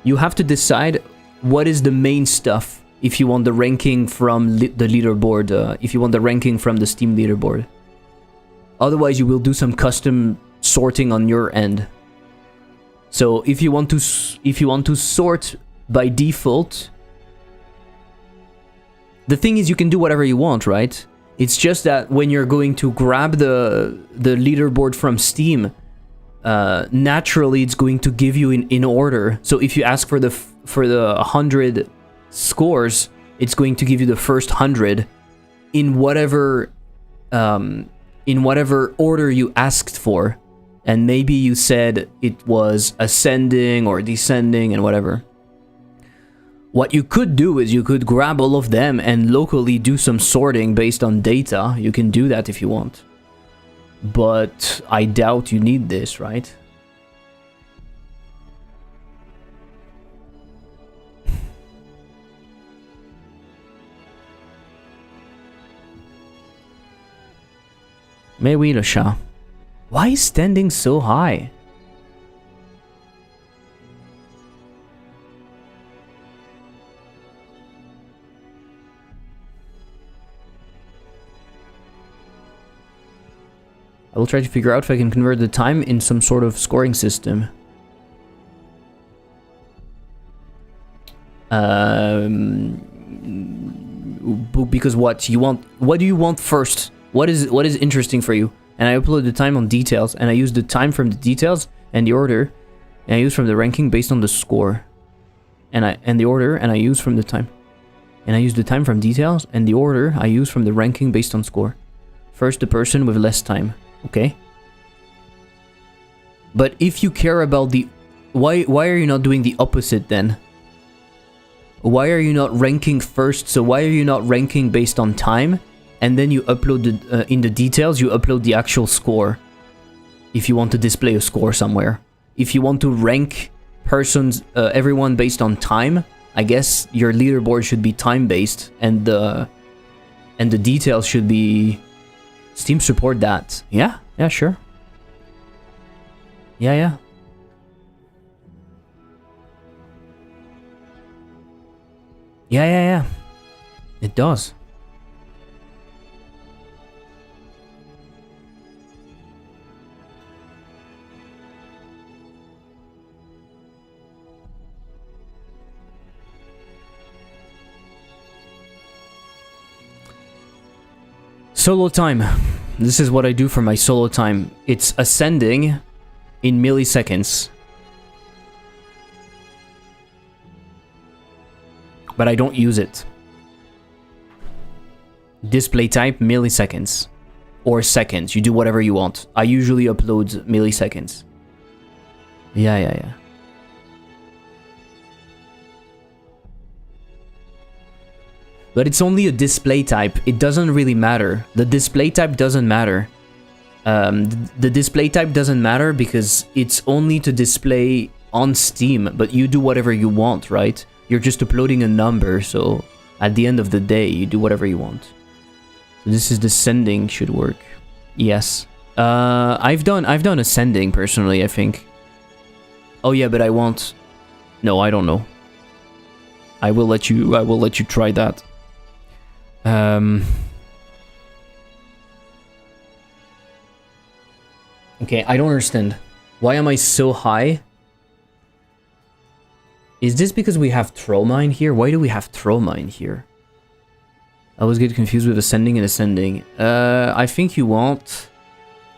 you have to decide what is the main stuff. If you want the ranking from the leaderboard, if you want the ranking from the Steam leaderboard. Otherwise, you will do some custom sorting on your end. So if you want to sort by default, the thing is you can do whatever you want, right? It's just that when you're going to grab the leaderboard from Steam, naturally it's going to give you in order. So if you ask for the 100 scores, it's going to give you the first 100 in whatever order you asked for, and maybe you said it was ascending or descending and whatever. What you could do is you could grab all of them and locally do some sorting based on data. You can do that if you want, but I doubt you need this, right? Mais oui, le chat. Why is standing so high? I will try to figure out if I can convert the time in some sort of scoring system. Because what do you want first? What is interesting for you? And I upload the time on details, and I use the time from the details and the order, and I use from the ranking based on the score, and the order, and I use from the time, and I use the time from details and the order I use from the ranking based on score. First, the person with less time. Okay. But if you care about the... Why are you not doing the opposite then? Why are you not ranking first? So why are you not ranking based on time? And then you upload in the details, you upload the actual score. If you want to display a score somewhere. If you want to rank everyone based on time, I guess your leaderboard should be time-based, and the details should be... Steam support that. Yeah, sure. Yeah. Yeah. It does. Solo time. This is what I do for my solo time. It's ascending in milliseconds. But I don't use it. Display type milliseconds. Or seconds. You do whatever you want. I usually upload milliseconds. Yeah. But it's only a display type. It doesn't really matter. The display type doesn't matter. The display type doesn't matter because it's only to display on Steam, but you do whatever you want, right? You're just uploading a number, so at the end of the day, you do whatever you want. So this is descending should work. Yes. I've done ascending personally, I think. Oh yeah, but I won't. No, I don't know. I will let you try that. Okay, I don't understand. Why am I so high? Is this because we have Trollmine here? Why do we have Trollmine here? I always get confused with ascending and ascending. I think you want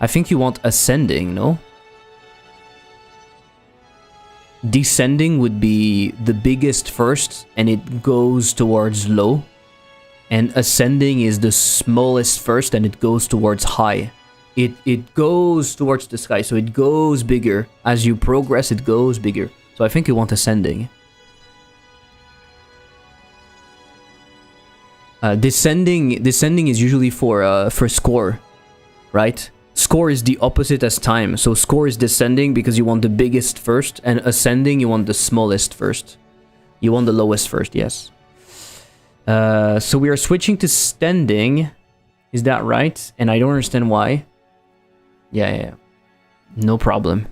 ascending, no? Descending would be the biggest first, and it goes towards low. And ascending is the smallest first, and it goes towards high. It goes towards the sky, so it goes bigger. As you progress, it goes bigger. So I think you want ascending. Descending is usually for score, right? Score is the opposite as time. So score is descending because you want the biggest first, and ascending you want the smallest first. You want the lowest first, yes. So we are switching to standing. Is that right? And I don't understand why. Yeah. No problem.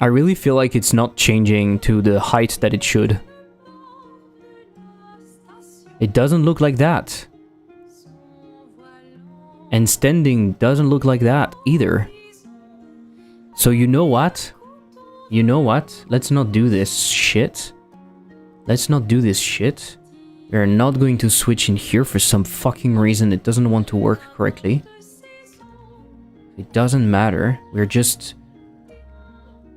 I really feel like it's not changing to the height that it should. It doesn't look like that. And standing doesn't look like that either. So you know what? You know what? Let's not do this shit. Let's not do this shit. We're not going to switch in here for some fucking reason. It doesn't want to work correctly. It doesn't matter. We're just...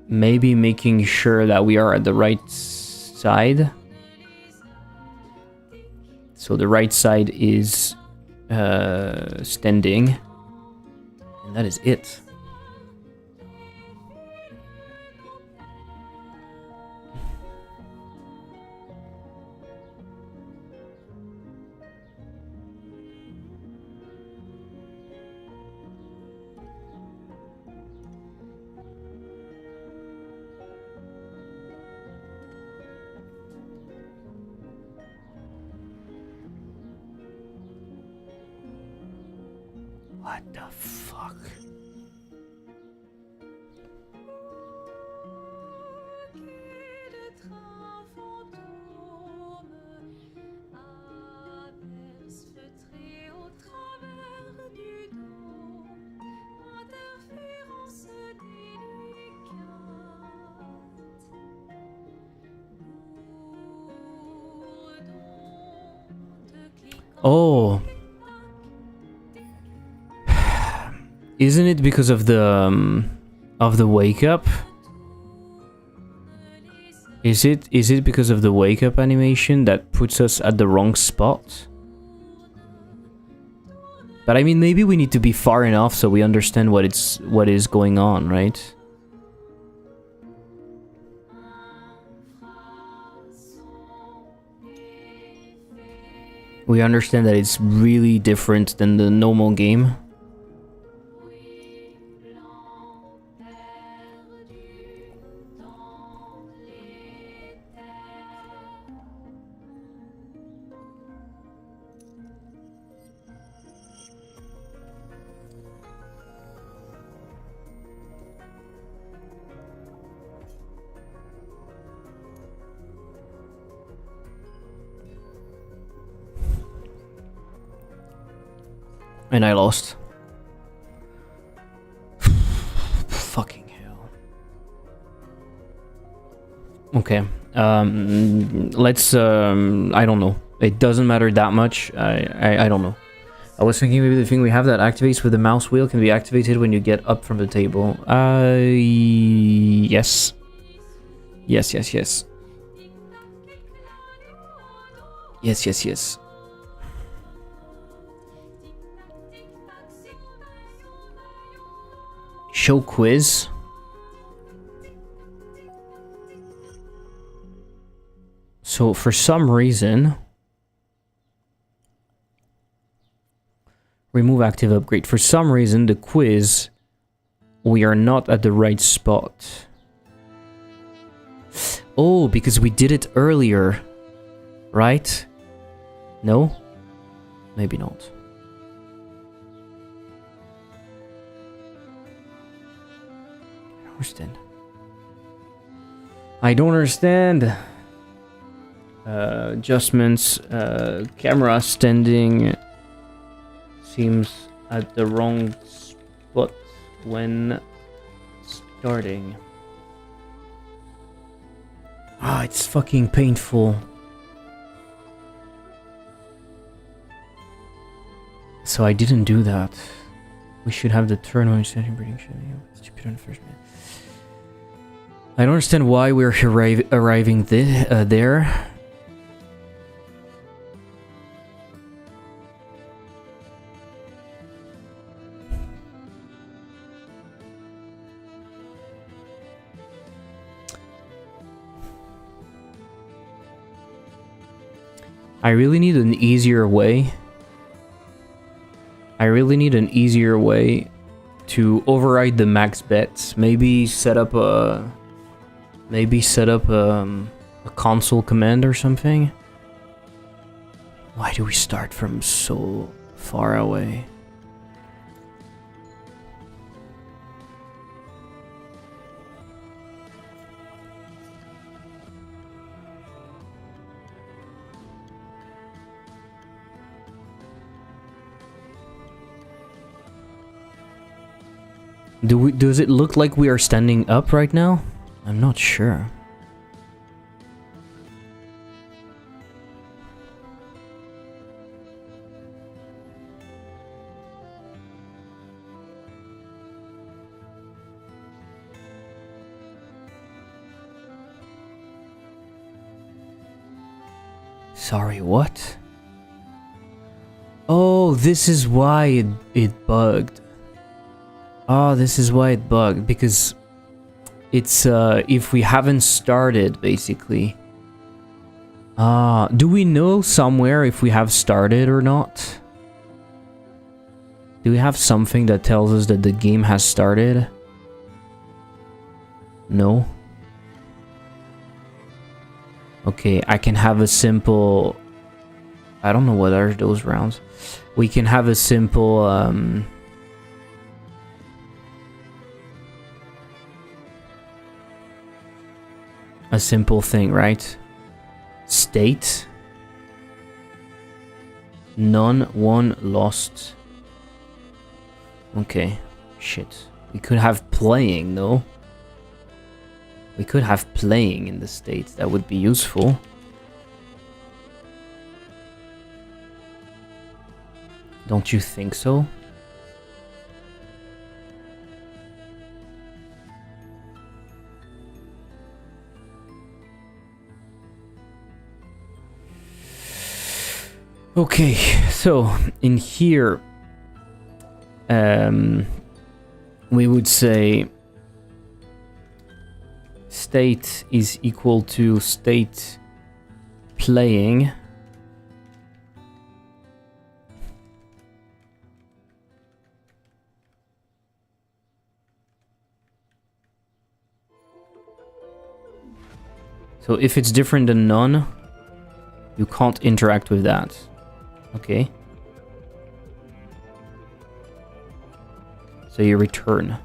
maybe making sure that we are at the right side. So the right side is standing. And that is it. What the fuck? Oh. Isn't it because of the wake up? Is it because of the wake up animation that puts us at the wrong spot? But I mean, maybe we need to be far enough so we understand what is going on, right? We understand that it's really different than the normal game. And I lost. Fucking hell. Okay. Let's I don't know. It doesn't matter that much. I don't know. I was thinking maybe the thing we have that activates with the mouse wheel can be activated when you get up from the table. Yes. Yes. Yes. Show quiz. So for some reason, remove active upgrade. For some reason, the quiz, we are not at the right spot. Oh, because we did it earlier, right? No? Maybe not. I don't understand. Adjustments, camera standing seems at the wrong spot when starting. Ah, it's fucking painful. So I didn't do that. We should have the turn when setting breeding. Stupid on the first minute. I don't understand why we're arriving there. I really need an easier way. To override the max bets. Maybe set up a console command or something. Why do we start from so far away? Does it look like we are standing up right now? I'm not sure. Sorry, what? Oh, this is why it bugged. Oh, this is why it bugged, because it's if we haven't started, basically. Do we know somewhere if we have started or not? Do we have something that tells us that the game has started? No. Okay, I can have a simple... I don't know what are those rounds. We can have a simple... a simple thing, right? State. None, one, lost. Okay, shit. We could have playing, though. We could have playing in the state. That would be useful. Don't you think so? Okay, so in here, we would say state is equal to state playing so if it's different than none, you can't interact with that. Okay. So you return.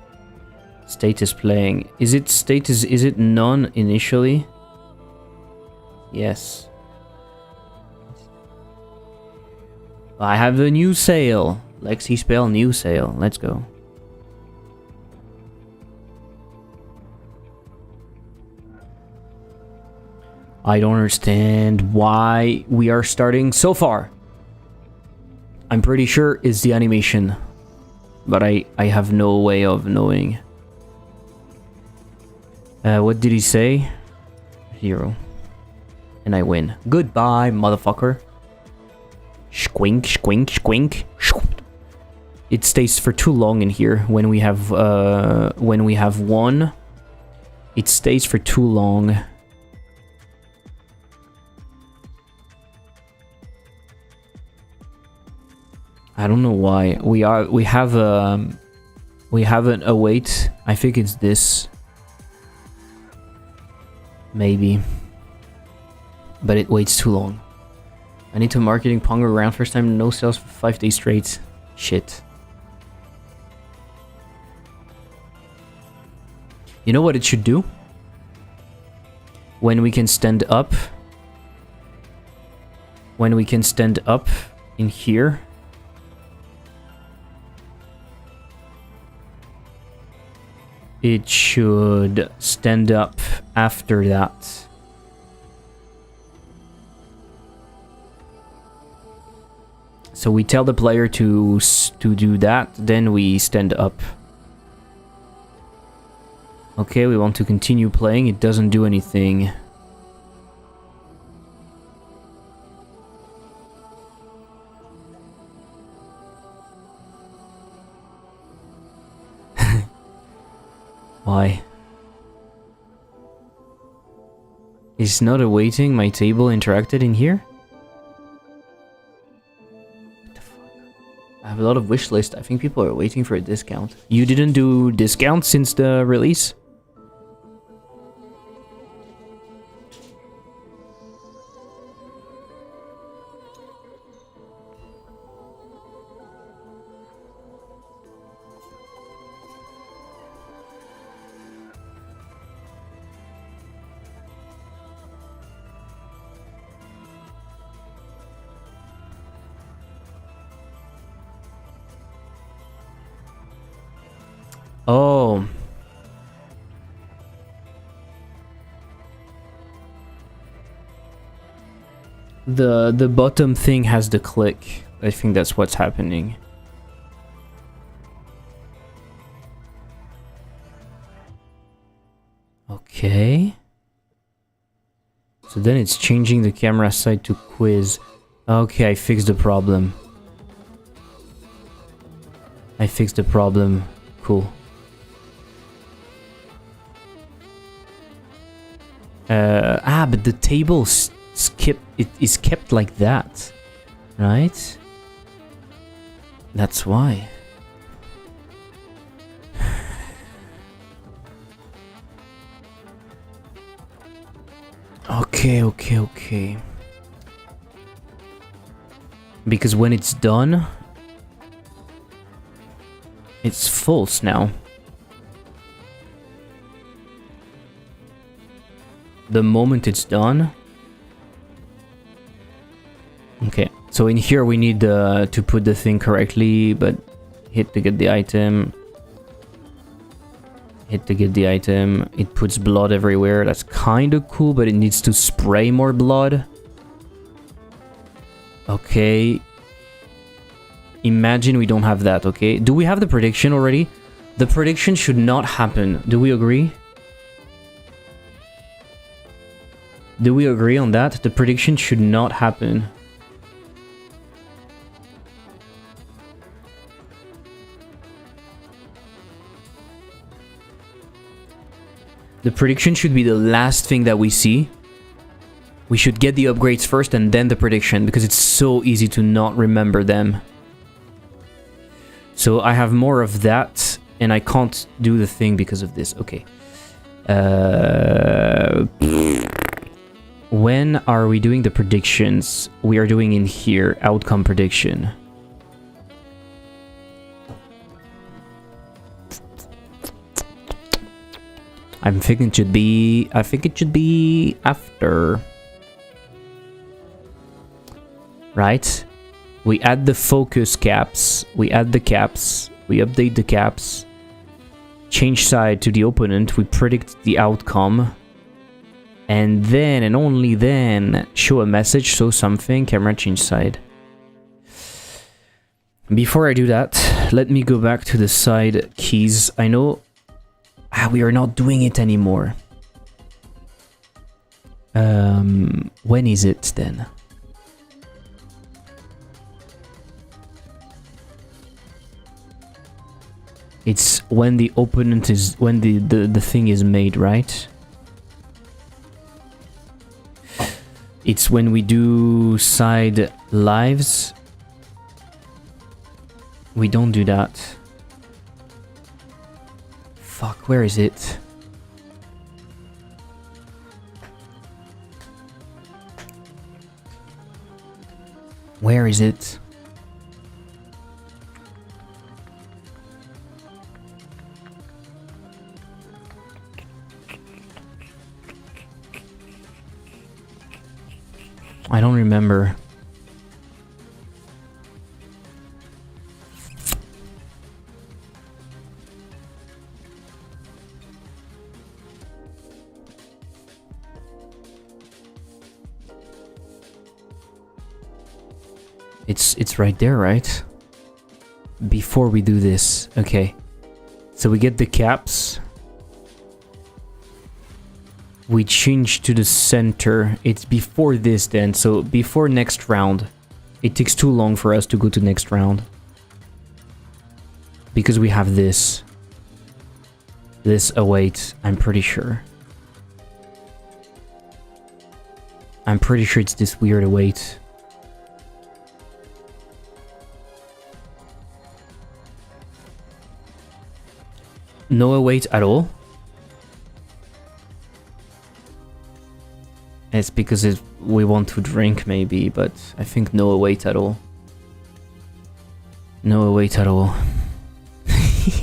State is playing. Is it none initially? Yes. I have a new sale. Lexispell new sale. Let's go. I don't understand why we are starting so far. I'm pretty sure it's the animation, but I have no way of knowing. What did he say? 0. And I win. Goodbye, motherfucker. Squink, squink, squink. It stays for too long in here. When we have 1, it stays for too long. I don't know why. We have an await. I think it's this. Maybe. But it waits too long. I need to marketing Pongo around first time, no sales for 5 days straight. Shit. You know what it should do? When we can stand up. When we can stand up in here. It should stand up after that. So we tell the player to do that, then we stand up. Okay, we want to continue playing. It doesn't do anything. Why? Is not awaiting my table interacted in here? What the fuck? I have a lot of wish list. I think people are waiting for a discount. You didn't do discount since the release? Oh. The bottom thing has the click. I think that's what's happening. Okay. So then it's changing the camera side to quiz. Okay, I fixed the problem. I fixed the problem. Cool. But the table is kept like that, right? That's why. Okay. Because when it's done, it's false now. The moment it's done. Okay, so in here we need to put the thing correctly, but hit to get the item. Hit to get the item. It puts blood everywhere. That's kind of cool, but it needs to spray more blood. Okay. Imagine we don't have that, okay? Do we have the prediction already? The prediction should not happen. Do we agree? Do we agree on that? The prediction should not happen. The prediction should be the last thing that we see. We should get the upgrades first and then the prediction, because it's so easy to not remember them. So I have more of that, and I can't do the thing because of this. Okay. When are we doing the predictions? We are doing in here, outcome prediction. I think it should be after. Right? We add the focus caps, we add the caps, we update the caps, change side to the opponent, we predict the outcome, and then, and only then, show a message, show something, camera change side. Before I do that, let me go back to the side keys. I know we are not doing it anymore. When is it then? It's when the opponent is, when the thing is made, right? It's when we do side lives. We don't do that. Fuck, where is it? Where is it? I don't remember. It's right there, right? Before we do this. Okay. So we get the caps. We change to the center. It's before this then, so before next round. It takes too long for us to go to next round. Because we have this. This awaits, I'm pretty sure. I'm pretty sure it's this weird await. No await at all? It's because we want to drink maybe, but I think no await at all. No await at all.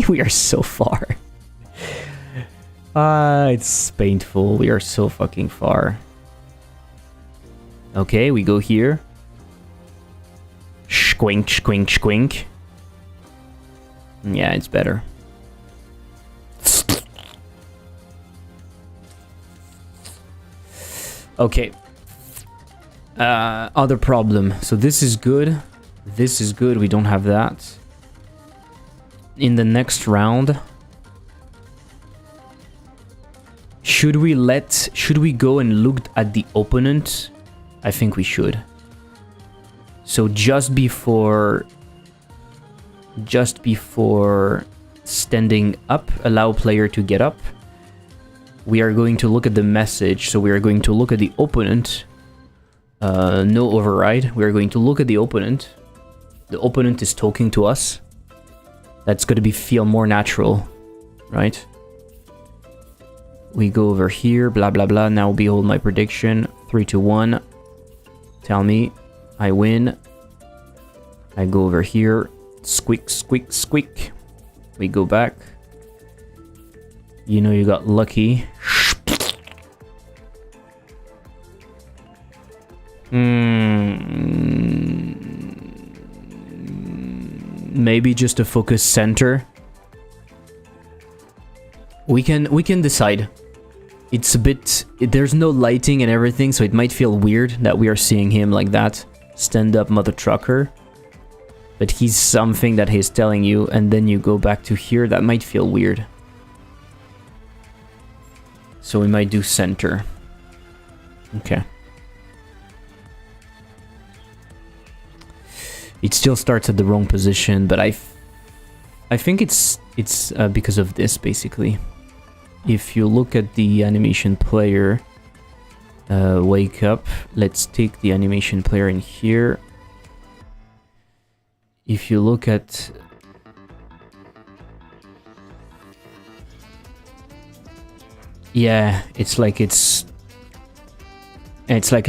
We are so far. It's painful. We are so fucking far. Okay, we go here. Squink, squink, squink. Yeah, it's better. Okay. Other problem. So this is good. This is good. We don't have that. In the next round, should we go and look at the opponent? I think we should. So just before standing up, allow player to get up. We are going to look at the message, so we are going to look at the opponent. No override. We are going to look at the opponent. The opponent is talking to us. That's going to feel more natural, right? We go over here, blah, blah, blah. Now behold my prediction. 3, 2, 1. Tell me. I win. I go over here. Squeak, squeak, squeak. We go back. You know you got lucky. Maybe just a focus center. We can decide. It's a bit... There's no lighting and everything, so it might feel weird that we are seeing him like that. Stand up, mother trucker. but he's something that he's telling you, and then you go back to here. That might feel weird. So we might do center. Okay. It still starts at the wrong position, but I think it's because of this, basically. If you look at the animation player, wake up. Let's take the animation player in here. If you look at... Yeah, it's like it's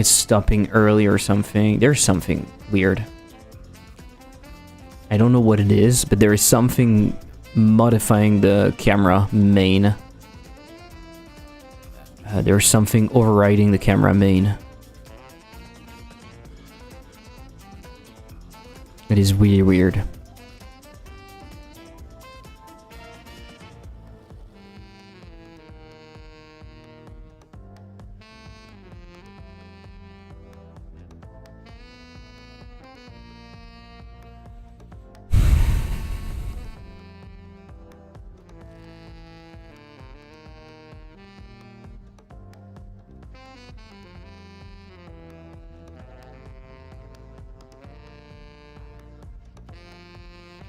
stopping early or something. There's something weird. I don't know what it is, but there is something modifying the camera main. There's something overriding the camera main. It is really weird.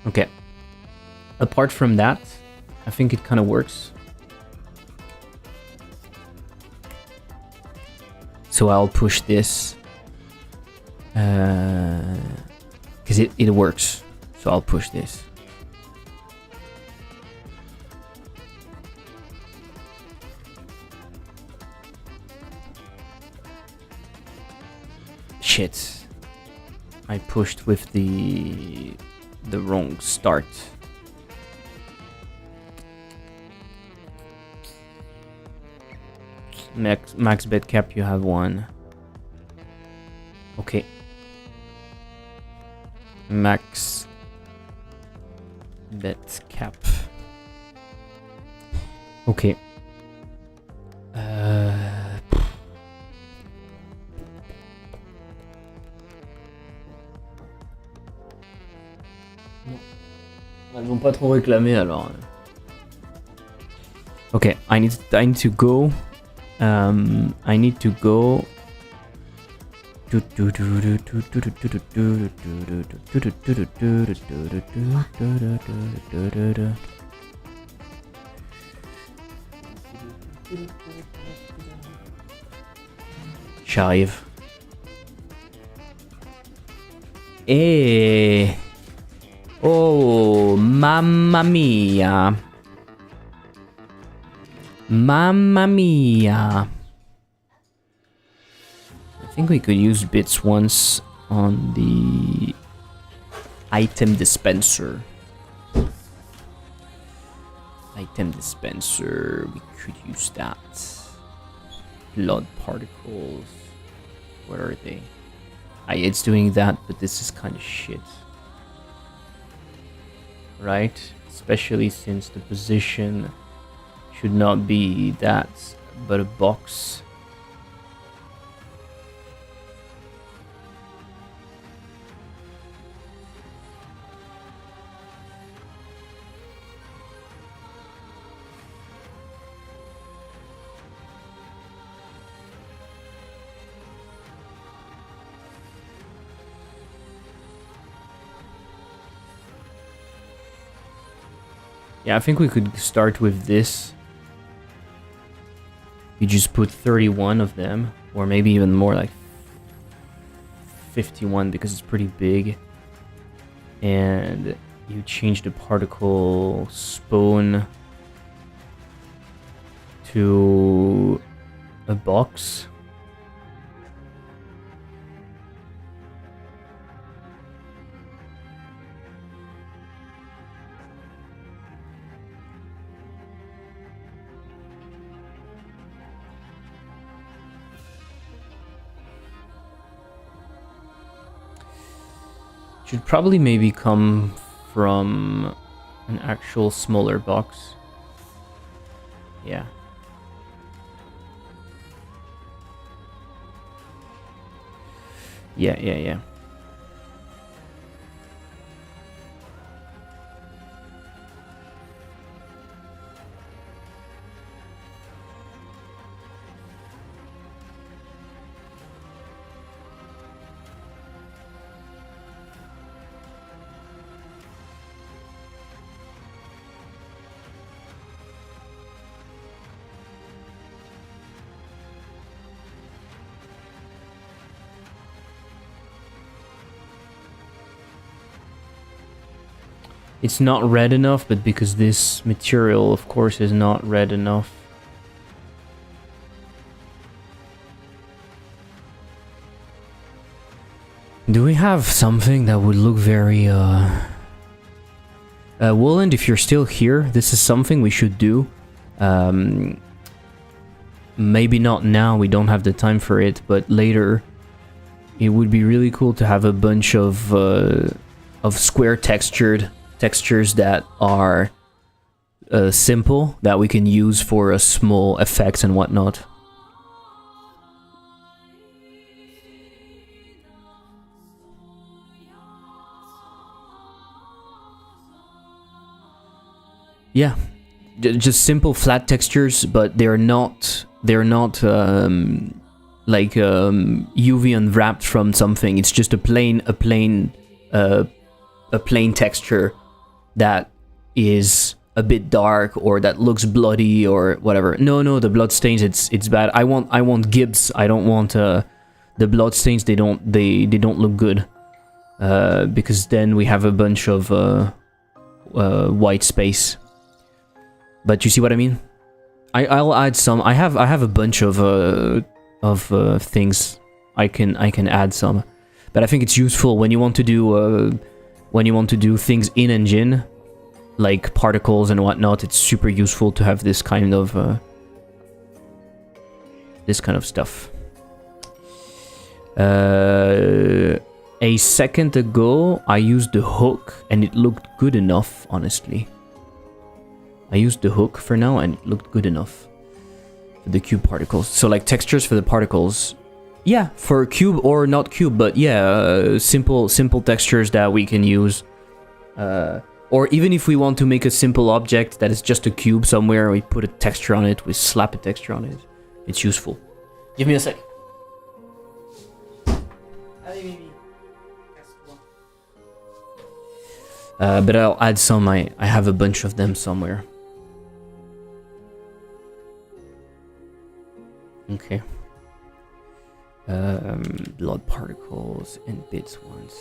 Okay. Apart from that, I think it kind of works. So I'll push this. Because it works. So I'll push this. Shit. I pushed with the wrong start. Max bet cap, you have one. Okay. Max bet cap. Okay. Elles vont pas trop réclamer alors. Okay, I need to go. I need to go. J'arrive. Eh. Oh, mamma mia. Mamma mia. I think we could use bits once on the item dispenser. Item dispenser, we could use that. Blood particles. What are they? It's doing that, but this is kind of shit. Right? Especially since the position should not be that, but a box. Yeah, I think we could start with this. You just put 31 of them, or maybe even more, like 51, because it's pretty big. And you change the particle spawn to a box. Should probably maybe come from an actual smaller box. Yeah. Yeah. It's not red enough, but because this material, of course, is not red enough. Do we have something that would look very, Wooland, if you're still here, this is something we should do. Maybe not now, we don't have the time for it, but later it would be really cool to have a bunch of square textures that are simple, that we can use for small effects and whatnot. Yeah, just simple flat textures, but they're not like UV unwrapped from something. It's just a plain texture that is a bit dark or that looks bloody or whatever. No, the blood stains, it's bad. I want Gibbs. I don't want the blood stains. They don't look good because then we have a bunch of white space. But you see what I mean? I'll add some. I have a bunch of things I can add some, but I think it's useful when you want to do things in engine, like particles and whatnot. It's super useful to have this kind of stuff. A second ago, I used the hook and it looked good enough, honestly. I used the hook for now and it looked good enough for the cube particles. So like textures for the particles. Yeah, for cube or not cube, but yeah, simple textures that we can use. Or even if we want to make a simple object that is just a cube somewhere, we put a texture on it, we slap a texture on it. It's useful. Give me a sec. But I'll add some, I have a bunch of them somewhere. Okay. Blood particles and bits ones.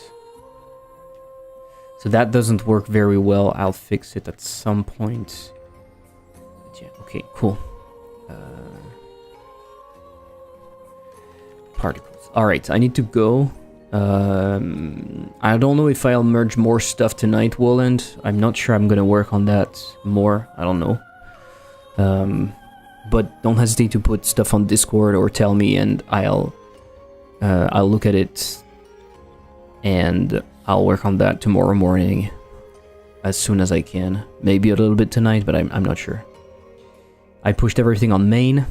So that doesn't work very well. I'll fix it at some point. But yeah, okay, cool. Particles. Alright, I need to go. I don't know if I'll merge more stuff tonight, Woland. I'm not sure I'm gonna work on that more. I don't know. But don't hesitate to put stuff on Discord or tell me, and I'll look at it, and I'll work on that tomorrow morning, as soon as I can. Maybe a little bit tonight, but I'm not sure. I pushed everything on main.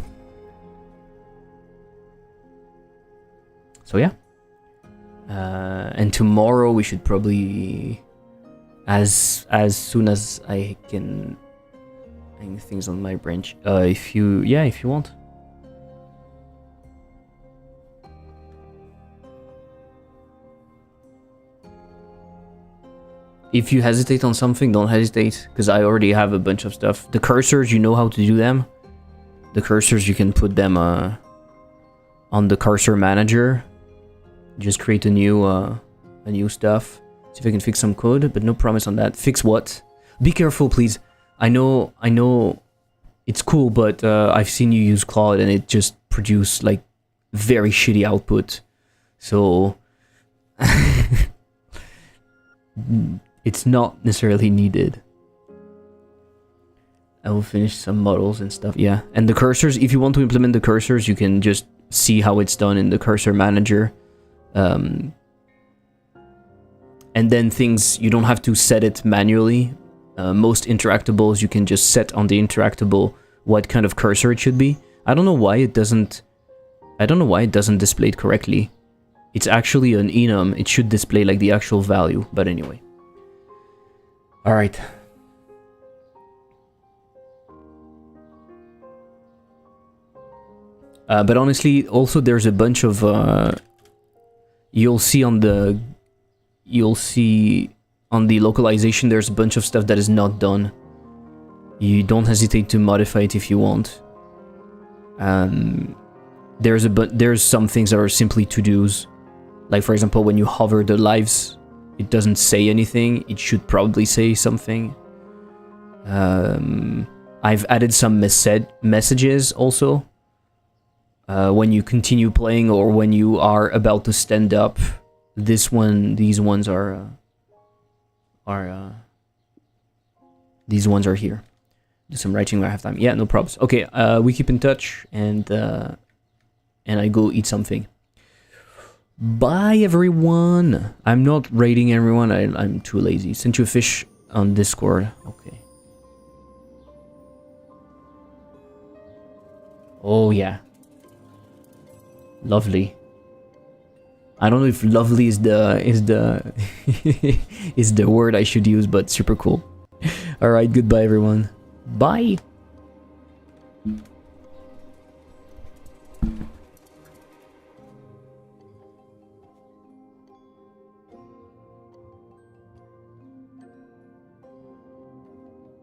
So yeah. And tomorrow we should probably, as soon as I can hang things on my branch. If you want. If you hesitate on something, don't hesitate, because I already have a bunch of stuff. The cursors, you know how to do them. The cursors, you can put them on the cursor manager. Just create a new stuff. See if I can fix some code, but no promise on that. Fix what? Be careful, please. I know it's cool, but I've seen you use Claude and it just produced like very shitty output. So it's not necessarily needed. I will finish some models and stuff. Yeah, and the cursors, if you want to implement the cursors, you can just see how it's done in the cursor manager. And then things, you don't have to set it manually. Most interactables, you can just set on the interactable what kind of cursor it should be. I don't know why it doesn't display it correctly. It's actually an enum. It should display like the actual value, but anyway. All right. But honestly, also there's a bunch of you'll see on the localization, there's a bunch of stuff that is not done. You don't hesitate to modify it if you want. There's some things that are simply to-dos. Like for example, when you hover the lives it doesn't say anything. It should probably say something. I've added some messages also. When you continue playing or when you are about to stand up, these ones are here. Do some writing when I have time. Yeah, no problems. Okay, we keep in touch, and I go eat something. Bye, everyone. I'm not rating everyone. I'm too lazy. Sent you a fish on Discord. Okay. Oh yeah. Lovely. I don't know if lovely is the is the word I should use, but super cool. All right, goodbye everyone. Bye.